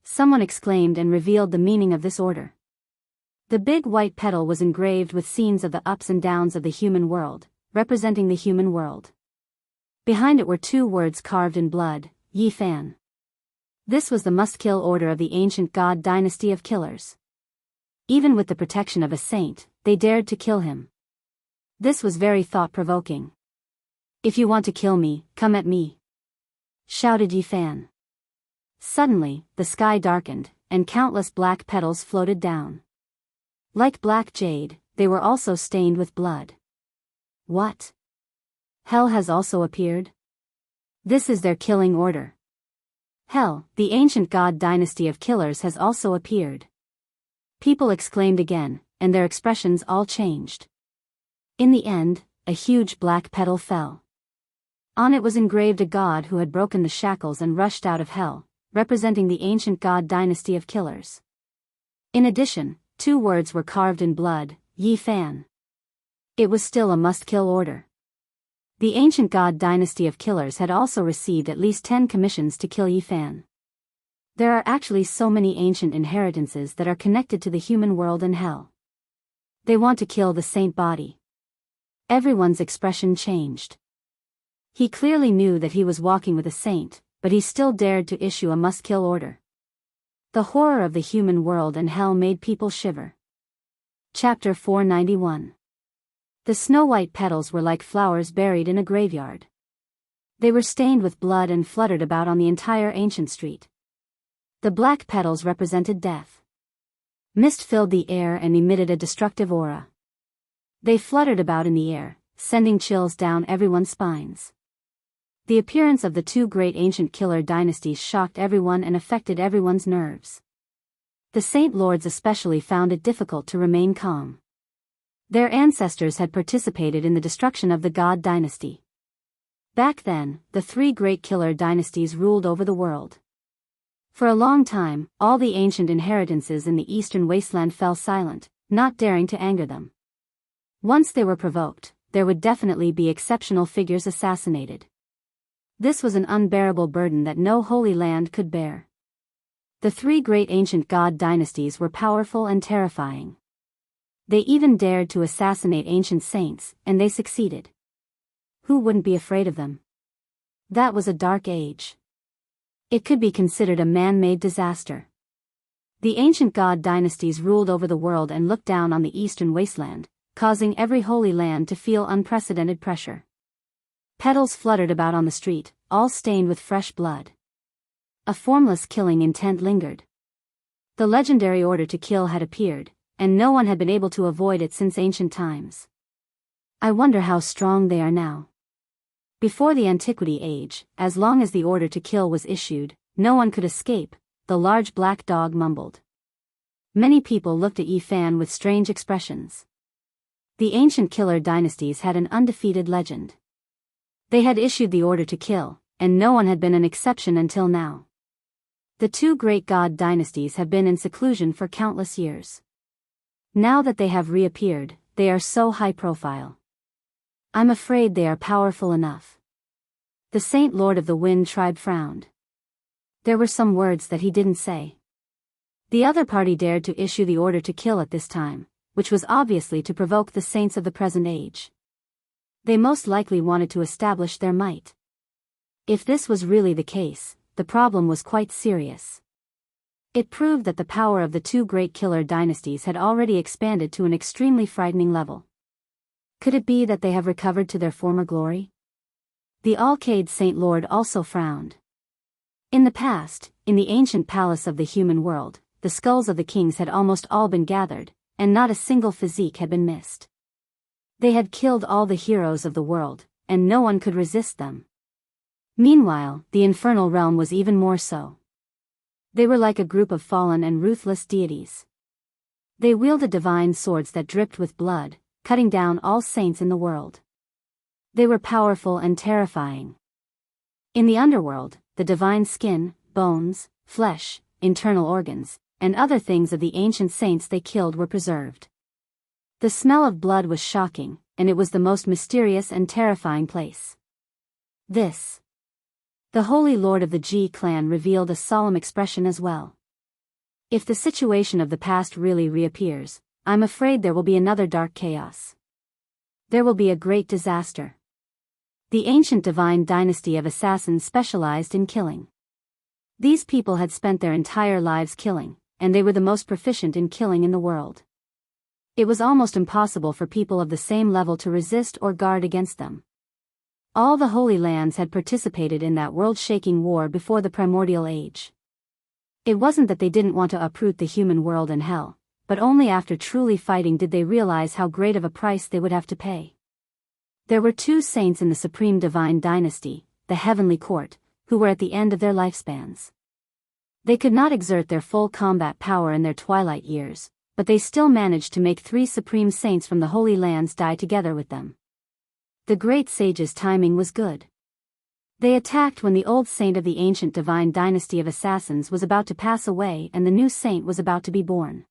Someone exclaimed and revealed the meaning of this order. The big white petal was engraved with scenes of the ups and downs of the human world, representing the human world. Behind it were 2 words carved in blood, Yi Fan. This was the must-kill order of the ancient god dynasty of killers. Even with the protection of a saint, they dared to kill him. This was very thought-provoking. "If you want to kill me, come at me," shouted Yi Fan. Suddenly, the sky darkened, and countless black petals floated down. Like black jade, they were also stained with blood. What? Hell has also appeared? This is their killing order. Hell, the ancient god dynasty of killers, has also appeared. People exclaimed again, and their expressions all changed. In the end, a huge black petal fell. On it was engraved a god who had broken the shackles and rushed out of hell, representing the ancient god dynasty of killers. In addition, 2 words were carved in blood, Yi Fan. It was still a must-kill order. The ancient god dynasty of killers had also received at least 10 commissions to kill Yi Fan. There are actually so many ancient inheritances that are connected to the human world and hell. They want to kill the saint body. Everyone's expression changed. He clearly knew that he was walking with a saint, but he still dared to issue a must-kill order. The horror of the human world and hell made people shiver. Chapter 491. The snow-white petals were like flowers buried in a graveyard. They were stained with blood and fluttered about on the entire ancient street. The black petals represented death. Mist filled the air and emitted a destructive aura. They fluttered about in the air, sending chills down everyone's spines. The appearance of the 2 great ancient killer dynasties shocked everyone and affected everyone's nerves. The Saint Lords especially found it difficult to remain calm. Their ancestors had participated in the destruction of the god dynasty. Back then, the 3 great killer dynasties ruled over the world. For a long time, all the ancient inheritances in the eastern wasteland fell silent, not daring to anger them. Once they were provoked, there would definitely be exceptional figures assassinated. This was an unbearable burden that no holy land could bear. The 3 great ancient god dynasties were powerful and terrifying. They even dared to assassinate ancient saints, and they succeeded. Who wouldn't be afraid of them? That was a dark age. It could be considered a man-made disaster. The ancient god dynasties ruled over the world and looked down on the eastern wasteland, causing every holy land to feel unprecedented pressure. Petals fluttered about on the street, all stained with fresh blood. A formless killing intent lingered. The legendary order to kill had appeared, and no one had been able to avoid it since ancient times. I wonder how strong they are now. Before the Antiquity Age, as long as the order to kill was issued, no one could escape, the large black dog mumbled. Many people looked at Yi Fan with strange expressions. The ancient killer dynasties had an undefeated legend. They had issued the order to kill, and no one had been an exception until now. The 2 great god dynasties have been in seclusion for countless years. Now that they have reappeared, they are so high profile. I'm afraid they are powerful enough. The Saint Lord of the Wind tribe frowned. There were some words that he didn't say. The other party dared to issue the order to kill at this time, which was obviously to provoke the saints of the present age. They most likely wanted to establish their might. If this was really the case, the problem was quite serious. It proved that the power of the two great killer dynasties had already expanded to an extremely frightening level. Could it be that they have recovered to their former glory? The Alcade Saint Lord also frowned. In the past, in the ancient palace of the human world, the skulls of the kings had almost all been gathered, and not a single physique had been missed. They had killed all the heroes of the world, and no one could resist them. Meanwhile, the infernal realm was even more so. They were like a group of fallen and ruthless deities. They wielded divine swords that dripped with blood, cutting down all saints in the world. They were powerful and terrifying. In the underworld, the divine skin, bones, flesh, internal organs, and other things of the ancient saints they killed were preserved. The smell of blood was shocking, and it was the most mysterious and terrifying place. The Holy Lord of the G clan revealed a solemn expression as well. If the situation of the past really reappears, I'm afraid there will be another dark chaos. There will be a great disaster. The ancient divine dynasty of assassins specialized in killing. These people had spent their entire lives killing, and they were the most proficient in killing in the world. It was almost impossible for people of the same level to resist or guard against them. All the Holy Lands had participated in that world-shaking war before the primordial age. It wasn't that they didn't want to uproot the human world and hell, but only after truly fighting did they realize how great of a price they would have to pay. There were two saints in the supreme divine dynasty, the heavenly court, who were at the end of their lifespans. They could not exert their full combat power in their twilight years, but they still managed to make 3 supreme saints from the Holy Lands die together with them. The great sage's timing was good. They attacked when the old saint of the ancient divine dynasty of assassins was about to pass away and the new saint was about to be born.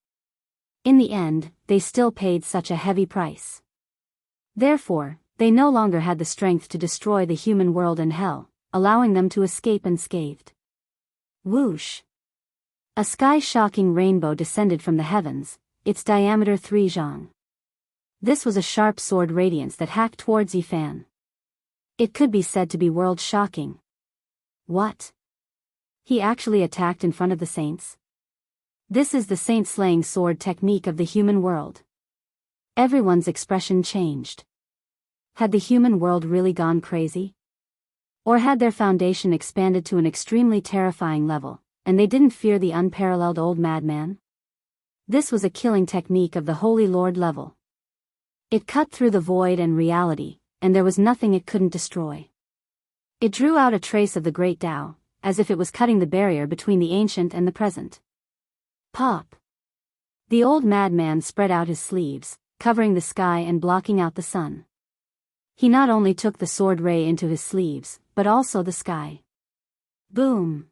In the end, they still paid such a heavy price. Therefore, they no longer had the strength to destroy the human world and hell, allowing them to escape unscathed. Whoosh! A sky-shocking rainbow descended from the heavens, its diameter 3 zhang. This was a sharp sword radiance that hacked towards Yifan. It could be said to be world-shocking. What? He actually attacked in front of the saints? This is the saint-slaying sword technique of the human world. Everyone's expression changed. Had the human world really gone crazy? Or had their foundation expanded to an extremely terrifying level, and they didn't fear the unparalleled old madman? This was a killing technique of the Holy Lord level. It cut through the void and reality, and there was nothing it couldn't destroy. It drew out a trace of the great Tao, as if it was cutting the barrier between the ancient and the present. Pop! The old madman spread out his sleeves, covering the sky and blocking out the sun. He not only took the sword ray into his sleeves, but also the sky. Boom!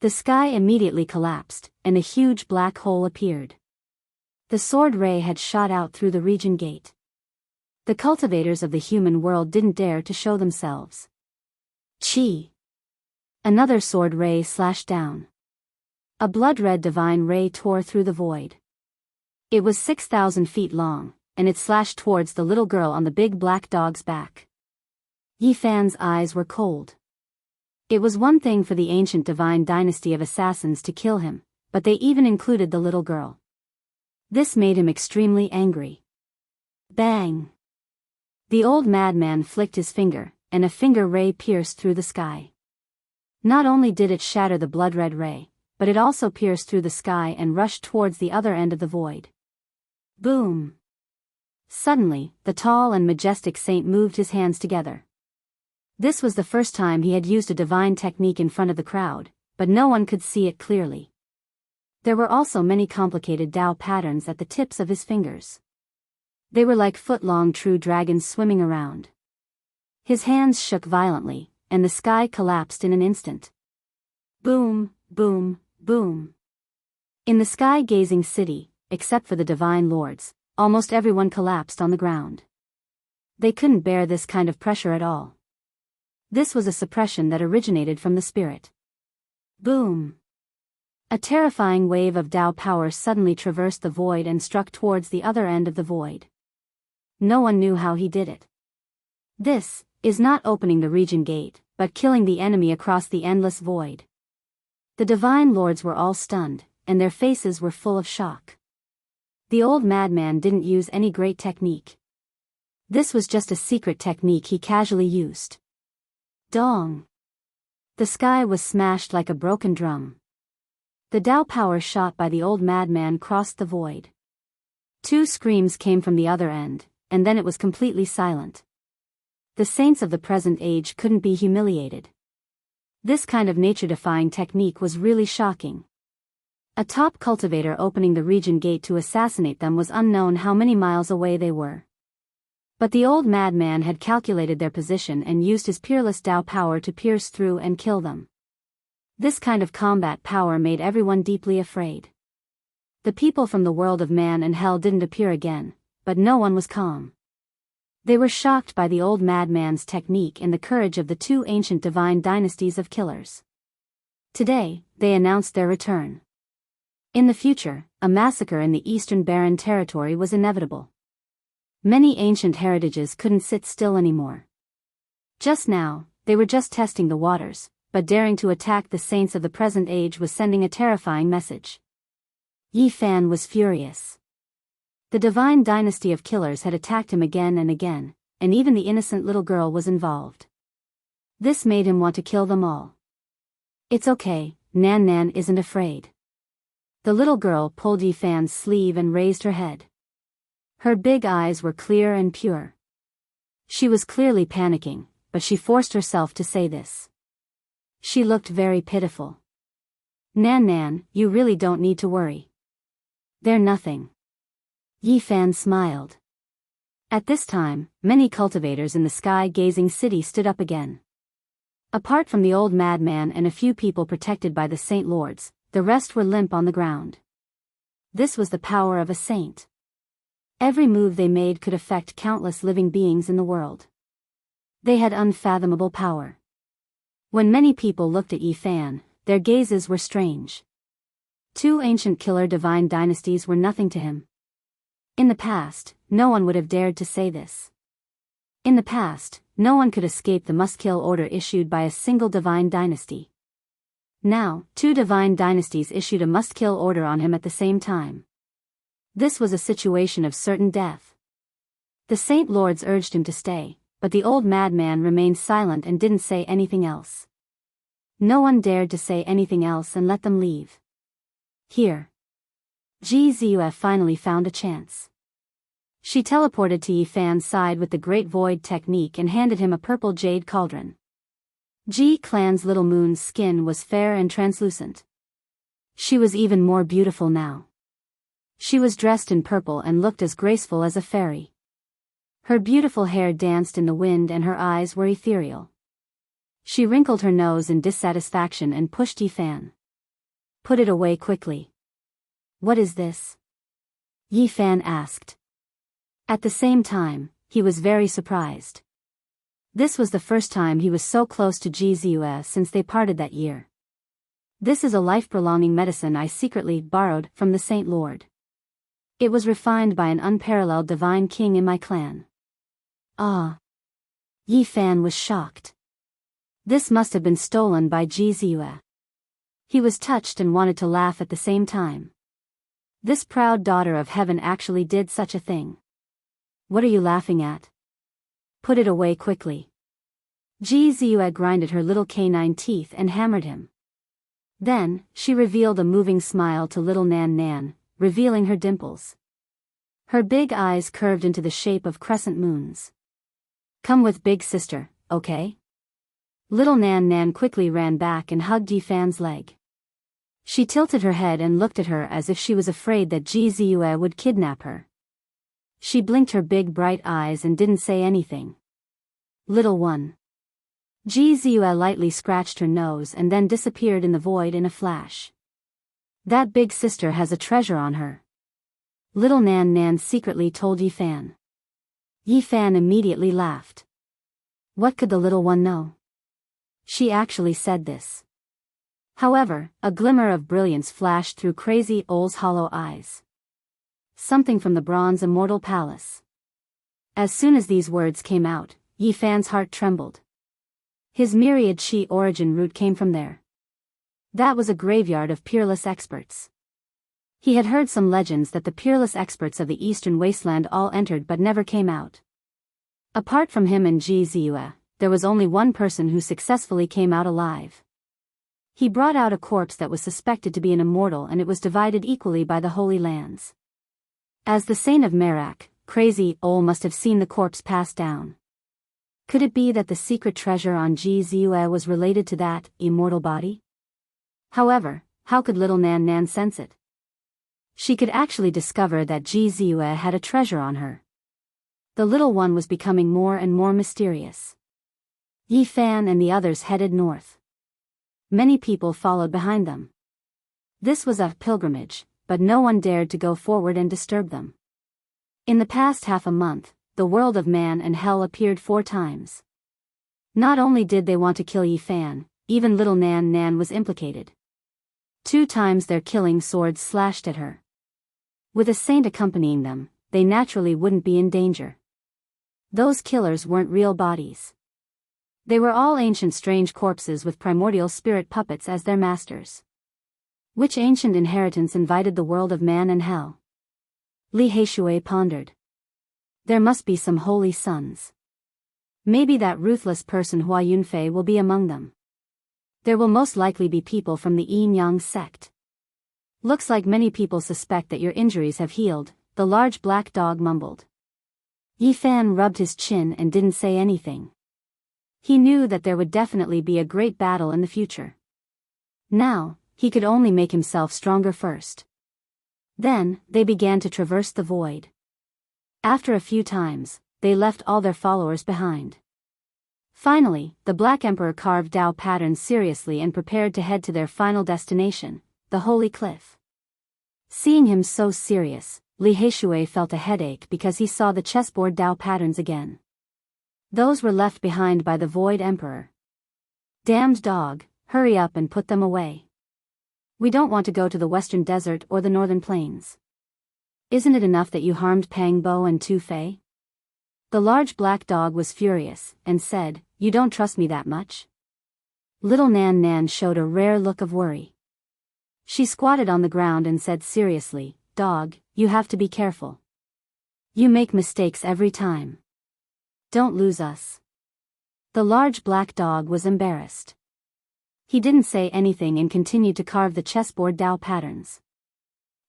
The sky immediately collapsed, and a huge black hole appeared. The sword ray had shot out through the region gate. The cultivators of the human world didn't dare to show themselves. Chi! Another sword ray slashed down. A blood-red divine ray tore through the void. It was 6,000 feet long, and it slashed towards the little girl on the big black dog's back. Yifan's eyes were cold. It was one thing for the ancient divine dynasty of assassins to kill him, but they even included the little girl. This made him extremely angry. Bang! The old madman flicked his finger, and a finger ray pierced through the sky. Not only did it shatter the blood-red ray, but it also pierced through the sky and rushed towards the other end of the void. Boom! Suddenly, the tall and majestic saint moved his hands together. This was the first time he had used a divine technique in front of the crowd, but no one could see it clearly. There were also many complicated Tao patterns at the tips of his fingers. They were like foot-long true dragons swimming around. His hands shook violently, and the sky collapsed in an instant. Boom, boom, boom. In the sky-gazing city, except for the divine lords, almost everyone collapsed on the ground. They couldn't bear this kind of pressure at all. This was a suppression that originated from the spirit. Boom! A terrifying wave of Tao power suddenly traversed the void and struck towards the other end of the void. No one knew how he did it. This is not opening the region gate, but killing the enemy across the endless void. The divine lords were all stunned, and their faces were full of shock. The old madman didn't use any great technique. This was just a secret technique he casually used. Dong! The sky was smashed like a broken drum. The Tao power shot by the old madman crossed the void. Two screams came from the other end, and then it was completely silent. The saints of the present age couldn't be humiliated. This kind of nature-defying technique was really shocking. A top cultivator opening the region gate to assassinate them was unknown how many miles away they were. But the old madman had calculated their position and used his peerless Tao power to pierce through and kill them. This kind of combat power made everyone deeply afraid. The people from the world of man and hell didn't appear again, but no one was calm. They were shocked by the old madman's technique and the courage of the two ancient divine dynasties of killers. Today, they announced their return. In the future, a massacre in the Eastern Barren Territory was inevitable. Many ancient heritages couldn't sit still anymore. Just now, they were just testing the waters, but daring to attack the saints of the present age was sending a terrifying message. Yi Fan was furious. The divine dynasty of killers had attacked him again and again, and even the innocent little girl was involved. This made him want to kill them all. It's okay, Nan Nan isn't afraid. The little girl pulled Yi Fan's sleeve and raised her head. Her big eyes were clear and pure. She was clearly panicking, but she forced herself to say this. She looked very pitiful. Nan Nan, you really don't need to worry. They're nothing. Yi Fan smiled. At this time, many cultivators in the sky-gazing city stood up again. Apart from the old madman and a few people protected by the saint lords, the rest were limp on the ground. This was the power of a saint. Every move they made could affect countless living beings in the world. They had unfathomable power. When many people looked at Yi Fan, their gazes were strange. Two ancient killer divine dynasties were nothing to him. In the past, no one would have dared to say this. In the past, no one could escape the must-kill order issued by a single divine dynasty. Now, two divine dynasties issued a must-kill order on him at the same time. This was a situation of certain death. The Saint Lords urged him to stay, but the old madman remained silent and didn't say anything else. No one dared to say anything else and let them leave. Here. Ji Ziyue finally found a chance. She teleported to Yi Fan's side with the Great Void technique and handed him a purple jade cauldron. Ji Clan's little moon's skin was fair and translucent. She was even more beautiful now. She was dressed in purple and looked as graceful as a fairy. Her beautiful hair danced in the wind and her eyes were ethereal. She wrinkled her nose in dissatisfaction and pushed Yi Fan. Put it away quickly. What is this? Yi Fan asked. At the same time, he was very surprised. This was the first time he was so close to Ji Ziyue since they parted that year. This is a life-prolonging medicine I secretly borrowed from the Saint Lord. It was refined by an unparalleled divine king in my clan. Ah! Yi Fan was shocked. This must have been stolen by Ji Ziyue. He was touched and wanted to laugh at the same time. This proud daughter of heaven actually did such a thing. What are you laughing at? Put it away quickly. Ji Ziyue grinded her little canine teeth and hammered him. Then, she revealed a moving smile to little Nan Nan, revealing her dimples. Her big eyes curved into the shape of crescent moons. Come with big sister, okay? Little Nan Nan quickly ran back and hugged Yi Fan's leg. She tilted her head and looked at her as if she was afraid that Ji Ziyue would kidnap her. She blinked her big bright eyes and didn't say anything. Little one. Ji Ziyue lightly scratched her nose and then disappeared in the void in a flash. That big sister has a treasure on her. Little Nan Nan secretly told Yi Fan. Yi Fan immediately laughed. What could the little one know? She actually said this. However, a glimmer of brilliance flashed through Crazy Ole's hollow eyes. Something from the Bronze Immortal Palace. As soon as these words came out, Yi Fan's heart trembled. His myriad Shi origin root came from there. That was a graveyard of peerless experts. He had heard some legends that the peerless experts of the eastern wasteland all entered but never came out. Apart from him and Ji Ziyue, there was only one person who successfully came out alive. He brought out a corpse that was suspected to be an immortal, and it was divided equally by the Holy Lands. As the Saint of Merak, Crazy Ol must have seen the corpse pass down. Could it be that the secret treasure on Ji Ziyue was related to that immortal body? However, how could little Nan Nan sense it? She could actually discover that Ji Ziyue had a treasure on her. The little one was becoming more and more mysterious. Yi Fan and the others headed north. Many people followed behind them. This was a pilgrimage, but no one dared to go forward and disturb them. In the past half a month, the world of man and hell appeared 4 times. Not only did they want to kill Yi Fan, even little Nan Nan was implicated. 2 times their killing swords slashed at her. With a saint accompanying them, they naturally wouldn't be in danger. Those killers weren't real bodies. They were all ancient strange corpses with primordial spirit puppets as their masters. Which ancient inheritance invited the world of man and hell? Li Heishui pondered. There must be some holy sons. Maybe that ruthless person Hua Yunfei will be among them. There will most likely be people from the Yin Yang sect. Looks like many people suspect that your injuries have healed, the large black dog mumbled. Yi Fan rubbed his chin and didn't say anything. He knew that there would definitely be a great battle in the future. Now, he could only make himself stronger first. Then, they began to traverse the void. After a few times, they left all their followers behind. Finally, the Black Emperor carved Dao patterns seriously and prepared to head to their final destination, the Holy Cliff. Seeing him so serious, Li Heishui felt a headache because he saw the chessboard Dao patterns again. Those were left behind by the Void Emperor. Damned dog, hurry up and put them away. We don't want to go to the Western Desert or the Northern Plains. Isn't it enough that you harmed Pang Bo and Tu Fei? The large black dog was furious, and said, "You don't trust me that much?" Little Nan Nan showed a rare look of worry. She squatted on the ground and said seriously, "Dog, you have to be careful. You make mistakes every time. Don't lose us." The large black dog was embarrassed. He didn't say anything and continued to carve the chessboard Dao patterns.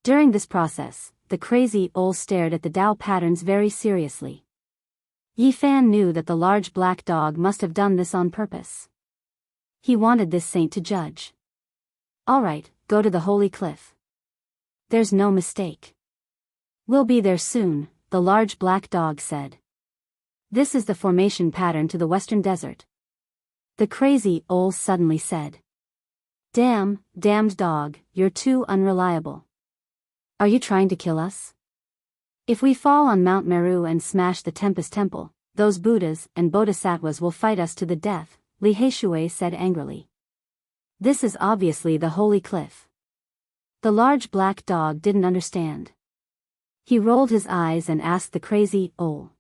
During this process, the crazy Ol stared at the Dao patterns very seriously. Yi Fan knew that the large black dog must have done this on purpose. He wanted this saint to judge. "All right, go to the Holy Cliff. There's no mistake. We'll be there soon," the large black dog said. "This is the formation pattern to the Western Desert." The crazy Ol suddenly said. Damned dog, you're too unreliable. Are you trying to kill us? If we fall on Mount Meru and smash the Tempest Temple, those Buddhas and Bodhisattvas will fight us to the death, Li Heishui said angrily. This is obviously the Holy Cliff. The large black dog didn't understand. He rolled his eyes and asked the crazy Ol.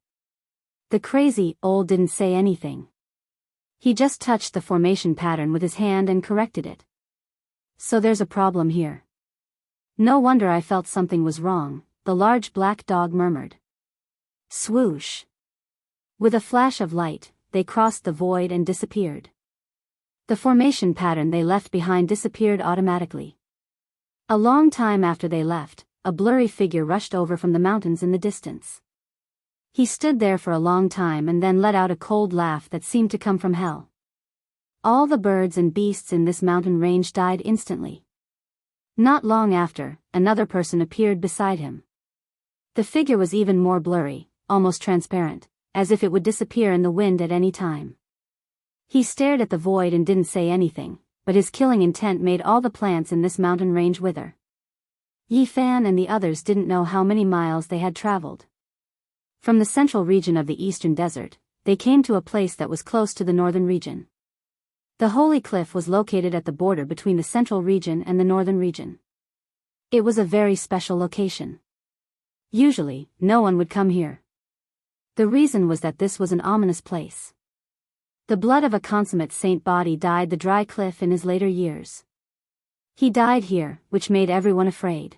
The crazy Ol didn't say anything. He just touched the formation pattern with his hand and corrected it. "So there's a problem here. No wonder I felt something was wrong," the large black dog murmured. Swoosh. With a flash of light, they crossed the void and disappeared. The formation pattern they left behind disappeared automatically. A long time after they left, a blurry figure rushed over from the mountains in the distance. He stood there for a long time and then let out a cold laugh that seemed to come from hell. All the birds and beasts in this mountain range died instantly. Not long after, another person appeared beside him. The figure was even more blurry, almost transparent, as if it would disappear in the wind at any time. He stared at the void and didn't say anything, but his killing intent made all the plants in this mountain range wither. Yi Fan and the others didn't know how many miles they had traveled. From the central region of the eastern desert, they came to a place that was close to the northern region. The Holy Cliff was located at the border between the central region and the northern region. It was a very special location. Usually, no one would come here. The reason was that this was an ominous place. The blood of a consummate saint body dyed the dry cliff in his later years. He died here, which made everyone afraid.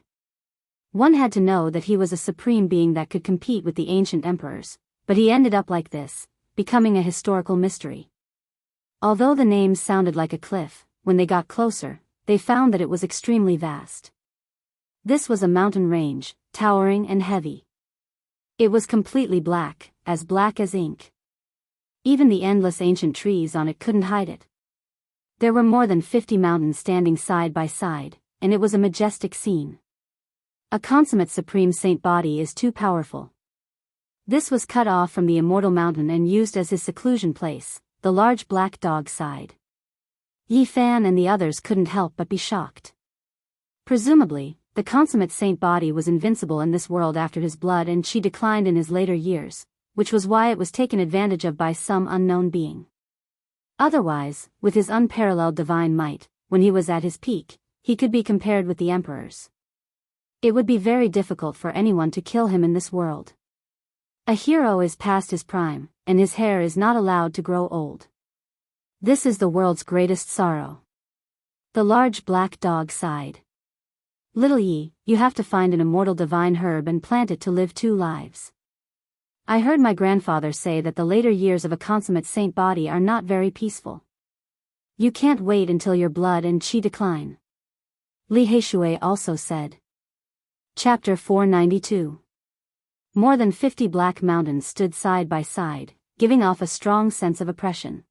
One had to know that he was a supreme being that could compete with the ancient emperors, but he ended up like this, becoming a historical mystery. Although the names sounded like a cliff, when they got closer, they found that it was extremely vast. This was a mountain range, towering and heavy. It was completely black as ink. Even the endless ancient trees on it couldn't hide it. There were more than 50 mountains standing side by side, and it was a majestic scene. A consummate supreme saint body is too powerful. This was cut off from the immortal mountain and used as his seclusion place, the large black dog sighed. Yi Fan and the others couldn't help but be shocked. Presumably, the consummate saint body was invincible in this world after his blood and chi declined in his later years, which was why it was taken advantage of by some unknown being. Otherwise, with his unparalleled divine might, when he was at his peak, he could be compared with the emperors. It would be very difficult for anyone to kill him in this world. A hero is past his prime, and his hair is not allowed to grow old. This is the world's greatest sorrow. The large black dog sighed. Little Yi, you have to find an immortal divine herb and plant it to live 2 lives. I heard my grandfather say that the later years of a consummate saint body are not very peaceful. You can't wait until your blood and chi decline. Li Heishui also said. Chapter 492. More than 50 black mountains stood side by side, giving off a strong sense of oppression.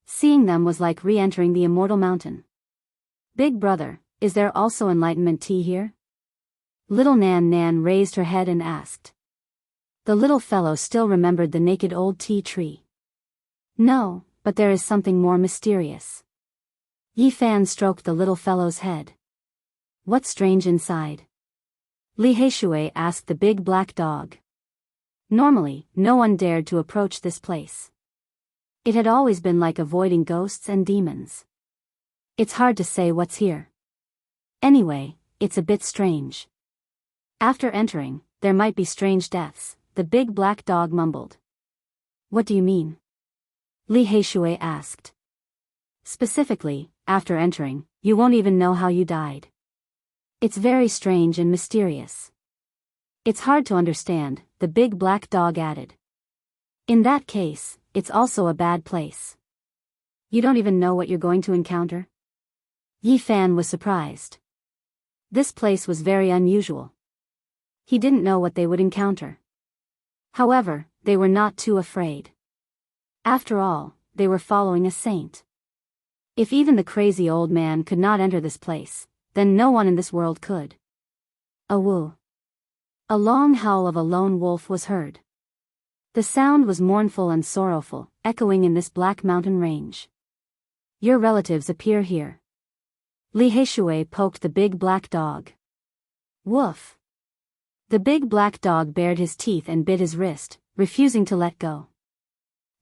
Seeing them was like re-entering the immortal mountain. Big brother, is there also enlightenment tea here? Little Nan Nan raised her head and asked. The little fellow still remembered the naked old tea tree. No, but there is something more mysterious. Yi Fan stroked the little fellow's head. What's strange inside? Li Heishui asked the big black dog. Normally, no one dared to approach this place. It had always been like avoiding ghosts and demons. It's hard to say what's here. Anyway, it's a bit strange. After entering, there might be strange deaths, the big black dog mumbled. What do you mean? Li Heishui asked. Specifically, after entering, you won't even know how you died. It's very strange and mysterious. It's hard to understand, the big black dog added. In that case, it's also a bad place. You don't even know what you're going to encounter? Yi Fan was surprised. This place was very unusual. He didn't know what they would encounter. However, they were not too afraid. After all, they were following a saint. If even the crazy old man could not enter this place, then no one in this world could. A woo. A long howl of a lone wolf was heard. The sound was mournful and sorrowful, echoing in this black mountain range. Your relatives appear here. Li Heishui poked the big black dog. Woof. The big black dog bared his teeth and bit his wrist, refusing to let go.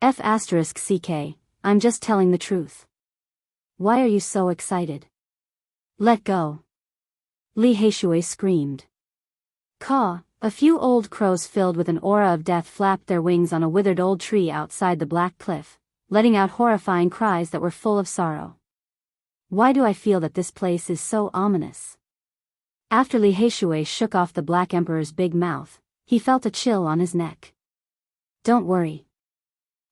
F***ck, I'm just telling the truth. Why are you so excited? Let go. Li Heishui screamed. Caw, a few old crows filled with an aura of death flapped their wings on a withered old tree outside the black cliff, letting out horrifying cries that were full of sorrow. Why do I feel that this place is so ominous? After Li Heishui shook off the Black Emperor's big mouth, he felt a chill on his neck. Don't worry.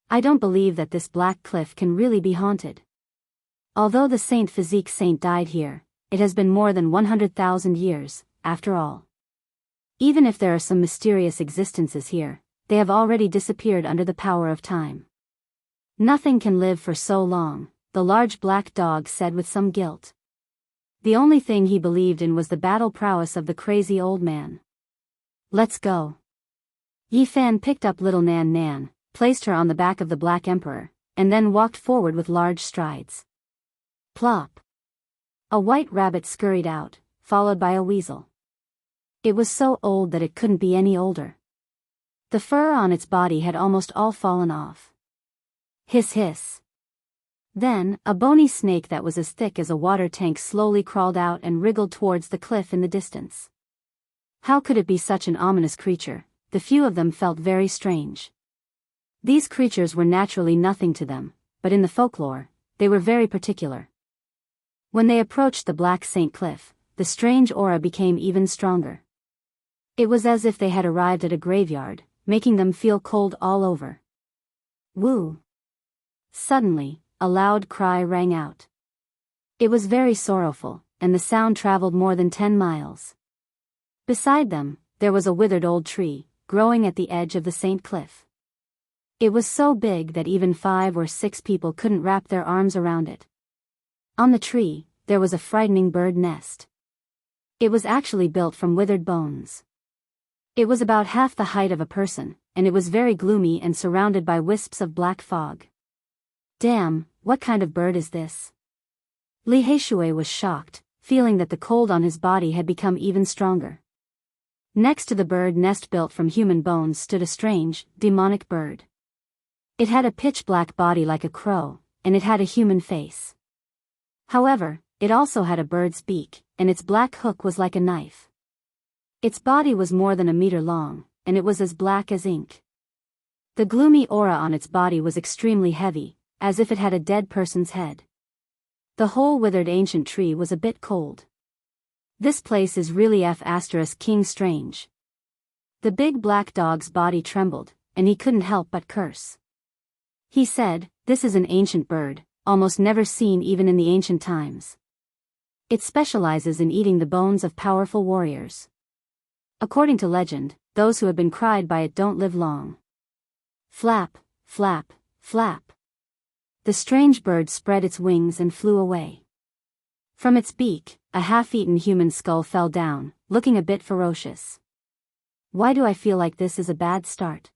I don't believe that this black cliff can really be haunted. Although the Saint Physique Saint died here, it has been more than 100,000 years, after all. Even if there are some mysterious existences here, they have already disappeared under the power of time. Nothing can live for so long, the large black dog said with some guilt. The only thing he believed in was the battle prowess of the crazy old man. Let's go. Yi Fan picked up little Nan Nan, placed her on the back of the Black Emperor, and then walked forward with large strides. Plop. A white rabbit scurried out, followed by a weasel. It was so old that it couldn't be any older. The fur on its body had almost all fallen off. Hiss hiss. Then, a bony snake that was as thick as a water tank slowly crawled out and wriggled towards the cliff in the distance. How could it be such an ominous creature? The few of them felt very strange. These creatures were naturally nothing to them, but in the folklore, they were very particular. When they approached the Black St. Cliff, the strange aura became even stronger. It was as if they had arrived at a graveyard, making them feel cold all over. Woo! Suddenly, a loud cry rang out. It was very sorrowful, and the sound traveled more than 10 miles. Beside them, there was a withered old tree, growing at the edge of the St. Cliff. It was so big that even 5 or 6 people couldn't wrap their arms around it. On the tree, there was a frightening bird nest. It was actually built from withered bones. It was about half the height of a person, and it was very gloomy and surrounded by wisps of black fog. Damn, what kind of bird is this? Li Heishui was shocked, feeling that the cold on his body had become even stronger. Next to the bird nest built from human bones stood a strange, demonic bird. It had a pitch-black body like a crow, and it had a human face. However, it also had a bird's beak, and its black hook was like a knife. Its body was more than a meter long, and it was as black as ink. The gloomy aura on its body was extremely heavy, as if it had a dead person's head. The whole withered ancient tree was a bit cold. This place is really King strange. The big black dog's body trembled, and he couldn't help but curse. He said, "This is an ancient bird, almost never seen even in the ancient times. It specializes in eating the bones of powerful warriors. According to legend, those who have been cried by it don't live long." Flap, flap, flap. The strange bird spread its wings and flew away. From its beak, a half-eaten human skull fell down, looking a bit ferocious. Why do I feel like this is a bad start?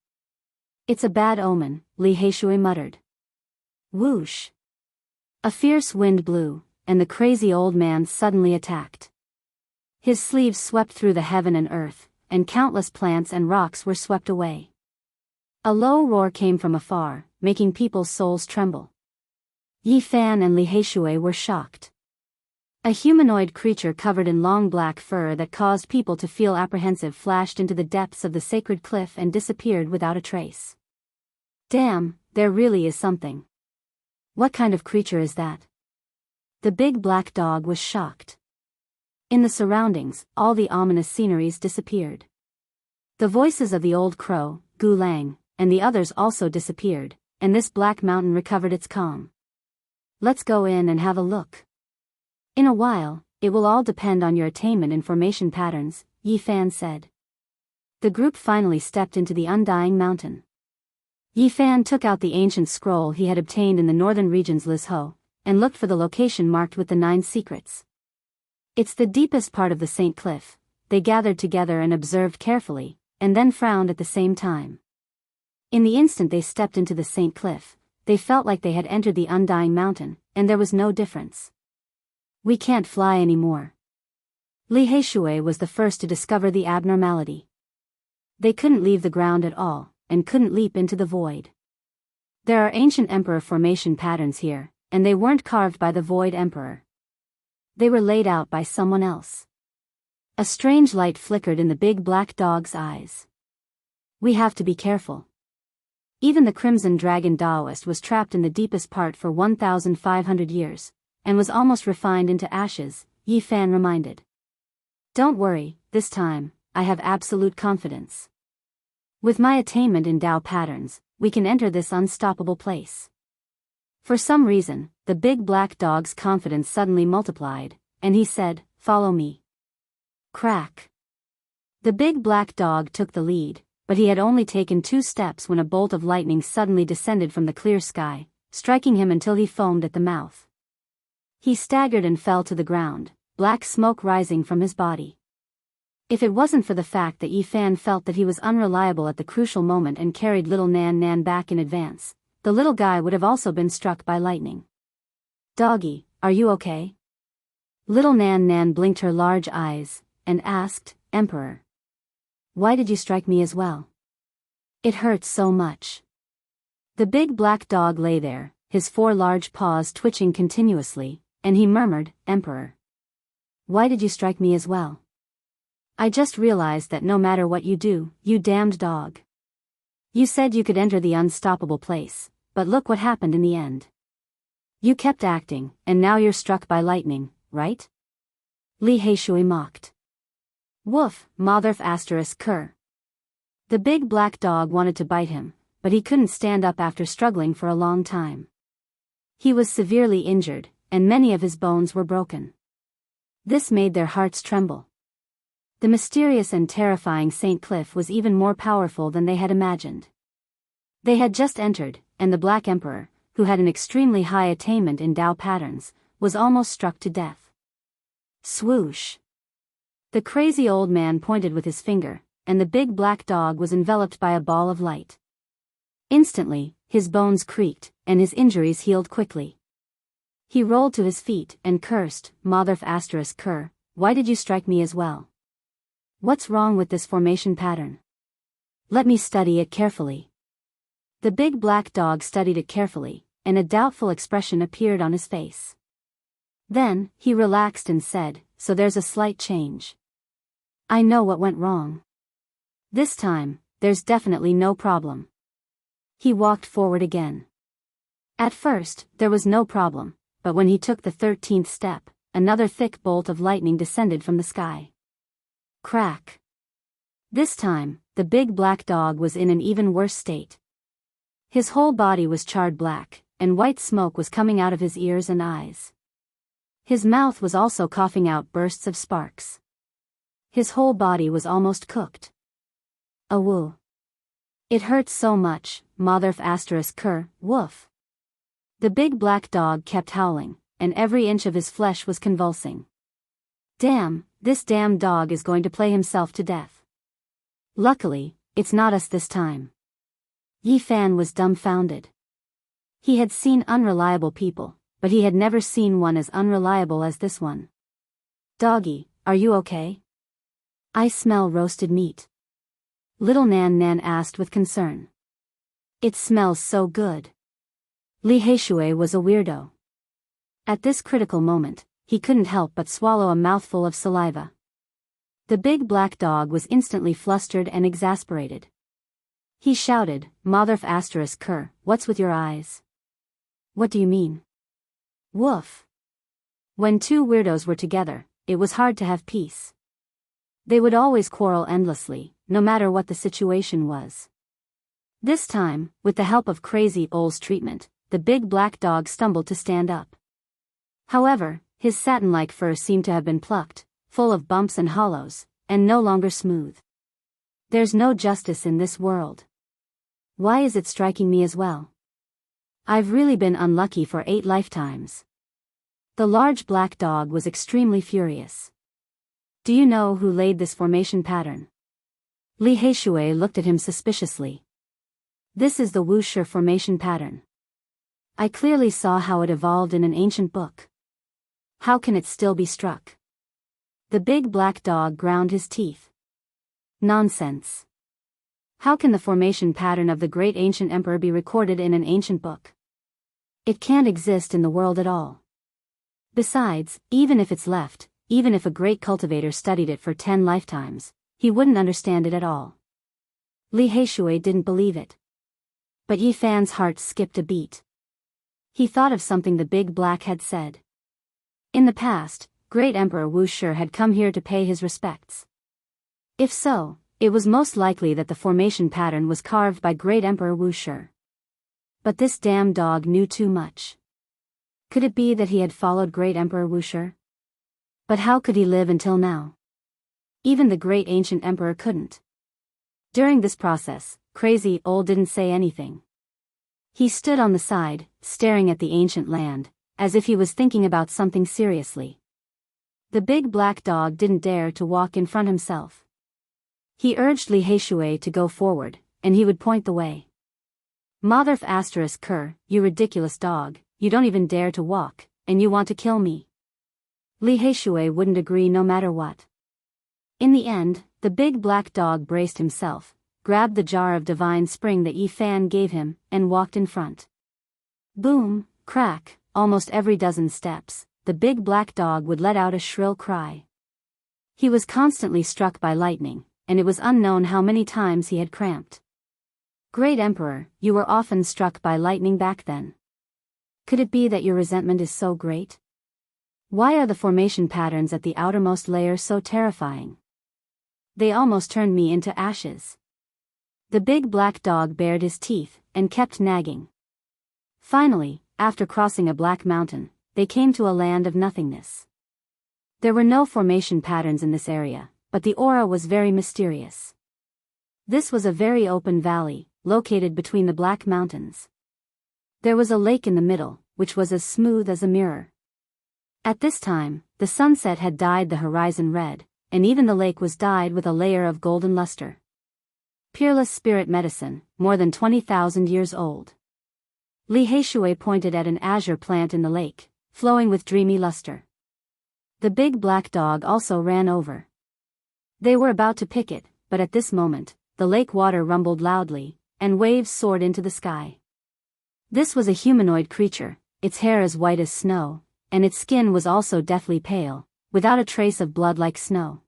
It's a bad omen, Li Heishui muttered. Whoosh! A fierce wind blew, and the crazy old man suddenly attacked. His sleeves swept through the heaven and earth, and countless plants and rocks were swept away. A low roar came from afar, making people's souls tremble. Yi Fan and Li Heishui were shocked. A humanoid creature covered in long black fur that caused people to feel apprehensive flashed into the depths of the sacred cliff and disappeared without a trace. Damn, there really is something. What kind of creature is that? The big black dog was shocked. In the surroundings, all the ominous sceneries disappeared. The voices of the old crow, Gu Lang, and the others also disappeared, and this black mountain recovered its calm. Let's go in and have a look. In a while, it will all depend on your attainment in formation patterns, Yi Fan said. The group finally stepped into the undying mountain. Yi Fan took out the ancient scroll he had obtained in the northern region's Lizhou, and looked for the location marked with the 9 secrets. It's the deepest part of the St. Cliff. They gathered together and observed carefully, and then frowned at the same time. In the instant they stepped into the St. Cliff, they felt like they had entered the undying mountain, and there was no difference. We can't fly anymore. Li Heishui was the first to discover the abnormality. They couldn't leave the ground at all, and couldn't leap into the void. There are ancient emperor formation patterns here, and they weren't carved by the Void Emperor. They were laid out by someone else. A strange light flickered in the big black dog's eyes. We have to be careful. Even the Crimson Dragon Taoist was trapped in the deepest part for 1,500 years, and was almost refined into ashes, Yi Fan reminded. Don't worry, this time, I have absolute confidence. With my attainment in Tao patterns, we can enter this unstoppable place. For some reason, the big black dog's confidence suddenly multiplied, and he said, "Follow me." Crack. The big black dog took the lead, but he had only taken 2 steps when a bolt of lightning suddenly descended from the clear sky, striking him until he foamed at the mouth. He staggered and fell to the ground, black smoke rising from his body. If it wasn't for the fact that Yi Fan felt that he was unreliable at the crucial moment and carried little Nan Nan back in advance, the little guy would have also been struck by lightning. Doggy, are you okay? Little Nan Nan blinked her large eyes, and asked, Emperor. Why did you strike me as well? It hurts so much. The big black dog lay there, his 4 large paws twitching continuously, and he murmured, Emperor. Why did you strike me as well? I just realized that no matter what you do, you damned dog. You said you could enter the unstoppable place, but look what happened in the end. You kept acting, and now you're struck by lightning, right? Li Heishui mocked. Woof, motherf asterisk cur. The big black dog wanted to bite him, but he couldn't stand up after struggling for a long time. He was severely injured, and many of his bones were broken. This made their hearts tremble. The mysterious and terrifying St. Cliff was even more powerful than they had imagined. They had just entered, and the Black Emperor, who had an extremely high attainment in Tao patterns, was almost struck to death. Swoosh! The crazy old man pointed with his finger, and the big black dog was enveloped by a ball of light. Instantly, his bones creaked, and his injuries healed quickly. He rolled to his feet and cursed, motherf asterisk cur, why did you strike me as well? What's wrong with this formation pattern? Let me study it carefully. The big black dog studied it carefully, and a doubtful expression appeared on his face. Then, he relaxed and said, so there's a slight change. I know what went wrong. This time, there's definitely no problem. He walked forward again. At first, there was no problem, but when he took the 13th step, another thick bolt of lightning descended from the sky. Crack! This time, the big black dog was in an even worse state. His whole body was charred black, and white smoke was coming out of his ears and eyes. His mouth was also coughing out bursts of sparks. His whole body was almost cooked. Awoo! It hurts so much, motherf asterisk cur, woof. The big black dog kept howling, and every inch of his flesh was convulsing. Damn, this damn dog is going to play himself to death. Luckily, it's not us this time. Yi Fan was dumbfounded. He had seen unreliable people, but he had never seen one as unreliable as this one. Doggy, are you okay? I smell roasted meat. Little Nan Nan asked with concern. It smells so good. Li Heishui was a weirdo. At this critical moment, he couldn't help but swallow a mouthful of saliva. The big black dog was instantly flustered and exasperated. He shouted, motherf asterisk cur, what's with your eyes? What do you mean? Woof. When two weirdos were together, it was hard to have peace. They would always quarrel endlessly, no matter what the situation was. This time, with the help of Crazy Ole's treatment, the big black dog stumbled to stand up. However, his satin-like fur seemed to have been plucked, full of bumps and hollows, and no longer smooth. There's no justice in this world. Why is it striking me as well? I've really been unlucky for 8 lifetimes. The large black dog was extremely furious. Do you know who laid this formation pattern? Li Heishui looked at him suspiciously. This is the Wuxia formation pattern. I clearly saw how it evolved in an ancient book. How can it still be struck? The big black dog ground his teeth. Nonsense. How can the formation pattern of the great ancient emperor be recorded in an ancient book? It can't exist in the world at all. Besides, even if it's left, even if a great cultivator studied it for 10 lifetimes, he wouldn't understand it at all. Li Heishui didn't believe it. But Yi Fan's heart skipped a beat. He thought of something the big black had said. In the past, great Emperor Wuxia had come here to pay his respects. If so, it was most likely that the formation pattern was carved by great Emperor Wuxia. But this damn dog knew too much. Could it be that he had followed great Emperor Wuxia? But how could he live until now? Even the great ancient emperor couldn't. During this process, Crazy Ole didn't say anything. He stood on the side, staring at the ancient land, as if he was thinking about something seriously. The big black dog didn't dare to walk in front himself. He urged Li Heishui to go forward, and he would point the way. Motherf asterisk cur, you ridiculous dog, you don't even dare to walk, and you want to kill me. Li Heishui wouldn't agree no matter what. In the end, the big black dog braced himself, grabbed the jar of divine spring that Yi Fan gave him, and walked in front. Boom, crack, almost every dozen steps, the big black dog would let out a shrill cry. He was constantly struck by lightning, and it was unknown how many times he had cramped. Great Emperor, you were often struck by lightning back then. Could it be that your resentment is so great? Why are the formation patterns at the outermost layer so terrifying? They almost turned me into ashes. The big black dog bared his teeth, and kept nagging. Finally, after crossing a black mountain, they came to a land of nothingness. There were no formation patterns in this area, but the aura was very mysterious. This was a very open valley, located between the black mountains. There was a lake in the middle, which was as smooth as a mirror. At this time, the sunset had dyed the horizon red, and even the lake was dyed with a layer of golden luster. Peerless spirit medicine, more than 20,000 years old. Li Heishui pointed at an azure plant in the lake, flowing with dreamy luster. The big black dog also ran over. They were about to pick it, but at this moment, the lake water rumbled loudly, and waves soared into the sky. This was a humanoid creature, its hair as white as snow, and its skin was also deathly pale, without a trace of blood like snow.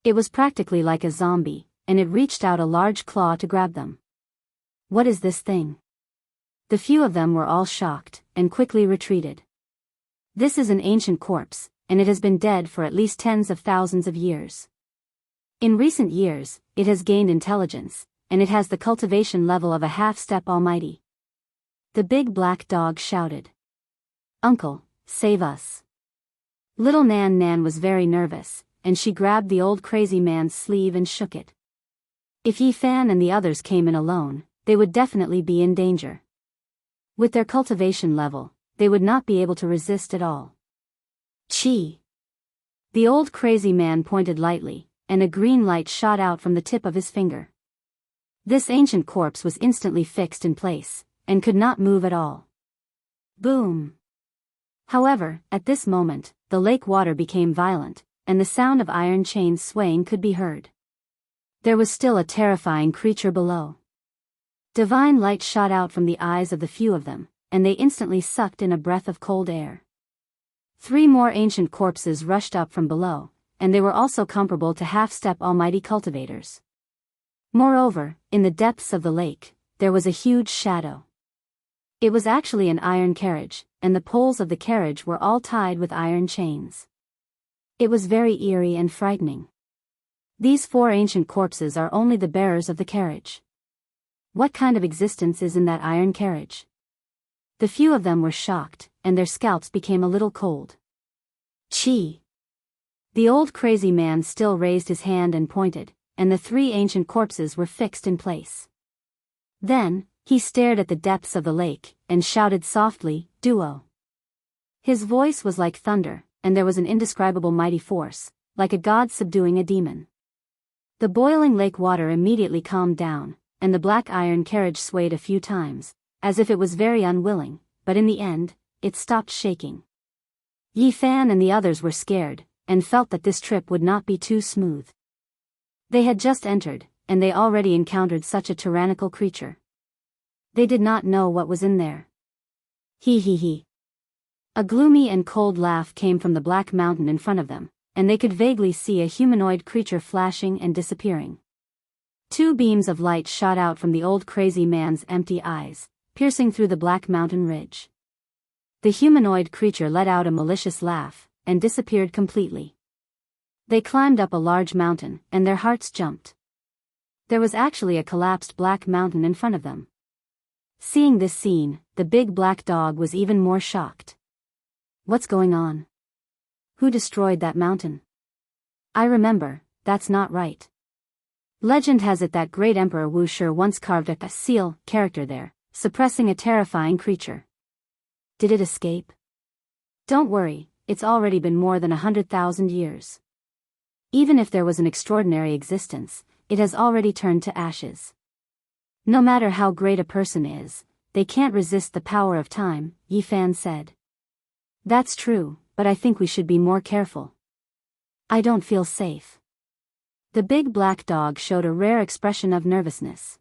It was practically like a zombie, and it reached out a large claw to grab them. What is this thing? The few of them were all shocked, and quickly retreated. This is an ancient corpse, and it has been dead for at least tens of thousands of years. In recent years, it has gained intelligence, and it has the cultivation level of a half-step almighty. The big black dog shouted. Uncle, save us. Little Nan Nan was very nervous, and she grabbed the old crazy man's sleeve and shook it. If Yi Fan and the others came in alone, they would definitely be in danger. With their cultivation level, they would not be able to resist at all. Chi! The old crazy man pointed lightly, and a green light shot out from the tip of his finger. This ancient corpse was instantly fixed in place, and could not move at all. Boom! However, at this moment, the lake water became violent, and the sound of iron chains swaying could be heard. There was still a terrifying creature below. Divine light shot out from the eyes of the few of them, and they instantly sucked in a breath of cold air. 3 more ancient corpses rushed up from below, and they were also comparable to half-step almighty cultivators. Moreover, in the depths of the lake, there was a huge shadow. It was actually an iron carriage, and the poles of the carriage were all tied with iron chains. It was very eerie and frightening. These 4 ancient corpses are only the bearers of the carriage. What kind of existence is in that iron carriage? The few of them were shocked, and their scalps became a little cold. Chi! The old crazy man still raised his hand and pointed, and the 3 ancient corpses were fixed in place. Then, he stared at the depths of the lake, and shouted softly, Duo! His voice was like thunder, and there was an indescribable mighty force, like a god subduing a demon. The boiling lake water immediately calmed down, and the black iron carriage swayed a few times, as if it was very unwilling, but in the end, it stopped shaking. Yi Fan and the others were scared, and felt that this trip would not be too smooth. They had just entered, and they already encountered such a tyrannical creature. They did not know what was in there. He he he. A gloomy and cold laugh came from the black mountain in front of them, and they could vaguely see a humanoid creature flashing and disappearing. 2 beams of light shot out from the old crazy man's empty eyes, piercing through the black mountain ridge. The humanoid creature let out a malicious laugh, and disappeared completely. They climbed up a large mountain, and their hearts jumped. There was actually a collapsed black mountain in front of them. Seeing this scene, the big black dog was even more shocked. What's going on? Who destroyed that mountain? I remember, that's not right. Legend has it that great Emperor Wu Shi once carved a seal character there, suppressing a terrifying creature. Did it escape? Don't worry, it's already been more than 100,000 years. Even if there was an extraordinary existence, it has already turned to ashes. No matter how great a person is, they can't resist the power of time, Yi Fan said. That's true, but I think we should be more careful. I don't feel safe. The big black dog showed a rare expression of nervousness.